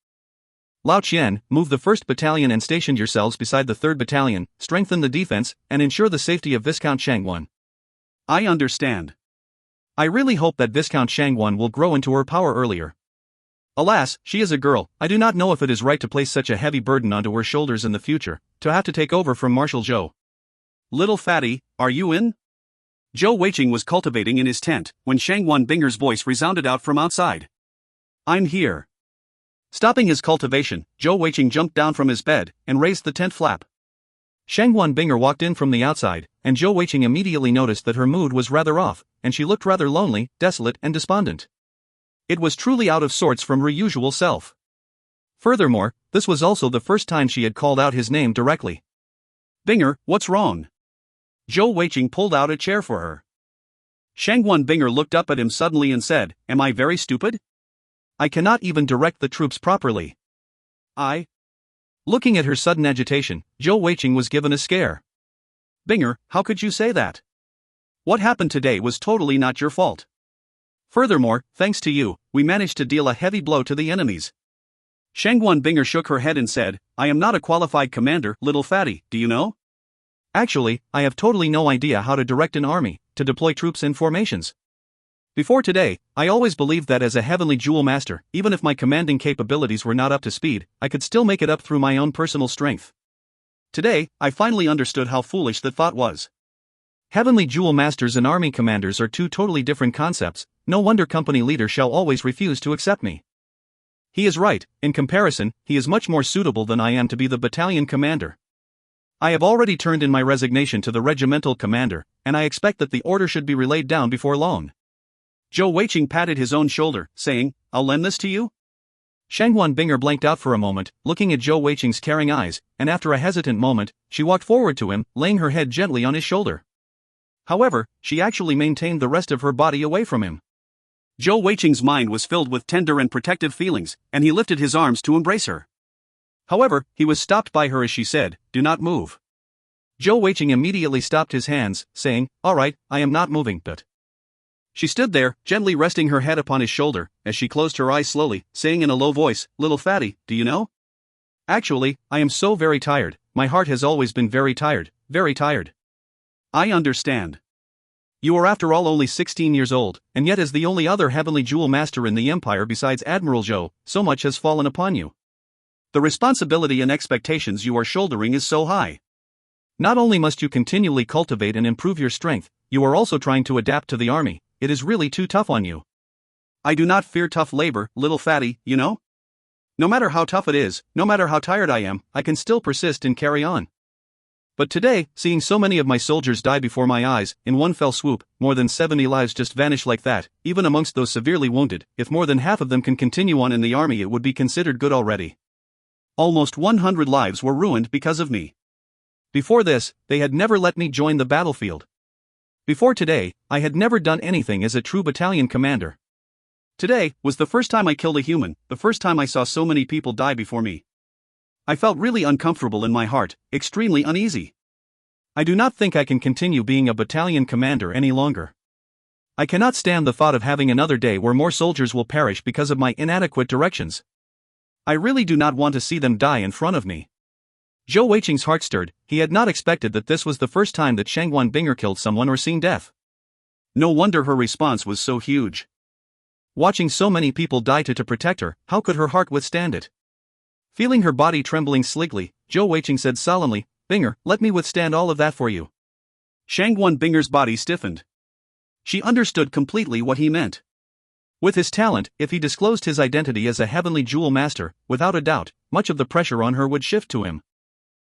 Lao Qian, move the 1st Battalion and station yourselves beside the 3rd Battalion, strengthen the defense, and ensure the safety of Viscount Shangguan. I understand. I really hope that Viscount Shangguan will grow into her power earlier. Alas, she is a girl. I do not know if it is right to place such a heavy burden onto her shoulders in the future, to have to take over from Marshal Zhou. Little fatty, are you in? Zhou Weiqing was cultivating in his tent, when Shangguan Binger's voice resounded out from outside. I'm here. Stopping his cultivation, Zhou Weiqing jumped down from his bed, and raised the tent flap. Shangguan Binger walked in from the outside, and Zhou Weiqing immediately noticed that her mood was rather off, and she looked rather lonely, desolate and despondent. It was truly out of sorts from her usual self. Furthermore, this was also the first time she had called out his name directly. Binger, what's wrong? Zhou Weiqing pulled out a chair for her. Shangguan Binger looked up at him suddenly and said, am I very stupid? I cannot even direct the troops properly. Looking at her sudden agitation, Zhou Weiqing was given a scare. Binger, how could you say that? What happened today was totally not your fault. Furthermore, thanks to you, we managed to deal a heavy blow to the enemies. Shangguan Binger shook her head and said, I am not a qualified commander, little fatty, do you know? Actually, I have totally no idea how to direct an army, to deploy troops in formations. Before today, I always believed that as a heavenly jewel master, even if my commanding capabilities were not up to speed, I could still make it up through my own personal strength. Today, I finally understood how foolish the thought was. Heavenly jewel masters and army commanders are two totally different concepts. No wonder company leader shall always refuse to accept me. He is right. In comparison, he is much more suitable than I am to be the battalion commander. I have already turned in my resignation to the regimental commander, and I expect that the order should be relayed down before long. Zhou Weiqing patted his own shoulder, saying, I'll lend this to you? Shangguan Binger blanked out for a moment, looking at Zhou Weiqing's caring eyes, and after a hesitant moment, she walked forward to him, laying her head gently on his shoulder. However, she actually maintained the rest of her body away from him. Zhou Weiqing's mind was filled with tender and protective feelings, and he lifted his arms to embrace her. However, he was stopped by her as she said, do not move. Zhou Weiqing immediately stopped his hands, saying, all right, I am not moving, but... She stood there, gently resting her head upon his shoulder, as she closed her eyes slowly, saying in a low voice, little fatty, do you know? Actually, I am so very tired. My heart has always been very tired, very tired. I understand. You are after all only 16 years old, and yet as the only other heavenly jewel master in the empire besides Admiral Zhou, so much has fallen upon you. The responsibility and expectations you are shouldering is so high. Not only must you continually cultivate and improve your strength, you are also trying to adapt to the army. It is really too tough on you. I do not fear tough labor, little fatty, you know? No matter how tough it is, no matter how tired I am, I can still persist and carry on. But today, seeing so many of my soldiers die before my eyes, in one fell swoop, more than 70 lives just vanish like that, even amongst those severely wounded, if more than half of them can continue on in the army it would be considered good already. Almost 100 lives were ruined because of me. Before this, they had never let me join the battlefield. Before today, I had never done anything as a true battalion commander. Today was the first time I killed a human, the first time I saw so many people die before me. I felt really uncomfortable in my heart, extremely uneasy. I do not think I can continue being a battalion commander any longer. I cannot stand the thought of having another day where more soldiers will perish because of my inadequate directions. I really do not want to see them die in front of me. Zhou Weiqing's heart stirred. He had not expected that this was the first time that Shangguan Binger killed someone or seen death. No wonder her response was so huge. Watching so many people die to protect her, how could her heart withstand it? Feeling her body trembling slightly, Zhou Weiqing said solemnly, "Binger, let me withstand all of that for you." Shangguan Binger's body stiffened. She understood completely what he meant. With his talent, if he disclosed his identity as a heavenly jewel master, without a doubt, much of the pressure on her would shift to him.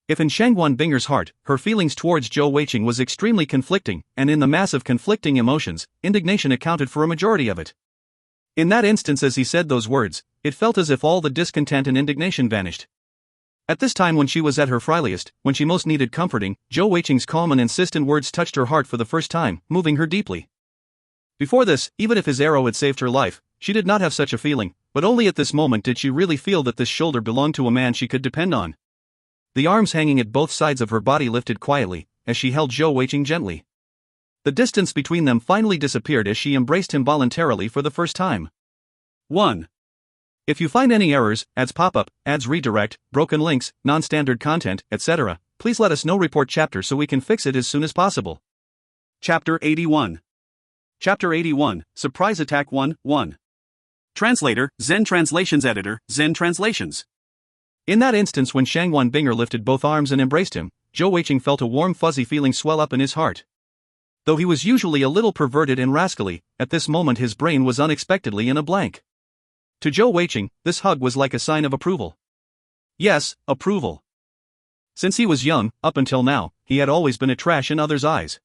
If in Shangguan Binger's heart, her feelings towards Zhou Weiqing was extremely conflicting, and in the mass of conflicting emotions, indignation accounted for a majority of it. In that instance, as he said those words, it felt as if all the discontent and indignation vanished. At this time, when she was at her frailest, when she most needed comforting, Zhou Weiqing's calm and insistent words touched her heart for the first time, moving her deeply. Before this, even if his arrow had saved her life, she did not have such a feeling, but only at this moment did she really feel that this shoulder belonged to a man she could depend on. The arms hanging at both sides of her body lifted quietly, as she held Zhou Weiqing gently. The distance between them finally disappeared as she embraced him voluntarily for the first time. 1. If you find any errors, ads pop up, ads redirect, broken links, non-standard content, etc., please let us know. Report chapter so we can fix it as soon as possible. Chapter 81. Chapter 81, Surprise Attack 1:1. Translator, Zen Translations Editor, Zen Translations. In that instance when Shangguan Binger lifted both arms and embraced him, Zhou Weiqing felt a warm fuzzy feeling swell up in his heart. Though he was usually a little perverted and rascally, at this moment his brain was unexpectedly in a blank. To Zhou Weiqing, this hug was like a sign of approval. Yes, approval. Since he was young, up until now, he had always been a trash in others' eyes.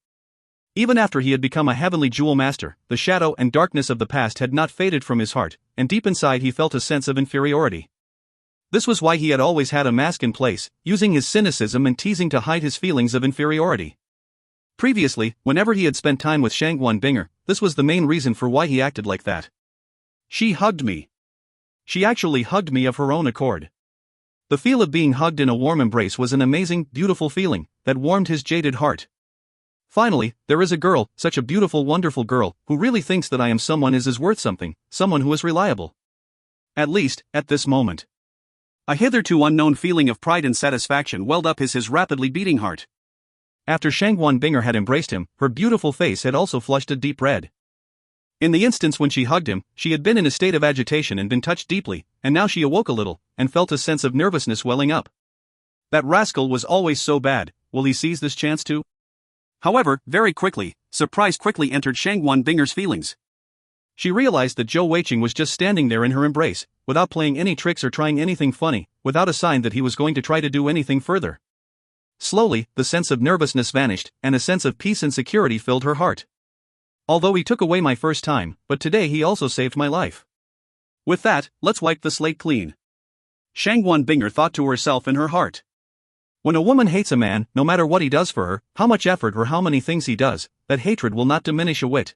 Even after he had become a heavenly jewel master, the shadow and darkness of the past had not faded from his heart, and deep inside he felt a sense of inferiority. This was why he had always had a mask in place, using his cynicism and teasing to hide his feelings of inferiority. Previously, whenever he had spent time with Shangguan Binger, this was the main reason for why he acted like that. She hugged me. She actually hugged me of her own accord. The feel of being hugged in a warm embrace was an amazing, beautiful feeling that warmed his jaded heart. Finally, there is a girl, such a beautiful, wonderful girl, who really thinks that I am someone is worth something, someone who is reliable. At least, at this moment. A hitherto unknown feeling of pride and satisfaction welled up his rapidly beating heart. After Shangguan Binger had embraced him, her beautiful face had also flushed a deep red. In the instance when she hugged him, she had been in a state of agitation and been touched deeply, and now she awoke a little, and felt a sense of nervousness welling up. That rascal was always so bad, will he seize this chance too? However, very quickly, surprise quickly entered Shangguan Binger's feelings. She realized that Zhou Weiqing was just standing there in her embrace, without playing any tricks or trying anything funny, without a sign that he was going to try to do anything further. Slowly, the sense of nervousness vanished, and a sense of peace and security filled her heart. Although he took away my first time, but today he also saved my life. With that, let's wipe the slate clean. Shangguan Binger thought to herself in her heart. When a woman hates a man, no matter what he does for her, how much effort or how many things he does, that hatred will not diminish a whit.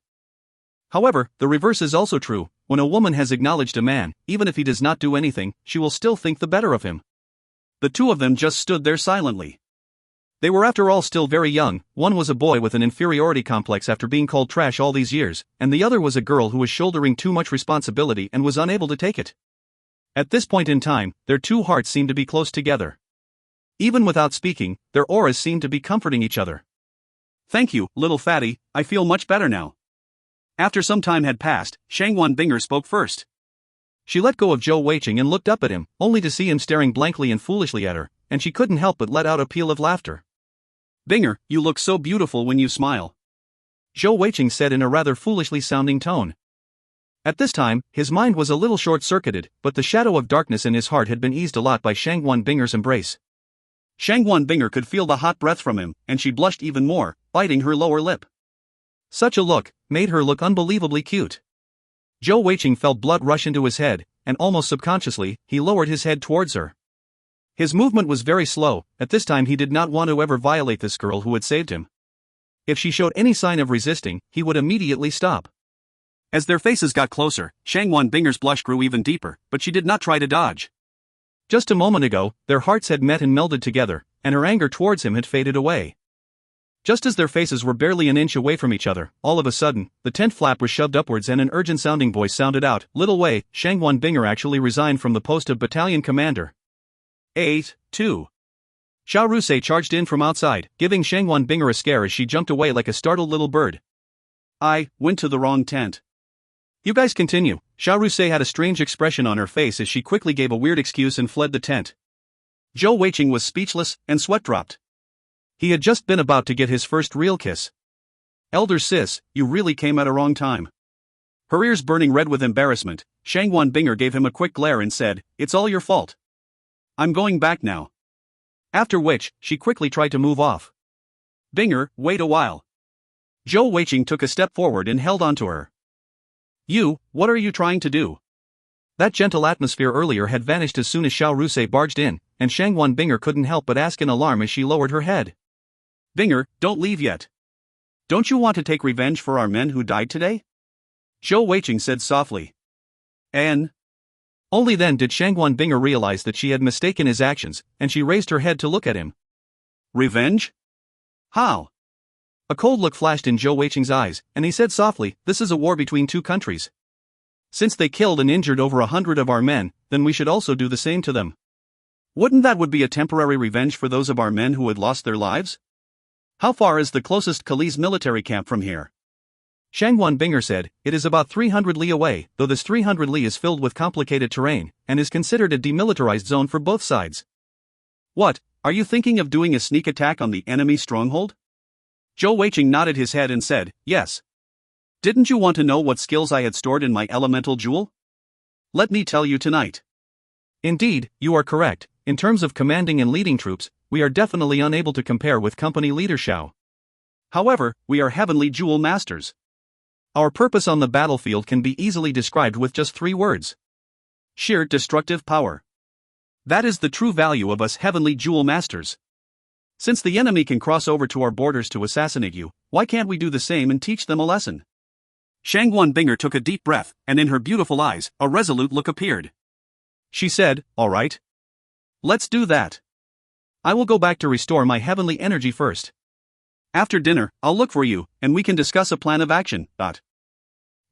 However, the reverse is also true. When a woman has acknowledged a man, even if he does not do anything, she will still think the better of him. The two of them just stood there silently. They were after all still very young. One was a boy with an inferiority complex after being called trash all these years, and the other was a girl who was shouldering too much responsibility and was unable to take it. At this point in time, their two hearts seemed to be close together. Even without speaking, their auras seemed to be comforting each other. "Thank you, little fatty, I feel much better now." After some time had passed, Shangguan Binger spoke first. She let go of Zhou Weiqing and looked up at him, only to see him staring blankly and foolishly at her, and she couldn't help but let out a peal of laughter. "Binger, you look so beautiful when you smile," Zhou Weiqing said in a rather foolishly sounding tone. At this time, his mind was a little short-circuited, but the shadow of darkness in his heart had been eased a lot by Shangguan Binger's embrace. Shangguan Binger could feel the hot breath from him, and she blushed even more, biting her lower lip. Such a look made her look unbelievably cute. Zhou Weiqing felt blood rush into his head, and almost subconsciously, he lowered his head towards her. His movement was very slow. At this time he did not want to ever violate this girl who had saved him. If she showed any sign of resisting, he would immediately stop. As their faces got closer, Shangwan Binger's blush grew even deeper, but she did not try to dodge. Just a moment ago, their hearts had met and melded together, and her anger towards him had faded away. Just as their faces were barely an inch away from each other, all of a sudden, the tent flap was shoved upwards and an urgent-sounding voice sounded out, "Little Wei, Shangwan Binger actually resigned from the post of battalion commander." 8-2. Xiao Rusei charged in from outside, giving Shangwan Binger a scare as she jumped away like a startled little bird. "I went to the wrong tent." "You guys continue." Xiao Rusei had a strange expression on her face as she quickly gave a weird excuse and fled the tent. Zhou Weiqing was speechless, and sweat dropped. He had just been about to get his first real kiss. "Elder sis, you really came at a wrong time." Her ears burning red with embarrassment, Shangwan Binger gave him a quick glare and said, "It's all your fault. I'm going back now." After which, she quickly tried to move off. "Binger, wait a while." Zhou Weiqing took a step forward and held onto her. What are you trying to do?" That gentle atmosphere earlier had vanished as soon as Xiao Rusei barged in, and Shangwan Binger couldn't help but ask in alarm as she lowered her head. "Binger, don't leave yet. Don't you want to take revenge for our men who died today?" Zhou Weiqing said softly. "And?" Only then did Shangwan Binger realize that she had mistaken his actions, and she raised her head to look at him. "Revenge? How?" A cold look flashed in Zhou Weiqing's eyes, and he said softly, "This is a war between two countries. Since they killed and injured over 100 of our men, then we should also do the same to them." "Wouldn't that would be a temporary revenge for those of our men who had lost their lives? How far is the closest Kali's military camp from here?" Shangwan Binger said, "It is about 300 li away, though this 300 li is filled with complicated terrain, and is considered a demilitarized zone for both sides." "What, are you thinking of doing a sneak attack on the enemy stronghold?" Zhou Weiqing nodded his head and said, "Yes. Didn't you want to know what skills I had stored in my elemental jewel? Let me tell you tonight." "Indeed, you are correct. In terms of commanding and leading troops, we are definitely unable to compare with company leader Xiao. However, we are heavenly jewel masters. Our purpose on the battlefield can be easily described with just 3 words. Sheer destructive power. That is the true value of us heavenly jewel masters. Since the enemy can cross over to our borders to assassinate you, why can't we do the same and teach them a lesson?" Shangwan Binger took a deep breath, and in her beautiful eyes, a resolute look appeared. She said, "All right. Let's do that. I will go back to restore my heavenly energy first. After dinner, I'll look for you, and we can discuss a plan of action."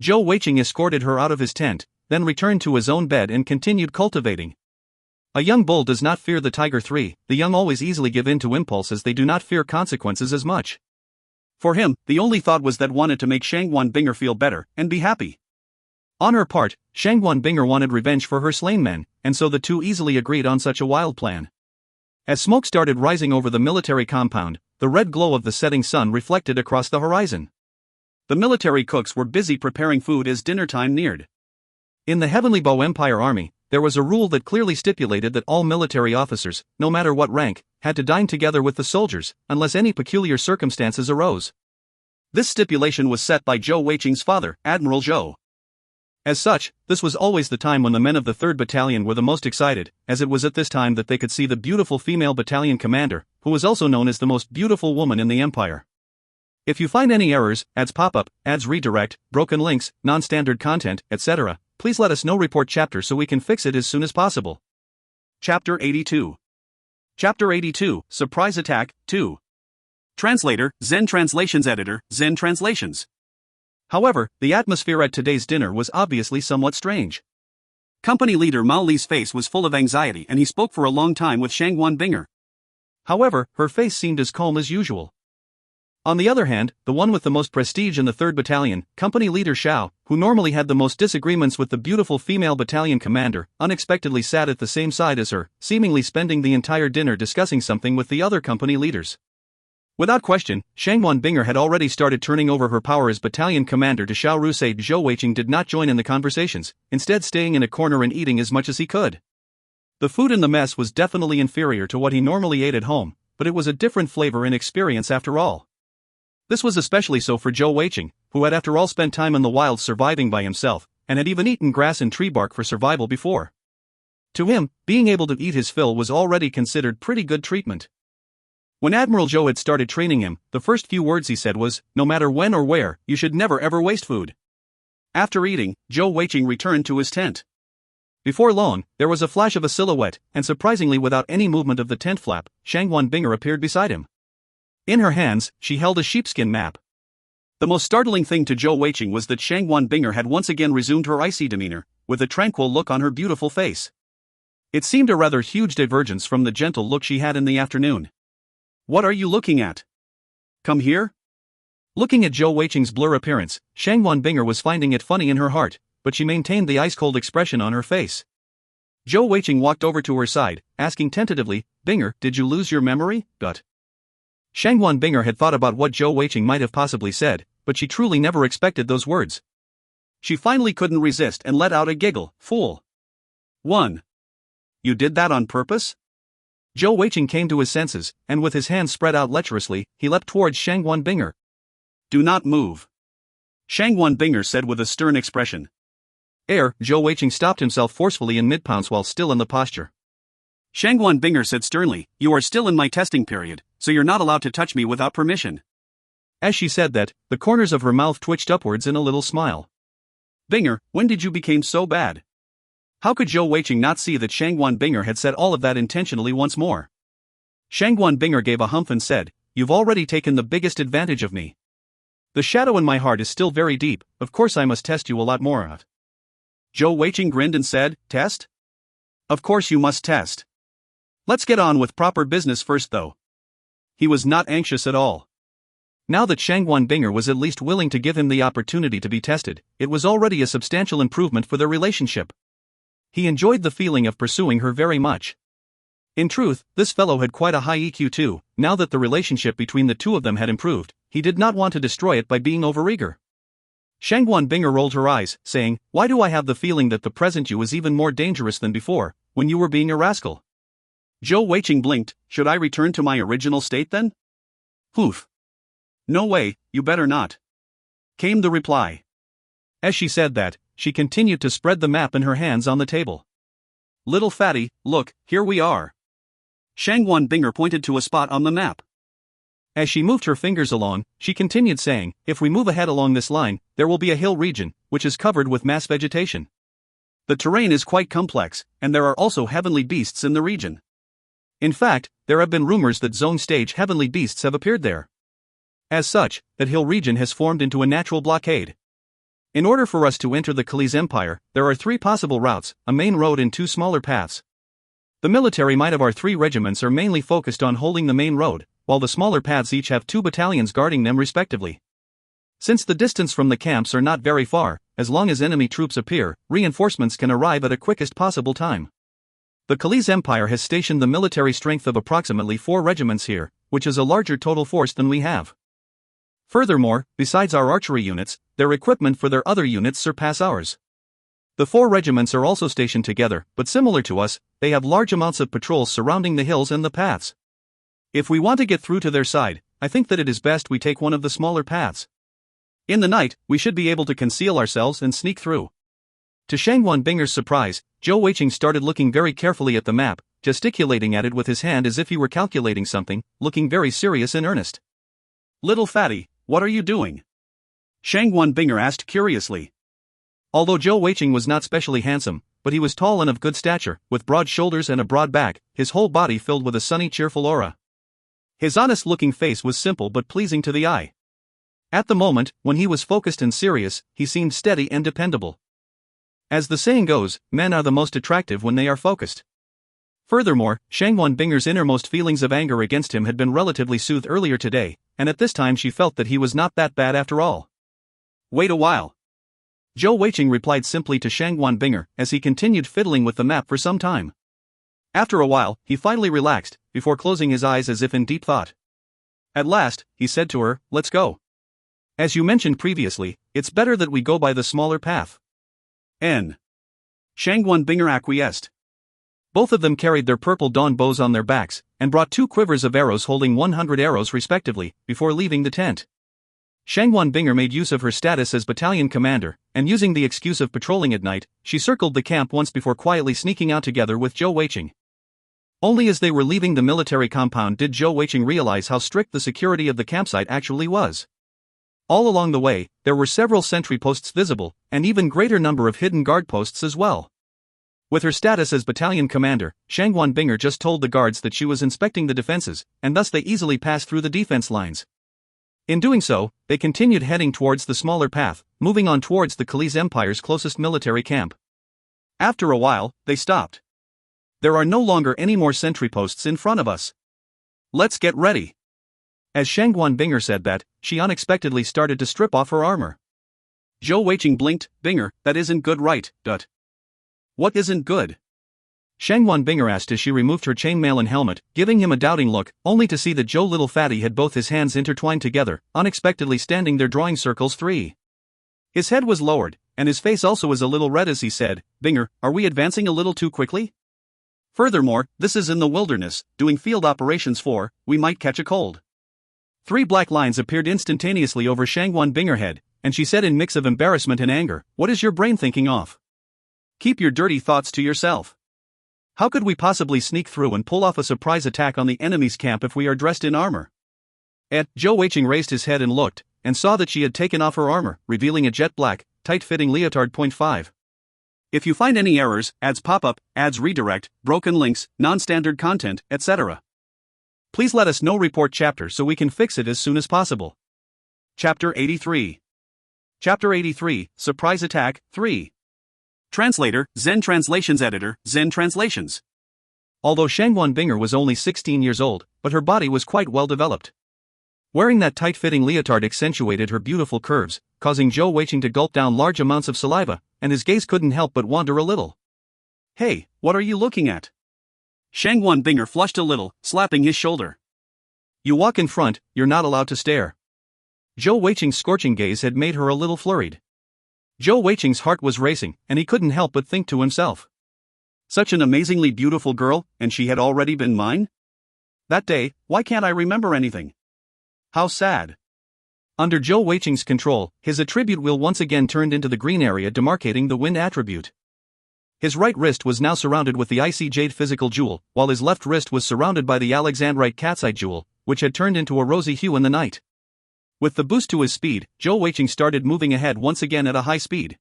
Zhou Weiqing escorted her out of his tent, then returned to his own bed and continued cultivating. A young bull does not fear the tiger. The young always easily give in to impulses. They do not fear consequences as much. For him, the only thought was that wanted to make Shangwan Binger feel better and be happy. On her part, Shangwan Binger wanted revenge for her slain men, and so the two easily agreed on such a wild plan. As smoke started rising over the military compound, the red glow of the setting sun reflected across the horizon. The military cooks were busy preparing food as dinner time neared. In the Heavenly Bow Empire army, there was a rule that clearly stipulated that all military officers, no matter what rank, had to dine together with the soldiers, unless any peculiar circumstances arose. This stipulation was set by Zhou Weiqing's father, Admiral Zhou. As such, this was always the time when the men of the 3rd Battalion were the most excited, as it was at this time that they could see the beautiful female battalion commander, who was also known as the most beautiful woman in the Empire. If you find any errors, ads pop-up, ads redirect, broken links, non-standard content, etc., please let us know. Report chapter so we can fix it as soon as possible. Chapter 82. Chapter 82, Surprise Attack, 2. Translator, Zen Translations Editor, Zen Translations. However, the atmosphere at today's dinner was obviously somewhat strange. Company leader Mao Li's face was full of anxiety and he spoke for a long time with Shangwan Binger. However, her face seemed as calm as usual. On the other hand, the one with the most prestige in the 3rd Battalion, company leader Xiao, who normally had the most disagreements with the beautiful female battalion commander, unexpectedly sat at the same side as her, seemingly spending the entire dinner discussing something with the other company leaders. Without question, Shangwan Binger had already started turning over her power as battalion commander to Xiao Rusei. Zhou Weiqing did not join in the conversations, instead staying in a corner and eating as much as he could. The food in the mess was definitely inferior to what he normally ate at home, but it was a different flavor and experience after all. This was especially so for Zhou Weiqing, who had after all spent time in the wilds surviving by himself, and had even eaten grass and tree bark for survival before. To him, being able to eat his fill was already considered pretty good treatment. When Admiral Zhou had started training him, the first few words he said was, "No matter when or where, you should never ever waste food." After eating, Zhou Weiqing returned to his tent. Before long, there was a flash of a silhouette, and surprisingly without any movement of the tent flap, Shangwan Binger appeared beside him. In her hands, she held a sheepskin map. The most startling thing to Zhou Weiqing was that Shangwan Binger had once again resumed her icy demeanor, with a tranquil look on her beautiful face. It seemed a rather huge divergence from the gentle look she had in the afternoon. "What are you looking at? Come here?" Looking at Zhou Weiqing's blur appearance, Shangwan Binger was finding it funny in her heart, but she maintained the ice-cold expression on her face. Zhou Weiqing walked over to her side, asking tentatively, "Binger, did you lose your memory?" Shangwan Binger had thought about what Zhou Weiqing might have possibly said, but she truly never expected those words. She finally couldn't resist and let out a giggle. "Fool. 1. You did that on purpose?" Zhou Weiqing came to his senses, and with his hands spread out lecherously, he leapt towards Shangwan Binger. "Do not move," Shangwan Binger said with a stern expression. Zhou Weiqing stopped himself forcefully in mid-pounce while still in the posture. Shangwan Binger said sternly, "You are still in my testing period, so you're not allowed to touch me without permission." As she said that, the corners of her mouth twitched upwards in a little smile. "Binger, when did you become so bad?" How could Zhou Weiqing not see that Shangwan Binger had said all of that intentionally once more? Shangwan Binger gave a humph and said, "You've already taken the biggest advantage of me. The shadow in my heart is still very deep, of course I must test you a lot more." Zhou Weiqing grinned and said, "Test? Of course you must test. Let's get on with proper business first though." He was not anxious at all. Now that Shangwan Binger was at least willing to give him the opportunity to be tested, it was already a substantial improvement for their relationship. He enjoyed the feeling of pursuing her very much. In truth, this fellow had quite a high EQ too. Now that the relationship between the two of them had improved, he did not want to destroy it by being overeager. Shangwan Binger rolled her eyes, saying, "Why do I have the feeling that the present you is even more dangerous than before, when you were being a rascal?" Zhou Weiqing blinked. "Should I return to my original state then?" "Poof. No way, you better not," came the reply. As she said that, she continued to spread the map in her hands on the table. "Little fatty, look, here we are." Shangwan Binger pointed to a spot on the map. As she moved her fingers along, she continued saying, "If we move ahead along this line, there will be a hill region, which is covered with mass vegetation. The terrain is quite complex, and there are also heavenly beasts in the region. In fact, there have been rumors that zone stage heavenly beasts have appeared there. As such, that hill region has formed into a natural blockade. In order for us to enter the Kali's Empire, there are 3 possible routes, a main road and 2 smaller paths. The military might of our 3 regiments are mainly focused on holding the main road, while the smaller paths each have 2 battalions guarding them respectively. Since the distance from the camps are not very far, as long as enemy troops appear, reinforcements can arrive at a quickest possible time. The Kali's Empire has stationed the military strength of approximately 4 regiments here, which is a larger total force than we have. Furthermore, besides our archery units, their equipment for their other units surpass ours. The 4 regiments are also stationed together, but similar to us, they have large amounts of patrols surrounding the hills and the paths. If we want to get through to their side, I think that it is best we take one of the smaller paths. In the night, we should be able to conceal ourselves and sneak through." To Shangwan Binger's surprise, Zhou Weiqing started looking very carefully at the map, gesticulating at it with his hand as if he were calculating something, looking very serious and earnest. "Little fatty, what are you doing?" Shangwan Binger asked curiously. Although Zhou Weiqing was not specially handsome, but he was tall and of good stature, with broad shoulders and a broad back, his whole body filled with a sunny cheerful aura. His honest-looking face was simple but pleasing to the eye. At the moment, when he was focused and serious, he seemed steady and dependable. As the saying goes, men are the most attractive when they are focused. Furthermore, Shangwan Binger's innermost feelings of anger against him had been relatively soothed earlier today, and at this time she felt that he was not that bad after all. "Wait a while," Zhou Weiqing replied simply to Shangwan Binger, as he continued fiddling with the map for some time. After a while, he finally relaxed, before closing his eyes as if in deep thought. At last, he said to her, "Let's go. As you mentioned previously, it's better that we go by the smaller path." Shangwan Binger acquiesced. Both of them carried their purple dawn bows on their backs, and brought 2 quivers of arrows holding 100 arrows respectively, before leaving the tent. Shangwan Binger made use of her status as battalion commander, and using the excuse of patrolling at night, she circled the camp once before quietly sneaking out together with Zhou Weiqing. Only as they were leaving the military compound did Zhou Weiqing realize how strict the security of the campsite actually was. All along the way, there were several sentry posts visible, and even greater number of hidden guard posts as well. With her status as battalion commander, Shangguan Binger just told the guards that she was inspecting the defenses, and thus they easily passed through the defense lines. In doing so, they continued heading towards the smaller path, moving on towards the Khalese Empire's closest military camp. After a while, they stopped. There are no longer any more sentry posts in front of us. Let's get ready. As Shangguan Binger said that, she unexpectedly started to strip off her armor. Zhou Weiqing blinked. Binger, that isn't good, right? What isn't good? Shangguan Binger asked as she removed her chainmail and helmet, giving him a doubting look, only to see that Zhou Little Fatty had both his hands intertwined together, unexpectedly standing there drawing circles 3. His head was lowered, and his face also was a little red as he said, Binger, are we advancing a little too quickly? Furthermore, this is in the wilderness, doing field operations for, we might catch a cold. 3 black lines appeared instantaneously over Shangguan Binger head, and she said in mix of embarrassment and anger, what is your brain thinking of? Keep your dirty thoughts to yourself. How could we possibly sneak through and pull off a surprise attack on the enemy's camp if we are dressed in armor? Zhou Weiqing raised his head and looked, and saw that she had taken off her armor, revealing a jet black, tight-fitting leotard. 5. If you find any errors, ads pop up, ads redirect, broken links, non-standard content, etc., please let us know. Report chapter so we can fix it as soon as possible. Chapter 83. Chapter 83, Surprise Attack, 3. Translator, Zen Translations Editor, Zen Translations. Although Shangguan Binger was only 16 years old, but her body was quite well developed. Wearing that tight-fitting leotard accentuated her beautiful curves, causing Zhou Weiqing to gulp down large amounts of saliva, and his gaze couldn't help but wander a little. Hey, what are you looking at? Shangguan Binger flushed a little, slapping his shoulder. You walk in front, you're not allowed to stare. Zhou Weiqing's scorching gaze had made her a little flurried. Zhou Weiqing's heart was racing, and he couldn't help but think to himself. Such an amazingly beautiful girl, and she had already been mine? That day, why can't I remember anything? How sad. Under Zhou Weiqing's control, his attribute wheel once again turned into the green area demarcating the wind attribute. His right wrist was now surrounded with the icy jade physical jewel, while his left wrist was surrounded by the alexandrite cat's eye jewel, which had turned into a rosy hue in the night. With the boost to his speed, Zhou Weiqing started moving ahead once again at a high speed.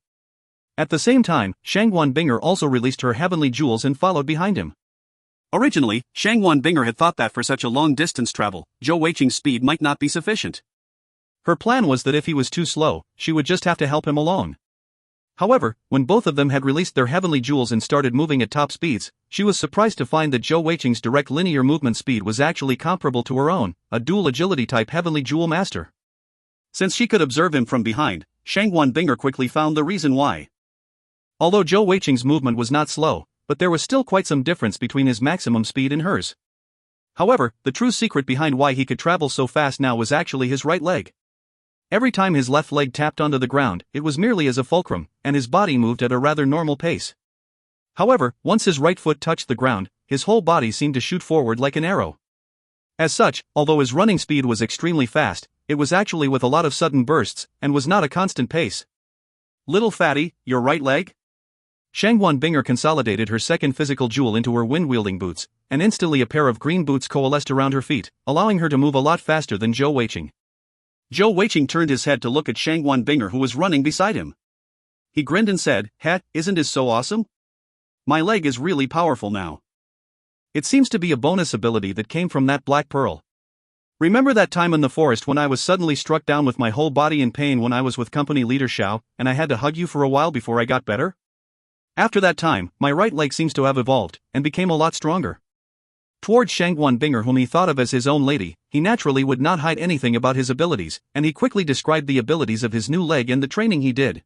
At the same time, Shangguan Binger also released her heavenly jewels and followed behind him. Originally, Shangguan Binger had thought that for such a long distance travel, Zhou Weiqing's speed might not be sufficient. Her plan was that if he was too slow, she would just have to help him along. However, when both of them had released their heavenly jewels and started moving at top speeds, she was surprised to find that Zhou Weiqing's direct linear movement speed was actually comparable to her own, a dual agility type heavenly jewel master. Since she could observe him from behind, Shangguan Binger quickly found the reason why. Although Zhou Weiqing's movement was not slow, but there was still quite some difference between his maximum speed and hers. However, the true secret behind why he could travel so fast now was actually his right leg. Every time his left leg tapped onto the ground, it was merely as a fulcrum, and his body moved at a rather normal pace. However, once his right foot touched the ground, his whole body seemed to shoot forward like an arrow. As such, although his running speed was extremely fast, it was actually with a lot of sudden bursts, and was not a constant pace. Little fatty, your right leg? Shangguan Binger consolidated her second physical jewel into her wind-wielding boots, and instantly a pair of green boots coalesced around her feet, allowing her to move a lot faster than Zhou Weiqing. Zhou Weiqing turned his head to look at Shangguan Binger who was running beside him. He grinned and said, isn't this so awesome? My leg is really powerful now. It seems to be a bonus ability that came from that black pearl. Remember that time in the forest when I was suddenly struck down with my whole body in pain when I was with company leader Zhou, and I had to hug you for a while before I got better? After that time, my right leg seems to have evolved, and became a lot stronger. Towards Shangguan Binger whom he thought of as his own lady, he naturally would not hide anything about his abilities, and he quickly described the abilities of his new leg and the training he did.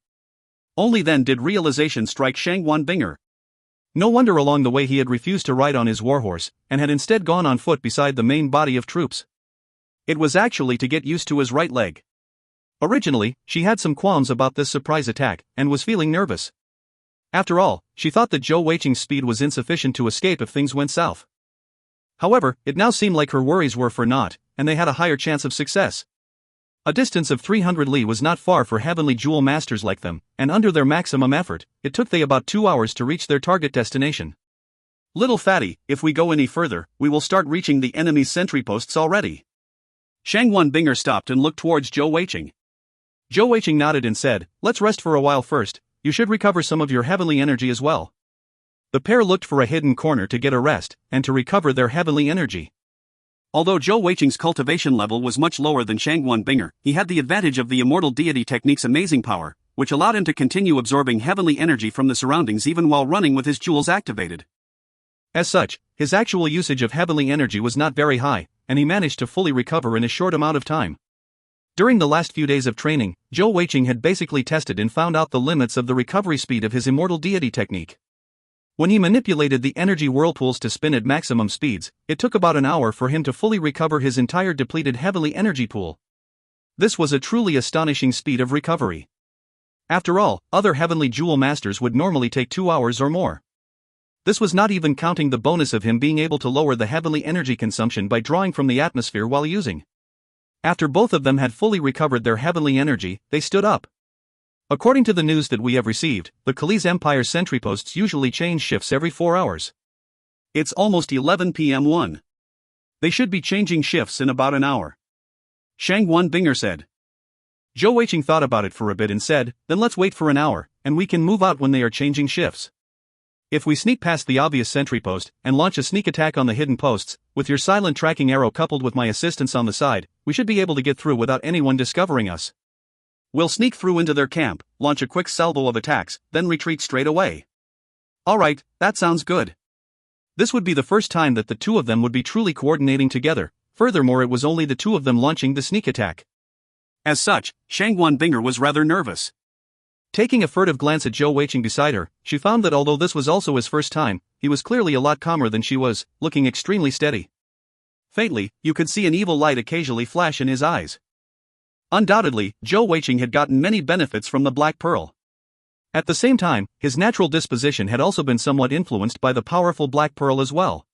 Only then did realization strike Shangguan Binger. No wonder along the way he had refused to ride on his warhorse, and had instead gone on foot beside the main body of troops. It was actually to get used to his right leg. Originally, she had some qualms about this surprise attack, and was feeling nervous. After all, she thought that Zhou Weiqing's speed was insufficient to escape if things went south. However, it now seemed like her worries were for naught, and they had a higher chance of success. A distance of 300 li was not far for heavenly jewel masters like them, and under their maximum effort, it took they about 2 hours to reach their target destination. Little fatty, if we go any further, we will start reaching the enemy's sentry posts already. Shangwan Binger stopped and looked towards Zhou Weiqing. Zhou Weiqing nodded and said, let's rest for a while first, you should recover some of your heavenly energy as well. The pair looked for a hidden corner to get a rest, and to recover their heavenly energy. Although Zhou Weiqing's cultivation level was much lower than Shangwan Binger, he had the advantage of the immortal deity technique's amazing power, which allowed him to continue absorbing heavenly energy from the surroundings even while running with his jewels activated. As such, his actual usage of heavenly energy was not very high, and he managed to fully recover in a short amount of time. During the last few days of training, Zhou Weiqing had basically tested and found out the limits of the recovery speed of his immortal deity technique. When he manipulated the energy whirlpools to spin at maximum speeds, it took about an hour for him to fully recover his entire depleted heavenly energy pool. This was a truly astonishing speed of recovery. After all, other heavenly jewel masters would normally take 2 hours or more. This was not even counting the bonus of him being able to lower the heavenly energy consumption by drawing from the atmosphere while using. After both of them had fully recovered their heavenly energy, they stood up. According to the news that we have received, the Kali's Empire's sentry posts usually change shifts every 4 hours. It's almost 11 p.m. They should be changing shifts in about an hour. Shangwan Binger said. Zhou Weiqing thought about it for a bit and said, then let's wait for an hour, and we can move out when they are changing shifts. If we sneak past the obvious sentry post, and launch a sneak attack on the hidden posts, with your silent tracking arrow coupled with my assistance on the side, we should be able to get through without anyone discovering us. We'll sneak through into their camp, launch a quick salvo of attacks, then retreat straight away. Alright, that sounds good. This would be the first time that the two of them would be truly coordinating together, furthermore it was only the two of them launching the sneak attack. As such, Shangwan Binger was rather nervous. Taking a furtive glance at Zhou Weiqing beside her, she found that although this was also his first time, he was clearly a lot calmer than she was, looking extremely steady. Faintly, you could see an evil light occasionally flash in his eyes. Undoubtedly, Zhou Weiqing had gotten many benefits from the Black Pearl. At the same time, his natural disposition had also been somewhat influenced by the powerful Black Pearl as well.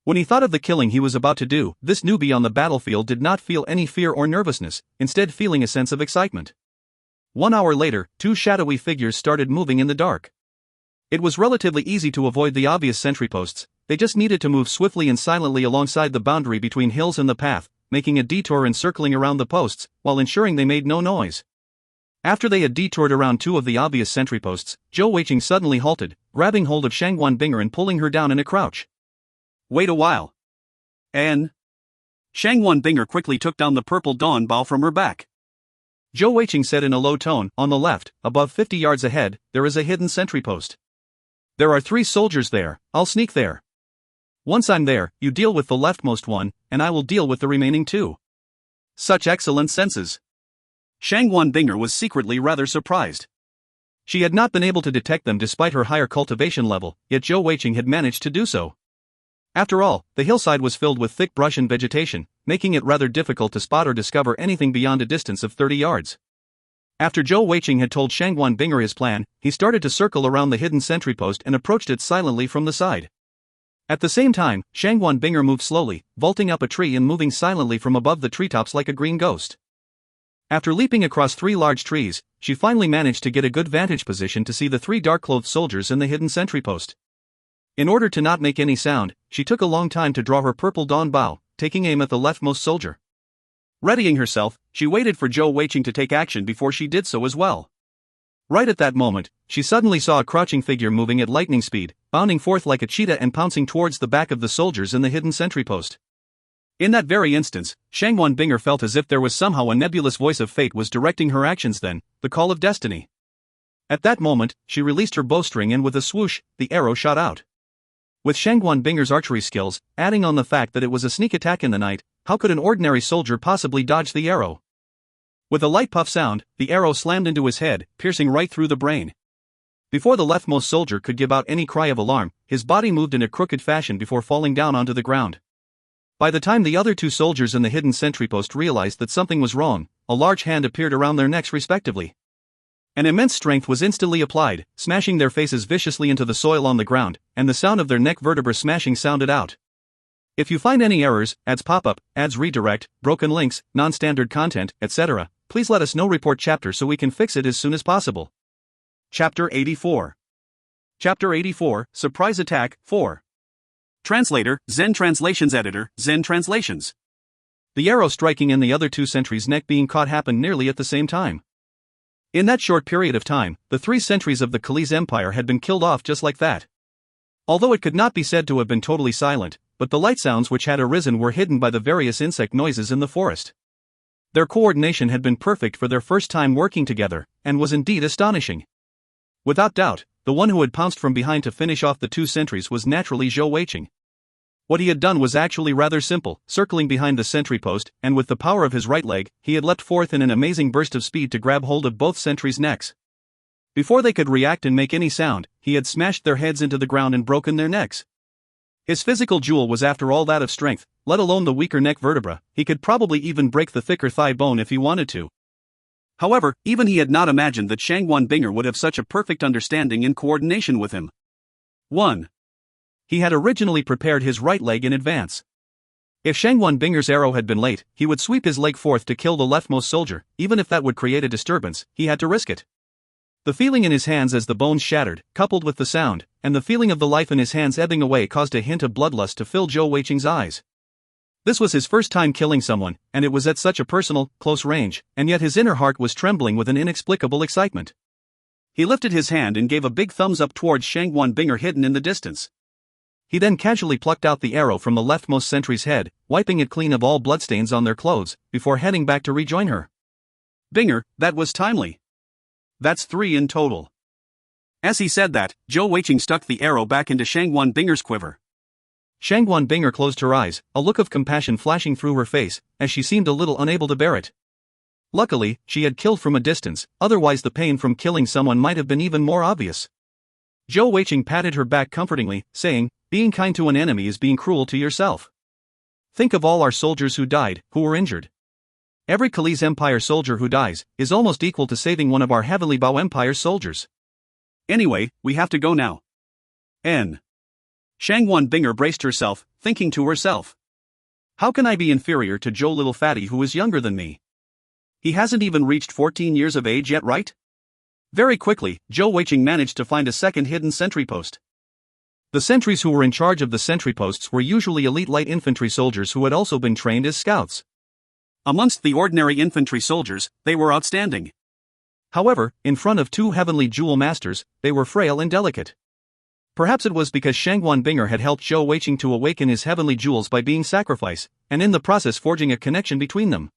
When he thought of the killing he was about to do, this newbie on the battlefield did not feel any fear or nervousness, instead feeling a sense of excitement. 1 hour later, two shadowy figures started moving in the dark. It was relatively easy to avoid the obvious sentry posts, they just needed to move swiftly and silently alongside the boundary between hills and the path, making a detour and circling around the posts, while ensuring they made no noise. After they had detoured around two of the obvious sentry posts, Zhou Weiqing suddenly halted, grabbing hold of Shangwan Binger and pulling her down in a crouch. Wait a while. Shangwan Binger quickly took down the purple dawn bow from her back. Zhou Weiqing said in a low tone, on the left, about 50 yards ahead, there is a hidden sentry post. There are 3 soldiers there, I'll sneak there. Once I'm there, you deal with the leftmost one, and I will deal with the remaining 2. Such excellent senses. Shangwan Binger was secretly rather surprised. She had not been able to detect them despite her higher cultivation level, yet Zhou Weiqing had managed to do so. After all, the hillside was filled with thick brush and vegetation, making it rather difficult to spot or discover anything beyond a distance of 30 yards. After Zhou Weiqing had told Shangwan Binger his plan, he started to circle around the hidden sentry post and approached it silently from the side. At the same time, Shangwan Binger moved slowly, vaulting up a tree and moving silently from above the treetops like a green ghost. After leaping across 3 large trees, she finally managed to get a good vantage position to see the 3 dark-clothed soldiers in the hidden sentry post. In order to not make any sound, she took a long time to draw her purple dawn bow, taking aim at the leftmost soldier. Readying herself, she waited for Zhou Weiqing to take action before she did so as well. Right at that moment, she suddenly saw a crouching figure moving at lightning speed, bounding forth like a cheetah and pouncing towards the back of the soldiers in the hidden sentry post. In that very instance, Shangwan Binger felt as if there was somehow a nebulous voice of fate was directing her actions then, the call of destiny. At that moment, she released her bowstring and with a swoosh, the arrow shot out. With Shangwan Binger's archery skills, adding on the fact that it was a sneak attack in the night, how could an ordinary soldier possibly dodge the arrow? With a light puff sound, the arrow slammed into his head, piercing right through the brain. Before the leftmost soldier could give out any cry of alarm, his body moved in a crooked fashion before falling down onto the ground. By the time the other 2 soldiers in the hidden sentry post realized that something was wrong, a large hand appeared around their necks respectively. An immense strength was instantly applied, smashing their faces viciously into the soil on the ground, and the sound of their neck vertebrae smashing sounded out. If you find any errors, ads pop up, ads redirect, broken links, non-standard content, etc., please let us know. Report chapter so we can fix it as soon as possible. Chapter 84. Chapter 84, Surprise Attack, 4. Translator, Zen Translations Editor, Zen Translations. The arrow striking in the other two sentries' neck being caught happened nearly at the same time. In that short period of time, the 3 sentries of the Khalese Empire had been killed off just like that. Although it could not be said to have been totally silent, but the light sounds which had arisen were hidden by the various insect noises in the forest. Their coordination had been perfect for their first time working together, and was indeed astonishing. Without doubt, the one who had pounced from behind to finish off the 2 sentries was naturally Zhou Weiqing. What he had done was actually rather simple, circling behind the sentry post, and with the power of his right leg, he had leapt forth in an amazing burst of speed to grab hold of both sentries' necks. Before they could react and make any sound, he had smashed their heads into the ground and broken their necks. His physical jewel was after all that of strength, let alone the weaker neck vertebra. He could probably even break the thicker thigh bone if he wanted to. However, even he had not imagined that Shangwan Binger would have such a perfect understanding and coordination with him. 1. He had originally prepared his right leg in advance. If Shangwan Binger's arrow had been late, he would sweep his leg forth to kill the leftmost soldier. Even if that would create a disturbance, he had to risk it. The feeling in his hands as the bones shattered, coupled with the sound, and the feeling of the life in his hands ebbing away caused a hint of bloodlust to fill Zhou Weiqing's eyes. This was his first time killing someone, and it was at such a personal, close range, and yet his inner heart was trembling with an inexplicable excitement. He lifted his hand and gave a big thumbs up towards Shangwan Binger hidden in the distance. He then casually plucked out the arrow from the leftmost sentry's head, wiping it clean of all bloodstains on their clothes, before heading back to rejoin her. Binger, that was timely. That's 3 in total. As he said that, Zhou Weiqing stuck the arrow back into Shangwan Binger's quiver. Shangwan Binger closed her eyes, a look of compassion flashing through her face, as she seemed a little unable to bear it. Luckily, she had killed from a distance, otherwise the pain from killing someone might have been even more obvious. Zhou Weiqing patted her back comfortingly, saying, "Being kind to an enemy is being cruel to yourself. Think of all our soldiers who died, who were injured. Every Khalese Empire soldier who dies is almost equal to saving one of our Heavenly Bao Empire's soldiers. Anyway, we have to go now." N. Shangwan Binger braced herself, thinking to herself, "How can I be inferior to Zhou Little Fatty who is younger than me? He hasn't even reached 14 years of age yet, right?" Very quickly, Zhou Weiqing managed to find a second hidden sentry post. The sentries who were in charge of the sentry posts were usually elite light infantry soldiers who had also been trained as scouts. Amongst the ordinary infantry soldiers, they were outstanding. However, in front of 2 heavenly jewel masters, they were frail and delicate. Perhaps it was because Shangwan Binger had helped Zhou Weiqing to awaken his heavenly jewels by being sacrificed, and in the process forging a connection between them.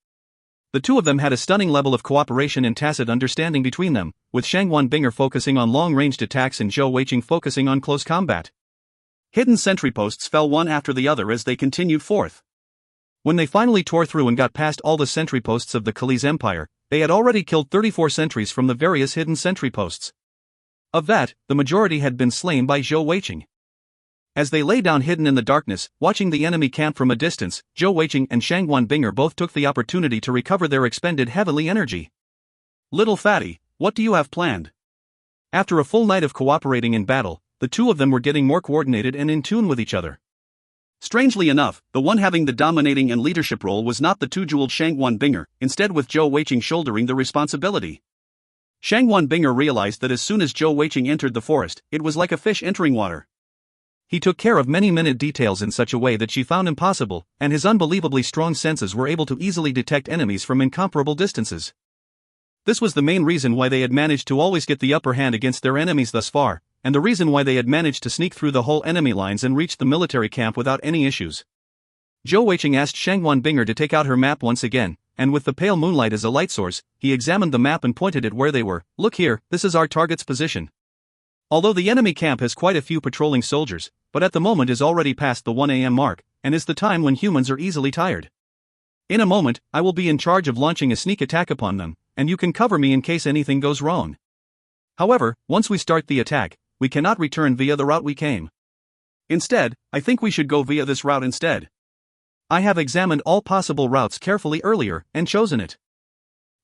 The 2 of them had a stunning level of cooperation and tacit understanding between them, with Shangwan Binger focusing on long-ranged attacks and Zhou Weiqing focusing on close combat. Hidden sentry posts fell one after the other as they continued forth. When they finally tore through and got past all the sentry posts of the Khalese Empire, they had already killed 34 sentries from the various hidden sentry posts. Of that, the majority had been slain by Zhou Weiqing. As they lay down hidden in the darkness, watching the enemy camp from a distance, Zhou Weiqing and Shangwan Binger both took the opportunity to recover their expended heavenly energy. "Little Fatty, what do you have planned?" After a full night of cooperating in battle, the 2 of them were getting more coordinated and in tune with each other. Strangely enough, the one having the dominating and leadership role was not the 2-jeweled Shangwan Binger, instead with Zhou Weiqing shouldering the responsibility. Shangwan Binger realized that as soon as Zhou Weiqing entered the forest, it was like a fish entering water. He took care of many minute details in such a way that she found impossible, and his unbelievably strong senses were able to easily detect enemies from incomparable distances. This was the main reason why they had managed to always get the upper hand against their enemies thus far, and the reason why they had managed to sneak through the whole enemy lines and reach the military camp without any issues. Zhou Weiqing asked Shangwan Binger to take out her map once again, and with the pale moonlight as a light source, he examined the map and pointed at where they were. "Look here, this is our target's position. Although the enemy camp has quite a few patrolling soldiers, but at the moment is already past the 1 a.m. mark, and is the time when humans are easily tired. In a moment, I will be in charge of launching a sneak attack upon them, and you can cover me in case anything goes wrong. However, once we start the attack, we cannot return via the route we came. Instead, I think we should go via this route instead. I have examined all possible routes carefully earlier, and chosen it.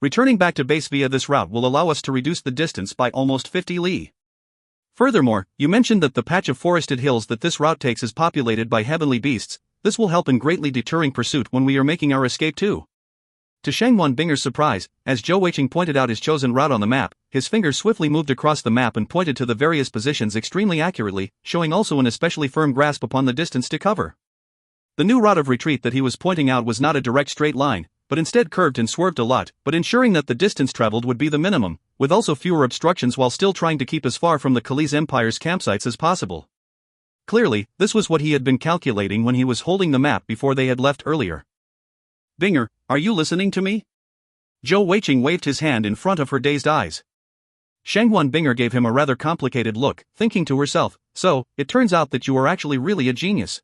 Returning back to base via this route will allow us to reduce the distance by almost 50 li. Furthermore, you mentioned that the patch of forested hills that this route takes is populated by heavenly beasts. This will help in greatly deterring pursuit when we are making our escape too. To Shangwan Binger's surprise, as Zhou Weiqing pointed out his chosen route on the map, his fingers swiftly moved across the map and pointed to the various positions extremely accurately, showing also an especially firm grasp upon the distance to cover. The new route of retreat that he was pointing out was not a direct straight line, but instead curved and swerved a lot, but ensuring that the distance traveled would be the minimum, with also fewer obstructions while still trying to keep as far from the Khalid Empire's campsites as possible. Clearly, this was what he had been calculating when he was holding the map before they had left earlier. Binger, are you listening to me? Zhou Weiqing waved his hand in front of her dazed eyes. Shangwan Binger gave him a rather complicated look, thinking to herself, so, it turns out that you are actually really a genius.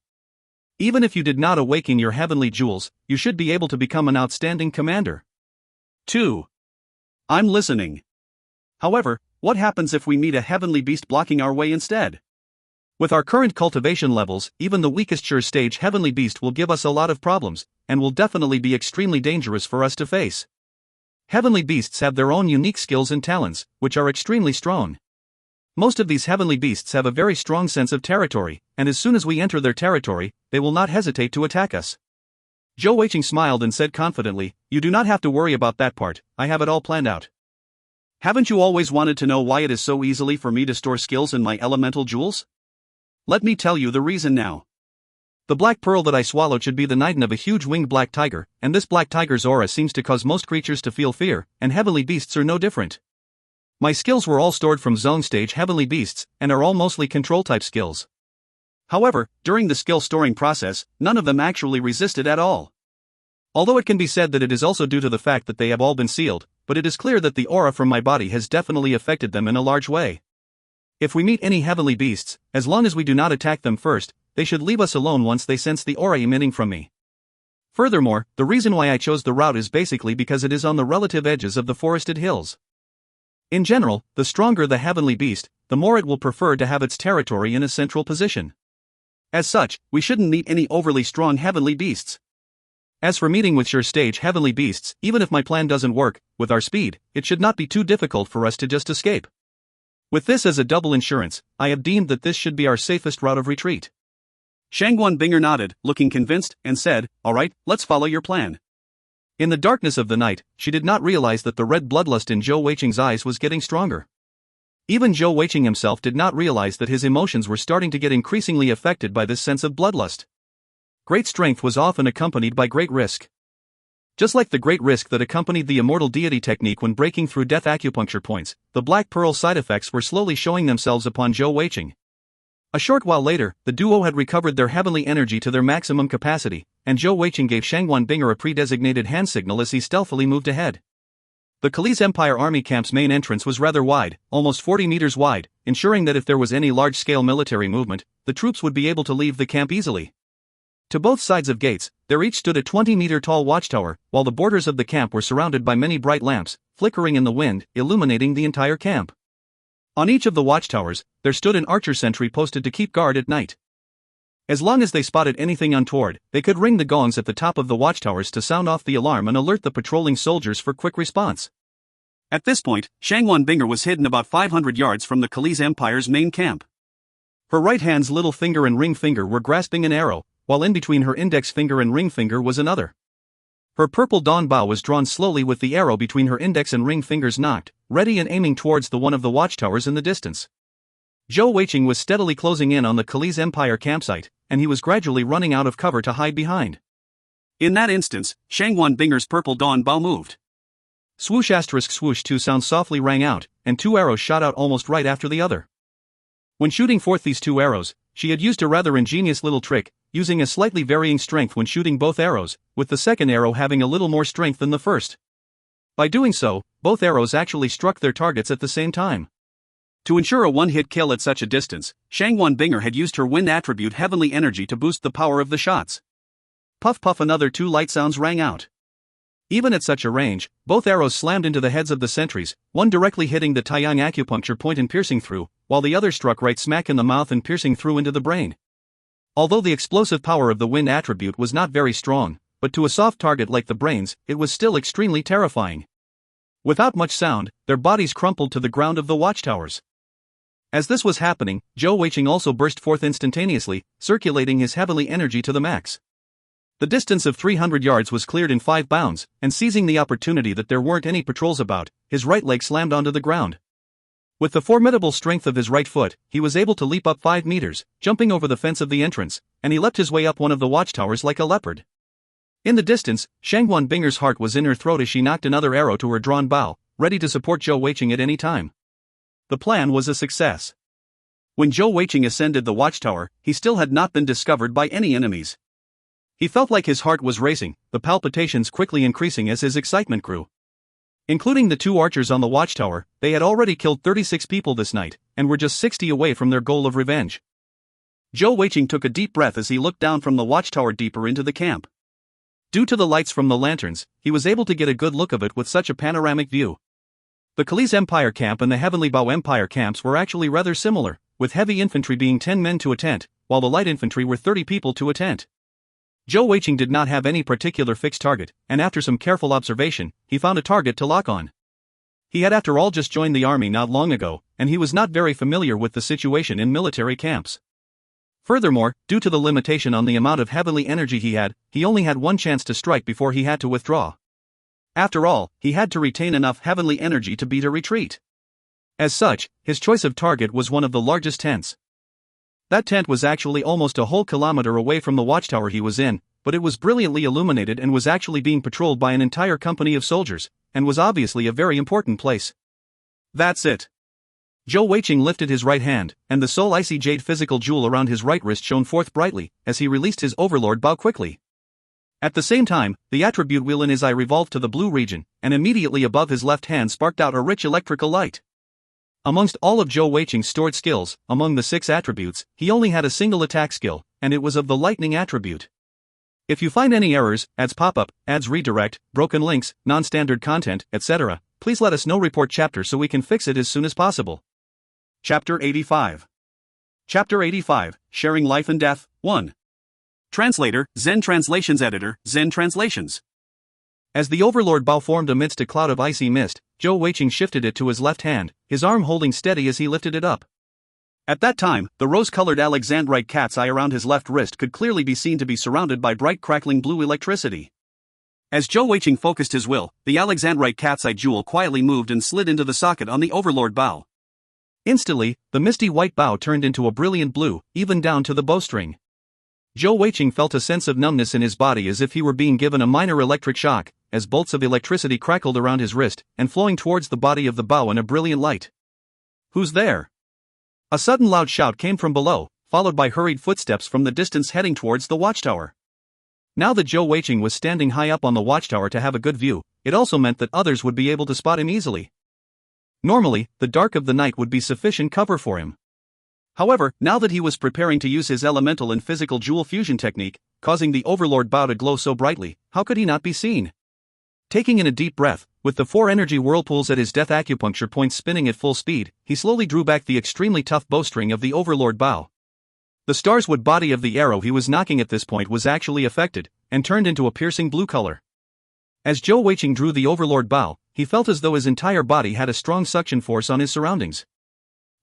Even if you did not awaken your heavenly jewels, you should be able to become an outstanding commander. 2. I'm listening. However, what happens if we meet a heavenly beast blocking our way instead? With our current cultivation levels, even the weakest sure stage heavenly beast will give us a lot of problems, and will definitely be extremely dangerous for us to face. Heavenly beasts have their own unique skills and talents, which are extremely strong. Most of these heavenly beasts have a very strong sense of territory, and as soon as we enter their territory, they will not hesitate to attack us. Zhou Weiqing smiled and said confidently, "You do not have to worry about that part, I have it all planned out. Haven't you always wanted to know why it is so easily for me to store skills in my elemental jewels? Let me tell you the reason now. The black pearl that I swallowed should be the nightin of a huge winged black tiger, and this black tiger's aura seems to cause most creatures to feel fear, and heavenly beasts are no different. My skills were all stored from zone stage heavenly beasts, and are all mostly control-type skills. However, during the skill storing process, none of them actually resisted at all. Although it can be said that it is also due to the fact that they have all been sealed, but it is clear that the aura from my body has definitely affected them in a large way. If we meet any heavenly beasts, as long as we do not attack them first, they should leave us alone once they sense the aura emitting from me. Furthermore, the reason why I chose the route is basically because it is on the relative edges of the forested hills. In general, the stronger the heavenly beast, the more it will prefer to have its territory in a central position. As such, we shouldn't meet any overly strong heavenly beasts. As for meeting with sure stage heavenly beasts, even if my plan doesn't work, with our speed, it should not be too difficult for us to just escape. With this as a double insurance, I have deemed that this should be our safest route of retreat." Shangwan Binger nodded, looking convinced, and said, "Alright, let's follow your plan." In the darkness of the night, she did not realize that the red bloodlust in Zhou Weiqing's eyes was getting stronger. Even Zhou Weiqing himself did not realize that his emotions were starting to get increasingly affected by this sense of bloodlust. Great strength was often accompanied by great risk. Just like the great risk that accompanied the immortal deity technique when breaking through death acupuncture points, the black pearl side effects were slowly showing themselves upon Zhou Weiqing. A short while later, the duo had recovered their heavenly energy to their maximum capacity, and Zhou Weiqing gave Shangwan Binger a pre-designated hand signal as he stealthily moved ahead. The Khalid Empire Army camp's main entrance was rather wide, almost 40 meters wide, ensuring that if there was any large-scale military movement, the troops would be able to leave the camp easily. To both sides of gates, there each stood a 20-meter-tall watchtower, while the borders of the camp were surrounded by many bright lamps, flickering in the wind, illuminating the entire camp. On each of the watchtowers, there stood an archer sentry posted to keep guard at night. As long as they spotted anything untoward, they could ring the gongs at the top of the watchtowers to sound off the alarm and alert the patrolling soldiers for quick response. At this point, Shangwan Binger was hidden about 500 yards from the Khalid Empire's main camp. Her right hand's little finger and ring finger were grasping an arrow, while in between her index finger and ring finger was another. Her purple dawn bow was drawn slowly with the arrow between her index and ring fingers knocked, ready and aiming towards the one of the watchtowers in the distance. Zhou Weiqing was steadily closing in on the Khalid Empire campsite, and he was gradually running out of cover to hide behind. In that instance, Shangwan Binger's purple dawn bow moved. Swoosh asterisk swoosh two sounds softly rang out, and two arrows shot out almost right after the other. When shooting forth these two arrows, she had used a rather ingenious little trick, using a slightly varying strength when shooting both arrows, with the second arrow having a little more strength than the first. By doing so, both arrows actually struck their targets at the same time. To ensure a one-hit kill at such a distance, Shangwan Binger had used her wind attribute heavenly energy to boost the power of the shots. Puff puff, another two light sounds rang out. Even at such a range, both arrows slammed into the heads of the sentries, one directly hitting the Taiyang acupuncture point and piercing through, while the other struck right smack in the mouth and piercing through into the brain. Although the explosive power of the wind attribute was not very strong, but to a soft target like the brains, it was still extremely terrifying. Without much sound, their bodies crumpled to the ground of the watchtowers. As this was happening, Zhou Weiqing also burst forth instantaneously, circulating his heavenly energy to the max. The distance of 300 yards was cleared in 5 bounds, and seizing the opportunity that there weren't any patrols about, his right leg slammed onto the ground. With the formidable strength of his right foot, he was able to leap up 5 meters, jumping over the fence of the entrance, and he leapt his way up one of the watchtowers like a leopard. In the distance, Shangguan Binger's heart was in her throat as she knocked another arrow to her drawn bow, ready to support Zhou Weiqing at any time. The plan was a success. When Zhou Weiqing ascended the watchtower, he still had not been discovered by any enemies. He felt like his heart was racing, the palpitations quickly increasing as his excitement grew. Including the 2 archers on the watchtower, they had already killed 36 people this night, and were just 60 away from their goal of revenge. Zhou Weiqing took a deep breath as he looked down from the watchtower deeper into the camp. Due to the lights from the lanterns, he was able to get a good look of it with such a panoramic view. The Kali's Empire camp and the Heavenly Bao Empire camps were actually rather similar, with heavy infantry being 10 men to a tent, while the light infantry were 30 people to a tent. Zhou Weiqing did not have any particular fixed target, and after some careful observation, he found a target to lock on. He had after all just joined the army not long ago, and he was not very familiar with the situation in military camps. Furthermore, due to the limitation on the amount of heavenly energy he only had one chance to strike before he had to withdraw. After all, he had to retain enough heavenly energy to beat a retreat. As such, his choice of target was one of the largest tents. That tent was actually almost a whole kilometer away from the watchtower he was in, but it was brilliantly illuminated and was actually being patrolled by an entire company of soldiers, and was obviously a very important place. That's it. Zhou Weiqing lifted his right hand, and the soul icy jade physical jewel around his right wrist shone forth brightly, as he released his overlord bow quickly. At the same time, the attribute wheel in his eye revolved to the blue region, and immediately above his left hand sparked out a rich electrical light. Amongst all of Zhou Weiqing's stored skills, among the 6 attributes, he only had a single attack skill, and it was of the lightning attribute. If you find any errors, ads pop-up, ads redirect, broken links, non-standard content, etc., please let us know. Report chapter so we can fix it as soon as possible. Chapter 85. Chapter 85, Sharing Life and Death, 1. Translator, Zen Translations Editor, Zen Translations. As the overlord bow formed amidst a cloud of icy mist, Zhou Weiqing shifted it to his left hand, his arm holding steady as he lifted it up. At that time, the rose-colored alexandrite cat's eye around his left wrist could clearly be seen to be surrounded by bright crackling blue electricity. As Zhou Weiqing focused his will, the alexandrite cat's eye jewel quietly moved and slid into the socket on the overlord bow. Instantly, the misty white bow turned into a brilliant blue, even down to the bowstring. Zhou Weiqing felt a sense of numbness in his body as if he were being given a minor electric shock, as bolts of electricity crackled around his wrist, and flowing towards the body of the bow in a brilliant light. "Who's there?" A sudden loud shout came from below, followed by hurried footsteps from the distance heading towards the watchtower. Now that Zhou Weiqing was standing high up on the watchtower to have a good view, it also meant that others would be able to spot him easily. Normally, the dark of the night would be sufficient cover for him. However, now that he was preparing to use his elemental and physical jewel fusion technique, causing the overlord bow to glow so brightly, how could he not be seen? Taking in a deep breath, with the 4 energy whirlpools at his death acupuncture points spinning at full speed, he slowly drew back the extremely tough bowstring of the overlord bow. The starswood body of the arrow he was knocking at this point was actually affected, and turned into a piercing blue color. As Zhou Weiqing drew the overlord bow, he felt as though his entire body had a strong suction force on his surroundings.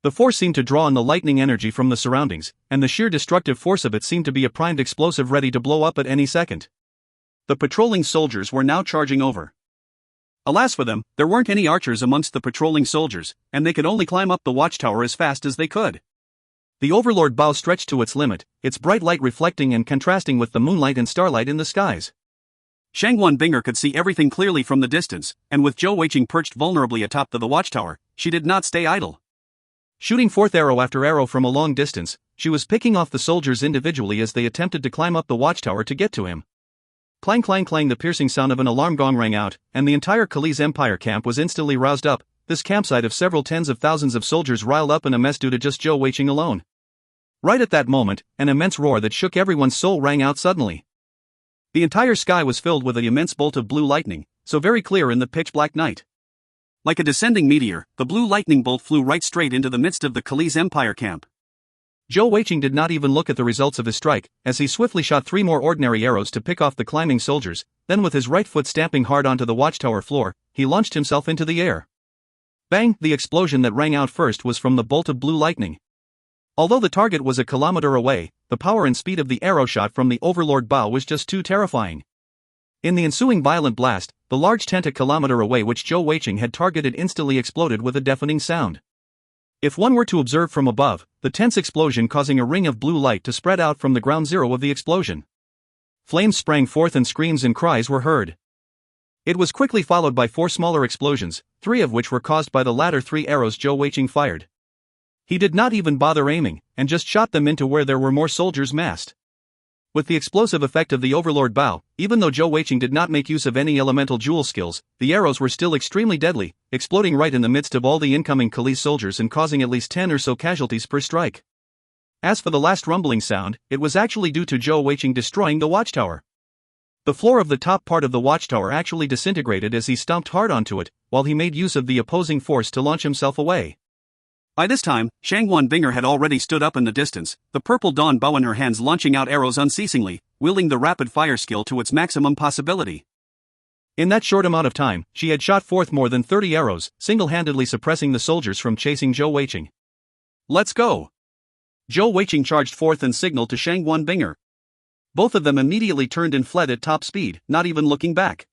The force seemed to draw on the lightning energy from the surroundings, and the sheer destructive force of it seemed to be a primed explosive ready to blow up at any second. The patrolling soldiers were now charging over. Alas for them, there weren't any archers amongst the patrolling soldiers, and they could only climb up the watchtower as fast as they could. The overlord bow stretched to its limit, its bright light reflecting and contrasting with the moonlight and starlight in the skies. Shangguan Binger could see everything clearly from the distance, and with Zhou Weiqing perched vulnerably atop the watchtower, she did not stay idle. Shooting forth arrow after arrow from a long distance, she was picking off the soldiers individually as they attempted to climb up the watchtower to get to him. Clang clang clang, the piercing sound of an alarm gong rang out, and the entire Kali's Empire camp was instantly roused up, this campsite of several tens of thousands of soldiers riled up in a mess due to just Zhou Weiqing alone. Right at that moment, an immense roar that shook everyone's soul rang out suddenly. The entire sky was filled with an immense bolt of blue lightning, so very clear in the pitch-black night. Like a descending meteor, the blue lightning bolt flew right straight into the midst of the Kali's Empire camp. Zhou Weiqing did not even look at the results of his strike, as he swiftly shot 3 more ordinary arrows to pick off the climbing soldiers, then with his right foot stamping hard onto the watchtower floor, he launched himself into the air. Bang! The explosion that rang out first was from the bolt of blue lightning. Although the target was a kilometer away, the power and speed of the arrow shot from the Overlord Bao was just too terrifying. In the ensuing violent blast, the large tent a kilometer away which Zhou Weiqing had targeted instantly exploded with a deafening sound. If one were to observe from above, the tent's explosion causing a ring of blue light to spread out from the ground zero of the explosion. Flames sprang forth and screams and cries were heard. It was quickly followed by 4 smaller explosions, 3 of which were caused by the latter 3 arrows Zhou Weiqing fired. He did not even bother aiming, and just shot them into where there were more soldiers massed. With the explosive effect of the Overlord Bao, even though Zhou Weiqing did not make use of any elemental jewel skills, the arrows were still extremely deadly, exploding right in the midst of all the incoming Kali soldiers and causing at least 10 or so casualties per strike. As for the last rumbling sound, it was actually due to Zhou Weiqing destroying the watchtower. The floor of the top part of the watchtower actually disintegrated as he stomped hard onto it, while he made use of the opposing force to launch himself away. By this time, Shangwan Binger had already stood up in the distance, the purple dawn bow in her hands launching out arrows unceasingly, wielding the rapid fire skill to its maximum possibility. In that short amount of time, she had shot forth more than 30 arrows, single-handedly suppressing the soldiers from chasing Zhou Weiqing. Let's go! Zhou Weiqing charged forth and signaled to Shangwan Binger. Both of them immediately turned and fled at top speed, not even looking back.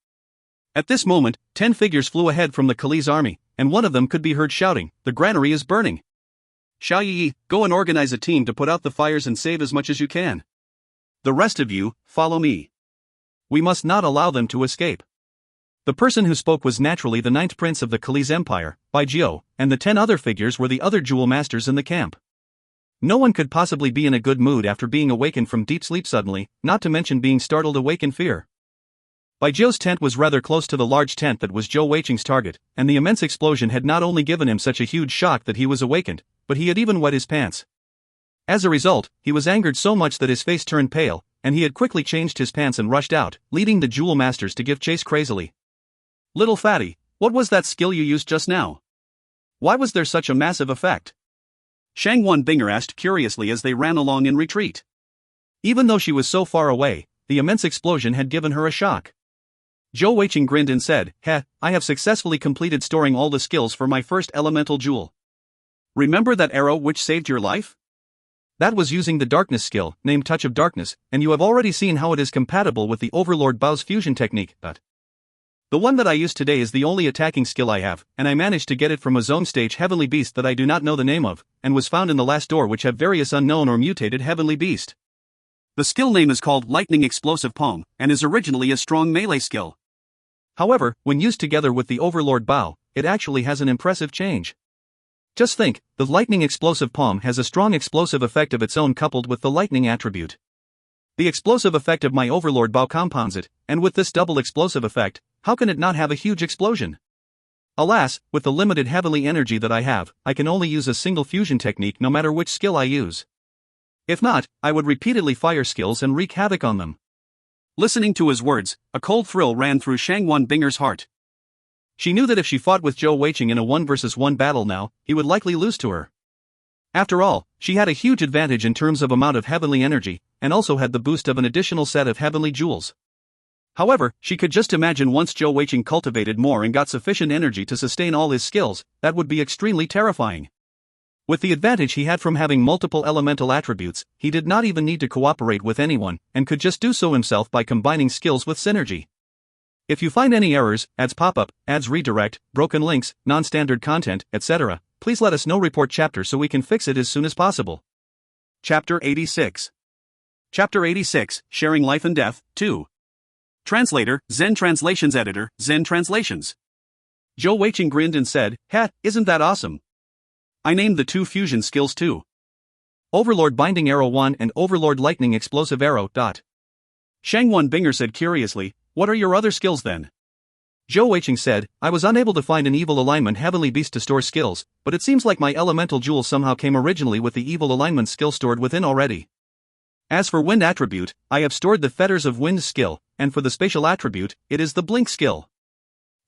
At this moment, 10 figures flew ahead from the Kali's army, and one of them could be heard shouting, "The granary is burning! Xiao Yi, go and organize a team to put out the fires and save as much as you can. The rest of you, follow me. We must not allow them to escape." The person who spoke was naturally the 9th prince of the Kali's empire, Bai Jiu, and the 10 other figures were the other jewel masters in the camp. No one could possibly be in a good mood after being awakened from deep sleep suddenly, not to mention being startled awake in fear. Bai Jiu's tent was rather close to the large tent that was Zhou Weiqing's target, and the immense explosion had not only given him such a huge shock that he was awakened, but he had even wet his pants. As a result, he was angered so much that his face turned pale, and he had quickly changed his pants and rushed out, leading the jewel masters to give chase crazily. "Little fatty, what was that skill you used just now? Why was there such a massive effect?" Shangwan Binger asked curiously as they ran along in retreat. Even though she was so far away, the immense explosion had given her a shock. Zhou Weiqing grinned and said, I have successfully completed storing all the skills for my first elemental jewel. Remember that arrow which saved your life? That was using the darkness skill, named Touch of Darkness, and you have already seen how it is compatible with the Overlord Bao's fusion technique, but the one that I use today is the only attacking skill I have, and I managed to get it from a zone stage heavenly beast that I do not know the name of, and was found in the last door which have various unknown or mutated heavenly beast. The skill name is called Lightning Explosive Palm, and is originally a strong melee skill. However, when used together with the Overlord Bao, it actually has an impressive change. Just think, the Lightning Explosive Palm has a strong explosive effect of its own coupled with the lightning attribute. The explosive effect of my Overlord Bao compounds it, and with this double explosive effect, how can it not have a huge explosion? Alas, with the limited heavenly energy that I have, I can only use a single fusion technique no matter which skill I use. If not, I would repeatedly fire skills and wreak havoc on them. Listening to his words, a cold thrill ran through Shangwan Binger's heart. She knew that if she fought with Zhou Weiqing in a 1-versus-1 battle now, he would likely lose to her. After all, she had a huge advantage in terms of amount of heavenly energy, and also had the boost of an additional set of heavenly jewels. However, she could just imagine once Zhou Weiqing cultivated more and got sufficient energy to sustain all his skills, that would be extremely terrifying. With the advantage he had from having multiple elemental attributes, he did not even need to cooperate with anyone, and could just do so himself by combining skills with synergy. If you find any errors, ads pop-up, ads redirect, broken links, non-standard content, etc., please let us know. Report chapter so we can fix it as soon as possible. Chapter 86. Chapter 86, Sharing Life and Death, 2. Translator, Zen Translations Editor, Zen Translations. Zhou Weiqing grinned and said, isn't that awesome? I named the 2 fusion skills too. Overlord Binding Arrow 1 and Overlord Lightning Explosive Arrow. Shangwan Binger said curiously, what are your other skills then? Zhou Weiqing said, I was unable to find an evil alignment heavenly beast to store skills, but it seems like my elemental jewel somehow came originally with the evil alignment skill stored within already. As for wind attribute, I have stored the Fetters of Wind skill, and for the spatial attribute, it is the Blink skill.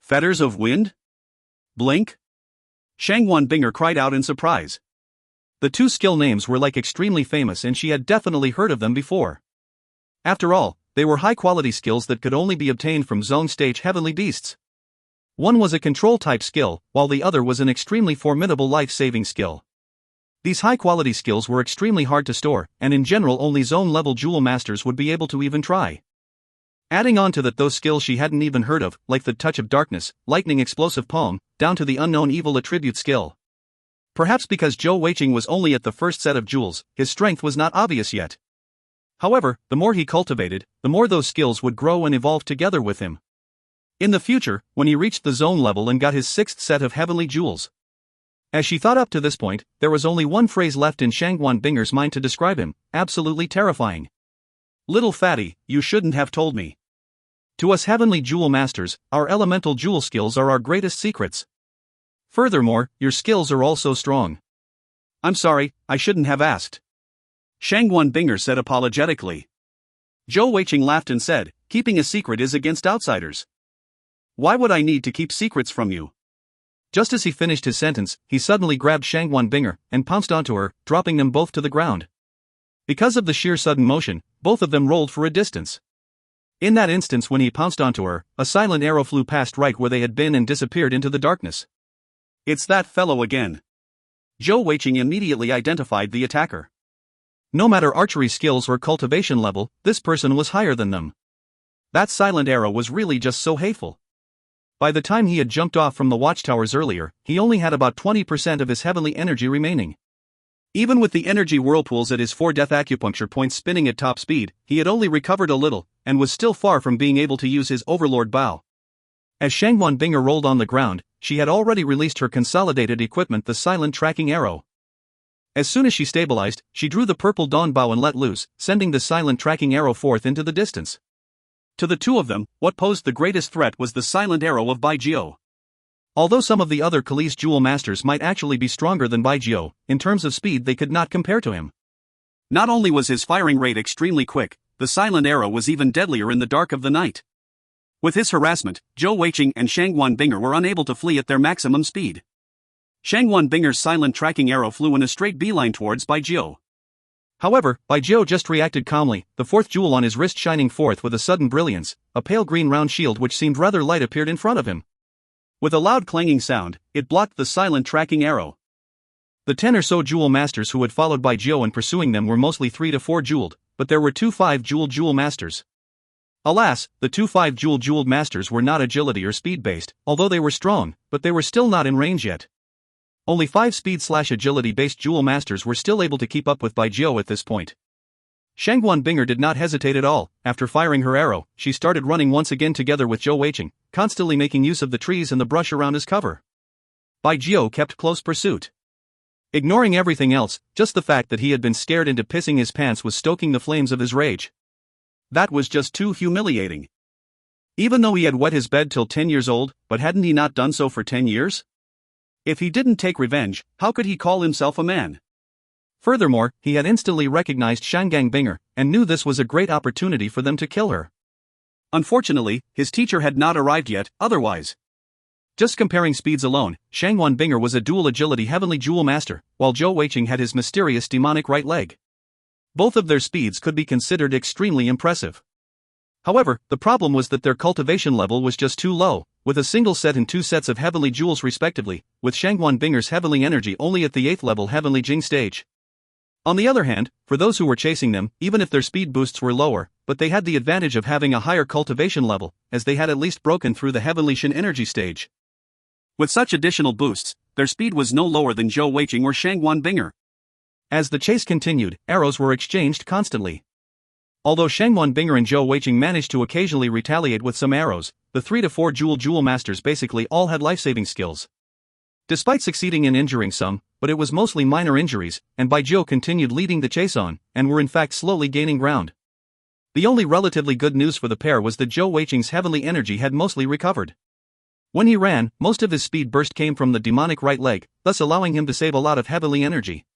Fetters of Wind? Blink? Shangwan Binger cried out in surprise. The 2 skill names were like extremely famous and she had definitely heard of them before. After all, they were high-quality skills that could only be obtained from zone stage heavenly beasts. One was a control type skill, while the other was an extremely formidable life-saving skill. These high-quality skills were extremely hard to store, and in general only zone-level jewel masters would be able to even try. Adding on to that those skills she hadn't even heard of, like the Touch of Darkness, Lightning Explosive Palm, down to the unknown Evil Attribute skill. Perhaps because Zhou Weiqing was only at the first set of jewels, his strength was not obvious yet. However, the more he cultivated, the more those skills would grow and evolve together with him. In the future, when he reached the zone level and got his sixth set of heavenly jewels. As she thought up to this point, there was only one phrase left in Shangguan Binger's mind to describe him: absolutely terrifying. Little fatty, you shouldn't have told me. To us heavenly jewel masters, our elemental jewel skills are our greatest secrets. Furthermore, your skills are all so strong. I'm sorry, I shouldn't have asked. Shangguan Binger said apologetically. Zhou Weiqing laughed and said, keeping a secret is against outsiders. Why would I need to keep secrets from you? Just as he finished his sentence, he suddenly grabbed Shangguan Binger and pounced onto her, dropping them both to the ground. Because of the sheer sudden motion, both of them rolled for a distance. In that instance when he pounced onto her, a silent arrow flew past right where they had been and disappeared into the darkness. It's that fellow again. Zhou Weiqing immediately identified the attacker. No matter archery skills or cultivation level, this person was higher than them. That silent arrow was really just so hateful. By the time he had jumped off from the watchtowers earlier, he only had about 20% of his heavenly energy remaining. Even with the energy whirlpools at his 4 death acupuncture points spinning at top speed, he had only recovered a little, and was still far from being able to use his Overlord Bow. As Shangguan Binger rolled on the ground, she had already released her consolidated equipment, the silent tracking arrow. As soon as she stabilized, she drew the purple dawn bow and let loose, sending the silent tracking arrow forth into the distance. To the two of them, what posed the greatest threat was the silent arrow of Baijiu. Although some of the other Khalees jewel masters might actually be stronger than Baijiu, in terms of speed they could not compare to him. Not only was his firing rate extremely quick, the silent arrow was even deadlier in the dark of the night. With his harassment, Zhou Weiqing and Shangguan Binger were unable to flee at their maximum speed. Shangguan Binger's silent tracking arrow flew in a straight beeline towards Baijiu. However, Baijiu just reacted calmly, the fourth jewel on his wrist shining forth with a sudden brilliance. A pale green round shield which seemed rather light appeared in front of him. With a loud clanging sound, it blocked the silent tracking arrow. The 10 or so jewel masters who had followed Baijiu and pursuing them were mostly 3 to 4 jeweled, but there were 2 5-jeweled jewel masters. Alas, the 2 5-jeweled masters were not agility or speed based, although they were strong, but they were still not in range yet. Only 5 speed/agility based jewel masters were still able to keep up with Baijiu at this point. Shangguan Binger did not hesitate at all. After firing her arrow, she started running once again together with Zhou Weiqing, constantly making use of the trees and the brush around as cover. Baijiu kept close pursuit. Ignoring everything else, just the fact that he had been scared into pissing his pants was stoking the flames of his rage. That was just too humiliating. Even though he had wet his bed till 10 years old, but hadn't he not done so for 10 years? If he didn't take revenge, how could he call himself a man? Furthermore, he had instantly recognized Shangguan Binger, and knew this was a great opportunity for them to kill her. Unfortunately, his teacher had not arrived yet, otherwise. Just comparing speeds alone, Shangguan Binger was a dual agility heavenly jewel master, while Zhou Weiqing had his mysterious demonic right leg. Both of their speeds could be considered extremely impressive. However, the problem was that their cultivation level was just too low, with a single set and 2 sets of heavenly jewels respectively, with Shangguan Binger's heavenly energy only at the 8th level heavenly Jing stage. On the other hand, for those who were chasing them, even if their speed boosts were lower, but they had the advantage of having a higher cultivation level, as they had at least broken through the heavenly Shin energy stage. With such additional boosts, their speed was no lower than Zhou Weiqing or Shangguan Binger. As the chase continued, arrows were exchanged constantly. Although Shangguan Binger and Zhou Weiqing managed to occasionally retaliate with some arrows, the 3 to 4 jewel masters basically all had life-saving skills. Despite succeeding in injuring some, but it was mostly minor injuries, and Baijiu continued leading the chase on, and were in fact slowly gaining ground. The only relatively good news for the pair was that Zhou Weiqing's heavenly energy had mostly recovered. When he ran, most of his speed burst came from the demonic right leg, thus allowing him to save a lot of heavenly energy.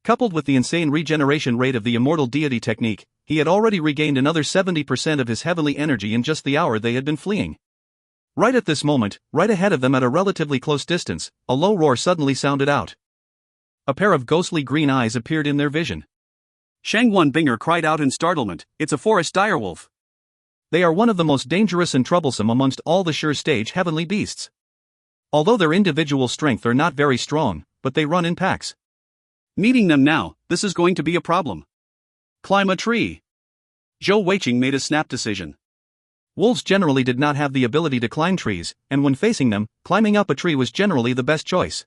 Coupled with the insane regeneration rate of the immortal deity technique, he had already regained another 70% of his heavenly energy in just the hour they had been fleeing. Right at this moment, right ahead of them at a relatively close distance, a low roar suddenly sounded out. A pair of ghostly green eyes appeared in their vision. Shangguan Binger cried out in startlement, "It's a forest direwolf!" They are one of the most dangerous and troublesome amongst all the sure stage heavenly beasts. Although their individual strength are not very strong, but they run in packs. Meeting them now, this is going to be a problem. Climb a tree. Zhou Weiqing made a snap decision. Wolves generally did not have the ability to climb trees, and when facing them, climbing up a tree was generally the best choice.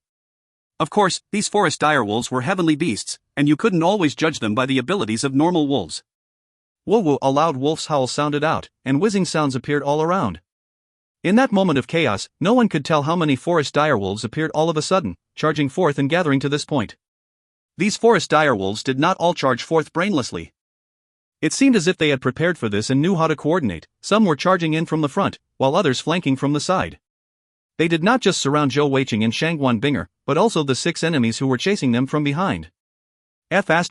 Of course, these forest direwolves were heavenly beasts, and you couldn't always judge them by the abilities of normal wolves. Whoa! A loud wolf's howl sounded out, and whizzing sounds appeared all around. In that moment of chaos, no one could tell how many forest direwolves appeared all of a sudden, charging forth and gathering to this point. These forest direwolves did not all charge forth brainlessly. It seemed as if they had prepared for this and knew how to coordinate. Some were charging in from the front, while others flanking from the side. They did not just surround Zhou Weiqing and Shangguan Binger, but also the 6 enemies who were chasing them from behind. Bai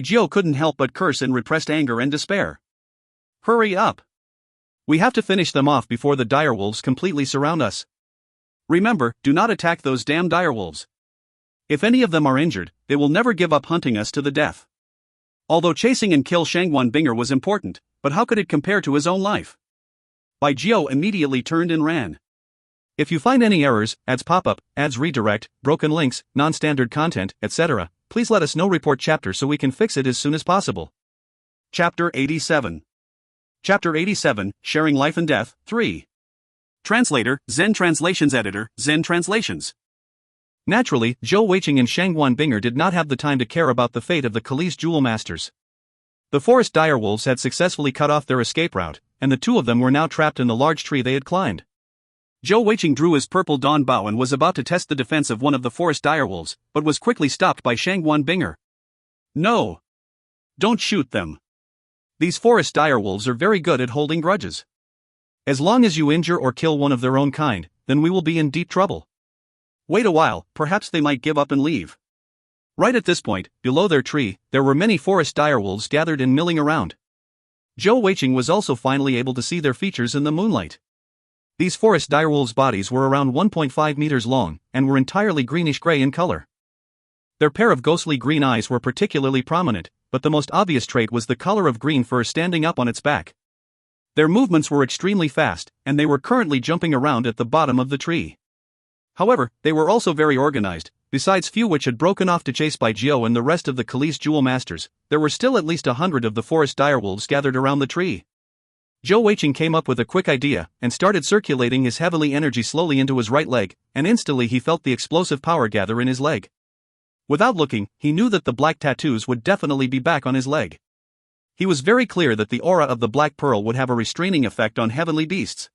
Jiu couldn't help but curse in repressed anger and despair. Hurry up! We have to finish them off before the direwolves completely surround us. Remember, do not attack those damn direwolves. If any of them are injured, they will never give up hunting us to the death. Although chasing and kill Shangguan Binger was important, but how could it compare to his own life? Bai Jiu immediately turned and ran. If you find any errors, ads pop up, ads redirect, broken links, non-standard content, etc., please let us know. Report chapter so we can fix it as soon as possible. Chapter 87. Chapter 87, Sharing Life and Death, 3. Translator, Zen Translations Editor, Zen Translations. Naturally, Zhou Weiqing and Shangguan Binger did not have the time to care about the fate of the Kali's jewel masters. The forest direwolves had successfully cut off their escape route, and the 2 of them were now trapped in the large tree they had climbed. Zhou Weiqing drew his purple dawn bow and was about to test the defense of one of the forest direwolves, but was quickly stopped by Shangguan Binger. No! Don't shoot them. These forest direwolves are very good at holding grudges. As long as you injure or kill one of their own kind, then we will be in deep trouble. Wait a while, perhaps they might give up and leave. Right at this point, below their tree, there were many forest direwolves gathered and milling around. Zhou Weiqing was also finally able to see their features in the moonlight. These forest direwolves' bodies were around 1.5 meters long, and were entirely greenish-gray in color. Their pair of ghostly green eyes were particularly prominent, but the most obvious trait was the color of green fur standing up on its back. Their movements were extremely fast, and they were currently jumping around at the bottom of the tree. However, they were also very organized. Besides few which had broken off to chase Bai Jiu and the rest of the Kali's jewel masters, there were still at least 100 of the forest direwolves gathered around the tree. Zhou Weiqing came up with a quick idea, and started circulating his heavenly energy slowly into his right leg, and instantly he felt the explosive power gather in his leg. Without looking, he knew that the black tattoos would definitely be back on his leg. He was very clear that the aura of the Black Pearl would have a restraining effect on heavenly beasts.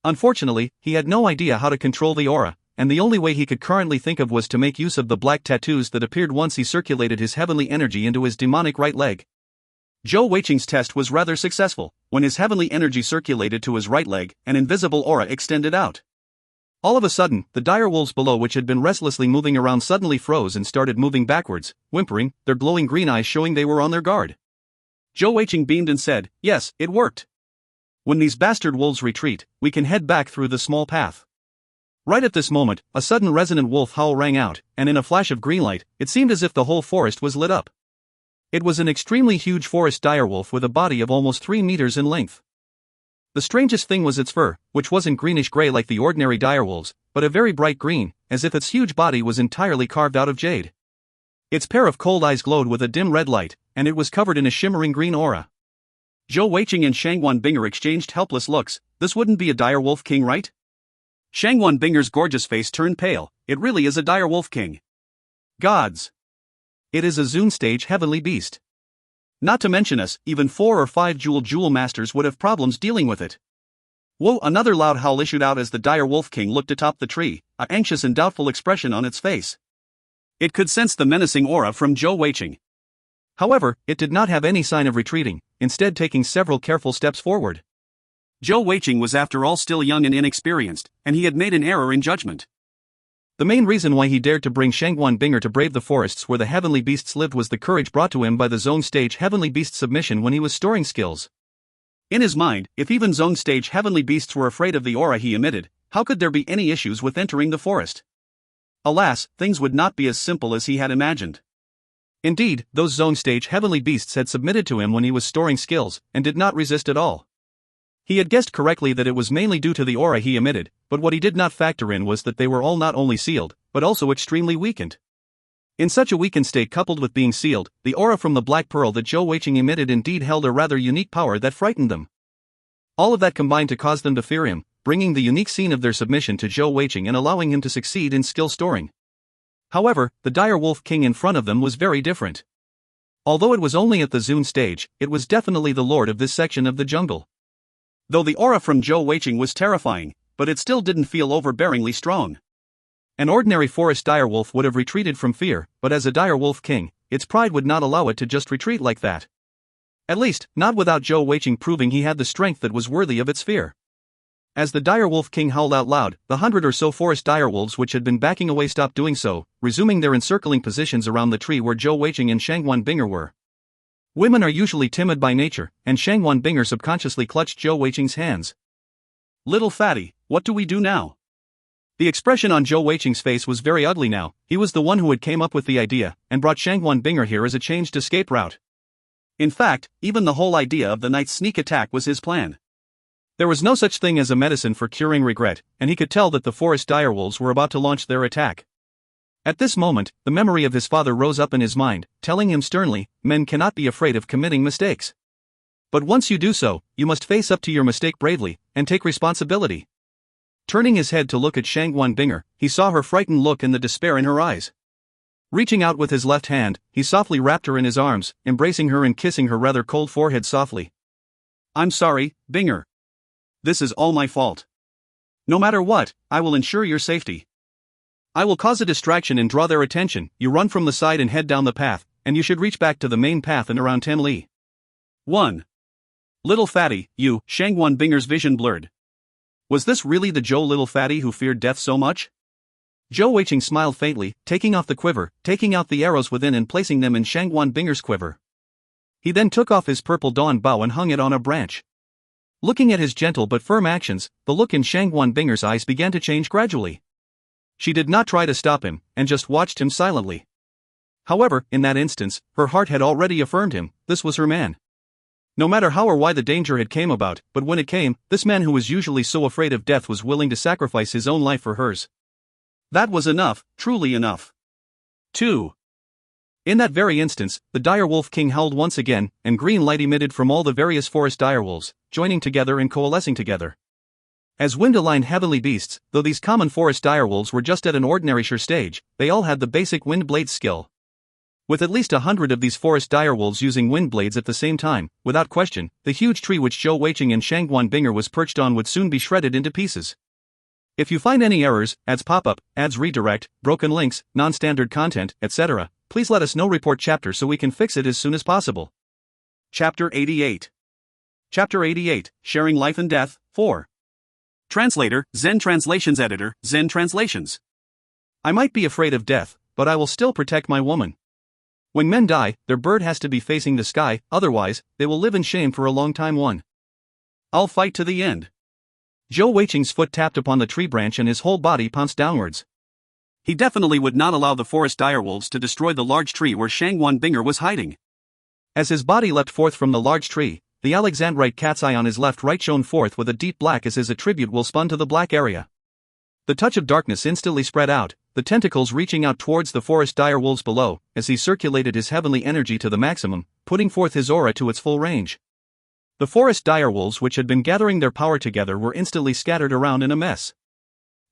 Unfortunately, he had no idea how to control the aura, and the only way he could currently think of was to make use of the black tattoos that appeared once he circulated his heavenly energy into his demonic right leg. Zhou Weiqing's test was rather successful. When his heavenly energy circulated to his right leg, an invisible aura extended out. All of a sudden, the direwolves below, which had been restlessly moving around, suddenly froze and started moving backwards, whimpering, their glowing green eyes showing they were on their guard. Zhou Weiqing beamed and said, "Yes, it worked. When these bastard wolves retreat, we can head back through the small path." Right at this moment, a sudden resonant wolf howl rang out, and in a flash of green light, it seemed as if the whole forest was lit up. It was an extremely huge forest direwolf with a body of almost 3 meters in length. The strangest thing was its fur, which wasn't greenish-gray like the ordinary direwolves, but a very bright green, as if its huge body was entirely carved out of jade. Its pair of cold eyes glowed with a dim red light, and it was covered in a shimmering green aura. Zhou Weiqing and Shangguan Binger exchanged helpless looks. This wouldn't be a direwolf king, right? Shangguan Binger's gorgeous face turned pale. It really is a direwolf king. Gods! It is a Zune stage heavenly beast. Not to mention us, even 4 or 5 jewel masters would have problems dealing with it. Whoa! Another loud howl issued out as the direwolf king looked atop the tree, an anxious and doubtful expression on its face. It could sense the menacing aura from Zhou Weiqing. However, it did not have any sign of retreating, instead taking several careful steps forward. Zhou Weiqing was after all still young and inexperienced, and he had made an error in judgment. The main reason why he dared to bring Shangguan Binger to brave the forests where the heavenly beasts lived was the courage brought to him by the Zone Stage heavenly beast submission when he was storing skills. In his mind, if even Zone Stage heavenly beasts were afraid of the aura he emitted, how could there be any issues with entering the forest? Alas, things would not be as simple as he had imagined. Indeed, those Zone Stage heavenly beasts had submitted to him when he was storing skills, and did not resist at all. He had guessed correctly that it was mainly due to the aura he emitted, but what he did not factor in was that they were all not only sealed, but also extremely weakened. In such a weakened state coupled with being sealed, the aura from the black pearl that Zhou Weiqing emitted indeed held a rather unique power that frightened them. All of that combined to cause them to fear him, bringing the unique scene of their submission to Zhou Weiqing and allowing him to succeed in skill storing. However, the dire wolf king in front of them was very different. Although it was only at the Zhou stage, it was definitely the lord of this section of the jungle. Though the aura from Zhou Weiqing was terrifying, but it still didn't feel overbearingly strong. An ordinary forest direwolf would have retreated from fear, but as a direwolf king, its pride would not allow it to just retreat like that. At least, not without Zhou Weiqing proving he had the strength that was worthy of its fear. As the direwolf king howled out loud, the 100 or so forest direwolves which had been backing away stopped doing so, resuming their encircling positions around the tree where Zhou Weiqing and Shangwan Binger were. Women are usually timid by nature, and Shangwan Binger subconsciously clutched Zhou Weiqing's hands. Little fatty, what do we do now? The expression on Zhou Weiqing's face was very ugly now. He was the one who had came up with the idea, and brought Shangwan Binger here as a changed escape route. In fact, even the whole idea of the night's sneak attack was his plan. There was no such thing as a medicine for curing regret, and he could tell that the forest direwolves were about to launch their attack. At this moment, the memory of his father rose up in his mind, telling him sternly, men cannot be afraid of committing mistakes. But once you do so, you must face up to your mistake bravely, and take responsibility. Turning his head to look at Shangwan Binger, he saw her frightened look and the despair in her eyes. Reaching out with his left hand, he softly wrapped her in his arms, embracing her and kissing her rather cold forehead softly. I'm sorry, Binger. This is all my fault. No matter what, I will ensure your safety. I will cause a distraction and draw their attention. You run from the side and head down the path, and you should reach back to the main path in around 10 li. 1. Little fatty, you, Shangwan Binger's vision blurred. Was this really the Zhou little fatty who feared death so much? Zhou Weiqing smiled faintly, taking off the quiver, taking out the arrows within and placing them in Shangwan Binger's quiver. He then took off his purple dawn bow and hung it on a branch. Looking at his gentle but firm actions, the look in Shangwan Binger's eyes began to change gradually. She did not try to stop him, and just watched him silently. However, in that instance, her heart had already affirmed him, this was her man. No matter how or why the danger had came about, but when it came, this man who was usually so afraid of death was willing to sacrifice his own life for hers. That was enough, truly enough. 2. In that very instance, the direwolf king howled once again, and green light emitted from all the various forest direwolves, joining together and coalescing together. As wind-aligned heavenly beasts, though these common forest direwolves were just at an ordinary sure stage, they all had the basic wind blade skill. With at least 100 of these forest direwolves using wind blades at the same time, without question, the huge tree which Zhou Weiqing and Shangwan Binger was perched on would soon be shredded into pieces. If you find any errors, ads pop-up, ads redirect, broken links, non-standard content, etc., please let us know. Report chapter so we can fix it as soon as possible. Chapter 88. Chapter 88, Sharing Life and Death, 4. Translator, Zen Translations Editor, Zen Translations. I might be afraid of death, but I will still protect my woman. When men die, their bird has to be facing the sky, otherwise, they will live in shame for a long time. 1. I'll fight to the end. Zhou Weiqing's foot tapped upon the tree branch and his whole body pounced downwards. He definitely would not allow the forest direwolves to destroy the large tree where Shangwan Binger was hiding. As his body leapt forth from the large tree, the Alexandrite cat's eye on his left right shone forth with a deep black as his attribute will spun to the black area. The touch of darkness instantly spread out, the tentacles reaching out towards the forest direwolves below, as he circulated his heavenly energy to the maximum, putting forth his aura to its full range. The forest direwolves which had been gathering their power together were instantly scattered around in a mess.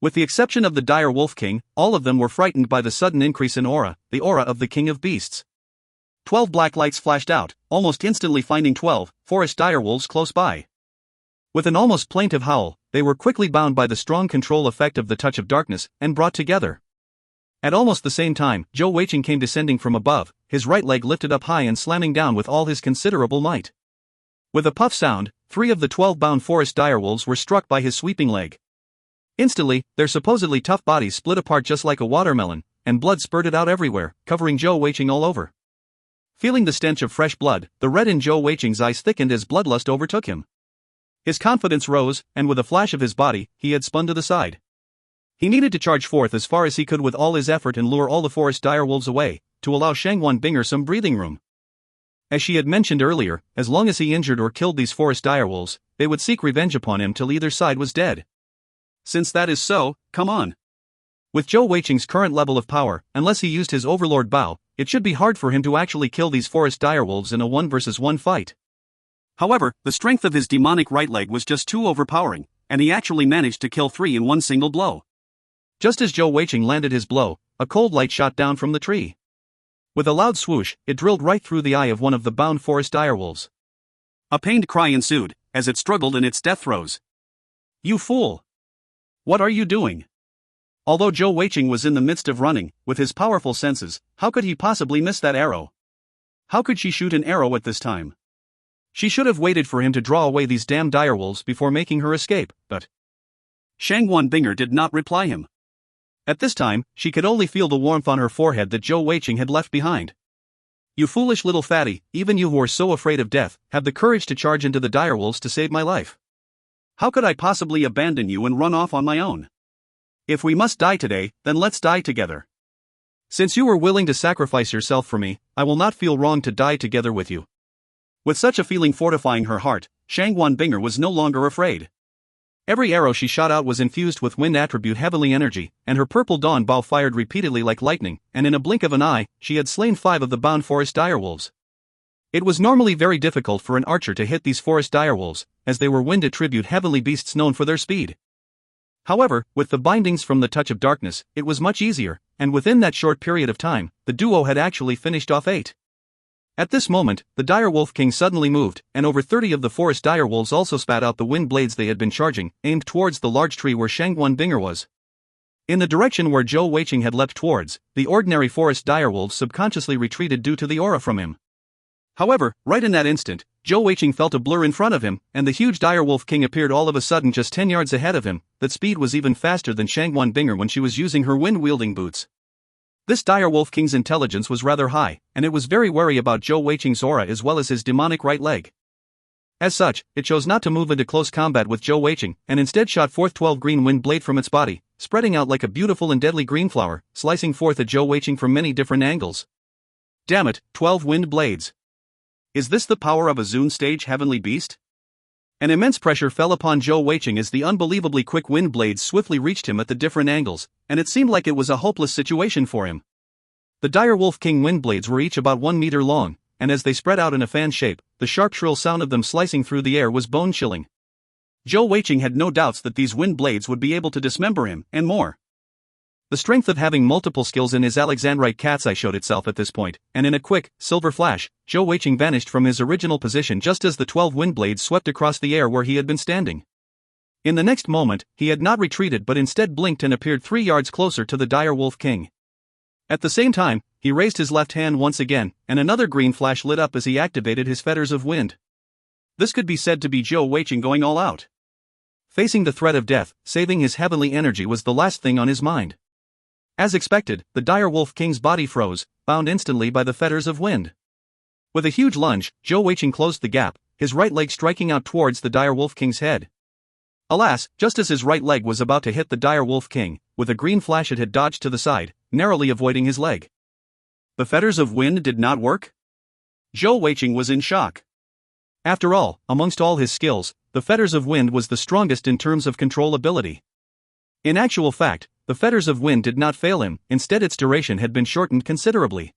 With the exception of the dire wolf king, all of them were frightened by the sudden increase in aura, the aura of the king of beasts. 12 black lights flashed out, almost instantly finding 12 forest direwolves close by. With an almost plaintive howl, they were quickly bound by the strong control effect of the touch of darkness, and brought together. At almost the same time, Zhou Weiqing came descending from above, his right leg lifted up high and slamming down with all his considerable might. With a puff sound, 3 of the 12 bound forest direwolves were struck by his sweeping leg. Instantly, their supposedly tough bodies split apart just like a watermelon, and blood spurted out everywhere, covering Zhou Weiqing all over. Feeling the stench of fresh blood, the red in Zhou Weiqing's eyes thickened as bloodlust overtook him. His confidence rose, and with a flash of his body, he had spun to the side. He needed to charge forth as far as he could with all his effort and lure all the forest direwolves away, to allow Shangwan Binger some breathing room. As she had mentioned earlier, as long as he injured or killed these forest direwolves, they would seek revenge upon him till either side was dead. Since that is so, come on. With Zhou Weiqing's current level of power, unless he used his overlord Bao, it should be hard for him to actually kill these forest direwolves in a 1 versus 1 fight. However, the strength of his demonic right leg was just too overpowering, and he actually managed to kill 3 in one single blow. Just as Zhou Weiqing landed his blow, a cold light shot down from the tree. With a loud swoosh, it drilled right through the eye of one of the bound forest direwolves. A pained cry ensued, as it struggled in its death throes. You fool! What are you doing? Although Zhou Weiqing was in the midst of running, with his powerful senses, how could he possibly miss that arrow? How could she shoot an arrow at this time? She should have waited for him to draw away these damn direwolves before making her escape, but Shangguan Binger did not reply him. At this time, she could only feel the warmth on her forehead that Zhou Weiqing had left behind. You foolish little fatty, even you who are so afraid of death, have the courage to charge into the direwolves to save my life. How could I possibly abandon you and run off on my own? If we must die today, then let's die together. Since you were willing to sacrifice yourself for me, I will not feel wrong to die together with you. With such a feeling fortifying her heart, Shangguan Binger was no longer afraid. Every arrow she shot out was infused with wind attribute heavenly energy, and her purple dawn bow fired repeatedly like lightning, and in a blink of an eye, she had slain 5 of the bound forest direwolves. It was normally very difficult for an archer to hit these forest direwolves, as they were wind attribute heavenly beasts known for their speed. However, with the bindings from the touch of darkness, it was much easier, and within that short period of time, the duo had actually finished off 8. At this moment, the direwolf king suddenly moved, and over 30 of the forest direwolves also spat out the wind blades they had been charging, aimed towards the large tree where Shangguan Binger was. In the direction where Zhou Weiqing had leapt towards, the ordinary forest direwolves subconsciously retreated due to the aura from him. However, right in that instant, Zhou Weiqing felt a blur in front of him, and the huge direwolf king appeared all of a sudden just 10 yards ahead of him. That speed was even faster than Shangguan Binger when she was using her wind-wielding boots. This direwolf king's intelligence was rather high, and it was very wary about Zhou Weiqing's aura as well as his demonic right leg. As such, it chose not to move into close combat with Zhou Weiqing, and instead shot forth 12 green wind blade from its body, spreading out like a beautiful and deadly green flower, slicing forth at Zhou Weiqing from many different angles. Damn it, 12 wind blades. Is this the power of a Zune stage heavenly beast? An immense pressure fell upon Zhou Weiqing as the unbelievably quick wind blades swiftly reached him at the different angles, and it seemed like it was a hopeless situation for him. The direwolf king wind blades were each about 1 meter long, and as they spread out in a fan shape, the sharp shrill sound of them slicing through the air was bone-chilling. Zhou Weiqing had no doubts that these wind blades would be able to dismember him, and more. The strength of having multiple skills in his Alexandrite cat's eye showed itself at this point, and in a quick, silver flash, Zhou Weiqing vanished from his original position just as the 12 wind blades swept across the air where he had been standing. In the next moment, he had not retreated but instead blinked and appeared 3 yards closer to the direwolf king. At the same time, he raised his left hand once again, and another green flash lit up as he activated his fetters of wind. This could be said to be Zhou Weiqing going all out. Facing the threat of death, saving his heavenly energy was the last thing on his mind. As expected, the direwolf king's body froze, bound instantly by the fetters of wind. With a huge lunge, Zhou Weiqing closed the gap, his right leg striking out towards the direwolf king's head. Alas, just as his right leg was about to hit the direwolf king, with a green flash it had dodged to the side, narrowly avoiding his leg. The fetters of wind did not work? Zhou Weiqing was in shock. After all, amongst all his skills, the fetters of wind was the strongest in terms of control ability. In actual fact, the fetters of wind did not fail him, instead its duration had been shortened considerably.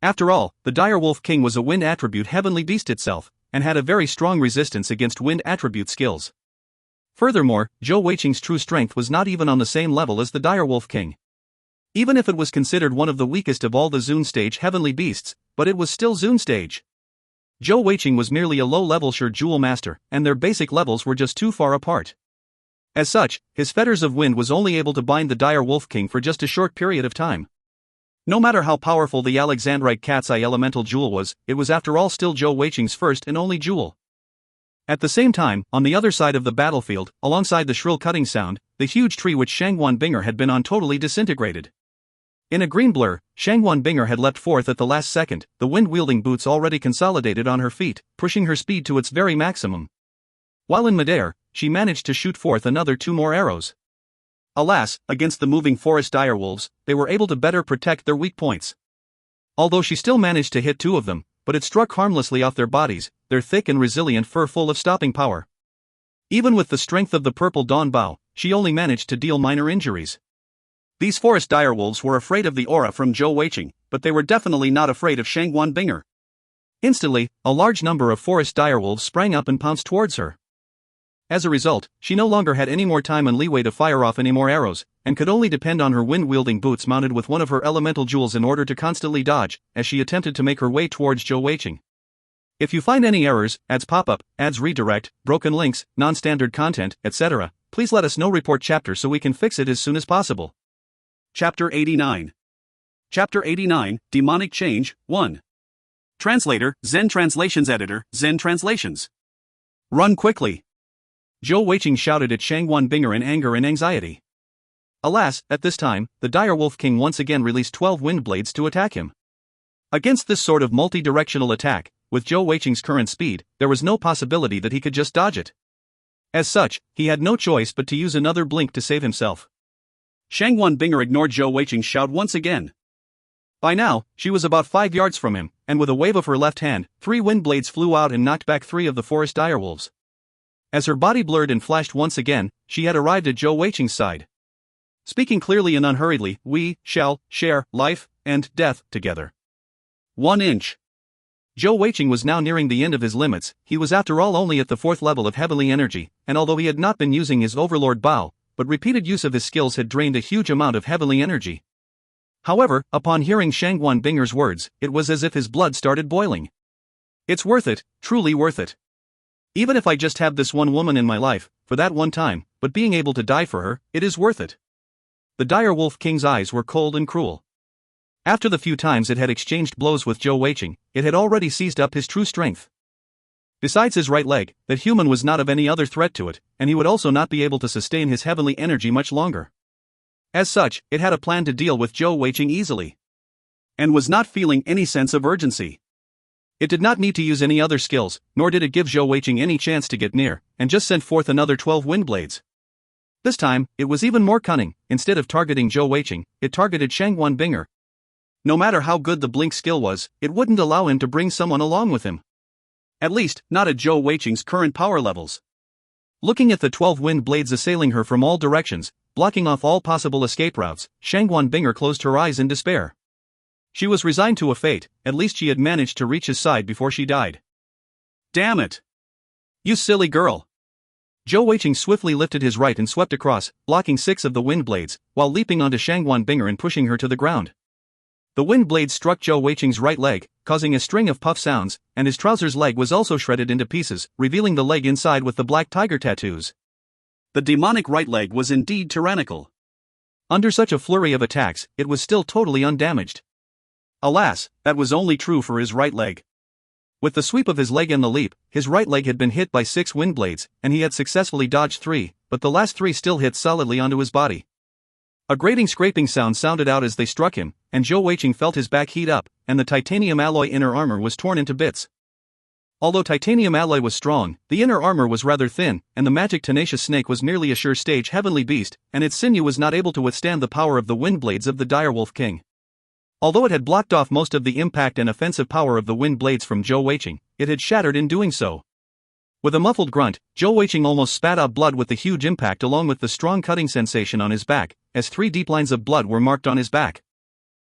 After all, the direwolf king was a wind attribute heavenly beast itself, and had a very strong resistance against wind attribute skills. Furthermore, Zhou Weiqing's true strength was not even on the same level as the direwolf king. Even if it was considered one of the weakest of all the Zune stage heavenly beasts, but it was still Zune stage. Zhou Weiqing was merely a low-level Sure Jewel master, and their basic levels were just too far apart. As such, his fetters of wind was only able to bind the dire wolf king for just a short period of time. No matter how powerful the Alexandrite cat's eye elemental jewel was, it was after all still Zhou Weiqing's first and only jewel. At the same time, on the other side of the battlefield, alongside the shrill cutting sound, the huge tree which Shangguan Binger had been on totally disintegrated. In a green blur, Shangguan Binger had leapt forth at the last second, the wind-wielding boots already consolidated on her feet, pushing her speed to its very maximum. While in midair, she managed to shoot forth another 2 more arrows. Alas, against the moving forest direwolves, they were able to better protect their weak points. Although she still managed to hit 2 of them, but it struck harmlessly off their bodies, their thick and resilient fur full of stopping power. Even with the strength of the purple dawn bow, she only managed to deal minor injuries. These forest direwolves were afraid of the aura from Zhou Weiqing, but they were definitely not afraid of Shangguan Binger. Instantly, a large number of forest direwolves sprang up and pounced towards her. As a result, she no longer had any more time and leeway to fire off any more arrows, and could only depend on her wind-wielding boots mounted with one of her elemental jewels in order to constantly dodge, as she attempted to make her way towards Zhou Weiqing. If you find any errors, ads pop-up, ads redirect, broken links, non-standard content, etc., please let us know. Report chapter so we can fix it as soon as possible. Chapter 89. Chapter 89, Demonic Change, 1. Translator, Zen Translations Editor, Zen Translations. Run quickly! Zhou Weiqing shouted at Shangguan Binger in anger and anxiety. Alas, at this time, the direwolf king once again released 12 wind blades to attack him. Against this sort of multi-directional attack, with Zhou Weiqing's current speed, there was no possibility that he could just dodge it. As such, he had no choice but to use another blink to save himself. Shangguan Binger ignored Zhou Weiqing's shout once again. By now, she was about 5 yards from him, and with a wave of her left hand, 3 wind blades flew out and knocked back 3 of the forest direwolves. As her body blurred and flashed once again, she had arrived at Zhou Weiqing's side. Speaking clearly and unhurriedly, we shall share life and death together. 1 inch. Zhou Weiqing was now nearing the end of his limits. He was after all only at the 4th level of heavenly energy, and although he had not been using his overlord Bao, but repeated use of his skills had drained a huge amount of heavenly energy. However, upon hearing Shangguan Binger's words, it was as if his blood started boiling. It's worth it, truly worth it. Even if I just have this one woman in my life, for that one time, but being able to die for her, it is worth it. The direwolf king's eyes were cold and cruel. After the few times it had exchanged blows with Zhou Weiqing, it had already seized up his true strength. Besides his right leg, that human was not of any other threat to it, and he would also not be able to sustain his heavenly energy much longer. As such, it had a plan to deal with Zhou Weiqing easily. And was not feeling any sense of urgency. It did not need to use any other skills, nor did it give Zhou Weiqing any chance to get near, and just sent forth another 12 wind blades. This time, it was even more cunning. Instead of targeting Zhou Weiqing, it targeted Shangguan Binger. No matter how good the blink skill was, it wouldn't allow him to bring someone along with him. At least, not at Zhou Weiqing's current power levels. Looking at the 12 wind blades assailing her from all directions, blocking off all possible escape routes, Shangguan Binger closed her eyes in despair. She was resigned to a fate. At least she had managed to reach his side before she died. Damn it! You silly girl! Zhou Weiqing swiftly lifted his right and swept across, blocking 6 of the wind blades, while leaping onto Shangguan Binger and pushing her to the ground. The wind blades struck Zhou Weiqing's right leg, causing a string of puff sounds, and his trousers leg was also shredded into pieces, revealing the leg inside with the black tiger tattoos. The demonic right leg was indeed tyrannical. Under such a flurry of attacks, it was still totally undamaged. Alas, that was only true for his right leg. With the sweep of his leg and the leap, his right leg had been hit by 6 wind blades, and he had successfully dodged 3, but the last 3 still hit solidly onto his body. A grating scraping sound sounded out as they struck him, and Zhou Weiqing felt his back heat up, and the titanium alloy inner armor was torn into bits. Although titanium alloy was strong, the inner armor was rather thin, and the magic tenacious snake was merely a sure stage heavenly beast, and its sinew was not able to withstand the power of the wind blades of the direwolf king. Although it had blocked off most of the impact and offensive power of the wind blades from Zhou Weiqing, it had shattered in doing so. With a muffled grunt, Zhou Weiqing almost spat out blood with the huge impact along with the strong cutting sensation on his back, as 3 deep lines of blood were marked on his back.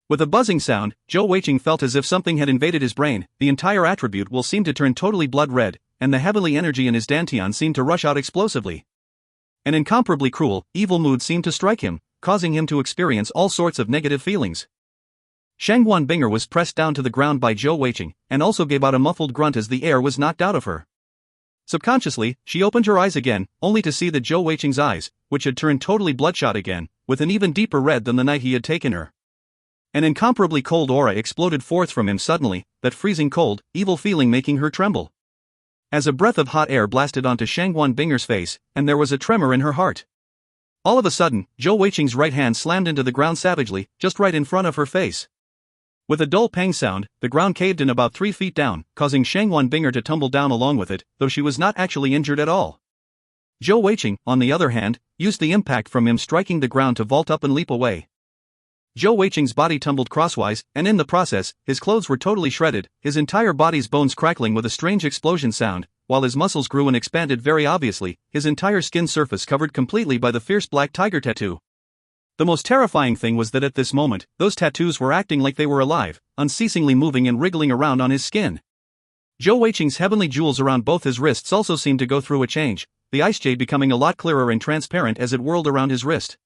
With a buzzing sound, Zhou Weiqing felt as if something had invaded his brain. The entire attribute will seemed to turn totally blood red, and the heavenly energy in his dantian seemed to rush out explosively. An incomparably cruel, evil mood seemed to strike him, causing him to experience all sorts of negative feelings. Shangguan Binger was pressed down to the ground by Zhou Weiqing, and also gave out a muffled grunt as the air was knocked out of her. Subconsciously, she opened her eyes again, only to see that Zhou Weiqing's eyes, which had turned totally bloodshot again, with an even deeper red than the night he had taken her. An incomparably cold aura exploded forth from him suddenly, that freezing cold, evil feeling making her tremble. As a breath of hot air blasted onto Shangguan Binger's face, and there was a tremor in her heart. All of a sudden, Zhou Weiqing's right hand slammed into the ground savagely, just right in front of her face. With a dull pang sound, the ground caved in about 3 feet down, causing Shangguan Binger to tumble down along with it, though she was not actually injured at all. Zhou Weiqing, on the other hand, used the impact from him striking the ground to vault up and leap away. Zhou Weiqing's body tumbled crosswise, and in the process, his clothes were totally shredded, his entire body's bones crackling with a strange explosion sound, while his muscles grew and expanded very obviously, his entire skin surface covered completely by the fierce black tiger tattoo. The most terrifying thing was that at this moment, those tattoos were acting like they were alive, unceasingly moving and wriggling around on his skin. Zhou Weiqing's heavenly jewels around both his wrists also seemed to go through a change, the ice jade becoming a lot clearer and transparent as it whirled around his wrist.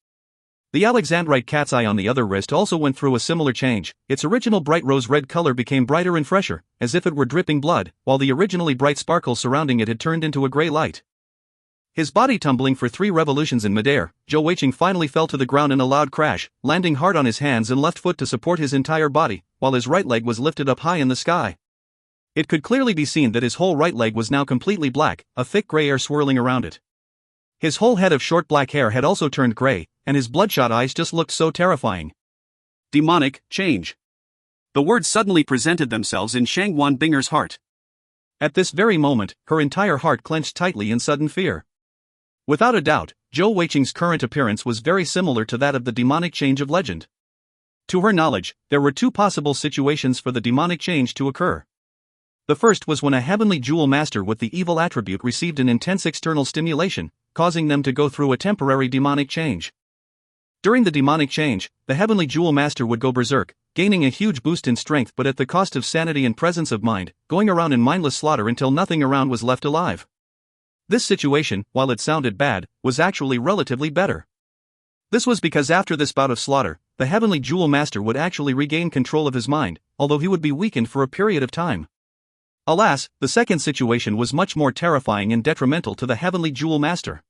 The Alexandrite cat's eye on the other wrist also went through a similar change. Its original bright rose-red color became brighter and fresher, as if it were dripping blood, while the originally bright sparkle surrounding it had turned into a gray light. His body tumbling for 3 revolutions in midair, Zhou Weiqing finally fell to the ground in a loud crash, landing hard on his hands and left foot to support his entire body, while his right leg was lifted up high in the sky. It could clearly be seen that his whole right leg was now completely black, a thick gray air swirling around it. His whole head of short black hair had also turned gray, and his bloodshot eyes just looked so terrifying. Demonic change. The words suddenly presented themselves in Shangwan Binger's heart. At this very moment, her entire heart clenched tightly in sudden fear. Without a doubt, Zhou Weiqing's current appearance was very similar to that of the demonic change of legend. To her knowledge, there were 2 possible situations for the demonic change to occur. The first was when a heavenly jewel master with the evil attribute received an intense external stimulation, causing them to go through a temporary demonic change. During the demonic change, the heavenly jewel master would go berserk, gaining a huge boost in strength but at the cost of sanity and presence of mind, going around in mindless slaughter until nothing around was left alive. This situation, while it sounded bad, was actually relatively better. This was because after this bout of slaughter, the heavenly jewel master would actually regain control of his mind, although he would be weakened for a period of time. Alas, the second situation was much more terrifying and detrimental to the heavenly jewel master.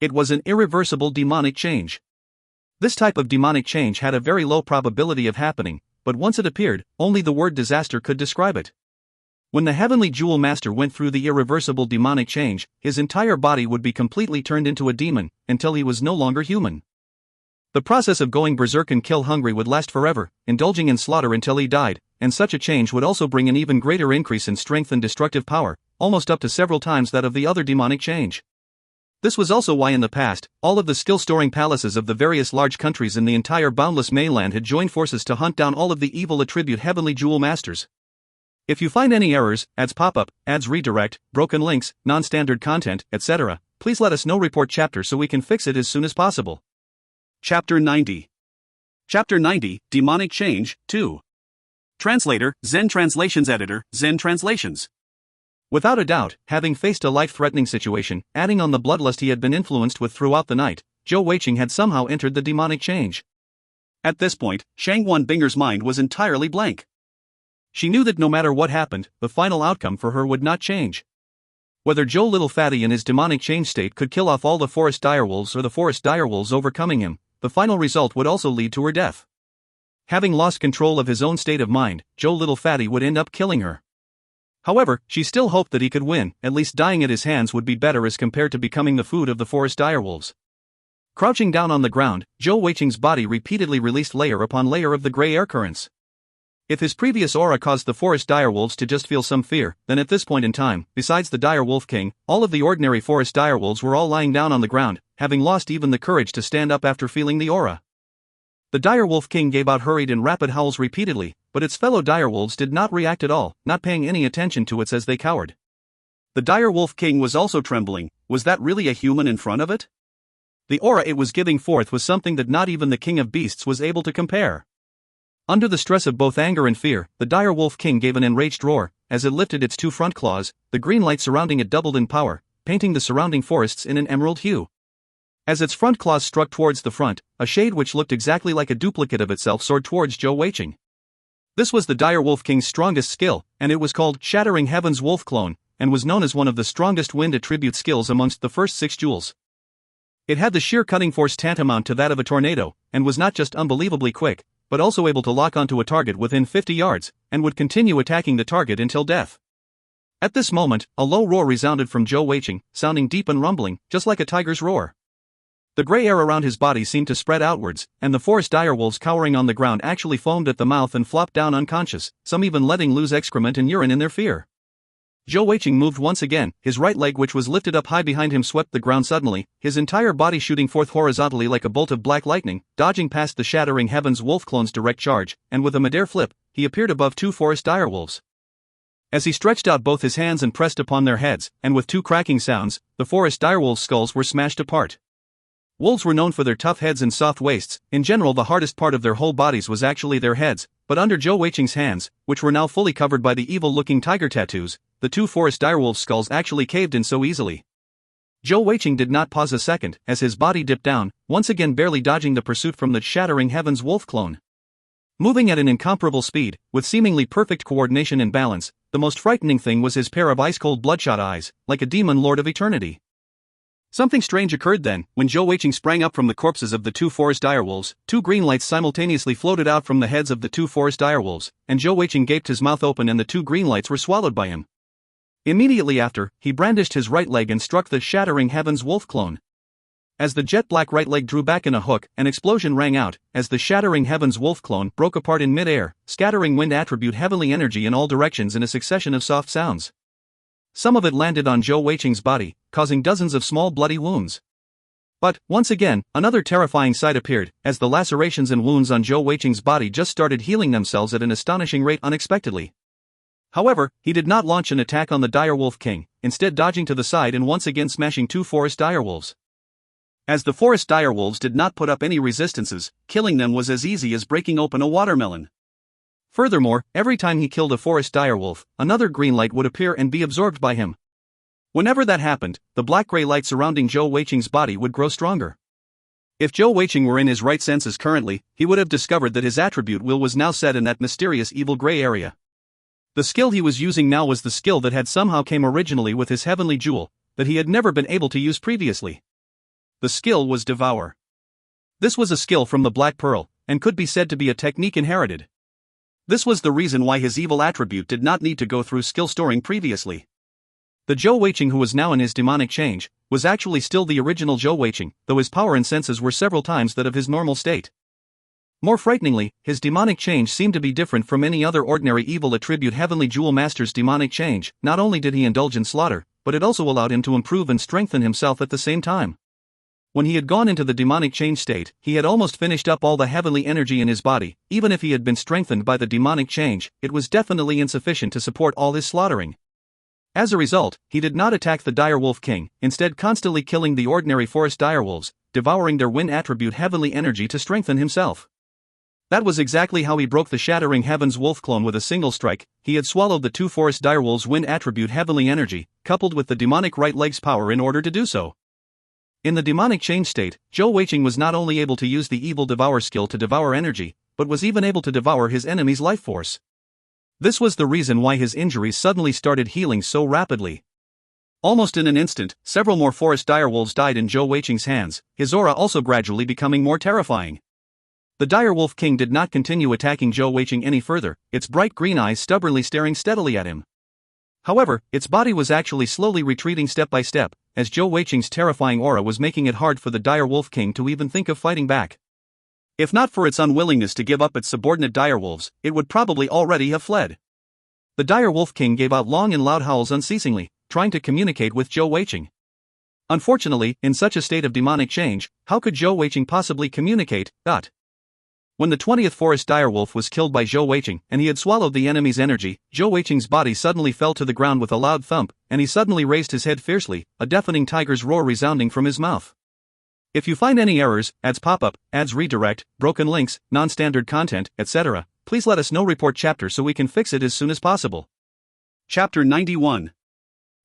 It was an irreversible demonic change. This type of demonic change had a very low probability of happening, but once it appeared, only the word disaster could describe it. When the heavenly jewel master went through the irreversible demonic change, his entire body would be completely turned into a demon, until he was no longer human. The process of going berserk and kill hungry would last forever, indulging in slaughter until he died, and such a change would also bring an even greater increase in strength and destructive power, almost up to several times that of the other demonic change. This was also why in the past, all of the skill-storing palaces of the various large countries in the entire boundless mainland had joined forces to hunt down all of the evil attribute heavenly jewel masters. If you find any errors, ads pop-up, ads redirect, broken links, non-standard content, etc., please let us know. Report chapter so we can fix it as soon as possible. Chapter 90. Chapter 90, Demonic Change, 2. Translator, Zen Translations Editor, Zen Translations. Without a doubt, having faced a life-threatening situation, adding on the bloodlust he had been influenced with throughout the night, Zhou Weiqing had somehow entered the demonic change. At this point, Shangwan Binger's mind was entirely blank. She knew that no matter what happened, the final outcome for her would not change. Whether Zhou Little Fatty in his demonic change state could kill off all the forest direwolves or the forest direwolves overcoming him, the final result would also lead to her death. Having lost control of his own state of mind, Zhou Little Fatty would end up killing her. However, she still hoped that he could win, at least dying at his hands would be better as compared to becoming the food of the forest direwolves. Crouching down on the ground, Zhou Weiqing's body repeatedly released layer upon layer of the gray air currents. If his previous aura caused the forest direwolves to just feel some fear, then at this point in time, besides the dire wolf king, all of the ordinary forest direwolves were all lying down on the ground, having lost even the courage to stand up after feeling the aura. The dire wolf king gave out hurried and rapid howls repeatedly, but its fellow direwolves did not react at all, not paying any attention to it as they cowered. The dire wolf king was also trembling. Was that really a human in front of it? The aura it was giving forth was something that not even the king of beasts was able to compare. Under the stress of both anger and fear, the dire wolf king gave an enraged roar. As it lifted its 2 front claws, the green light surrounding it doubled in power, painting the surrounding forests in an emerald hue. As its front claws struck towards the front, a shade which looked exactly like a duplicate of itself soared towards Zhou Weiqing. This was the dire wolf king's strongest skill, and it was called Shattering Heaven's Wolf Clone, and was known as one of the strongest wind attribute skills amongst the first 6 jewels. It had the sheer cutting force tantamount to that of a tornado, and was not just unbelievably quick, but also able to lock onto a target within 50 yards, and would continue attacking the target until death. At this moment, a low roar resounded from Zhou Weiqing, sounding deep and rumbling, just like a tiger's roar. The gray air around his body seemed to spread outwards, and the forest direwolves cowering on the ground actually foamed at the mouth and flopped down unconscious, some even letting loose excrement and urine in their fear. Zhou Weiqing moved once again, his right leg which was lifted up high behind him swept the ground suddenly, his entire body shooting forth horizontally like a bolt of black lightning, dodging past the Shattering Heaven's Wolf Clone's direct charge, and with a midair flip, he appeared above 2 forest direwolves. As he stretched out both his hands and pressed upon their heads, and with two cracking sounds, the forest direwolves' skulls were smashed apart. Wolves were known for their tough heads and soft waists. In general, the hardest part of their whole bodies was actually their heads, but under Zhou Weiqing's hands, which were now fully covered by the evil-looking tiger tattoos, the two forest direwolves' skulls actually caved in so easily. Zhou Weiqing did not pause a second, as his body dipped down, once again barely dodging the pursuit from the shattering heavens wolf clone. Moving at an incomparable speed, with seemingly perfect coordination and balance, the most frightening thing was his pair of ice-cold bloodshot eyes, like a demon lord of eternity. Something strange occurred then. When Zhou Weiqing sprang up from the corpses of the two forest direwolves, two green lights simultaneously floated out from the heads of the two forest direwolves, and Zhou Weiqing gaped his mouth open and the two green lights were swallowed by him. Immediately after, he brandished his right leg and struck the shattering heavens wolf clone. As the jet-black right leg drew back in a hook, an explosion rang out, as the shattering heavens wolf clone broke apart in mid-air, scattering wind attribute heavenly energy in all directions in a succession of soft sounds. Some of it landed on Zhou Weiqing's body, causing dozens of small bloody wounds. But, once again, another terrifying sight appeared, as the lacerations and wounds on Zhou Weiqing's body just started healing themselves at an astonishing rate unexpectedly. However, he did not launch an attack on the direwolf king, instead dodging to the side and once again smashing two forest direwolves. As the forest direwolves did not put up any resistances, killing them was as easy as breaking open a watermelon. Furthermore, every time he killed a forest direwolf, another green light would appear and be absorbed by him. Whenever that happened, the black-gray light surrounding Zhou Weiqing's body would grow stronger. If Zhou Weiqing were in his right senses currently, he would have discovered that his attribute will was now set in that mysterious evil gray area. The skill he was using now was the skill that had somehow came originally with his heavenly jewel, that he had never been able to use previously. The skill was Devour. This was a skill from the Black Pearl, and could be said to be a technique inherited. This was the reason why his evil attribute did not need to go through skill storing previously. The Zhou Weiqing who was now in his demonic change, was actually still the original Zhou Weiqing, though his power and senses were several times that of his normal state. More frighteningly, his demonic change seemed to be different from any other ordinary evil attribute Heavenly Jewel Master's demonic change. Not only did he indulge in slaughter, but it also allowed him to improve and strengthen himself at the same time. When he had gone into the demonic change state, he had almost finished up all the heavenly energy in his body. Even if he had been strengthened by the demonic change, it was definitely insufficient to support all his slaughtering. As a result, he did not attack the direwolf king, instead constantly killing the ordinary forest direwolves, devouring their wind attribute heavenly energy to strengthen himself. That was exactly how he broke the shattering heavens wolf clone with a single strike. He had swallowed the two forest direwolves' wind attribute heavenly energy, coupled with the demonic right leg's power in order to do so. In the demonic change state, Zhou Weiqing was not only able to use the evil devour skill to devour energy, but was even able to devour his enemy's life force. This was the reason why his injuries suddenly started healing so rapidly. Almost in an instant, several more forest direwolves died in Zhou Weiqing's hands, his aura also gradually becoming more terrifying. The direwolf king did not continue attacking Zhou Weiqing any further, its bright green eyes stubbornly staring steadily at him. However, its body was actually slowly retreating step by step, as Zhou Weiqing's terrifying aura was making it hard for the direwolf king to even think of fighting back. If not for its unwillingness to give up its subordinate direwolves, it would probably already have fled. The direwolf king gave out long and loud howls unceasingly, trying to communicate with Zhou Weiqing. Unfortunately, in such a state of demonic change, how could Zhou Weiqing possibly communicate? When the 20th forest direwolf was killed by Zhou Weiqing, and he had swallowed the enemy's energy, Zhou Weiqing's body suddenly fell to the ground with a loud thump, and he suddenly raised his head fiercely, a deafening tiger's roar resounding from his mouth. If you find any errors, ads pop up, ads redirect, broken links, non-standard content, etc., please let us know. Report chapter so we can fix it as soon as possible. Chapter 91.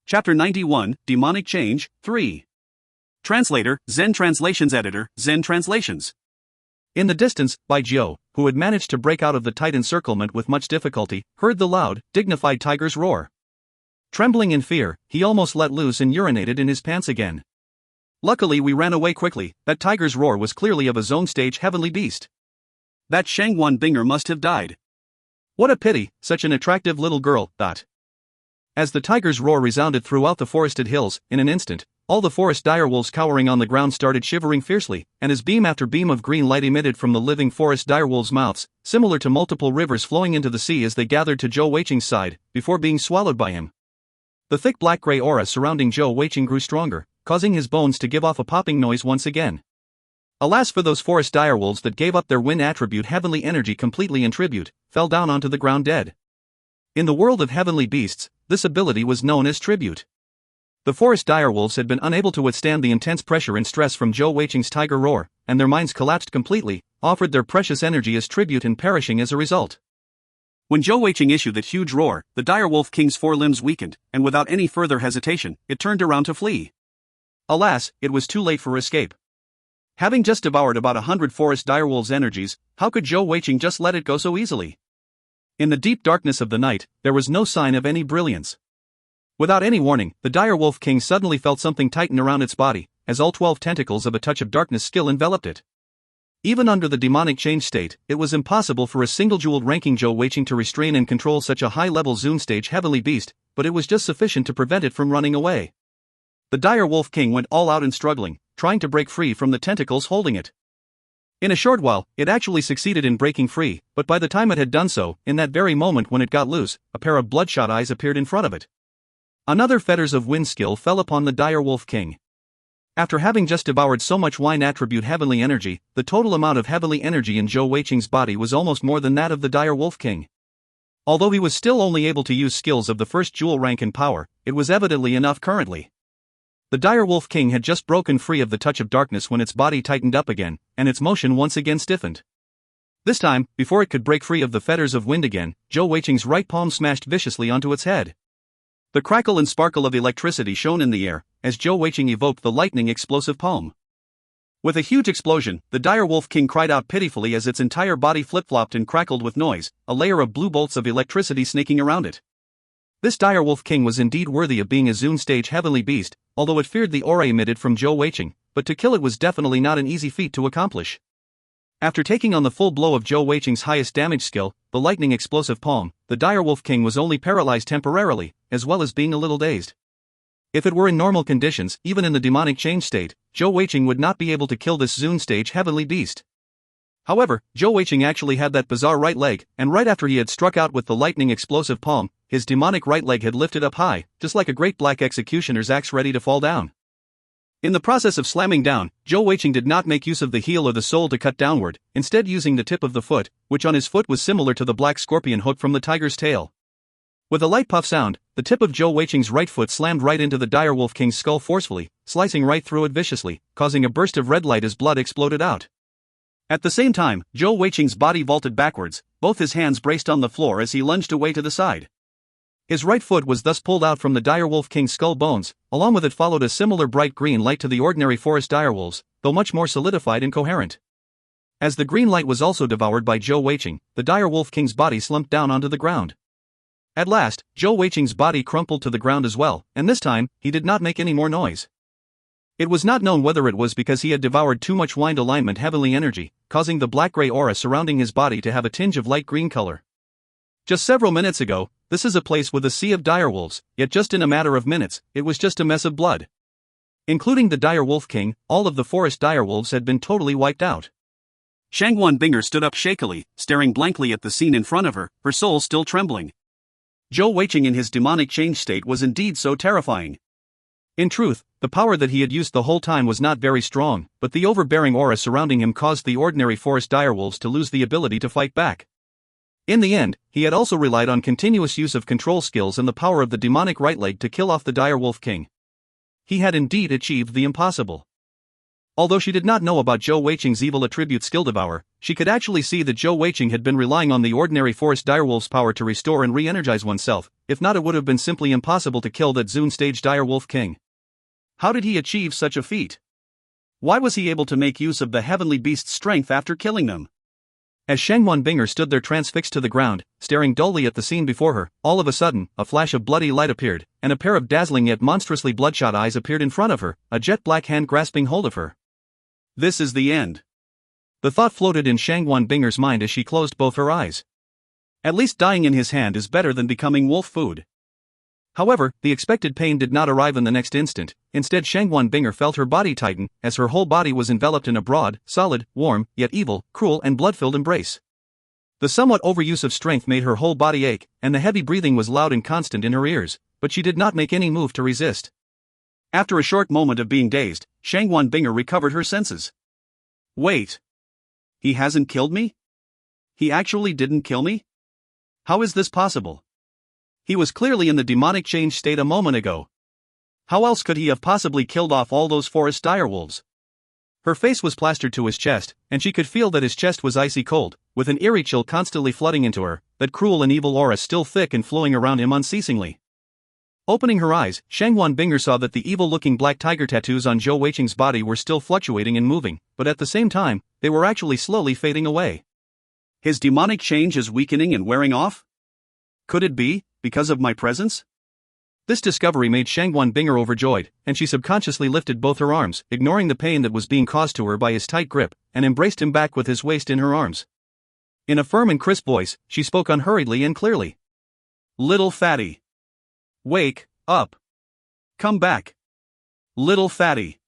Chapter 91, Demonic Change, 3. Translator, Zen Translations Editor, Zen Translations. In the distance, Bai Jiu, who had managed to break out of the tight encirclement with much difficulty, heard the loud, dignified tiger's roar. Trembling in fear, he almost let loose and urinated in his pants again. Luckily we ran away quickly. That tiger's roar was clearly of a zone stage heavenly beast. That Shangwan Binger must have died. What a pity, such an attractive little girl. As the tiger's roar resounded throughout the forested hills, in an instant, all the forest direwolves cowering on the ground started shivering fiercely, and as beam after beam of green light emitted from the living forest direwolves' mouths, similar to multiple rivers flowing into the sea as they gathered to Zhou Weiqing's side, before being swallowed by him. The thick black-gray aura surrounding Zhou Weiqing grew stronger, causing his bones to give off a popping noise once again. Alas for those forest direwolves that gave up their wind attribute heavenly energy completely in tribute, fell down onto the ground dead. In the world of heavenly beasts, this ability was known as tribute. The forest direwolves had been unable to withstand the intense pressure and stress from Zhou Weiqing's tiger roar, and their minds collapsed completely, offered their precious energy as tribute and perishing as a result. When Zhou Weiqing issued that huge roar, the direwolf king's four limbs weakened, and without any further hesitation, it turned around to flee. Alas, it was too late for escape. Having just devoured about 100 forest direwolves' energies, how could Zhou Weiqing just let it go so easily? In the deep darkness of the night, there was no sign of any brilliance. Without any warning, the direwolf king suddenly felt something tighten around its body, as all 12 tentacles of a touch of darkness skill enveloped it. Even under the demonic change state, it was impossible for a single jeweled ranking Zhou Weiqing to restrain and control such a high-level Zoom stage heavenly beast, but it was just sufficient to prevent it from running away. The direwolf king went all out in struggling, trying to break free from the tentacles holding it. In a short while, it actually succeeded in breaking free, but by the time it had done so, in that very moment when it got loose, a pair of bloodshot eyes appeared in front of it. Another Fetters of Wind skill fell upon the direwolf king. After having just devoured so much wine attribute heavenly energy, the total amount of heavenly energy in Zhou Weiqing's body was almost more than that of the direwolf king. Although he was still only able to use skills of the first jewel rank in power, it was evidently enough currently. The direwolf king had just broken free of the touch of darkness when its body tightened up again, and its motion once again stiffened. This time, before it could break free of the Fetters of Wind again, Zhou Weiqing's right palm smashed viciously onto its head. The crackle and sparkle of electricity shone in the air, as Zhou Weiqing evoked the lightning explosive palm. With a huge explosion, the direwolf king cried out pitifully as its entire body flip-flopped and crackled with noise, a layer of blue bolts of electricity snaking around it. This direwolf king was indeed worthy of being a Zoom stage heavenly beast, although it feared the aura emitted from Zhou Weiqing, but to kill it was definitely not an easy feat to accomplish. After taking on the full blow of Zhou Weiqing's highest damage skill, the lightning explosive palm, the direwolf king was only paralyzed temporarily, as well as being a little dazed. If it were in normal conditions, even in the demonic change state, Zhou Weiqing would not be able to kill this Zoom stage heavenly beast. However, Zhou Weiqing actually had that bizarre right leg, and right after he had struck out with the lightning explosive palm, his demonic right leg had lifted up high, just like a great black executioner's axe ready to fall down. In the process of slamming down, Zhou Weiqing did not make use of the heel or the sole to cut downward, instead using the tip of the foot, which on his foot was similar to the black scorpion hook from the tiger's tail. With a light puff sound, the tip of Zhou Weiqing's right foot slammed right into the direwolf king's skull forcefully, slicing right through it viciously, causing a burst of red light as blood exploded out. At the same time, Zhou Weiqing's body vaulted backwards, both his hands braced on the floor as he lunged away to the side. His right foot was thus pulled out from the direwolf king's skull bones, along with it followed a similar bright green light to the ordinary forest direwolves, though much more solidified and coherent. As the green light was also devoured by Zhou Weiqing, the direwolf king's body slumped down onto the ground. At last, Zhou Weiqing's body crumpled to the ground as well, and this time, he did not make any more noise. It was not known whether it was because he had devoured too much wind alignment heavenly energy, causing the black-gray aura surrounding his body to have a tinge of light green color. Just several minutes ago, this is a place with a sea of direwolves, yet just in a matter of minutes, it was just a mess of blood. Including the direwolf king, all of the forest direwolves had been totally wiped out. Shangguan Binger stood up shakily, staring blankly at the scene in front of her, her soul still trembling. Zhou Weiqing in his demonic change state was indeed so terrifying. In truth, the power that he had used the whole time was not very strong, but the overbearing aura surrounding him caused the ordinary forest direwolves to lose the ability to fight back. In the end, he had also relied on continuous use of control skills and the power of the demonic right leg to kill off the direwolf king. He had indeed achieved the impossible. Although she did not know about Zhou Weiqing's evil attribute skill devour, she could actually see that Zhou Weiqing had been relying on the ordinary forest direwolf's power to restore and re-energize oneself, if not it would have been simply impossible to kill that Zoom stage direwolf king. How did he achieve such a feat? Why was he able to make use of the heavenly beast's strength after killing them? As Shangguan Binger stood there transfixed to the ground, staring dully at the scene before her, all of a sudden, a flash of bloody light appeared, and a pair of dazzling yet monstrously bloodshot eyes appeared in front of her, a jet-black hand grasping hold of her. This is the end. The thought floated in Shangguan Binger's mind as she closed both her eyes. At least dying in his hand is better than becoming wolf food. However, the expected pain did not arrive in the next instant. Instead, Shangguan Binger felt her body tighten, as her whole body was enveloped in a broad, solid, warm, yet evil, cruel and blood-filled embrace. The somewhat overuse of strength made her whole body ache, and the heavy breathing was loud and constant in her ears, but she did not make any move to resist. After a short moment of being dazed, Shangguan Binger recovered her senses. Wait. He hasn't killed me? He actually didn't kill me? How is this possible? He was clearly in the demonic change state a moment ago. How else could he have possibly killed off all those forest direwolves? Her face was plastered to his chest, and she could feel that his chest was icy cold, with an eerie chill constantly flooding into her, that cruel and evil aura still thick and flowing around him unceasingly. Opening her eyes, Shangwan Binger saw that the evil-looking black tiger tattoos on Zhou Weiqing's body were still fluctuating and moving, but at the same time, they were actually slowly fading away. His demonic change is weakening and wearing off? Could it be, because of my presence? This discovery made Shangwan Binger overjoyed, and she subconsciously lifted both her arms, ignoring the pain that was being caused to her by his tight grip, and embraced him back with his waist in her arms. In a firm and crisp voice, she spoke unhurriedly and clearly. Little fatty. Wake up. Come back. Little fatty.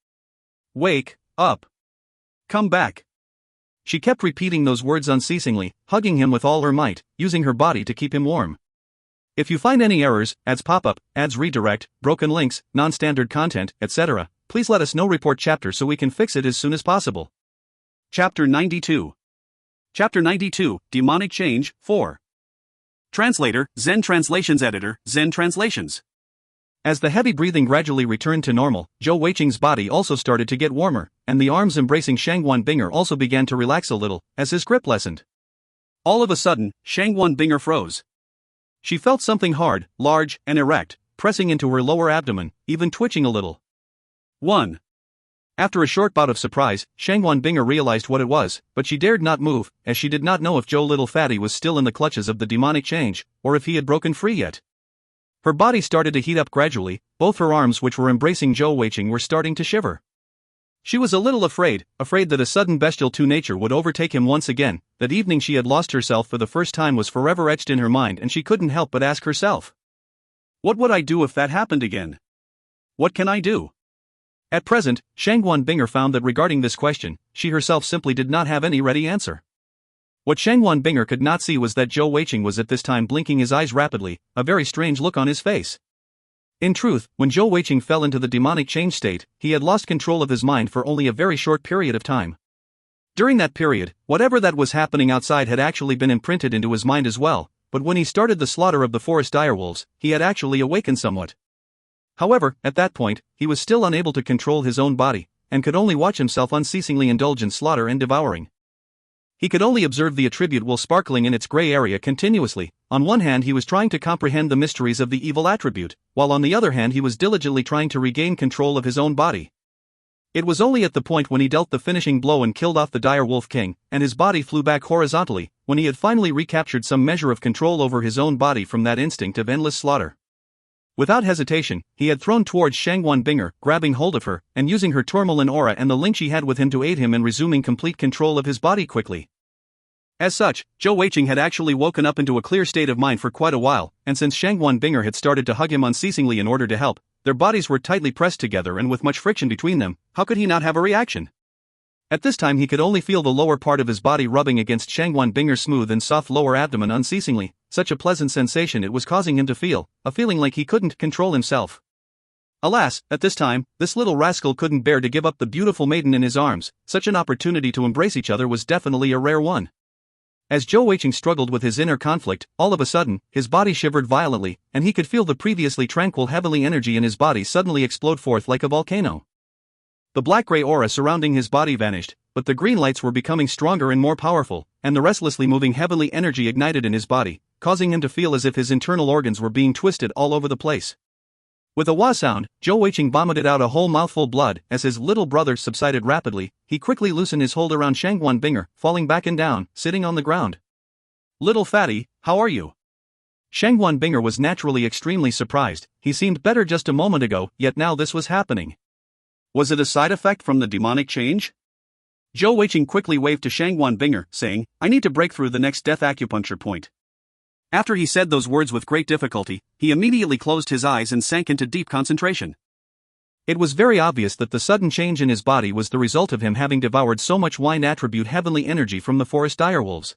Wake up. Come back. She kept repeating those words unceasingly, hugging him with all her might, using her body to keep him warm. If you find any errors, ads pop up, ads redirect, broken links, non-standard content, etc., please let us know. Report chapter so we can fix it as soon as possible. Chapter 92. Chapter 92, Demonic Change, 4. Translator, Zen Translations Editor, Zen Translations. As the heavy breathing gradually returned to normal, Zhou Weiqing's body also started to get warmer, and the arms embracing Shangwan Binger also began to relax a little, as his grip lessened. All of a sudden, Shangwan Binger froze. She felt something hard, large, and erect, pressing into her lower abdomen, even twitching a little. 1. After a short bout of surprise, Shangwan Binger realized what it was, but she dared not move, as she did not know if Zhou Little Fatty was still in the clutches of the demonic change, or if he had broken free yet. Her body started to heat up gradually, both her arms which were embracing Zhou Weiqing were starting to shiver. She was a little afraid that a sudden bestial nature would overtake him once again. That evening she had lost herself for the first time was forever etched in her mind, and she couldn't help but ask herself, what would I do if that happened again? What can I do? At present, Shangwan Binger found that regarding this question, she herself simply did not have any ready answer. What Shangwan Binger could not see was that Zhou Weiqing was at this time blinking his eyes rapidly, a very strange look on his face. In truth, when Zhou Weiqing fell into the demonic change state, he had lost control of his mind for only a very short period of time. During that period, whatever that was happening outside had actually been imprinted into his mind as well, but when he started the slaughter of the forest direwolves, he had actually awakened somewhat. However, at that point, he was still unable to control his own body, and could only watch himself unceasingly indulge in slaughter and devouring. He could only observe the attribute while sparkling in its gray area continuously. On one hand he was trying to comprehend the mysteries of the evil attribute, while on the other hand he was diligently trying to regain control of his own body. It was only at the point when he dealt the finishing blow and killed off the dire wolf king, and his body flew back horizontally, when he had finally recaptured some measure of control over his own body from that instinct of endless slaughter. Without hesitation, he had thrown towards Shangwan Binger, grabbing hold of her, and using her tourmaline aura and the link she had with him to aid him in resuming complete control of his body quickly. As such, Zhou Weiqing had actually woken up into a clear state of mind for quite a while, and since Shangwan Binger had started to hug him unceasingly in order to help, their bodies were tightly pressed together and with much friction between them. How could he not have a reaction? At this time he could only feel the lower part of his body rubbing against Shangwan Binger's smooth and soft lower abdomen unceasingly, such a pleasant sensation it was causing him to feel, a feeling like he couldn't control himself. Alas, at this time, this little rascal couldn't bear to give up the beautiful maiden in his arms. Such an opportunity to embrace each other was definitely a rare one. As Zhou Weiqing struggled with his inner conflict, all of a sudden, his body shivered violently, and he could feel the previously tranquil heavenly energy in his body suddenly explode forth like a volcano. The black-gray aura surrounding his body vanished, but the green lights were becoming stronger and more powerful, and the restlessly moving heavenly energy ignited in his body, causing him to feel as if his internal organs were being twisted all over the place. With a wah sound, Zhou Weiqing vomited out a whole mouthful blood. As his little brother subsided rapidly, he quickly loosened his hold around Shangwan Binger, falling back and down, sitting on the ground. Little fatty, how are you? Shangwan Binger was naturally extremely surprised. He seemed better just a moment ago, yet now this was happening. Was it a side effect from the demonic change? Zhou Weiqing quickly waved to Shangwan Binger, saying, I need to break through the next death acupuncture point. After he said those words with great difficulty, he immediately closed his eyes and sank into deep concentration. It was very obvious that the sudden change in his body was the result of him having devoured so much wind attribute heavenly energy from the forest direwolves.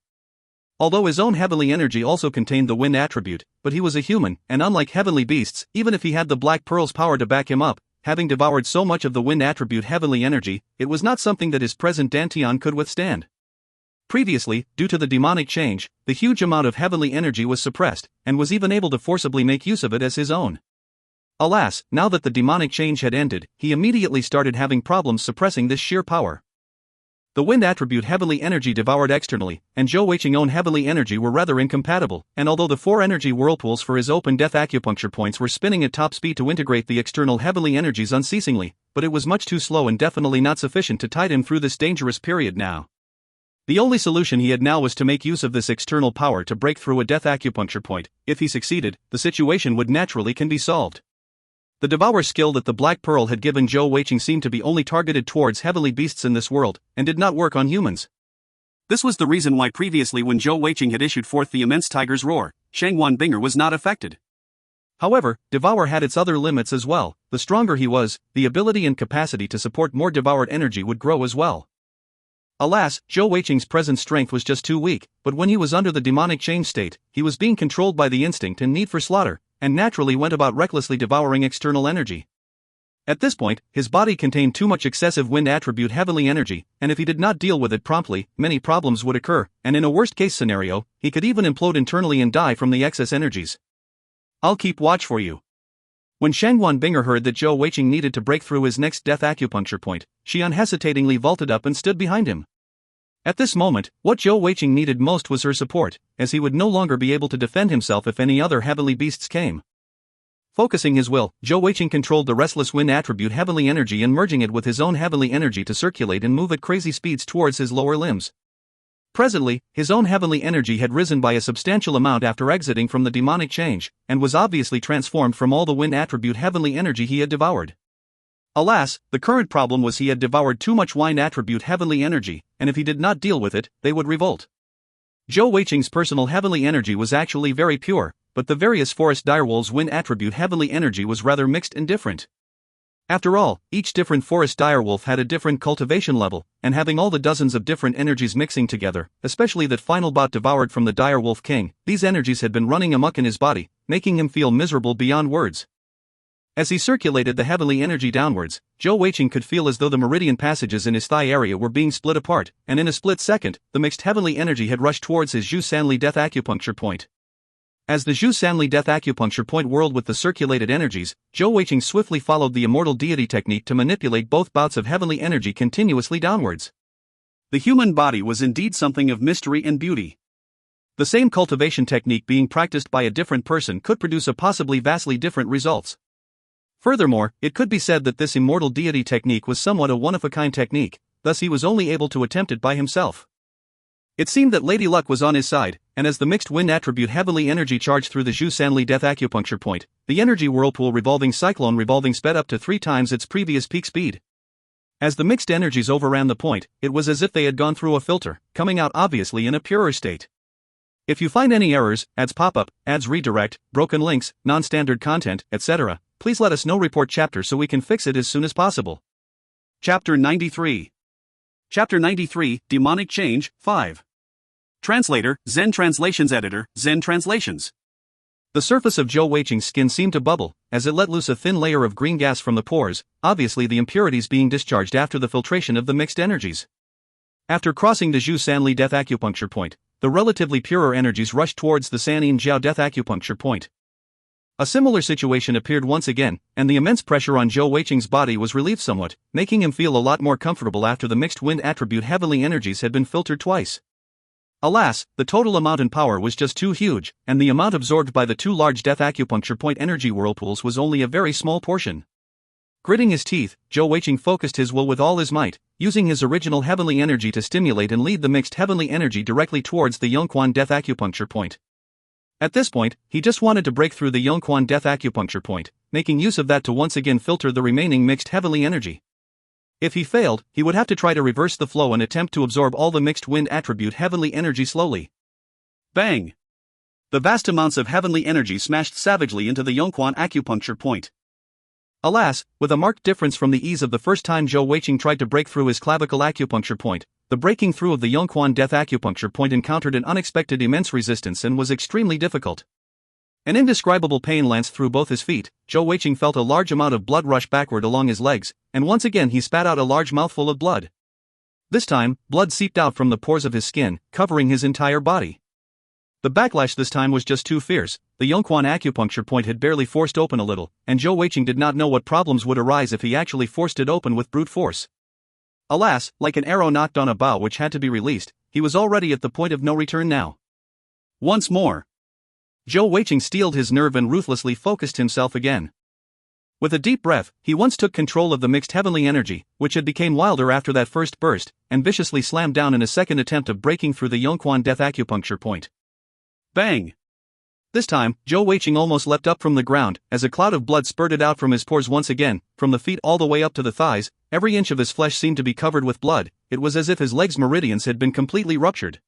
Although his own heavenly energy also contained the wind attribute, but he was a human, and unlike heavenly beasts, even if he had the Black Pearl's power to back him up, having devoured so much of the wind attribute heavenly energy, it was not something that his present Dantian could withstand. Previously, due to the demonic change, the huge amount of heavenly energy was suppressed, and was even able to forcibly make use of it as his own. Alas, now that the demonic change had ended, he immediately started having problems suppressing this sheer power. The wind attribute heavenly energy devoured externally, and Zhou Weiqing's own heavenly energy were rather incompatible, and although the 4 energy whirlpools for his open death acupuncture points were spinning at top speed to integrate the external heavenly energies unceasingly, but it was much too slow and definitely not sufficient to tide him through this dangerous period now. The only solution he had now was to make use of this external power to break through a death acupuncture point. If he succeeded, the situation would naturally can be solved. The devour skill that the Black Pearl had given Zhou Weiqing seemed to be only targeted towards heavenly beasts in this world, and did not work on humans. This was the reason why previously when Zhou Weiqing had issued forth the immense tiger's roar, Shangwan Binger was not affected. However, Devour had its other limits as well. The stronger he was, the ability and capacity to support more devoured energy would grow as well. Alas, Zhou Weiqing's present strength was just too weak, but when he was under the demonic change state, he was being controlled by the instinct and need for slaughter, and naturally went about recklessly devouring external energy. At this point, his body contained too much excessive wind attribute heavenly energy, and if he did not deal with it promptly, many problems would occur, and in a worst-case scenario, he could even implode internally and die from the excess energies. I'll keep watch for you. When Shangwan Binger heard that Zhou Weiqing needed to break through his next death acupuncture point, she unhesitatingly vaulted up and stood behind him. At this moment, what Zhou Weiqing needed most was her support, as he would no longer be able to defend himself if any other heavenly beasts came. Focusing his will, Zhou Weiqing controlled the restless wind attribute heavenly energy and merging it with his own heavenly energy to circulate and move at crazy speeds towards his lower limbs. Presently, his own heavenly energy had risen by a substantial amount after exiting from the demonic change, and was obviously transformed from all the wind attribute heavenly energy he had devoured. Alas, the current problem was he had devoured too much wind attribute heavenly energy, and if he did not deal with it, they would revolt. Zhou Weiqing's personal heavenly energy was actually very pure, but the various forest direwolves' wind attribute heavenly energy was rather mixed and different. After all, each different forest direwolf had a different cultivation level, and having all the dozens of different energies mixing together, especially that final bot devoured from the direwolf king, these energies had been running amok in his body, making him feel miserable beyond words. As he circulated the heavenly energy downwards, Zhou Weiqing could feel as though the meridian passages in his thigh area were being split apart, and in a split second, the mixed heavenly energy had rushed towards his Zhou Sanli death acupuncture point. As the Zhou Sanli death acupuncture point whirled with the circulated energies, Zhou Weiqing swiftly followed the immortal deity technique to manipulate both bouts of heavenly energy continuously downwards. The human body was indeed something of mystery and beauty. The same cultivation technique being practiced by a different person could produce a possibly vastly different results. Furthermore, it could be said that this immortal deity technique was somewhat a one-of-a-kind technique, thus he was only able to attempt it by himself. It seemed that Lady Luck was on his side, and as the mixed wind attribute heavenly energy charged through the Zhou Sanli death acupuncture point, the energy whirlpool revolving cyclone revolving sped up to 3 times its previous peak speed. As the mixed energies overran the point, it was as if they had gone through a filter, coming out obviously in a purer state. If you find any errors, ads pop up, ads redirect, broken links, non-standard content, etc., please let us know. Report chapter so we can fix it as soon as possible. Chapter 93. Chapter 93, Demonic Change, 5. Translator, Zen Translations Editor, Zen Translations. The surface of Zhou Weiqing's skin seemed to bubble, as it let loose a thin layer of green gas from the pores, obviously the impurities being discharged after the filtration of the mixed energies. After crossing the Zhou Sanli death acupuncture point, the relatively purer energies rushed towards the Sanyin Jiao death acupuncture point. A similar situation appeared once again, and the immense pressure on Zhou Weiqing's body was relieved somewhat, making him feel a lot more comfortable after the mixed wind attribute heavenly energies had been filtered twice. Alas, the total amount in power was just too huge, and the amount absorbed by the 2 large death acupuncture point energy whirlpools was only a very small portion. Gritting his teeth, Zhou Weiqing focused his will with all his might, using his original heavenly energy to stimulate and lead the mixed heavenly energy directly towards the Yongquan death acupuncture point. At this point, he just wanted to break through the Yongquan death acupuncture point, making use of that to once again filter the remaining mixed heavenly energy. If he failed, he would have to try to reverse the flow and attempt to absorb all the mixed wind attribute heavenly energy slowly. Bang! The vast amounts of heavenly energy smashed savagely into the Yongquan acupuncture point. Alas, with a marked difference from the ease of the first time Zhou Weiqing tried to break through his clavicle acupuncture point, the breaking through of the Yongquan death acupuncture point encountered an unexpected immense resistance and was extremely difficult. An indescribable pain lanced through both his feet. Zhou Weiqing felt a large amount of blood rush backward along his legs, and once again he spat out a large mouthful of blood. This time, blood seeped out from the pores of his skin, covering his entire body. The backlash this time was just too fierce. The Yongquan acupuncture point had barely forced open a little, and Zhou Weiqing did not know what problems would arise if he actually forced it open with brute force. Alas, like an arrow knocked on a bow which had to be released, he was already at the point of no return now. Once more. Zhou Weiqing steeled his nerve and ruthlessly focused himself again. With a deep breath, he once took control of the mixed heavenly energy, which had become wilder after that first burst, and viciously slammed down in a second attempt of breaking through the Yongquan death acupuncture point. Bang! This time, Zhou Weiqing almost leapt up from the ground, as a cloud of blood spurted out from his pores once again, from the feet all the way up to the thighs. Every inch of his flesh seemed to be covered with blood. It was as if his legs' meridians had been completely ruptured.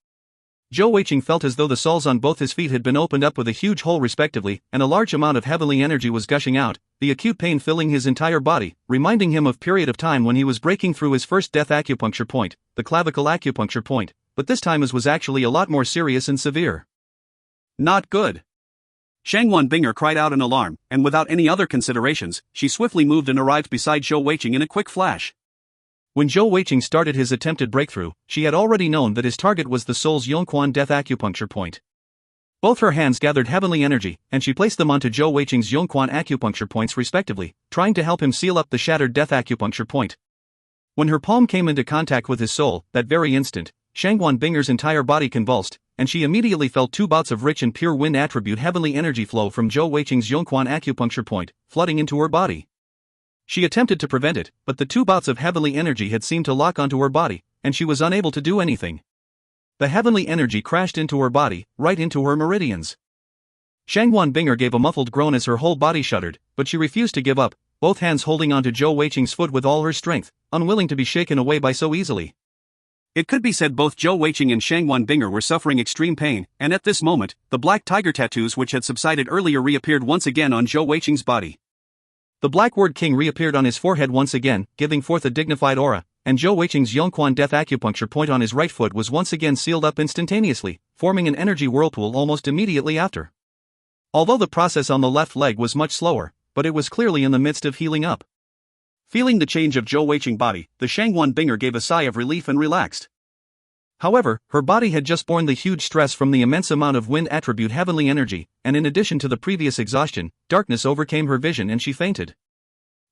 Zhou Weiqing felt as though the soles on both his feet had been opened up with a huge hole respectively, and a large amount of heavenly energy was gushing out, the acute pain filling his entire body, reminding him of period of time when he was breaking through his first death acupuncture point, the clavicle acupuncture point, but this time it was actually a lot more serious and severe. Not good. Shangwan Binger cried out in alarm, and without any other considerations, she swiftly moved and arrived beside Zhou Weiqing in a quick flash. When Zhou Weiqing started his attempted breakthrough, she had already known that his target was the soul's Yongquan death acupuncture point. Both her hands gathered heavenly energy, and she placed them onto Zhou Weiqing's Yongquan acupuncture points respectively, trying to help him seal up the shattered death acupuncture point. When her palm came into contact with his soul, that very instant, Shangwan Binger's entire body convulsed, and she immediately felt 2 bouts of rich and pure wind attribute heavenly energy flow from Zhou Weiqing's Yongquan acupuncture point, flooding into her body. She attempted to prevent it, but the 2 bouts of heavenly energy had seemed to lock onto her body, and she was unable to do anything. The heavenly energy crashed into her body, right into her meridians. Shangwan Binger gave a muffled groan as her whole body shuddered, but she refused to give up, both hands holding onto Zhou Weiqing's foot with all her strength, unwilling to be shaken away by so easily. It could be said both Zhou Weiqing and Shangwan Binger were suffering extreme pain, and at this moment, the black tiger tattoos which had subsided earlier reappeared once again on Zhou Weiqing's body. The black word king reappeared on his forehead once again, giving forth a dignified aura, and Zhou Weiqing's Yongquan death acupuncture point on his right foot was once again sealed up instantaneously, forming an energy whirlpool almost immediately after. Although the process on the left leg was much slower, but it was clearly in the midst of healing up. Feeling the change of Zhou Weiqing's body, the Shangwan Binger gave a sigh of relief and relaxed. However, her body had just borne the huge stress from the immense amount of wind attribute heavenly energy, and in addition to the previous exhaustion, darkness overcame her vision and she fainted.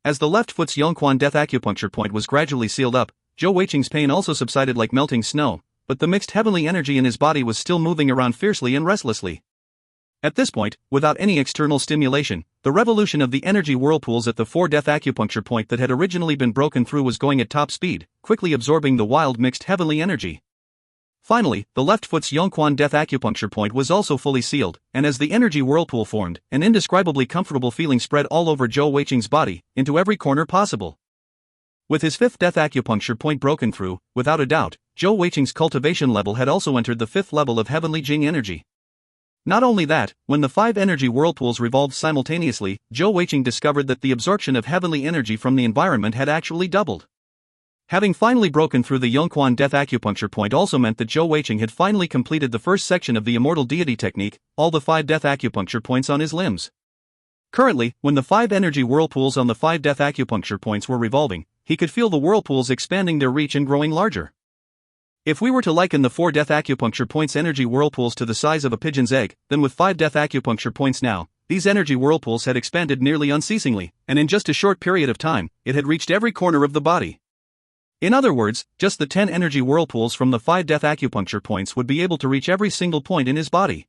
As the left foot's Yongquan death acupuncture point was gradually sealed up, Zhou Weiqing's pain also subsided like melting snow, but the mixed heavenly energy in his body was still moving around fiercely and restlessly. At this point, without any external stimulation, the revolution of the energy whirlpools at the 4 death acupuncture point that had originally been broken through was going at top speed, quickly absorbing the wild mixed heavenly energy. Finally, the left foot's Yongquan death acupuncture point was also fully sealed, and as the energy whirlpool formed, an indescribably comfortable feeling spread all over Zhou Weiqing's body, into every corner possible. With his 5th death acupuncture point broken through, without a doubt, Zhou Weiqing's cultivation level had also entered the 5th level of heavenly Jing energy. Not only that, when the 5 energy whirlpools revolved simultaneously, Zhou Weiqing discovered that the absorption of heavenly energy from the environment had actually doubled. Having finally broken through the Yongquan death acupuncture point also meant that Zhou Weiqing had finally completed the first section of the immortal deity technique, all the 5 death acupuncture points on his limbs. Currently, when the 5 energy whirlpools on the 5 death acupuncture points were revolving, he could feel the whirlpools expanding their reach and growing larger. If we were to liken the 4 death acupuncture points energy whirlpools to the size of a pigeon's egg, then with 5 death acupuncture points now, these energy whirlpools had expanded nearly unceasingly, and in just a short period of time, it had reached every corner of the body. In other words, just the 10 energy whirlpools from the 5 death acupuncture points would be able to reach every single point in his body.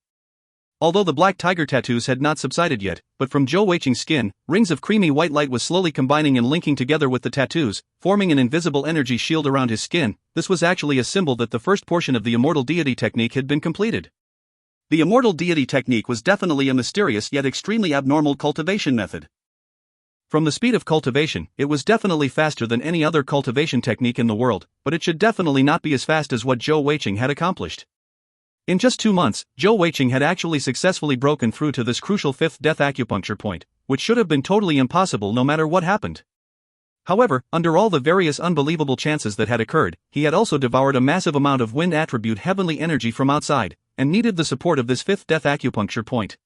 Although the black tiger tattoos had not subsided yet, but from Zhou Weiqing's skin, rings of creamy white light was slowly combining and linking together with the tattoos, forming an invisible energy shield around his skin. This was actually a symbol that the first portion of the immortal deity technique had been completed. The immortal deity technique was definitely a mysterious yet extremely abnormal cultivation method. From the speed of cultivation, it was definitely faster than any other cultivation technique in the world, but it should definitely not be as fast as what Zhou Weiqing had accomplished. In just 2 months, Zhou Weiqing had actually successfully broken through to this crucial 5th death acupuncture point, which should have been totally impossible no matter what happened. However, under all the various unbelievable chances that had occurred, he had also devoured a massive amount of wind attribute heavenly energy from outside, and needed the support of this 5th death acupuncture point.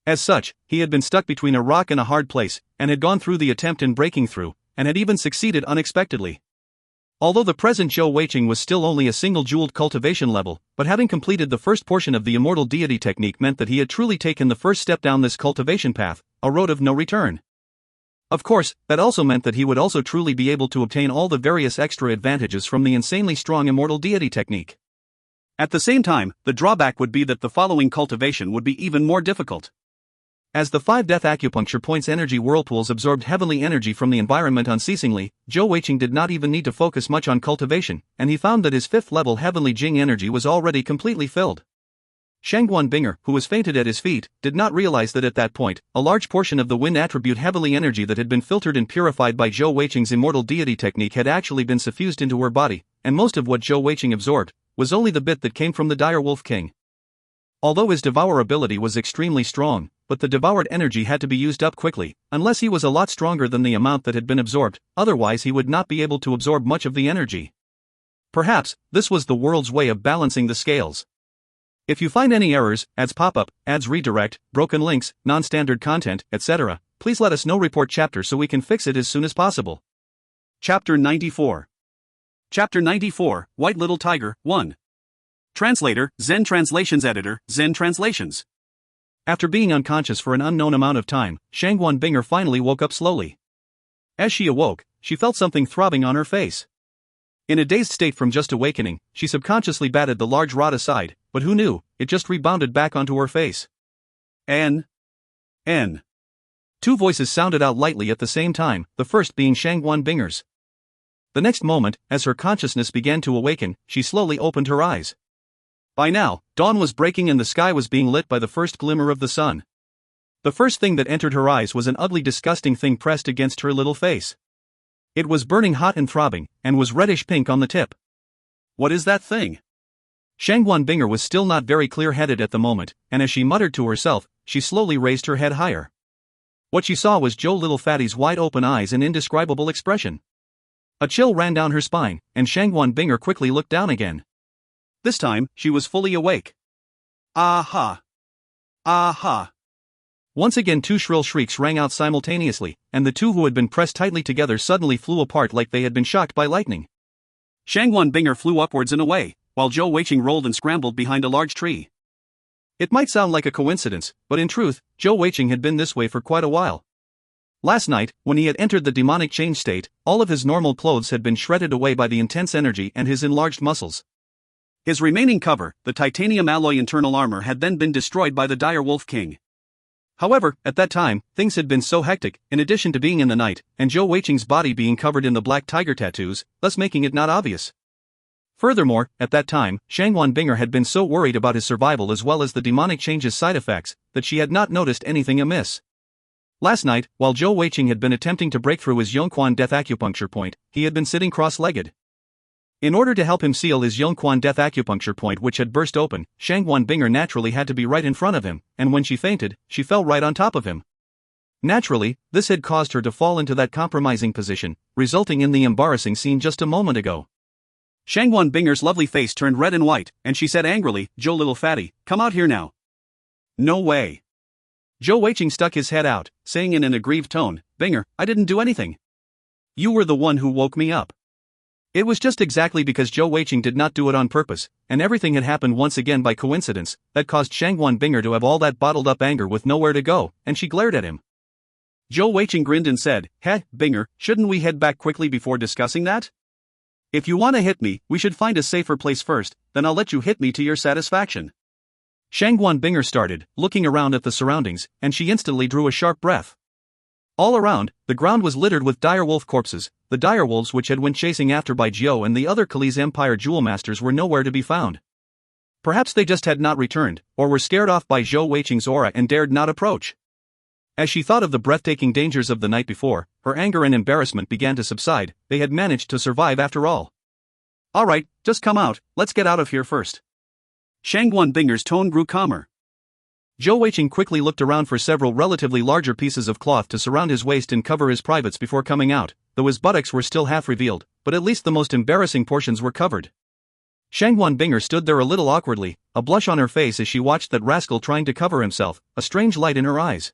As such, he had been stuck between a rock and a hard place, and had gone through the attempt in breaking through, and had even succeeded unexpectedly. Although the present Zhou Weiqing was still only a single jeweled cultivation level, but having completed the first portion of the immortal deity technique meant that he had truly taken the first step down this cultivation path, a road of no return. Of course, that also meant that he would also truly be able to obtain all the various extra advantages from the insanely strong immortal deity technique. At the same time, the drawback would be that the following cultivation would be even more difficult. As the 5 death acupuncture points energy whirlpools absorbed heavenly energy from the environment unceasingly, Zhou Weiqing did not even need to focus much on cultivation, and he found that his 5th level heavenly Jing energy was already completely filled. Shangguan Binger, who was fainted at his feet, did not realize that at that point, a large portion of the wind attribute heavenly energy that had been filtered and purified by Zhou Weiqing's immortal deity technique had actually been suffused into her body, and most of what Zhou Weiqing absorbed was only the bit that came from the dire wolf king. Although his devour ability was extremely strong, but the devoured energy had to be used up quickly, unless he was a lot stronger than the amount that had been absorbed, otherwise he would not be able to absorb much of the energy. Perhaps, this was the world's way of balancing the scales. If you find any errors, ads pop-up, ads redirect, broken links, non-standard content, etc., please let us know. Report chapter so we can fix it as soon as possible. Chapter 94. Chapter 94, White Little Tiger, 1. Translator, Zen Translations Editor, Zen Translations. After being unconscious for an unknown amount of time, Shangguan Binger finally woke up slowly. As she awoke, she felt something throbbing on her face. In a dazed state from just awakening, she subconsciously batted the large rod aside, but who knew, it just rebounded back onto her face. N. 2 voices sounded out lightly at the same time, the first being Shangguan Binger's. The next moment, as her consciousness began to awaken, she slowly opened her eyes. By now, dawn was breaking and the sky was being lit by the first glimmer of the sun. The first thing that entered her eyes was an ugly, disgusting thing pressed against her little face. It was burning hot and throbbing, and was reddish pink on the tip. What is that thing? Shangguan Binger was still not very clear-headed at the moment, and as she muttered to herself, she slowly raised her head higher. What she saw was Zhou Little Fatty's wide-open eyes and indescribable expression. A chill ran down her spine, and Shangguan Binger quickly looked down again. This time, she was fully awake. Aha! Aha! Once again 2 shrill shrieks rang out simultaneously, and the 2 who had been pressed tightly together suddenly flew apart like they had been shocked by lightning. Shangguan Binger flew upwards and away, while Zhou Weiqing rolled and scrambled behind a large tree. It might sound like a coincidence, but in truth, Zhou Weiqing had been this way for quite a while. Last night, when he had entered the demonic change state, all of his normal clothes had been shredded away by the intense energy and his enlarged muscles. His remaining cover, the titanium alloy internal armor, had then been destroyed by the dire wolf king. However, at that time, things had been so hectic, in addition to being in the night, and Zhou Weiqing's body being covered in the black tiger tattoos, thus making it not obvious. Furthermore, at that time, Shangguan Binger had been so worried about his survival as well as the demonic change's side effects, that she had not noticed anything amiss. Last night, while Zhou Weiqing had been attempting to break through his Yongquan death acupuncture point, he had been sitting cross-legged. In order to help him seal his Yongquan death acupuncture point which had burst open, Shangguan Binger naturally had to be right in front of him, and when she fainted, she fell right on top of him. Naturally, this had caused her to fall into that compromising position, resulting in the embarrassing scene just a moment ago. Shangguan Binger's lovely face turned red and white, and she said angrily, "Zhou Little Fatty, come out here now." "No way." Zhou Weiqing stuck his head out, saying in an aggrieved tone, "Binger, I didn't do anything. You were the one who woke me up." It was just exactly because Zhou Weiqing did not do it on purpose, and everything had happened once again by coincidence, that caused Shangguan Binger to have all that bottled up anger with nowhere to go, and she glared at him. Zhou Weiqing grinned and said, "Heh, Binger, shouldn't we head back quickly before discussing that? If you want to hit me, we should find a safer place first, then I'll let you hit me to your satisfaction." Shangguan Binger started, looking around at the surroundings, and she instantly drew a sharp breath. All around, the ground was littered with direwolf corpses. The direwolves which had went chasing after by Zhou and the other Kali's Empire jewel masters were nowhere to be found. Perhaps they just had not returned, or were scared off by Zhou Weiqing's aura and dared not approach. As she thought of the breathtaking dangers of the night before, her anger and embarrassment began to subside. They had managed to survive after all. "Alright, just come out, let's get out of here first." Shangguan Binger's tone grew calmer. Zhou Weiqing quickly looked around for several relatively larger pieces of cloth to surround his waist and cover his privates before coming out, though his buttocks were still half revealed, but at least the most embarrassing portions were covered. Shangguan Binger stood there a little awkwardly, a blush on her face as she watched that rascal trying to cover himself, a strange light in her eyes.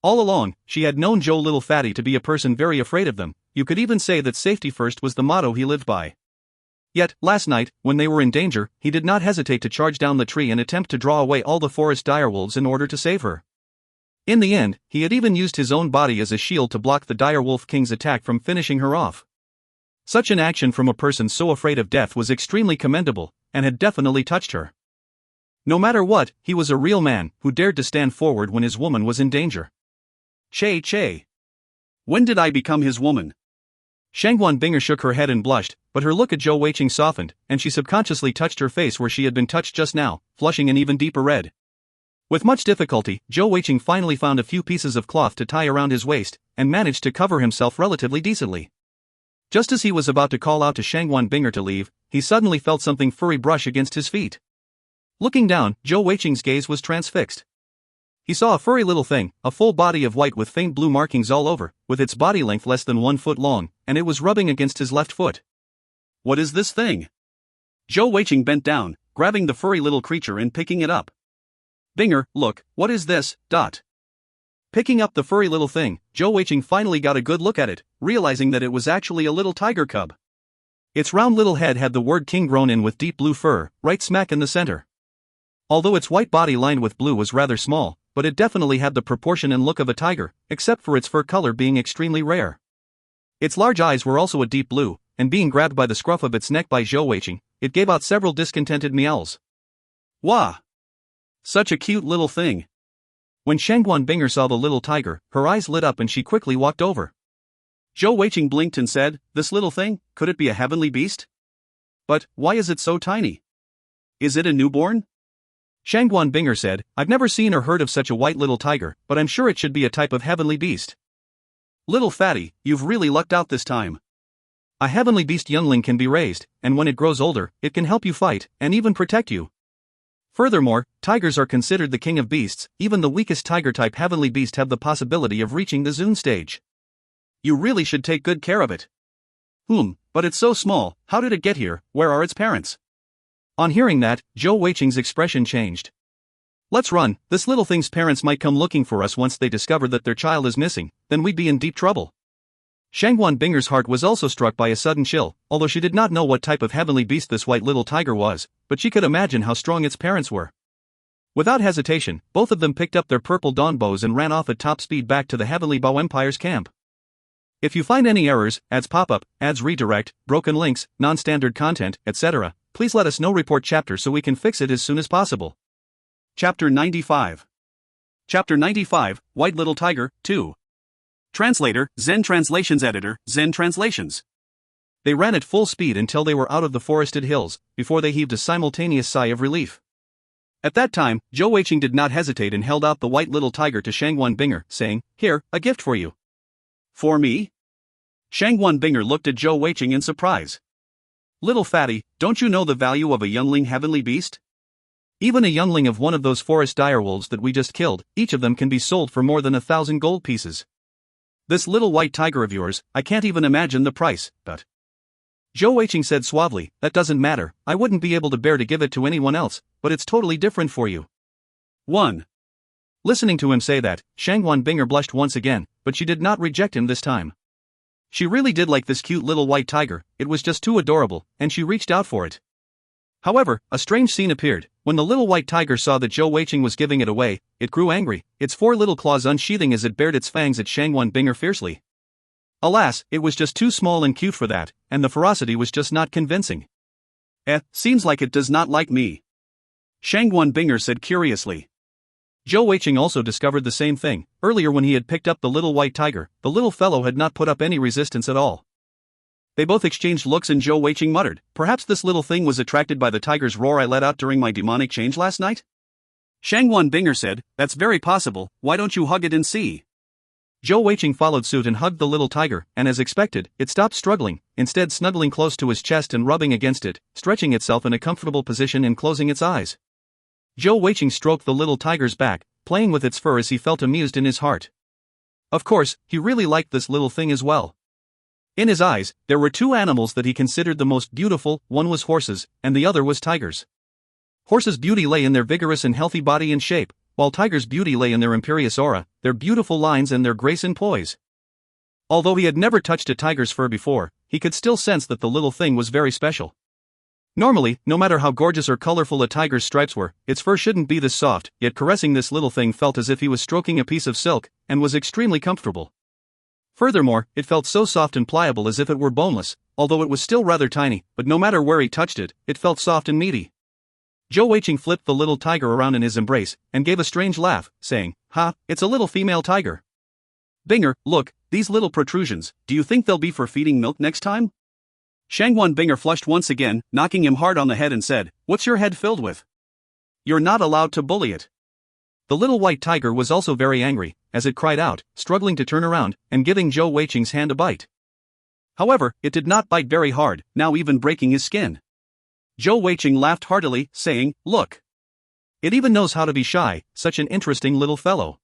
All along, she had known Zhou Little Fatty to be a person very afraid of them, you could even say that safety first was the motto he lived by. Yet, last night, when they were in danger, he did not hesitate to charge down the tree and attempt to draw away all the forest direwolves in order to save her. In the end, he had even used his own body as a shield to block the direwolf king's attack from finishing her off. Such an action from a person so afraid of death was extremely commendable, and had definitely touched her. No matter what, he was a real man, who dared to stand forward when his woman was in danger. Che. When did I become his woman? Shangguan Binger shook her head and blushed, but her look at Zhou Weiqing softened, and she subconsciously touched her face where she had been touched just now, flushing an even deeper red. With much difficulty, Zhou Weiqing finally found a few pieces of cloth to tie around his waist, and managed to cover himself relatively decently. Just as he was about to call out to Shangguan Binger to leave, he suddenly felt something furry brush against his feet. Looking down, Zhou Weiqing's gaze was transfixed. He saw a furry little thing, a full body of white with faint blue markings all over, with its body length less than 1 foot long, and it was rubbing against his left foot. What is this thing? Zhou Weiqing bent down, grabbing the furry little creature and picking it up. Binger, look, what is this? Picking up the furry little thing, Zhou Weiqing finally got a good look at it, realizing that it was actually a little tiger cub. Its round little head had the word king grown in with deep blue fur, right smack in the center. Although its white body lined with blue was rather small, but it definitely had the proportion and look of a tiger, except for its fur color being extremely rare. Its large eyes were also a deep blue, and being grabbed by the scruff of its neck by Zhou Weiqing, it gave out several discontented meows. Wah! Such a cute little thing. When Shangguan Binger saw the little tiger, her eyes lit up and she quickly walked over. Zhou Weiqing blinked and said, this little thing, could it be a heavenly beast? But, why is it so tiny? Is it a newborn? Shangguan Binger said, I've never seen or heard of such a white little tiger, but I'm sure it should be a type of heavenly beast. Little fatty, you've really lucked out this time. A heavenly beast youngling can be raised, and when it grows older, it can help you fight, and even protect you. Furthermore, tigers are considered the king of beasts, even the weakest tiger-type heavenly beast have the possibility of reaching the Zhou stage. You really should take good care of it. But it's so small, how did it get here, where are its parents? On hearing that, Zhou Weiqing's expression changed. Let's run, this little thing's parents might come looking for us once they discover that their child is missing, then we'd be in deep trouble. Shangguan Binger's heart was also struck by a sudden chill, although she did not know what type of heavenly beast this white little tiger was, but she could imagine how strong its parents were. Without hesitation, both of them picked up their purple dawn bows and ran off at top speed back to the Heavenly Bow Empire's camp. If you find any errors, ads pop up, ads redirect, broken links, non-standard content, etc., please let us know. Report chapter so we can fix it as soon as possible. Chapter 95. Chapter 95, White Little Tiger, 2. Translator, Zen Translations Editor, Zen Translations. They ran at full speed until they were out of the forested hills, before they heaved a simultaneous sigh of relief. At that time, Zhou Weiqing did not hesitate and held out the white little tiger to Shangguan Binger, saying, Here, a gift for you. For me? Shangguan Binger looked at Zhou Weiqing in surprise. Little fatty, don't you know the value of a youngling heavenly beast? Even a youngling of one of those forest direwolves that we just killed, each of them can be sold for more than 1,000 gold pieces. This little white tiger of yours, I can't even imagine the price, but... Zhou Weiqing said suavely, that doesn't matter, I wouldn't be able to bear to give it to anyone else, but it's totally different for you. 1. Listening to him say that, Shangguan Binger blushed once again, but she did not reject him this time. She really did like this cute little white tiger, it was just too adorable, and she reached out for it. However, a strange scene appeared. When the little white tiger saw that Zhou Weiqing was giving it away, it grew angry, its 4 little claws unsheathing as it bared its fangs at Shangguan Binger fiercely. Alas, it was just too small and cute for that, and the ferocity was just not convincing. Seems like it does not like me. Shangguan Binger said curiously. Zhou Weiqing also discovered the same thing. Earlier when he had picked up the little white tiger, the little fellow had not put up any resistance at all. They both exchanged looks and Zhou Weiqing muttered, perhaps this little thing was attracted by the tiger's roar I let out during my demonic change last night? Shangguan Binger said, that's very possible, why don't you hug it and see? Zhou Weiqing followed suit and hugged the little tiger, and as expected, it stopped struggling, instead snuggling close to his chest and rubbing against it, stretching itself in a comfortable position and closing its eyes. Zhou Weiqing stroked the little tiger's back, playing with its fur as he felt amused in his heart. Of course, he really liked this little thing as well. In his eyes, there were 2 animals that he considered the most beautiful, one was horses, and the other was tigers. Horses' beauty lay in their vigorous and healthy body and shape, while tigers' beauty lay in their imperious aura, their beautiful lines and their grace and poise. Although he had never touched a tiger's fur before, he could still sense that the little thing was very special. Normally, no matter how gorgeous or colorful a tiger's stripes were, its fur shouldn't be this soft, yet caressing this little thing felt as if he was stroking a piece of silk, and was extremely comfortable. Furthermore, it felt so soft and pliable as if it were boneless, although it was still rather tiny, but no matter where he touched it, it felt soft and meaty. Zhou Weiqing flipped the little tiger around in his embrace, and gave a strange laugh, saying, "Ha, it's a little female tiger. Binger, look, these little protrusions, do you think they'll be for feeding milk next time?" Shangguan Binger flushed once again, knocking him hard on the head and said, "What's your head filled with? You're not allowed to bully it." The little white tiger was also very angry, as it cried out, struggling to turn around, and giving Zhou Weiqing's hand a bite. However, it did not bite very hard, now even breaking his skin. Zhou Weiqing laughed heartily, saying, "Look. It even knows how to be shy, such an interesting little fellow."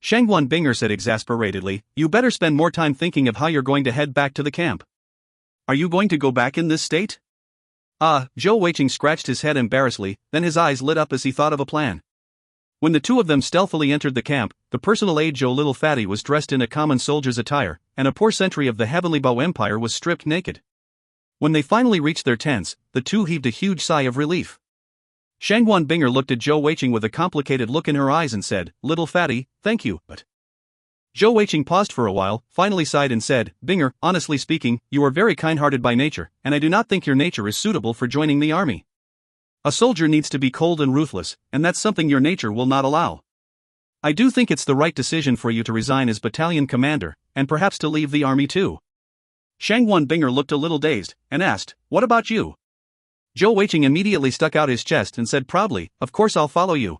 Shangguan Binger said exasperatedly, "You better spend more time thinking of how you're going to head back to the camp. Are you going to go back in this state?" Zhou Weiqing scratched his head embarrassedly, then his eyes lit up as he thought of a plan. When the two of them stealthily entered the camp, the personal aide Zhou Little Fatty was dressed in a common soldier's attire, and a poor sentry of the Heavenly Bow Empire was stripped naked. When they finally reached their tents, the two heaved a huge sigh of relief. Shangguan Binger looked at Zhou Weiqing with a complicated look in her eyes and said, "Little Fatty, thank you, but..." Zhou Weiqing paused for a while, finally sighed and said, "Binger, honestly speaking, you are very kind-hearted by nature, and I do not think your nature is suitable for joining the army. A soldier needs to be cold and ruthless, and that's something your nature will not allow. I do think it's the right decision for you to resign as battalion commander, and perhaps to leave the army too." Shangguan Binger looked a little dazed, and asked, "What about you?" Zhou Weiqing immediately stuck out his chest and said proudly, "Of course I'll follow you."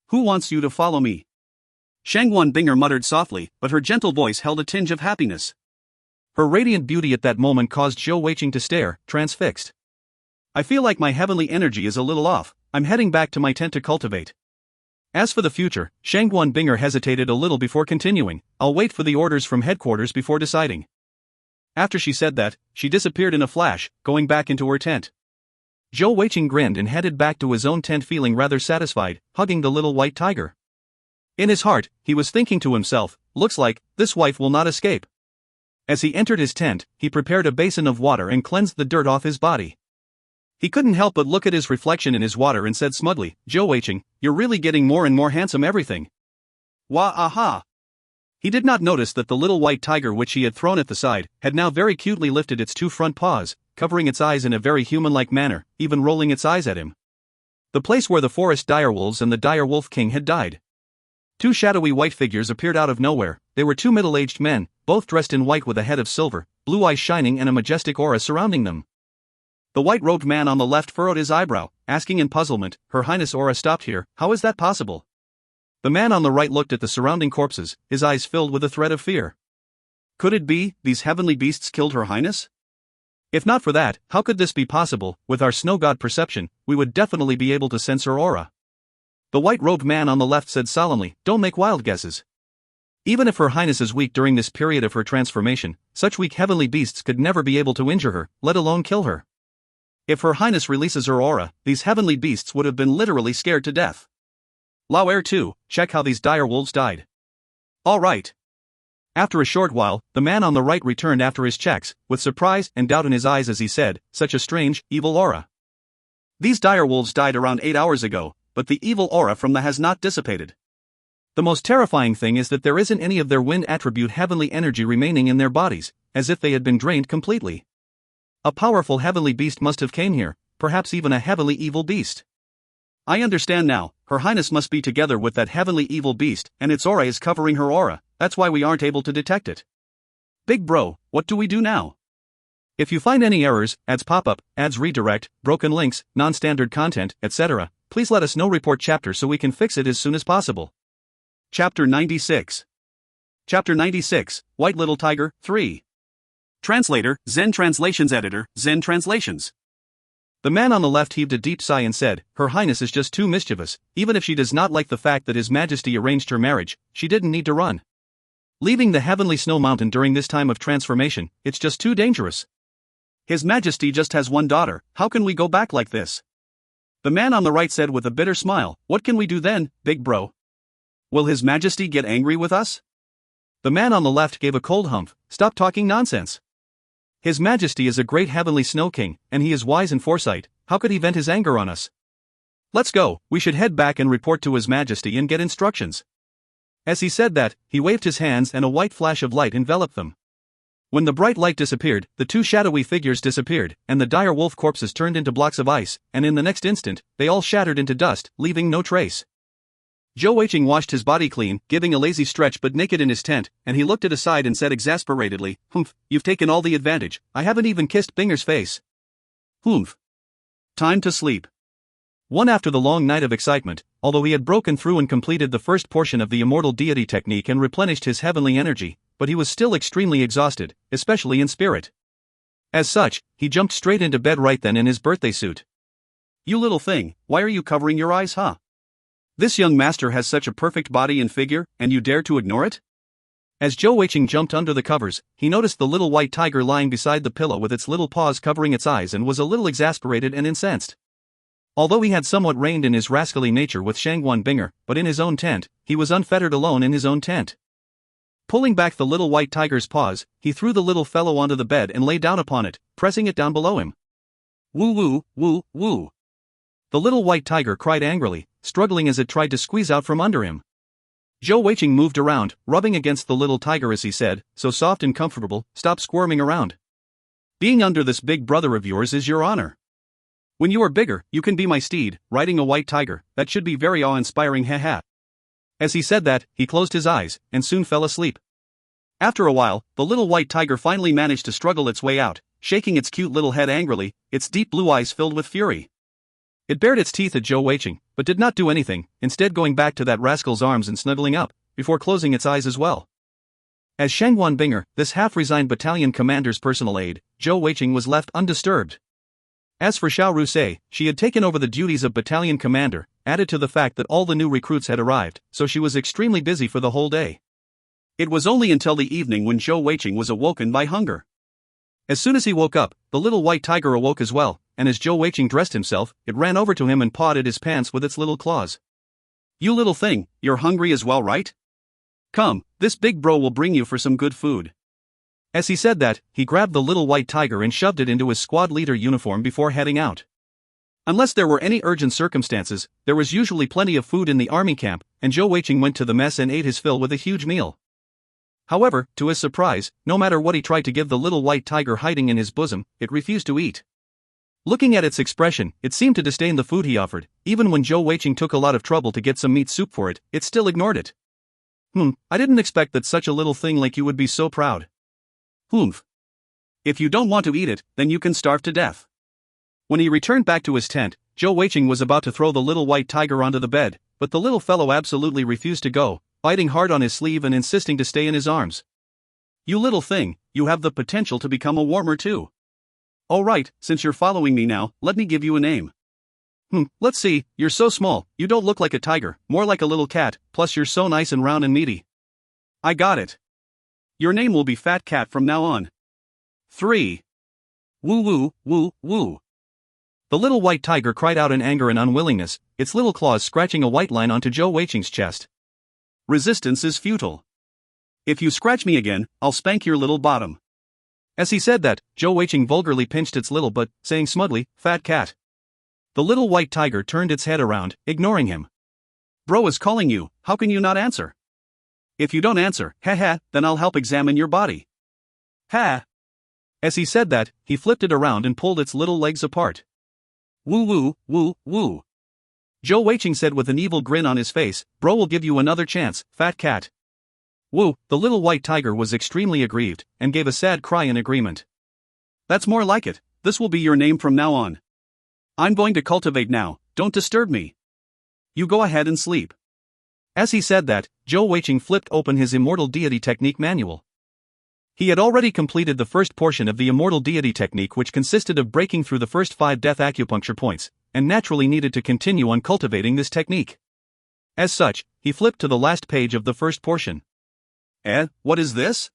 "Who wants you to follow me?" Shangguan Binger muttered softly, but her gentle voice held a tinge of happiness. Her radiant beauty at that moment caused Zhou Weiqing to stare, transfixed. "I feel like my heavenly energy is a little off. I'm heading back to my tent to cultivate." As for the future, Shangguan Binger hesitated a little before continuing, "I'll wait for the orders from headquarters before deciding." After she said that, she disappeared in a flash, going back into her tent. Zhou Weiqing grinned and headed back to his own tent feeling rather satisfied, hugging the little white tiger. In his heart, he was thinking to himself, "Looks like this wife will not escape." As he entered his tent, he prepared a basin of water and cleansed the dirt off his body. He couldn't help but look at his reflection in his water and said smugly, "Zhou Weiqing, you're really getting more and more handsome everything." Wah-aha! He did not notice that the little white tiger which he had thrown at the side, had now very cutely lifted its two front paws, covering its eyes in a very human-like manner, even rolling its eyes at him. The place where the forest direwolves and the dire wolf king had died. Two shadowy white figures appeared out of nowhere. They were two middle-aged men, both dressed in white with a head of silver, blue eyes shining and a majestic aura surrounding them. The white-robed man on the left furrowed his eyebrow, asking in puzzlement, "Her Highness Aura stopped here, how is that possible?" The man on the right looked at the surrounding corpses, his eyes filled with a thread of fear. Could it be, these heavenly beasts killed Her Highness? If not for that, how could this be possible? With our snow god perception, we would definitely be able to sense her aura. The white-robed man on the left said solemnly, "Don't make wild guesses. Even if Her Highness is weak during this period of her transformation, such weak heavenly beasts could never be able to injure her, let alone kill her. If Her Highness releases her aura, these heavenly beasts would have been literally scared to death. Lao Air 2, check how these dire wolves died." "All right." After a short while, the man on the right returned after his checks, with surprise and doubt in his eyes as he said, "Such a strange, evil aura. These dire wolves died around 8 hours ago, but the evil aura from them has not dissipated. The most terrifying thing is that there isn't any of their wind attribute heavenly energy remaining in their bodies, as if they had been drained completely. A powerful heavenly beast must have came here, perhaps even a heavenly evil beast. I understand now, Her Highness must be together with that heavenly evil beast, and its aura is covering her aura, that's why we aren't able to detect it. Big bro, what do we do now? If you find any errors, ads pop-up, ads redirect, broken links, non-standard content, etc., please let us know. Report chapter so we can fix it as soon as possible." Chapter 96. Chapter 96, White Little Tiger, 3. Translator, Zen Translations Editor, Zen Translations. The man on the left heaved a deep sigh and said, "Her Highness is just too mischievous. Even if she does not like the fact that His Majesty arranged her marriage, she didn't need to run. Leaving the heavenly snow mountain during this time of transformation, it's just too dangerous. His Majesty just has one daughter, how can we go back like this?" The man on the right said with a bitter smile, "What can we do then, big bro? Will His Majesty get angry with us? The man on the left gave a cold humph. Stop talking nonsense. His Majesty is a great heavenly snow king, and he is wise in foresight. How could he vent his anger on us? Let's go, we should head back and report to His Majesty and get instructions. As he said that, he waved his hands and a white flash of light enveloped them. When the bright light disappeared, the two shadowy figures disappeared, and the dire wolf corpses turned into blocks of ice, and in the next instant, they all shattered into dust, leaving no trace. Zhou Weiqing washed his body clean, giving a lazy stretch but naked in his tent, and he looked it aside and said exasperatedly, "Humph, you've taken all the advantage, I haven't even kissed Binger's face." "Humph. Time to sleep." One after the long night of excitement, although he had broken through and completed the first portion of the immortal deity technique and replenished his heavenly energy, but he was still extremely exhausted, especially in spirit. As such, he jumped straight into bed right then in his birthday suit. "You little thing, why are you covering your eyes, huh? This young master has such a perfect body and figure, and you dare to ignore it?" As Zhou Weiqing jumped under the covers, he noticed the little white tiger lying beside the pillow with its little paws covering its eyes and was a little exasperated and incensed. Although he had somewhat reigned in his rascally nature with Shangguan Binger, but in his own tent, he was unfettered alone in his own tent. Pulling back the little white tiger's paws, he threw the little fellow onto the bed and lay down upon it, pressing it down below him. "Woo woo, woo, woo." The little white tiger cried angrily, struggling as it tried to squeeze out from under him. Zhou Weiqing moved around, rubbing against the little tiger as he said, "So soft and comfortable, stop squirming around. Being under this big brother of yours is your honor. When you are bigger, you can be my steed, riding a white tiger, that should be very awe-inspiring, haha." As he said that, he closed his eyes, and soon fell asleep. After a while, the little white tiger finally managed to struggle its way out, shaking its cute little head angrily, its deep blue eyes filled with fury. It bared its teeth at Zhou Weiqing, but did not do anything, instead going back to that rascal's arms and snuggling up, before closing its eyes as well. As Shangguan Binger, this half-resigned battalion commander's personal aide, Zhou Weiqing was left undisturbed. As for Xiao Rusei, she had taken over the duties of battalion commander, added to the fact that all the new recruits had arrived, so she was extremely busy for the whole day. It was only until the evening when Zhou Weiqing was awoken by hunger. As soon as he woke up, the little white tiger awoke as well, and as Zhou Weiqing dressed himself, it ran over to him and pawed at his pants with its little claws. "You little thing, you're hungry as well, right? Come, this big bro will bring you for some good food." As he said that, he grabbed the little white tiger and shoved it into his squad leader uniform before heading out. Unless there were any urgent circumstances, there was usually plenty of food in the army camp, and Zhou Weiqing went to the mess and ate his fill with a huge meal. However, to his surprise, no matter what he tried to give the little white tiger hiding in his bosom, it refused to eat. Looking at its expression, it seemed to disdain the food he offered. Even when Zhou Weiqing took a lot of trouble to get some meat soup for it, it still ignored it. I didn't expect that such a little thing like you would be so proud." "Humph. If you don't want to eat it, then you can starve to death." When he returned back to his tent, Zhou Weiqing was about to throw the little white tiger onto the bed, but the little fellow absolutely refused to go, biting hard on his sleeve and insisting to stay in his arms. "You little thing, you have the potential to become a warmer too. All right, since you're following me now, let me give you a name." Let's see, you're so small, you don't look like a tiger, more like a little cat, plus you're so nice and round and meaty." "I got it. Your name will be Fat Cat from now on." 3. Woo woo, woo, woo. The little white tiger cried out in anger and unwillingness, its little claws scratching a white line onto Zhou Weiqing's chest. "Resistance is futile. If you scratch me again, I'll spank your little bottom." As he said that, Zhou Weiqing vulgarly pinched its little butt, saying smugly, "Fat cat." The little white tiger turned its head around, ignoring him. "Bro is calling you, how can you not answer? If you don't answer, haha, then I'll help examine your body. Ha!" As he said that, he flipped it around and pulled its little legs apart. "Woo woo, woo, woo." Zhou Weiqing said with an evil grin on his face, "Bro will give you another chance, fat cat." Woo, the little white tiger was extremely aggrieved, and gave a sad cry in agreement. "That's more like it, this will be your name from now on. I'm going to cultivate now, don't disturb me. You go ahead and sleep." As he said that, Zhou Weiqing flipped open his Immortal Deity Technique manual. He had already completed the first portion of the Immortal Deity Technique, which consisted of breaking through the first 5 death acupuncture points, and naturally needed to continue on cultivating this technique. As such, he flipped to the last page of the first portion. What is this?"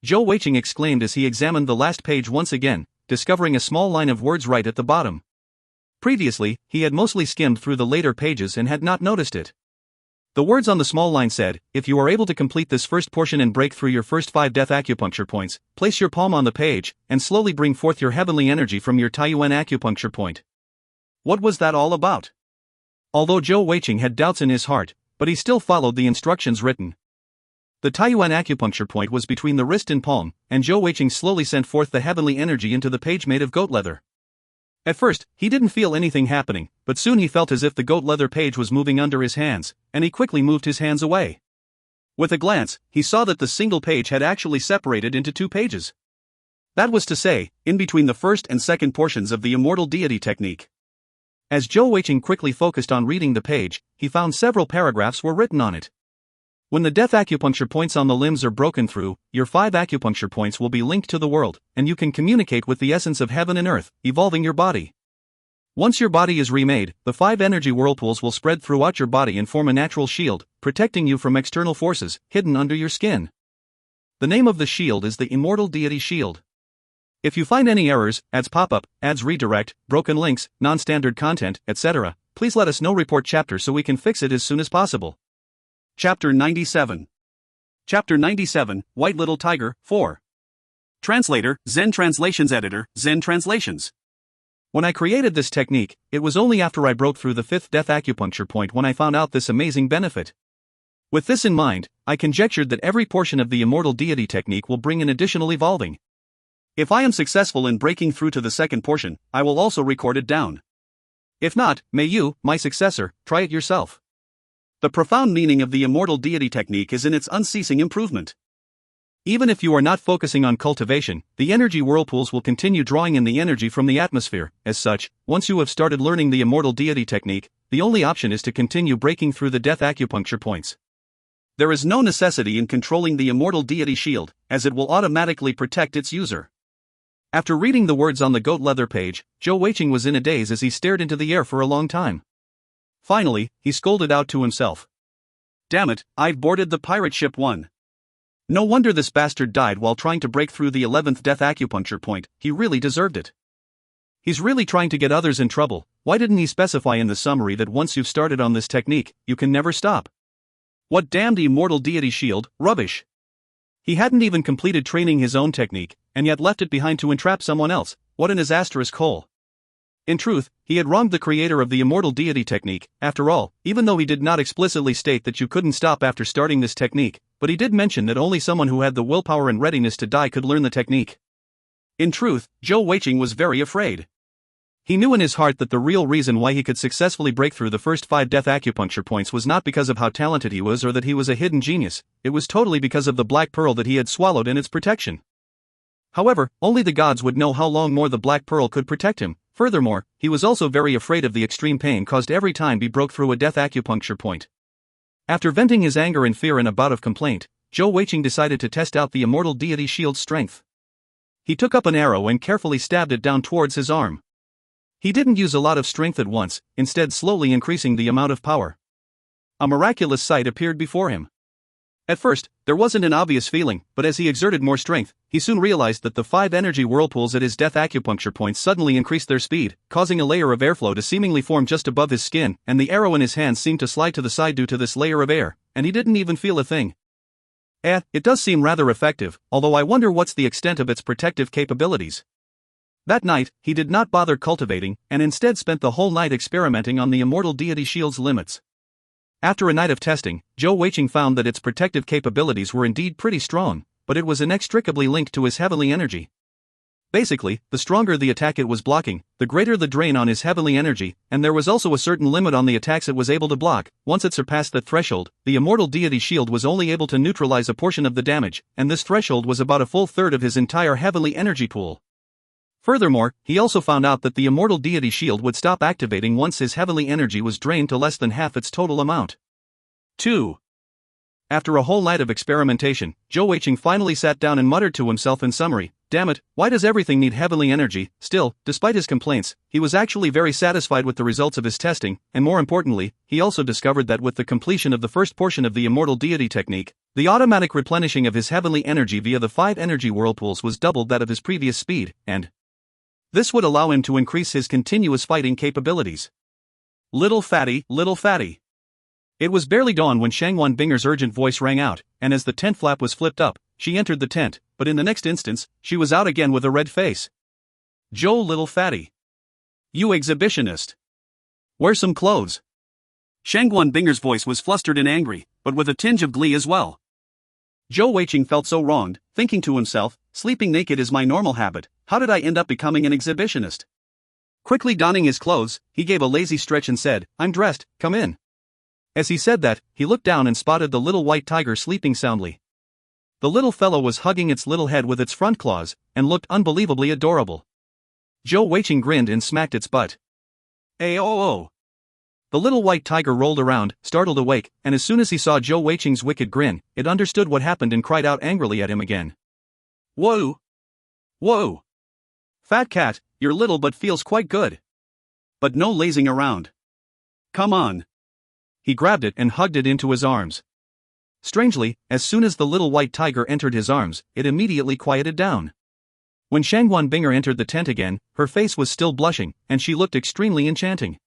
Zhou Weiqing exclaimed as he examined the last page once again, discovering a small line of words right at the bottom. Previously, he had mostly skimmed through the later pages and had not noticed it. The words on the small line said, "If you are able to complete this first portion and break through your first 5 death acupuncture points, place your palm on the page, and slowly bring forth your heavenly energy from your Taiyuan acupuncture point." What was that all about? Although Zhou Weiqing had doubts in his heart, but he still followed the instructions written. The Taiyuan acupuncture point was between the wrist and palm, and Zhou Weiqing slowly sent forth the heavenly energy into the page made of goat leather. At first, he didn't feel anything happening, but soon he felt as if the goat leather page was moving under his hands, and he quickly moved his hands away. With a glance, he saw that the single page had actually separated into 2 pages. That was to say, in between the first and second portions of the immortal deity technique. As Zhou Weiqing quickly focused on reading the page, he found several paragraphs were written on it. When the death acupuncture points on the limbs are broken through, your 5 acupuncture points will be linked to the world, and you can communicate with the essence of heaven and earth, evolving your body. Once your body is remade, the 5 energy whirlpools will spread throughout your body and form a natural shield, protecting you from external forces, hidden under your skin. The name of the shield is the Immortal Deity Shield. If you find any errors, ads pop up, ads redirect, broken links, non-standard content, etc., please let us know. Report chapter so we can fix it as soon as possible. Chapter 97. Chapter 97, White Little Tiger, 4. Translator, Zen Translations Editor, Zen Translations. When I created this technique, it was only after I broke through the 5th death acupuncture point when I found out this amazing benefit. With this in mind, I conjectured that every portion of the immortal deity technique will bring an additional evolving. If I am successful in breaking through to the second portion, I will also record it down. If not, may you, my successor, try it yourself. The profound meaning of the immortal deity technique is in its unceasing improvement. Even if you are not focusing on cultivation, the energy whirlpools will continue drawing in the energy from the atmosphere. As such, once you have started learning the immortal deity technique, the only option is to continue breaking through the death acupuncture points. There is no necessity in controlling the immortal deity shield, as it will automatically protect its user. After reading the words on the goat leather page, Zhou Weiqing was in a daze as he stared into the air for a long time. Finally, he scolded out to himself. Damn it, I've boarded the pirate ship 1. No wonder this bastard died while trying to break through the 11th death acupuncture point, he really deserved it. He's really trying to get others in trouble. Why didn't he specify in the summary that once you've started on this technique, you can never stop? What damned immortal deity shield, rubbish. He hadn't even completed training his own technique, and yet left it behind to entrap someone else. What an disastrous hole. In truth, he had wronged the creator of the immortal deity technique. After all, even though he did not explicitly state that you couldn't stop after starting this technique, but he did mention that only someone who had the willpower and readiness to die could learn the technique. In truth, Zhou Weiqing was very afraid. He knew in his heart that the real reason why he could successfully break through the first 5 death acupuncture points was not because of how talented he was or that he was a hidden genius, it was totally because of the black pearl that he had swallowed and its protection. However, only the gods would know how long more the black pearl could protect him. Furthermore, he was also very afraid of the extreme pain caused every time he broke through a death acupuncture point. After venting his anger and fear in a bout of complaint, Zhou Weiqing decided to test out the immortal deity shield's strength. He took up an arrow and carefully stabbed it down towards his arm. He didn't use a lot of strength at once, instead slowly increasing the amount of power. A miraculous sight appeared before him. At first, there wasn't an obvious feeling, but as he exerted more strength, he soon realized that the 5 energy whirlpools at his death acupuncture points suddenly increased their speed, causing a layer of airflow to seemingly form just above his skin, and the arrow in his hand seemed to slide to the side due to this layer of air, and he didn't even feel a thing. It does seem rather effective, although I wonder what's the extent of its protective capabilities. That night, he did not bother cultivating, and instead spent the whole night experimenting on the immortal deity shield's limits. After a night of testing, Zhou Weiqing found that its protective capabilities were indeed pretty strong, but it was inextricably linked to his heavenly energy. Basically, the stronger the attack it was blocking, the greater the drain on his heavenly energy, and there was also a certain limit on the attacks it was able to block. Once it surpassed that threshold, the immortal deity shield was only able to neutralize a portion of the damage, and this threshold was about a full third of his entire heavenly energy pool. Furthermore, he also found out that the immortal deity shield would stop activating once his heavenly energy was drained to less than half its total amount. 2. After a whole night of experimentation, Zhou Weiqing finally sat down and muttered to himself in summary, "Damn it, why does everything need heavenly energy?" Still, despite his complaints, he was actually very satisfied with the results of his testing, and more importantly, he also discovered that with the completion of the first portion of the immortal deity technique, the automatic replenishing of his heavenly energy via the 5 energy whirlpools was doubled that of his previous speed, and this would allow him to increase his continuous fighting capabilities. Little fatty, little fatty. It was barely dawn when Shangwan Binger's urgent voice rang out, and as the tent flap was flipped up, she entered the tent, but in the next instance, she was out again with a red face. "Zhou, little fatty. You exhibitionist. Wear some clothes." Shangwan Binger's voice was flustered and angry, but with a tinge of glee as well. Zhou Weiqing felt so wronged, thinking to himself, sleeping naked is my normal habit, how did I end up becoming an exhibitionist? Quickly donning his clothes, he gave a lazy stretch and said, "I'm dressed, come in." As he said that, he looked down and spotted the little white tiger sleeping soundly. The little fellow was hugging its little head with its front claws, and looked unbelievably adorable. Zhou Weiqing grinned and smacked its butt. "Ayo." The little white tiger rolled around, startled awake, and as soon as he saw Zhou Weiqing's wicked grin, it understood what happened and cried out angrily at him again. "Whoa! Whoa! Fat cat, you're little but feels quite good. But no lazing around. Come on." He grabbed it and hugged it into his arms. Strangely, as soon as the little white tiger entered his arms, it immediately quieted down. When Shangwan Binger entered the tent again, her face was still blushing, and she looked extremely enchanting.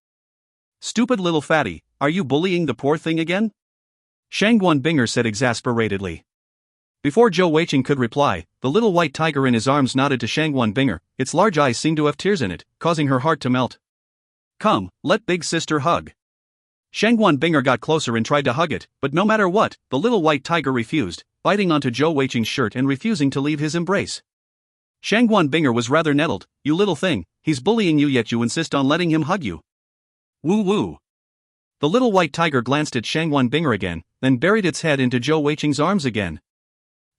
"Stupid little fatty, are you bullying the poor thing again?" Shangwan Binger said exasperatedly. Before Zhou Weiqing could reply, the little white tiger in his arms nodded to Shangwan Binger. Its large eyes seemed to have tears in it, causing her heart to melt. "Come, let big sister hug." Shangwan Binger got closer and tried to hug it, but no matter what, the little white tiger refused, biting onto Zhou Weiqing's shirt and refusing to leave his embrace. Shangwan Binger was rather nettled. "You little thing, he's bullying you yet you insist on letting him hug you. Woo woo." The little white tiger glanced at Shangwan Binger again, then buried its head into Zhou Weiqing's arms again.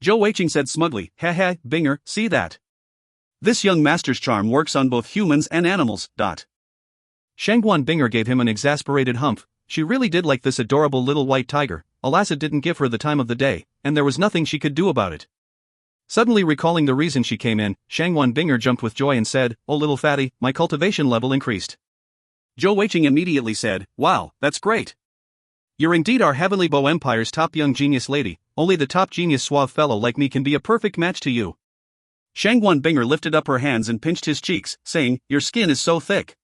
Zhou Weiqing said smugly, "Heh, Binger, see that? This young master's charm works on both humans and animals." Shangwan Binger gave him an exasperated humph. She really did like this adorable little white tiger, alas it didn't give her the time of the day, and there was nothing she could do about it. Suddenly recalling the reason she came in, Shangwan Binger jumped with joy and said, "Oh little fatty, my cultivation level increased." Zhou Weiqing immediately said, "Wow, that's great. You're indeed our Heavenly Bow Empire's top young genius lady, only the top genius suave fellow like me can be a perfect match to you." Shangwan Binger lifted up her hands and pinched his cheeks, saying, "Your skin is so thick."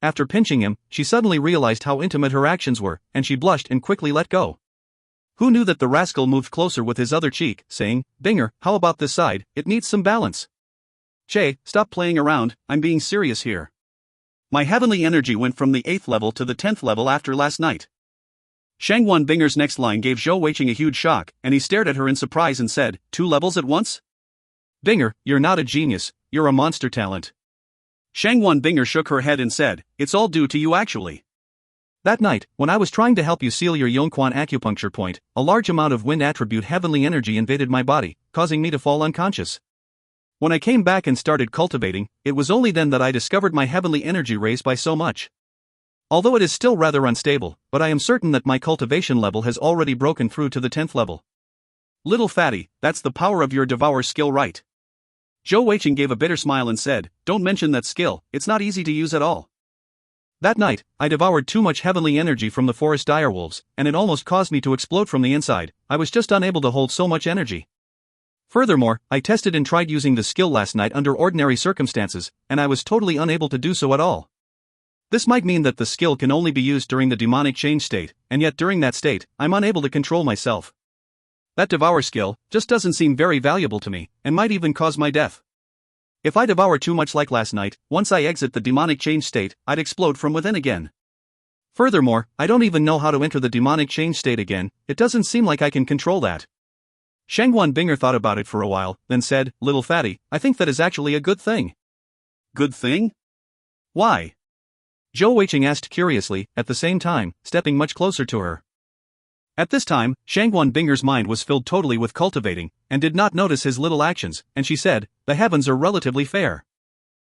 After pinching him, she suddenly realized how intimate her actions were, and she blushed and quickly let go. Who knew that the rascal moved closer with his other cheek, saying, "Binger, how about this side, it needs some balance." "Che, stop playing around, I'm being serious here. My heavenly energy went from the 8th level to the 10th level after last night." Shangwan Binger's next line gave Zhou Weiqing a huge shock, and he stared at her in surprise and said, "2 levels at once? Binger, you're not a genius, you're a monster talent." Shangwan Binger shook her head and said, "It's all due to you actually. That night, when I was trying to help you seal your Yongquan acupuncture point, a large amount of wind attribute heavenly energy invaded my body, causing me to fall unconscious. When I came back and started cultivating, it was only then that I discovered my heavenly energy raised by so much. Although it is still rather unstable, but I am certain that my cultivation level has already broken through to the 10th level. Little fatty, that's the power of your devour skill, right?" Zhou Weiqing gave a bitter smile and said, "Don't mention that skill, it's not easy to use at all. That night, I devoured too much heavenly energy from the forest direwolves, and it almost caused me to explode from the inside. I was just unable to hold so much energy. Furthermore, I tested and tried using the skill last night under ordinary circumstances, and I was totally unable to do so at all. This might mean that the skill can only be used during the demonic change state, and yet during that state, I'm unable to control myself. That devour skill just doesn't seem very valuable to me, and might even cause my death. If I devour too much like last night, once I exit the demonic change state, I'd explode from within again. Furthermore, I don't even know how to enter the demonic change state again, it doesn't seem like I can control that." Shangwan Binger thought about it for a while, then said, "Little fatty, I think that is actually a good thing." "Good thing? Why?" Zhou Weiqing asked curiously, at the same time, stepping much closer to her. At this time, Shangwan Binger's mind was filled totally with cultivating, and did not notice his little actions, and she said, "The heavens are relatively fair.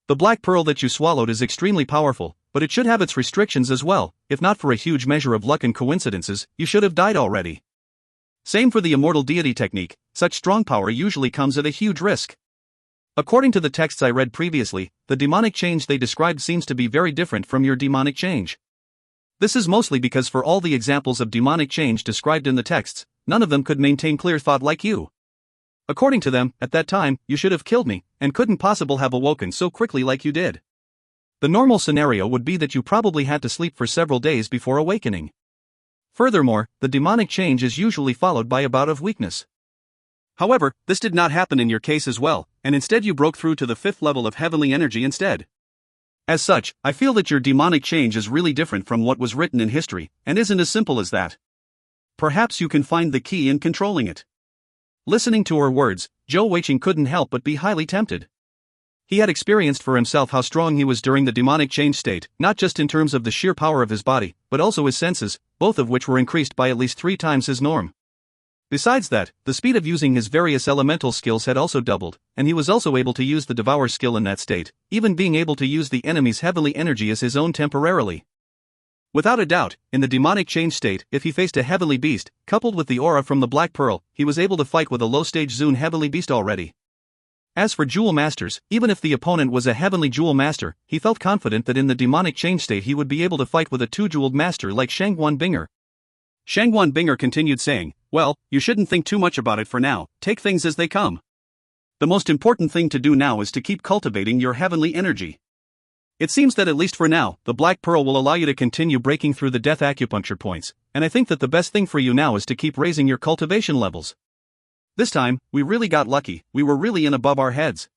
The black pearl that you swallowed is extremely powerful, but it should have its restrictions as well. If not for a huge measure of luck and coincidences, you should have died already. Same for the immortal deity technique, such strong power usually comes at a huge risk. According to the texts I read previously, the demonic change they described seems to be very different from your demonic change. This is mostly because for all the examples of demonic change described in the texts, none of them could maintain clear thought like you. According to them, at that time, you should have killed me, and couldn't possibly have awoken so quickly like you did. The normal scenario would be that you probably had to sleep for several days before awakening. Furthermore, the demonic change is usually followed by a bout of weakness. However, this did not happen in your case as well, and instead you broke through to the 5th level of heavenly energy instead. As such, I feel that your demonic change is really different from what was written in history, and isn't as simple as that. Perhaps you can find the key in controlling it. Listening to her words, Zhou Weiqing couldn't help but be highly tempted. He had experienced for himself how strong he was during the demonic change state, not just in terms of the sheer power of his body, but also his senses, both of which were increased by at least 3 times his norm. Besides that, the speed of using his various elemental skills had also doubled, and he was also able to use the Devour skill in that state, even being able to use the enemy's heavenly energy as his own temporarily. Without a doubt, in the demonic change state, if he faced a heavenly beast, coupled with the aura from the Black Pearl, he was able to fight with a low-stage Zhou heavenly beast already. As for Jewel Masters, even if the opponent was a heavenly Jewel Master, he felt confident that in the demonic change state he would be able to fight with a 2-jeweled master like Shangguan Binger. Shangguan Binger continued saying, "Well, you shouldn't think too much about it for now, take things as they come. The most important thing to do now is to keep cultivating your heavenly energy. It seems that at least for now, the Black Pearl will allow you to continue breaking through the death acupuncture points, and I think that the best thing for you now is to keep raising your cultivation levels. This time, we really got lucky, we were really in above our heads.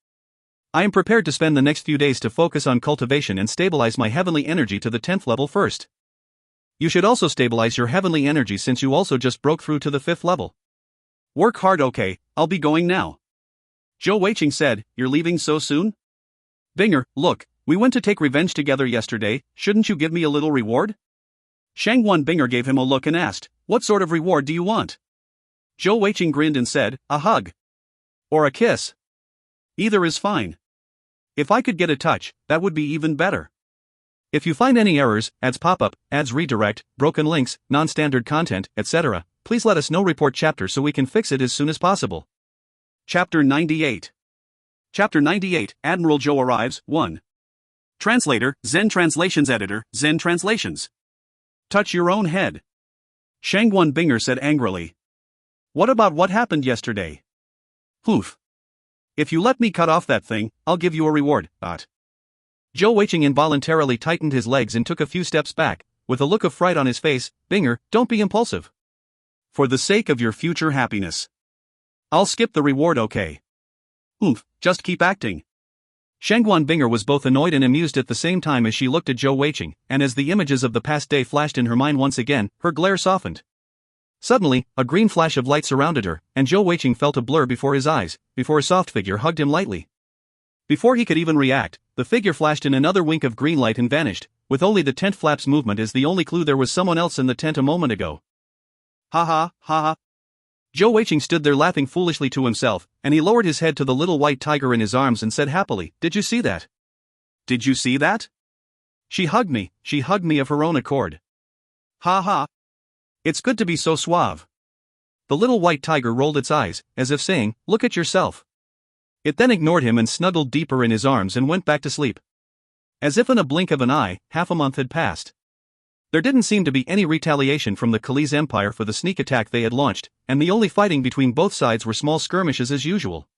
I am prepared to spend the next few days to focus on cultivation and stabilize my heavenly energy to the 10th level first. You should also stabilize your heavenly energy since you also just broke through to the 5th level. Work hard, okay, I'll be going now." Zhou Weiqing said, "You're leaving so soon?" "Binger, look, we went to take revenge together yesterday, shouldn't you give me a little reward?" Shangguan Binger gave him a look and asked, "What sort of reward do you want?" Zhou Weiqing grinned and said, "A hug. Or a kiss. Either is fine. If I could get a touch, that would be even better. If you find any errors, ads pop-up, ads redirect, broken links, non-standard content, etc., please let us know. Report chapter so we can fix it as soon as possible." Chapter 98. Chapter 98, Admiral Zhou arrives, 1. Translator, Zen Translations Editor, Zen Translations. Touch your own head. Shangguan Binger said angrily. "What about what happened yesterday?" "Hoof. If you let me cut off that thing, I'll give you a reward, Zhou Weiqing involuntarily tightened his legs and took a few steps back, with a look of fright on his face. "Binger, don't be impulsive. For the sake of your future happiness. I'll skip the reward, okay? Just keep acting." Shangguan Binger was both annoyed and amused at the same time as she looked at Zhou Weiqing, and as the images of the past day flashed in her mind once again, her glare softened. Suddenly, a green flash of light surrounded her, and Zhou Weiqing felt a blur before his eyes, before a soft figure hugged him lightly. Before he could even react, the figure flashed in another wink of green light and vanished, with only the tent flaps movement as the only clue there was someone else in the tent a moment ago. Ha ha, ha ha. Zhou Weiqing stood there laughing foolishly to himself, and he lowered his head to the little white tiger in his arms and said happily, "Did you see that? Did you see that? She hugged me of her own accord. Ha ha. It's good to be so suave." The little white tiger rolled its eyes, as if saying, "Look at yourself." It then ignored him and snuggled deeper in his arms and went back to sleep. As if in a blink of an eye, half a month had passed. There didn't seem to be any retaliation from the Khalese Empire for the sneak attack they had launched, and the only fighting between both sides were small skirmishes as usual.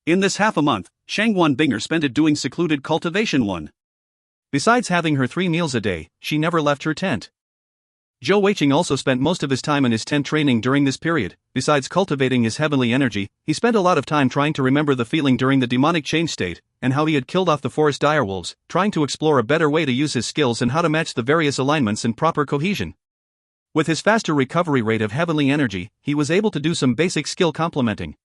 In this half a month, Shangguan Binger spent it doing secluded cultivation 1. Besides having her 3 meals a day, she never left her tent. Zhou Weiqing also spent most of his time in his tent training during this period. Besides cultivating his heavenly energy, he spent a lot of time trying to remember the feeling during the demonic change state, and how he had killed off the forest direwolves, trying to explore a better way to use his skills and how to match the various alignments in proper cohesion. With his faster recovery rate of heavenly energy, he was able to do some basic skill complementing.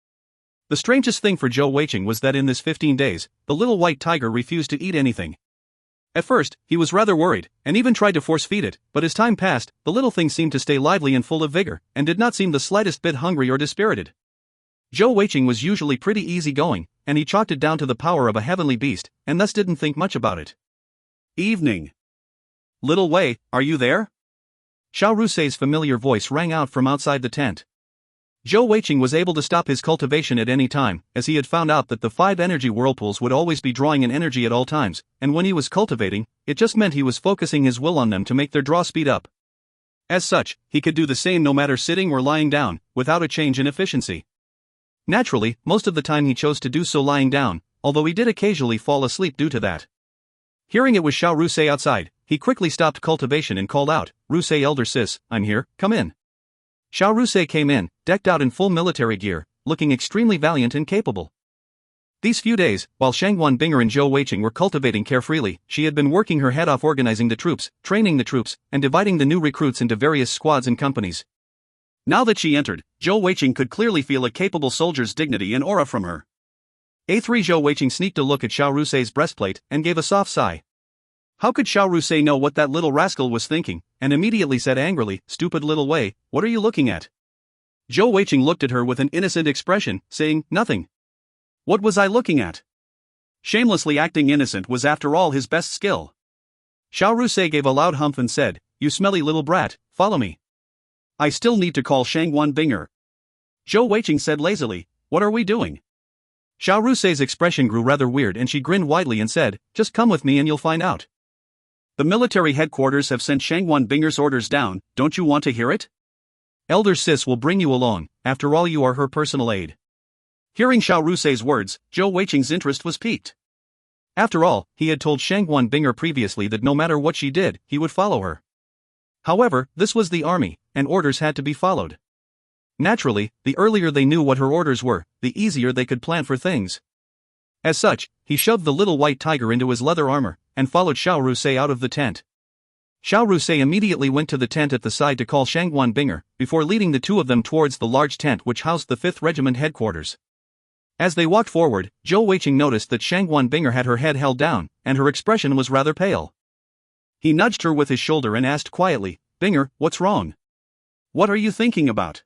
The strangest thing for Zhou Weiqing was that in this 15 days, the little white tiger refused to eat anything. At first, he was rather worried, and even tried to force-feed it, but as time passed, the little thing seemed to stay lively and full of vigor, and did not seem the slightest bit hungry or dispirited. Zhou Weiqing was usually pretty easygoing, and he chalked it down to the power of a heavenly beast, and thus didn't think much about it. Evening. "Little Wei, are you there?" Xiao Rusei's familiar voice rang out from outside the tent. Zhou Weiqing was able to stop his cultivation at any time, as he had found out that the 5 energy whirlpools would always be drawing in energy at all times, and when he was cultivating, it just meant he was focusing his will on them to make their draw speed up. As such, he could do the same no matter sitting or lying down, without a change in efficiency. Naturally, most of the time he chose to do so lying down, although he did occasionally fall asleep due to that. Hearing it was Xiao Rusei outside, he quickly stopped cultivation and called out, Rusei elder sis, I'm here, come in. Xiao Rusei came in, decked out in full military gear, looking extremely valiant and capable. These few days, while Shangguan Binger and Zhou Weiqing were cultivating carefreely, she had been working her head off organizing the troops, training the troops, and dividing the new recruits into various squads and companies. Now that she entered, Zhou Weiqing could clearly feel a capable soldier's dignity and aura from her. A3 Zhou Weiqing sneaked a look at Xiao Rusei's breastplate and gave a soft sigh. How could Xiao Rusei know what that little rascal was thinking, and immediately said angrily, "Stupid little Wei, what are you looking at?" Zhou Weiqing looked at her with an innocent expression, saying, "Nothing." What was I looking at? Shamelessly acting innocent was after all his best skill. Xiao Rusei gave a loud humph and said, "You smelly little brat, follow me. I still need to call Shangguan Binger." Zhou Weiqing said lazily, "What are we doing?" Xiao Rusei's expression grew rather weird and she grinned widely and said, "Just come with me and you'll find out. The military headquarters have sent Shangguan Binger's orders down, don't you want to hear it? Elder Sis will bring you along, after all you are her personal aide." Hearing Xiao Rusei's words, Zhou Weiqing's interest was piqued. After all, he had told Shangguan Binger previously that no matter what she did, he would follow her. However, this was the army, and orders had to be followed. Naturally, the earlier they knew what her orders were, the easier they could plan for things. As such, he shoved the little white tiger into his leather armor, and followed Xiao Rusei out of the tent. Xiao Rusei immediately went to the tent at the side to call Shangguan Binger, before leading the two of them towards the large tent which housed the 5th Regiment headquarters. As they walked forward, Zhou Weiqing noticed that Shangguan Binger had her head held down, and her expression was rather pale. He nudged her with his shoulder and asked quietly, "Binger, what's wrong? What are you thinking about?"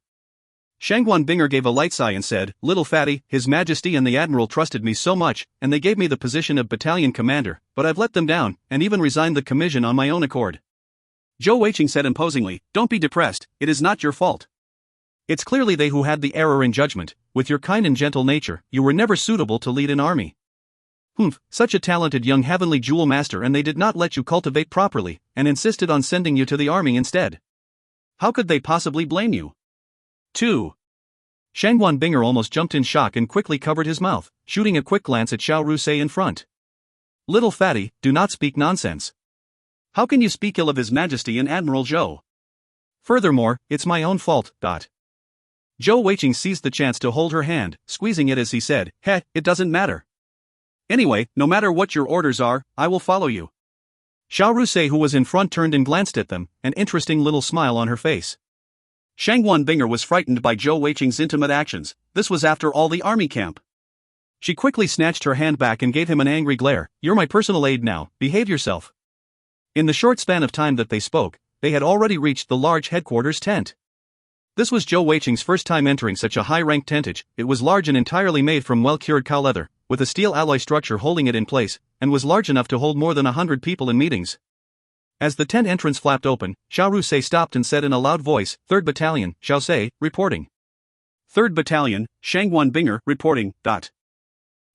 Shangguan Binger gave a light sigh and said, "Little fatty, His Majesty and the Admiral trusted me so much, and they gave me the position of battalion commander, but I've let them down, and even resigned the commission on my own accord." Zhou Weiqing said imposingly, "Don't be depressed, it is not your fault. It's clearly they who had the error in judgment. With your kind and gentle nature, you were never suitable to lead an army. Such a talented young heavenly jewel master, and they did not let you cultivate properly, and insisted on sending you to the army instead. How could they possibly blame you?" 2. Shangguan Binger almost jumped in shock and quickly covered his mouth, shooting a quick glance at Xiao Rusei in front. "Little fatty, do not speak nonsense. How can you speak ill of His Majesty and Admiral Zhou? Furthermore, it's my own fault. Zhou Weiqing seized the chance to hold her hand, squeezing it as he said, "It doesn't matter. Anyway, no matter what your orders are, I will follow you." Xiao Rusei, who was in front, turned and glanced at them, an interesting little smile on her face. Shangguan Binger was frightened by Zhou Weiqing's intimate actions. This was after all the army camp. She quickly snatched her hand back and gave him an angry glare. "You're my personal aide now, behave yourself." In the short span of time that they spoke, they had already reached the large headquarters tent. This was Zhou Weiqing's first time entering such a high-ranked tentage. It was large and entirely made from well-cured cow leather, with a steel alloy structure holding it in place, and was large enough to hold more than 100 people in meetings. As the tent entrance flapped open, Xiao Rusei stopped and said in a loud voice, "3rd Battalion, Xiaosei, reporting." 3rd Battalion, Shangguan Binger, reporting.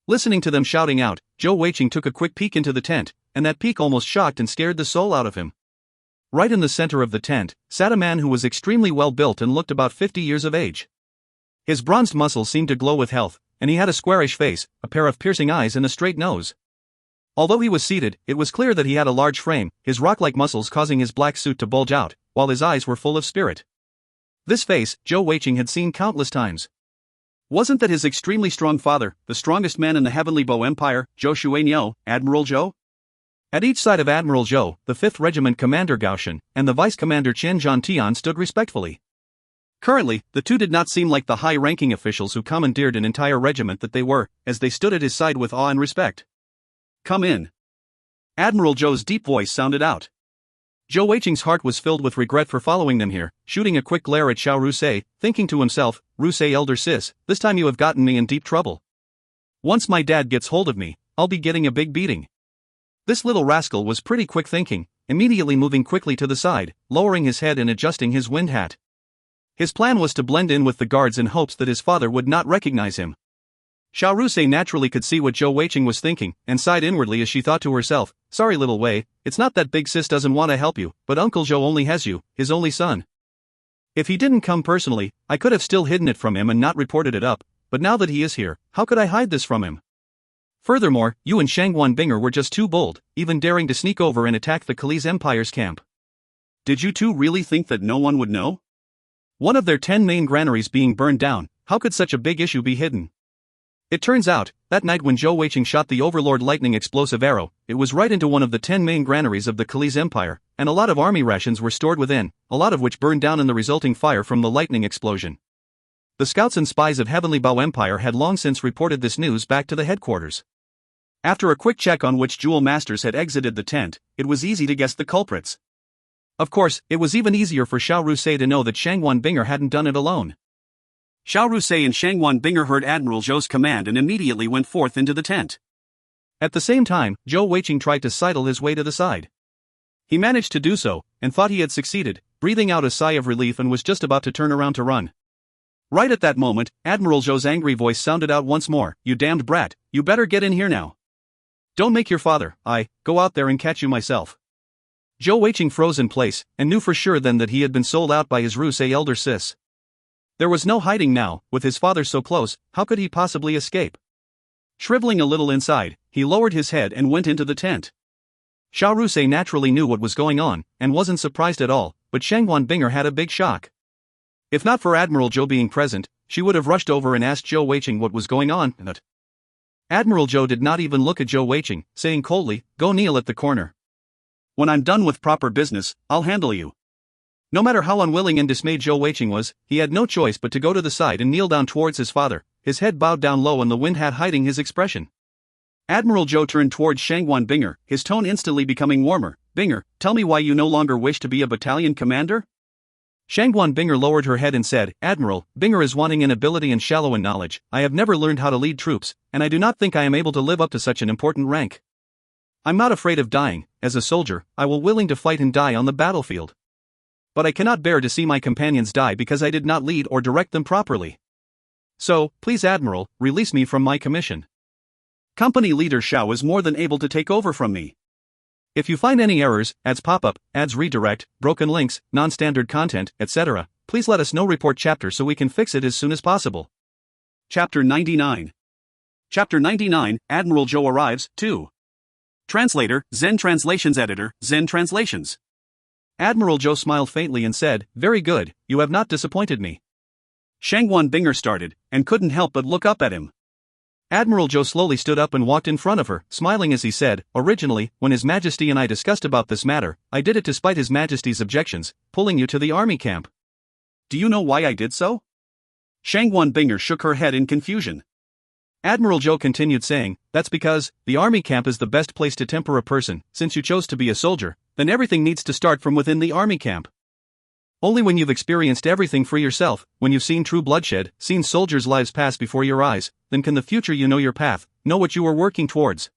Listening to them shouting out, Zhou Weiqing took a quick peek into the tent, and that peek almost shocked and scared the soul out of him. Right in the center of the tent, sat a man who was extremely well built and looked about 50 years of age. His bronzed muscles seemed to glow with health, and he had a squarish face, a pair of piercing eyes and a straight nose. Although he was seated, it was clear that he had a large frame, his rock-like muscles causing his black suit to bulge out, while his eyes were full of spirit. This face, Zhou Weiqing had seen countless times. Wasn't that his extremely strong father, the strongest man in the Heavenly Bow Empire, Zhou Xuaniao, Admiral Zhou? At each side of Admiral Zhou, the 5th Regiment Commander Gao Shen and the Vice Commander Qian Zhantian stood respectfully. Currently, the two did not seem like the high-ranking officials who commandeered an entire regiment that they were, as they stood at his side with awe and respect. "Come in." Admiral Zhou's deep voice sounded out. Zhou Weiqing's heart was filled with regret for following them here, shooting a quick glare at Xiao Rusei, thinking to himself, "Rusei elder sis, this time you have gotten me in deep trouble. Once my dad gets hold of me, I'll be getting a big beating." This little rascal was pretty quick thinking, immediately moving quickly to the side, lowering his head and adjusting his wind hat. His plan was to blend in with the guards in hopes that his father would not recognize him. Xiao Rusei naturally could see what Zhou Weiqing was thinking, and sighed inwardly as she thought to herself, "Sorry little Wei, it's not that big sis doesn't want to help you, but Uncle Zhou only has you, his only son. If he didn't come personally, I could have still hidden it from him and not reported it up, but now that he is here, how could I hide this from him? Furthermore, you and Shangguan Binger were just too bold, even daring to sneak over and attack the Khalese Empire's camp. Did you two really think that no one would know? One of their 10 main granaries being burned down, how could such a big issue be hidden? It turns out, that night when Zhou Weiqing shot the Overlord lightning explosive arrow, it was right into one of the 10 main granaries of the Khalese Empire, and a lot of army rations were stored within, a lot of which burned down in the resulting fire from the lightning explosion. The scouts and spies of Heavenly Bao Empire had long since reported this news back to the headquarters. After a quick check on which jewel masters had exited the tent, it was easy to guess the culprits. Of course, it was even easier for Xiao Rusei to know that Shangwan Binger hadn't done it alone. Xiao Rusei and Shangwan Binger heard Admiral Zhou's command and immediately went forth into the tent. At the same time, Zhou Weiqing tried to sidle his way to the side. He managed to do so, and thought he had succeeded, breathing out a sigh of relief, and was just about to turn around to run. Right at that moment, Admiral Zhou's angry voice sounded out once more, "You damned brat, you better get in here now. Don't make your father, go out there and catch you myself." Zhou Weiqing froze in place, and knew for sure then that he had been sold out by his Rusei elder sis. There was no hiding now, with his father so close, how could he possibly escape? Shriveling a little inside, he lowered his head and went into the tent. Xiao Rusei naturally knew what was going on, and wasn't surprised at all, but Shangwan Binger had a big shock. If not for Admiral Zhou being present, she would have rushed over and asked Zhou Weiqing what was going on, but Admiral Zhou did not even look at Zhou Weiqing, saying coldly, "Go kneel at the corner. When I'm done with proper business, I'll handle you." No matter how unwilling and dismayed Zhou Weiqing was, he had no choice but to go to the side and kneel down towards his father, his head bowed down low and the wind hat hiding his expression. Admiral Zhou turned towards Shangwan Binger, his tone instantly becoming warmer. "Binger, tell me why you no longer wish to be a battalion commander?" Shangwan Binger lowered her head and said, "Admiral, Binger is wanting in ability and shallow in knowledge. I have never learned how to lead troops, and I do not think I am able to live up to such an important rank. I'm not afraid of dying. As a soldier, I will willing to fight and die on the battlefield. But I cannot bear to see my companions die because I did not lead or direct them properly. So, please Admiral, release me from my commission. Company Leader Xiao is more than able to take over from me. If you find any errors, ads pop-up, ads redirect, broken links, non-standard content, etc., please let us know. Report chapter so we can fix it as soon as possible." Chapter 99. Chapter 99, Admiral Zhou arrives, 2. Translator, Zen Translations Editor, Zen Translations. Admiral Zhou smiled faintly and said, "Very good, you have not disappointed me." Shangwan Binger started, and couldn't help but look up at him. Admiral Zhou slowly stood up and walked in front of her, smiling as he said, "Originally, when His Majesty and I discussed about this matter, I did it despite His Majesty's objections, pulling you to the army camp. Do you know why I did so?" Shangwan Binger shook her head in confusion. Admiral Zhou continued saying, "That's because the army camp is the best place to temper a person. Since you chose to be a soldier, then everything needs to start from within the army camp. Only when you've experienced everything for yourself, when you've seen true bloodshed, seen soldiers' lives pass before your eyes, then can the future you know your path, know what you are working towards.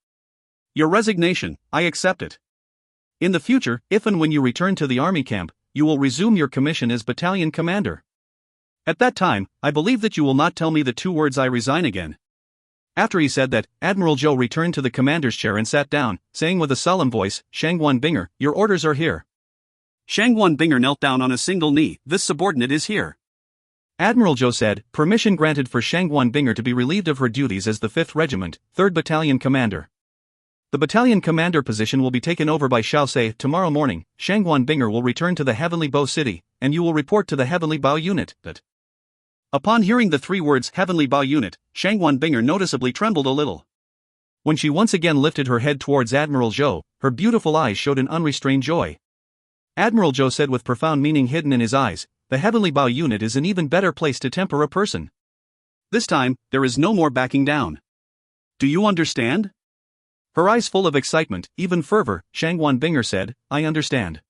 Your resignation, I accept it. In the future, if and when you return to the army camp, you will resume your commission as battalion commander. At that time, I believe that you will not tell me the 2 words 'I resign' again." After he said that, Admiral Zhou returned to the commander's chair and sat down, saying with a solemn voice, "Shangwan Binger, your orders are here." Shangwan Binger knelt down on a single knee. "This subordinate is here." Admiral Zhou said, "Permission granted for Shangwan Binger to be relieved of her duties as the 5th Regiment, 3rd Battalion Commander. The battalion commander position will be taken over by Xiao Sei. Tomorrow morning, Shangwan Binger will return to the Heavenly Bao City, and you will report to the Heavenly Bao Unit." Upon hearing the 3 words Heavenly Bao Unit, Shangwan Binger noticeably trembled a little. When she once again lifted her head towards Admiral Zhou, her beautiful eyes showed an unrestrained joy. Admiral Zhou said with profound meaning hidden in his eyes, "The Heavenly Bao Unit is an even better place to temper a person. This time, there is no more backing down. Do you understand?" Her eyes full of excitement, even fervor, Shangwan Binger said, "I understand.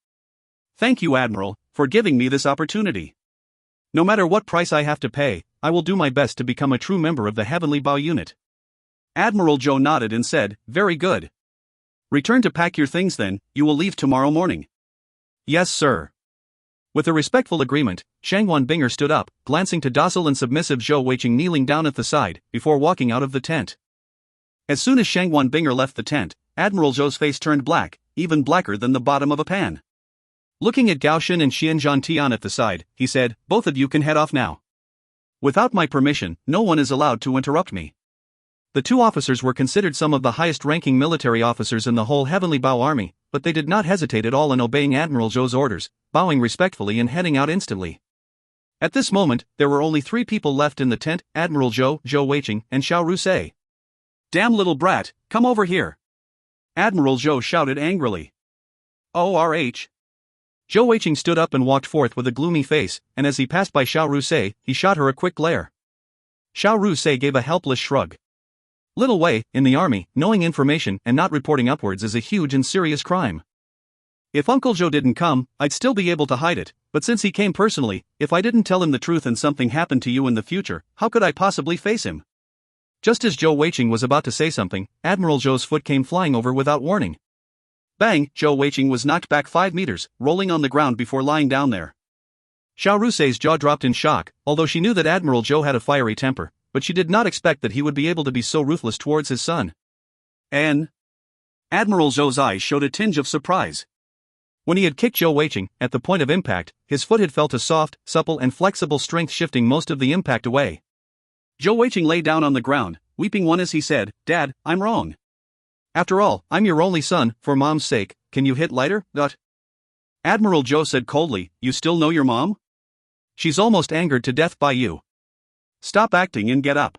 Thank you, Admiral, for giving me this opportunity. No matter what price I have to pay, I will do my best to become a true member of the Heavenly Bao Unit." Admiral Zhou nodded and said, "Very good. Return to pack your things then, you will leave tomorrow morning." "Yes, sir." With a respectful agreement, Shangwan Binger stood up, glancing to docile and submissive Zhou Weiqing kneeling down at the side, before walking out of the tent. As soon as Shangwan Binger left the tent, Admiral Zhou's face turned black, even blacker than the bottom of a pan. Looking at Gao Shen and Xian Tian at the side, he said, "Both of you can head off now. Without my permission, no one is allowed to interrupt me." The 2 officers were considered some of the highest-ranking military officers in the whole Heavenly Bao army, but they did not hesitate at all in obeying Admiral Zhou's orders, bowing respectfully and heading out instantly. At this moment, there were only 3 people left in the tent: Admiral Zhou, Zhou Weiqing, and Xiao Rusei. Damn little brat, come over here! Admiral Zhou shouted angrily. ORH. Zhou Weiqing stood up and walked forth with a gloomy face, and as he passed by Xiao Rusei, he shot her a quick glare. Xiao Rusei gave a helpless shrug. Little Wei, in the army, knowing information and not reporting upwards is a huge and serious crime. If Uncle Zhou didn't come, I'd still be able to hide it, but since he came personally, if I didn't tell him the truth and something happened to you in the future, how could I possibly face him? Just as Zhou Weiqing was about to say something, Admiral Zhou's foot came flying over without warning. Bang! Zhou Weiqing was knocked back 5 meters, rolling on the ground before lying down there. Xiao Rusei's jaw dropped in shock, although she knew that Admiral Zhou had a fiery temper, but she did not expect that he would be able to be so ruthless towards his son. Admiral Zhou's eyes showed a tinge of surprise. When he had kicked Zhou Weiqing, at the point of impact, his foot had felt a soft, supple and flexible strength shifting most of the impact away. Zhou Weiqing lay down on the ground, weeping one as he said, "Dad, I'm wrong. After all, I'm your only son, for Mom's sake, can you hit lighter?" Admiral Zhou said coldly, "You still know your mom? She's almost angered to death by you. Stop acting and get up."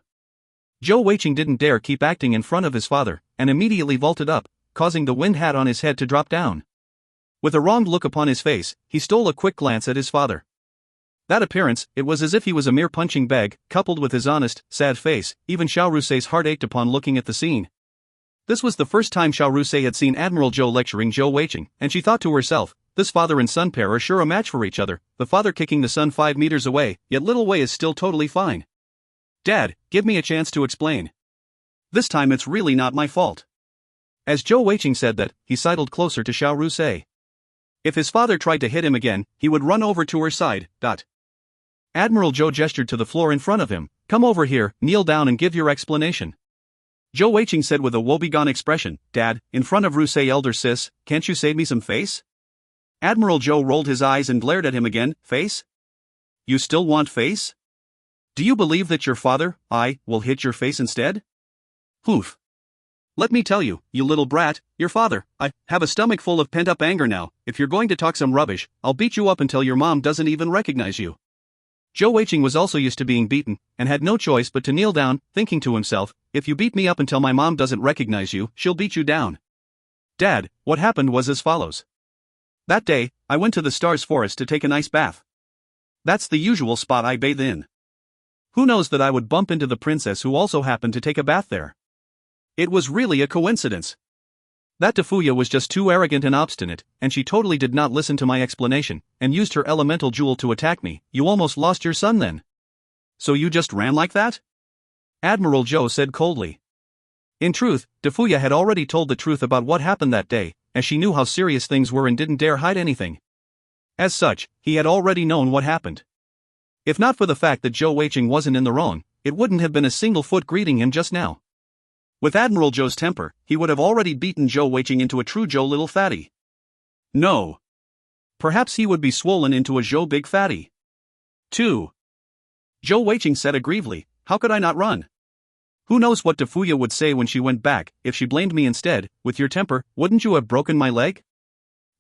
Zhou Weiqing didn't dare keep acting in front of his father, and immediately vaulted up, causing the wind hat on his head to drop down. With a wronged look upon his face, he stole a quick glance at his father. That appearance, it was as if he was a mere punching bag, coupled with his honest, sad face. Even Xiao Rusei's heart ached upon looking at the scene. This was the first time Xiao Rusei had seen Admiral Zhou lecturing Zhou Weiqing, and she thought to herself, this father and son pair are sure a match for each other, the father kicking the son 5 meters away, yet little Wei is still totally fine. "Dad, give me a chance to explain. This time it's really not my fault." As Zhou Weiqing said that, he sidled closer to Xiao Rusei. If his father tried to hit him again, he would run over to her side. Admiral Zhou gestured to the floor in front of him. "Come over here, kneel down and give your explanation." Zhou Weiqing said with a woebegone expression, "Dad, in front of Rusei elder sis, can't you save me some face?" Admiral Zhou rolled his eyes and glared at him again. "Face? You still want face? Do you believe that your father, will hit your face instead? Poof. Let me tell you, you little brat, your father, have a stomach full of pent-up anger now. If you're going to talk some rubbish, I'll beat you up until your mom doesn't even recognize you." Zhou Weiqing was also used to being beaten, and had no choice but to kneel down, thinking to himself, if you beat me up until my mom doesn't recognize you, she'll beat you down. "Dad, what happened was as follows. That day, I went to the Stars Forest to take an ice bath. That's the usual spot I bathe in. Who knows that I would bump into the princess who also happened to take a bath there? It was really a coincidence. That Tafuya was just too arrogant and obstinate, and she totally did not listen to my explanation, and used her elemental jewel to attack me. You almost lost your son then. So you just ran like that?" Admiral Zhou said coldly. In truth, Tafuya had already told the truth about what happened that day, as she knew how serious things were and didn't dare hide anything. As such, he had already known what happened. If not for the fact that Zhou Weiqing wasn't in the wrong, it wouldn't have been a single foot greeting him just now. With Admiral Zhou's temper, he would have already beaten Zhou Weiqing into a true Zhou little fatty. No. Perhaps he would be swollen into a Zhou big fatty. 2. Zhou Weiqing said aggrievely, "How could I not run? Who knows what Tafuya would say when she went back. If she blamed me instead, with your temper, wouldn't you have broken my leg?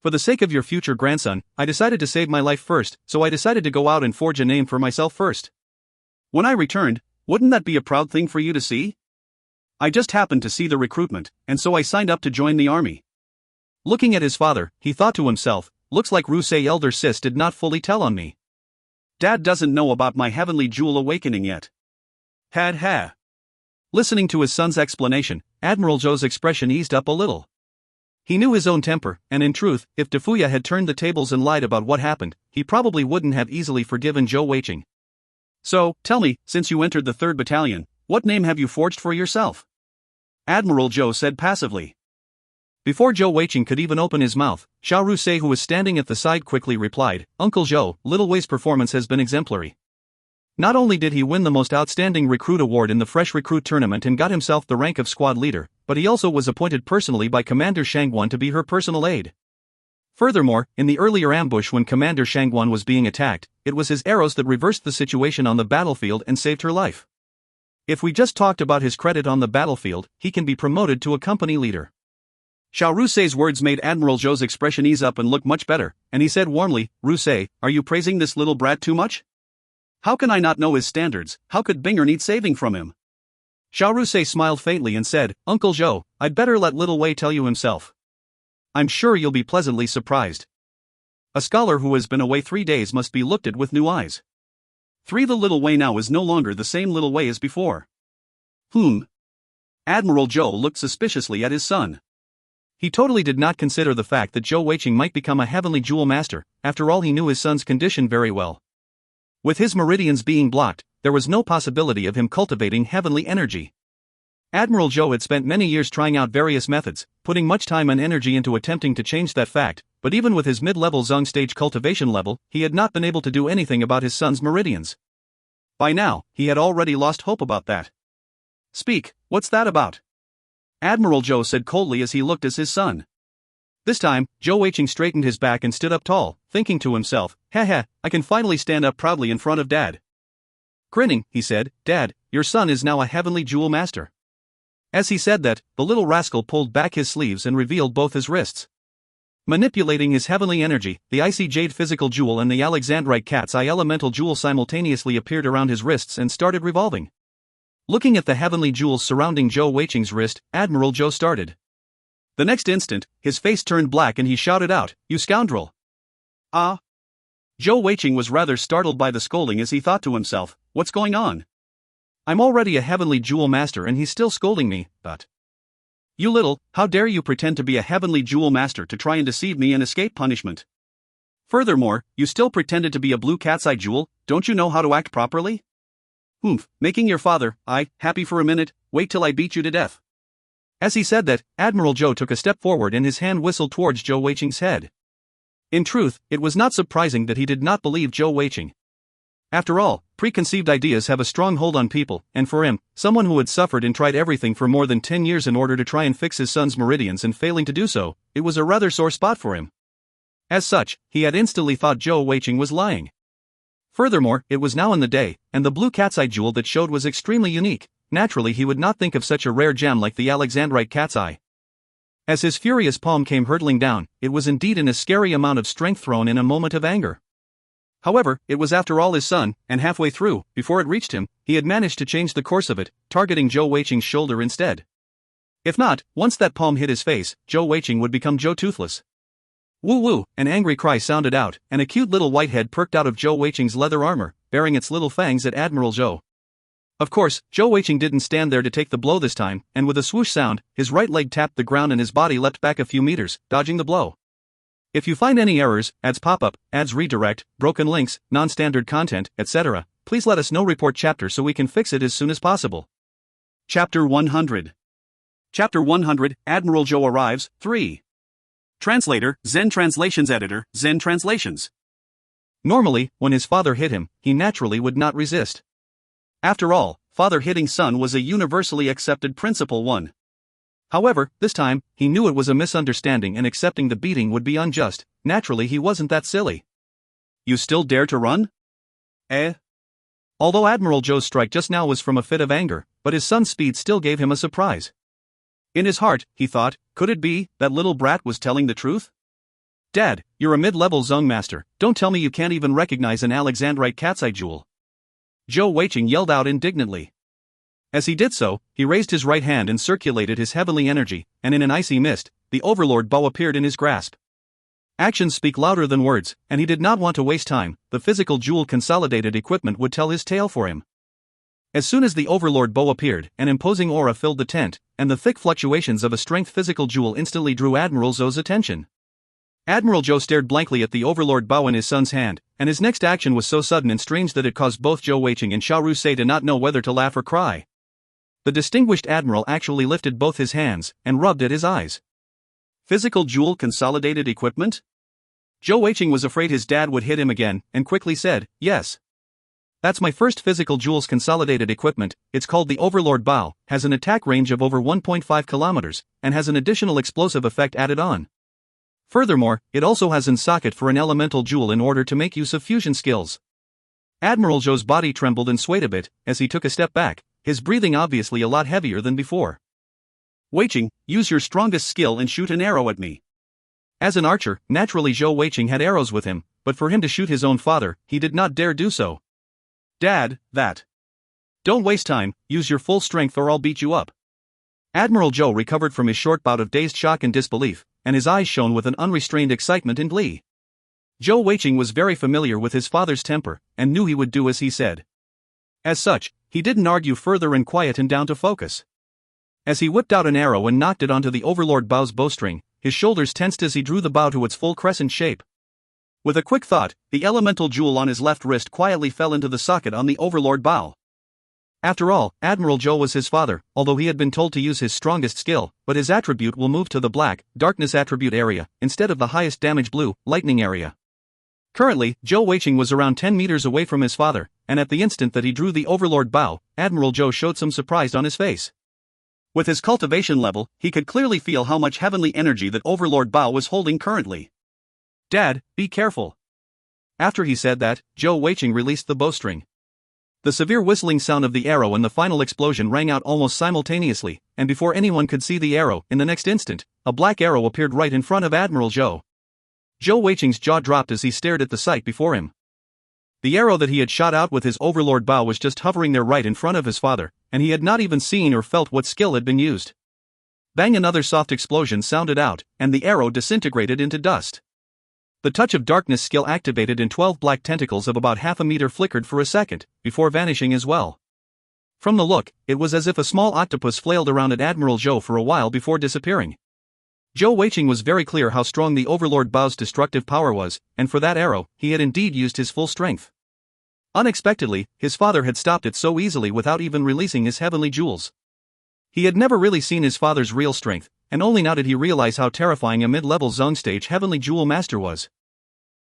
For the sake of your future grandson, I decided to save my life first, so I decided to go out and forge a name for myself first. When I returned, wouldn't that be a proud thing for you to see? I just happened to see the recruitment, and so I signed up to join the army." Looking at his father, he thought to himself, looks like Rusei elder sis did not fully tell on me. Dad doesn't know about my heavenly jewel awakening yet. Ha. Listening to his son's explanation, Admiral Zhou's expression eased up a little. He knew his own temper, and in truth, if Tafuya had turned the tables and lied about what happened, he probably wouldn't have easily forgiven Zhou Weiqing. "So, tell me, since you entered the 3rd Battalion, what name have you forged for yourself?" Admiral Zhou said passively. Before Zhou Weiqing could even open his mouth, Xiao Rusei, who was standing at the side, quickly replied, "Uncle Zhou, little Wei's performance has been exemplary. Not only did he win the Most Outstanding Recruit Award in the Fresh Recruit Tournament and got himself the rank of squad leader, but he also was appointed personally by Commander Shangguan to be her personal aide. Furthermore, in the earlier ambush when Commander Shangguan was being attacked, it was his arrows that reversed the situation on the battlefield and saved her life. If we just talked about his credit on the battlefield, he can be promoted to a company leader. Xiao Rusei's words made Admiral Zhou's expression ease up and look much better, and he said warmly, Rusei, are you praising this little brat too much? How can I not know his standards? How could Binger need saving from him? Xiao Rusei smiled faintly and said, Uncle Zhou, I'd better let little Wei tell you himself. I'm sure you'll be pleasantly surprised. A scholar who has been away 3 days must be looked at with new eyes. The little Wei now is no longer the same little Wei as before. Admiral Zhou looked suspiciously at his son. He totally did not consider the fact that Zhou Weiqing might become a heavenly jewel master. After all, he knew his son's condition very well. With his meridians being blocked, there was no possibility of him cultivating heavenly energy. Admiral Zhou had spent many years trying out various methods, putting much time and energy into attempting to change that fact, but even with his mid-level Zhong stage cultivation level, he had not been able to do anything about his son's meridians. By now, he had already lost hope about that. Speak, what's that about? Admiral Zhou said coldly as he looked at his son. This time, Zhou Weiqing straightened his back and stood up tall, thinking to himself, I can finally stand up proudly in front of Dad. Grinning, he said, Dad, your son is now a heavenly jewel master. As he said that, the little rascal pulled back his sleeves and revealed both his wrists. Manipulating his heavenly energy, the icy jade physical jewel and the alexandrite cat's eye elemental jewel simultaneously appeared around his wrists and started revolving. Looking at the heavenly jewels surrounding Zhou Weiqing's wrist, Admiral Zhou started. The next instant, his face turned black and he shouted out, You scoundrel! Ah! Zhou Weiqing was rather startled by the scolding as he thought to himself, what's going on? I'm already a heavenly jewel master and he's still scolding me, but... You little, how dare you pretend to be a heavenly jewel master to try and deceive me and escape punishment? Furthermore, you still pretended to be a blue cat's eye jewel, don't you know how to act properly? Making your father, happy for a minute, wait till I beat you to death. As he said that, Admiral Zhou took a step forward and his hand whistled towards Zhou Weiqing's head. In truth, it was not surprising that he did not believe Zhou Weiqing. After all, preconceived ideas have a strong hold on people, and for him, someone who had suffered and tried everything for more than 10 years in order to try and fix his son's meridians and failing to do so, it was a rather sore spot for him. As such, he had instantly thought Zhou Weiqing was lying. Furthermore, it was now in the day, and the blue cat's eye jewel that showed was extremely unique. Naturally, he would not think of such a rare gem like the alexandrite cat's eye. As his furious palm came hurtling down, it was indeed in a scary amount of strength thrown in a moment of anger. However, it was after all his son, and halfway through, before it reached him, he had managed to change the course of it, targeting Zhou Weiqing's shoulder instead. If not, once that palm hit his face, Zhou Weiqing would become Zhou Toothless. Woo-woo, an angry cry sounded out, and a cute little white head perked out of Zhou Weiqing's leather armor, baring its little fangs at Admiral Zhou. Of course, Zhou Weiqing didn't stand there to take the blow this time, and with a swoosh sound, his right leg tapped the ground and his body leapt back a few meters, dodging the blow. If you find any errors, ads pop up, ads redirect, broken links, non-standard content, etc., please let us know. Report chapter so we can fix it as soon as possible. Chapter 100. Chapter 100, Admiral Zhou arrives, 3. Translator, Zen Translations Editor, Zen Translations. Normally, when his father hit him, he naturally would not resist. After all, father hitting son was a universally accepted principle one. However, this time, he knew it was a misunderstanding and accepting the beating would be unjust. Naturally, he wasn't that silly. You still dare to run? Although Admiral Zhou's strike just now was from a fit of anger, but his son's speed still gave him a surprise. In his heart, he thought, could it be that little brat was telling the truth? Dad, you're a mid-level Zhong master, don't tell me you can't even recognize an alexandrite cat's eye jewel. Zhou Weiqing yelled out indignantly. As he did so, he raised his right hand and circulated his heavenly energy, and in an icy mist, the Overlord bow appeared in his grasp. Actions speak louder than words, and he did not want to waste time. The physical jewel consolidated equipment would tell his tale for him. As soon as the Overlord bow appeared, an imposing aura filled the tent, and the thick fluctuations of a strength physical jewel instantly drew Admiral Zhou's attention. Admiral Zhou stared blankly at the Overlord bow in his son's hand, and his next action was so sudden and strange that it caused both Zhou Weiqing and Xiao Rusei to not know whether to laugh or cry. The distinguished admiral actually lifted both his hands and rubbed at his eyes. Physical jewel consolidated equipment? Zhou Weiqing was afraid his dad would hit him again, and quickly said, yes. That's my first physical jewels consolidated equipment. It's called the Overlord bow, has an attack range of over 1.5 kilometers, and has an additional explosive effect added on. Furthermore, it also has an socket for an elemental jewel in order to make use of fusion skills. Admiral Zhou's body trembled and swayed a bit as he took a step back, his breathing obviously a lot heavier than before. Weiqing, use your strongest skill and shoot an arrow at me. As an archer, naturally Zhou Weiqing had arrows with him, but for him to shoot his own father, he did not dare do so. Dad, that. Don't waste time, use your full strength or I'll beat you up. Admiral Zhou recovered from his short bout of dazed shock and disbelief, and his eyes shone with an unrestrained excitement and glee. Zhou Weiqing was very familiar with his father's temper, and knew he would do as he said. As such, he didn't argue further and quietened down to focus. As he whipped out an arrow and knocked it onto the Overlord Bao's bowstring, his shoulders tensed as he drew the bow to its full crescent shape. With a quick thought, the elemental jewel on his left wrist quietly fell into the socket on the Overlord Bao. After all, Admiral Zhou was his father, although he had been told to use his strongest skill, but his attribute will move to the black, darkness attribute area, instead of the highest damage blue, lightning area. Currently, Zhou Weiqing was around 10 meters away from his father, and at the instant that he drew the Overlord Bao, Admiral Zhou showed some surprise on his face. With his cultivation level, he could clearly feel how much heavenly energy that Overlord Bao was holding currently. Dad, be careful. After he said that, Zhou Weiqing released the bowstring. The severe whistling sound of the arrow and the final explosion rang out almost simultaneously, and before anyone could see the arrow, in the next instant, a black arrow appeared right in front of Admiral Zhou. Zhou Weiqing's jaw dropped as he stared at the sight before him. The arrow that he had shot out with his Overlord Bao was just hovering there right in front of his father, and he had not even seen or felt what skill had been used. Bang! Another soft explosion sounded out, and the arrow disintegrated into dust. The touch of darkness skill activated and 12 black tentacles of about half a meter flickered for a second, before vanishing as well. From the look, it was as if a small octopus flailed around at Admiral Zhou for a while before disappearing. Zhou Weiqing was very clear how strong the Overlord Bao's destructive power was, and for that arrow, he had indeed used his full strength. Unexpectedly, his father had stopped it so easily without even releasing his heavenly jewels. He had never really seen his father's real strength, and only now did he realize how terrifying a mid-level Zhong stage heavenly jewel master was.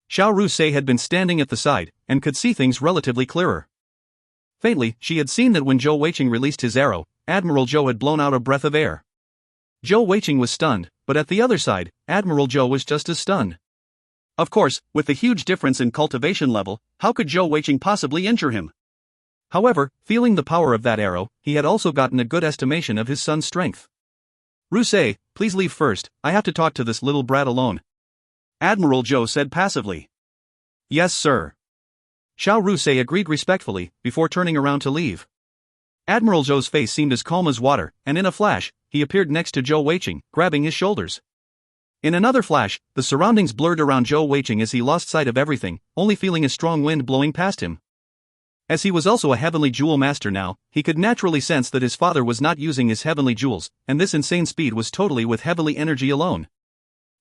Xiao Rusei had been standing at the side, and could see things relatively clearer. Faintly, she had seen that when Zhou Weiqing released his arrow, Admiral Zhou had blown out a breath of air. Zhou Weiqing was stunned, but at the other side, Admiral Zhou was just as stunned. Of course, with the huge difference in cultivation level, how could Zhou Weiqing possibly injure him? However, feeling the power of that arrow, he had also gotten a good estimation of his son's strength. Rusei, please leave first, I have to talk to this little brat alone. Admiral Zhou said passively. Yes, sir. Xiao Rusei agreed respectfully, before turning around to leave. Admiral Zhou's face seemed as calm as water, and in a flash, he appeared next to Zhou Weiqing, grabbing his shoulders. In another flash, the surroundings blurred around Zhou Weiqing as he lost sight of everything, only feeling a strong wind blowing past him. As he was also a heavenly jewel master now, he could naturally sense that his father was not using his heavenly jewels, and this insane speed was totally with heavenly energy alone.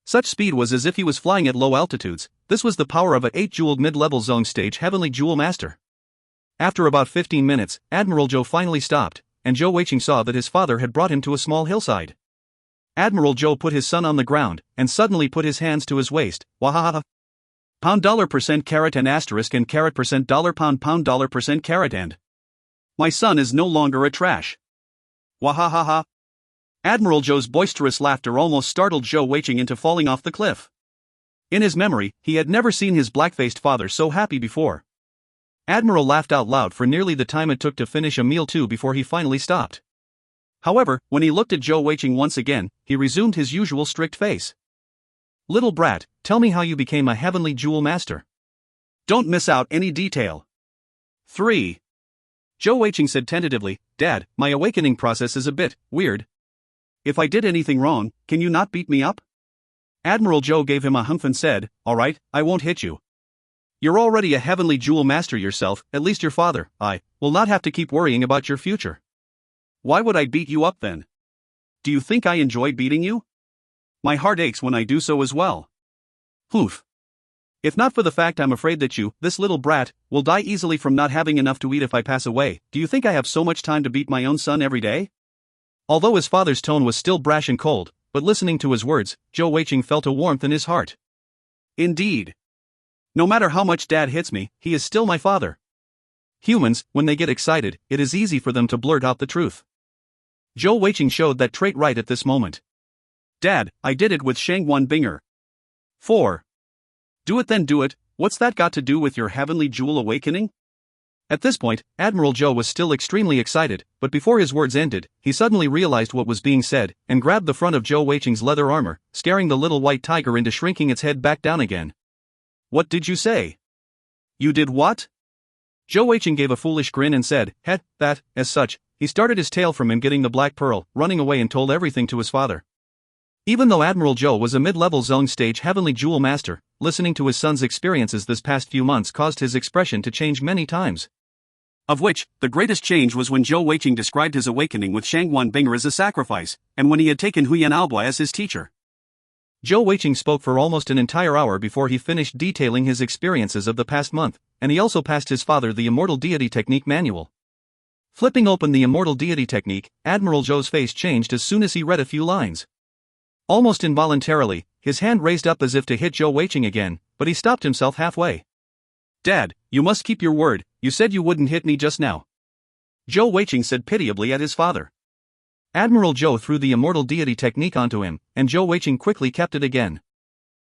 Such speed was as if he was flying at low altitudes. This was the power of a 8-jeweled mid-level Zhong stage heavenly jewel master. After about 15 minutes, Admiral Zhou finally stopped, and Zhou Weiqing saw that his father had brought him to a small hillside. Admiral Zhou put his son on the ground, and suddenly put his hands to his waist. Wahaha. Pound dollar % carat and asterisk and carat % dollar pound dollar % carat and. My son is no longer a trash. Wahahaha. Admiral Zhou's boisterous laughter almost startled Zhou Weiqing into falling off the cliff. In his memory, he had never seen his black-faced father so happy before. Admiral laughed out loud for nearly the time it took to finish a meal too before he finally stopped. However, when he looked at Zhou Weiqing once again, he resumed his usual strict face. Little brat, tell me how you became a heavenly jewel master. Don't miss out any detail. 3. Zhou Weiqing said tentatively, Dad, my awakening process is a bit weird. If I did anything wrong, can you not beat me up? Admiral Zhou gave him a humph and said, Alright, I won't hit you. You're already a heavenly jewel master yourself, at least your father, will not have to keep worrying about your future. Why would I beat you up then? Do you think I enjoy beating you? My heart aches when I do so as well. Oof. If not for the fact I'm afraid that you, this little brat, will die easily from not having enough to eat if I pass away, do you think I have so much time to beat my own son every day? Although his father's tone was still brash and cold, but listening to his words, Zhou Weiqing felt a warmth in his heart. Indeed. No matter how much Dad hits me, he is still my father. Humans, when they get excited, it is easy for them to blurt out the truth. Zhou Weiqing showed that trait right at this moment. Dad, I did it with Shangguan Binger. 4. Do it then do it, what's that got to do with your heavenly jewel awakening? At this point, Admiral Zhou was still extremely excited, but before his words ended, he suddenly realized what was being said, and grabbed the front of Zhou Weiqing's leather armor, scaring the little white tiger into shrinking its head back down again. What did you say? You did what? Zhou Weiqing gave a foolish grin and said, that, as such, he started his tale from him getting the black pearl, running away and told everything to his father. Even though Admiral Zhou was a mid-level Zhong stage heavenly jewel master, listening to his son's experiences this past few months caused his expression to change many times. Of which, the greatest change was when Zhou Weiqing described his awakening with Shangguan Binger as a sacrifice, and when he had taken Huyan Aoba as his teacher. Zhou Weiqing spoke for almost an entire hour before he finished detailing his experiences of the past month, and he also passed his father the Immortal Deity Technique manual. Flipping open the Immortal Deity Technique, Admiral Zhou's face changed as soon as he read a few lines. Almost involuntarily, his hand raised up as if to hit Zhou Weiqing again, but he stopped himself halfway. Dad, you must keep your word, you said you wouldn't hit me just now. Zhou Weiqing said pitiably at his father. Admiral Zhou threw the Immortal Deity Technique onto him, and Zhou Weiqing quickly kept it again.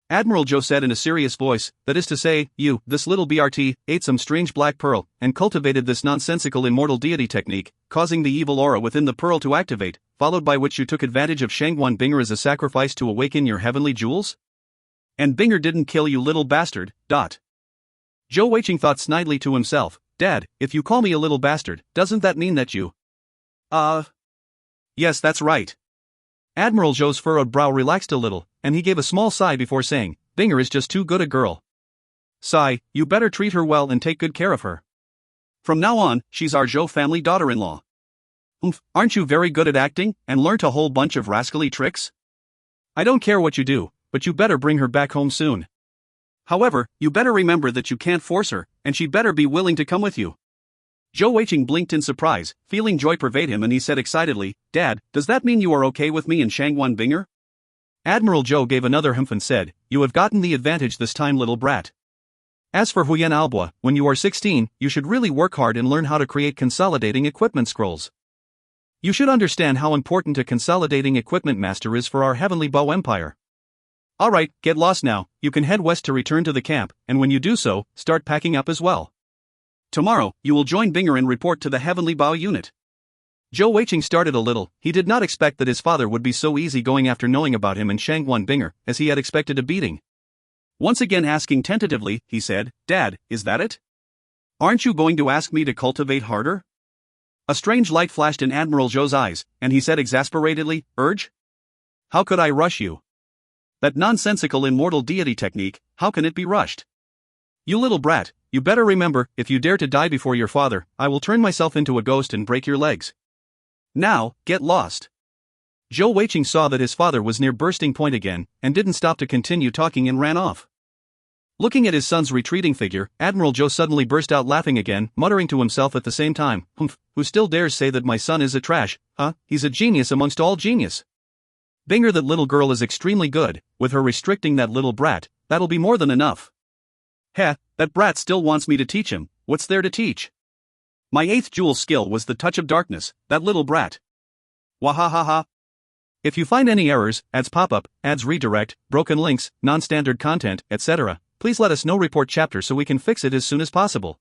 Admiral Zhou said in a serious voice, that is to say, you, this little BRT, ate some strange black pearl, and cultivated this nonsensical Immortal Deity Technique, causing the evil aura within the pearl to activate, followed by which you took advantage of Shangguan Binger as a sacrifice to awaken your heavenly jewels? And Binger didn't kill you, little bastard, dot. Zhou Weiqing thought snidely to himself, Dad, if you call me a little bastard, doesn't that mean that you… Yes, that's right. Admiral Zhou's furrowed brow relaxed a little, and he gave a small sigh before saying, Binger is just too good a girl. Sigh, you better treat her well and take good care of her. From now on, she's our Zhou family daughter-in-law. Aren't you very good at acting, and learnt a whole bunch of rascally tricks? I don't care what you do, but you better bring her back home soon. However, you better remember that you can't force her, and she'd better be willing to come with you. Zhou Weiqing blinked in surprise, feeling joy pervade him, and he said excitedly, Dad, does that mean you are okay with me and Shangguan Binger? Admiral Zhou gave another humph and said, You have gotten the advantage this time, little brat. As for Huyan Aoba, when you are 16, you should really work hard and learn how to create consolidating equipment scrolls. You should understand how important a consolidating equipment master is for our heavenly bow empire. Alright, get lost now, you can head west to return to the camp, and when you do so, start packing up as well. Tomorrow, you will join Binger and report to the Heavenly Bow unit. Zhou Weiqing started a little. He did not expect that his father would be so easygoing after knowing about him and Shangguan Binger, as he had expected a beating. Once again asking tentatively, he said, Dad, is that it? Aren't you going to ask me to cultivate harder? A strange light flashed in Admiral Zhou's eyes, and he said exasperatedly, Urge? How could I rush you? That nonsensical Immortal Deity Technique, how can it be rushed? You little brat, you better remember, if you dare to die before your father, I will turn myself into a ghost and break your legs. Now, get lost. Zhou Weiqing saw that his father was near bursting point again, and didn't stop to continue talking and ran off. Looking at his son's retreating figure, Admiral Zhou suddenly burst out laughing again, muttering to himself at the same time, who still dares say that my son is a trash, he's a genius amongst all genius. Binger, that little girl is extremely good, with her restricting that little brat, that'll be more than enough. That brat still wants me to teach him, what's there to teach? My 8th jewel skill was the touch of darkness, that little brat. Wahahaha. If you find any errors, ads pop-up, ads redirect, broken links, non-standard content, etc., please let us know. Report chapter so we can fix it as soon as possible.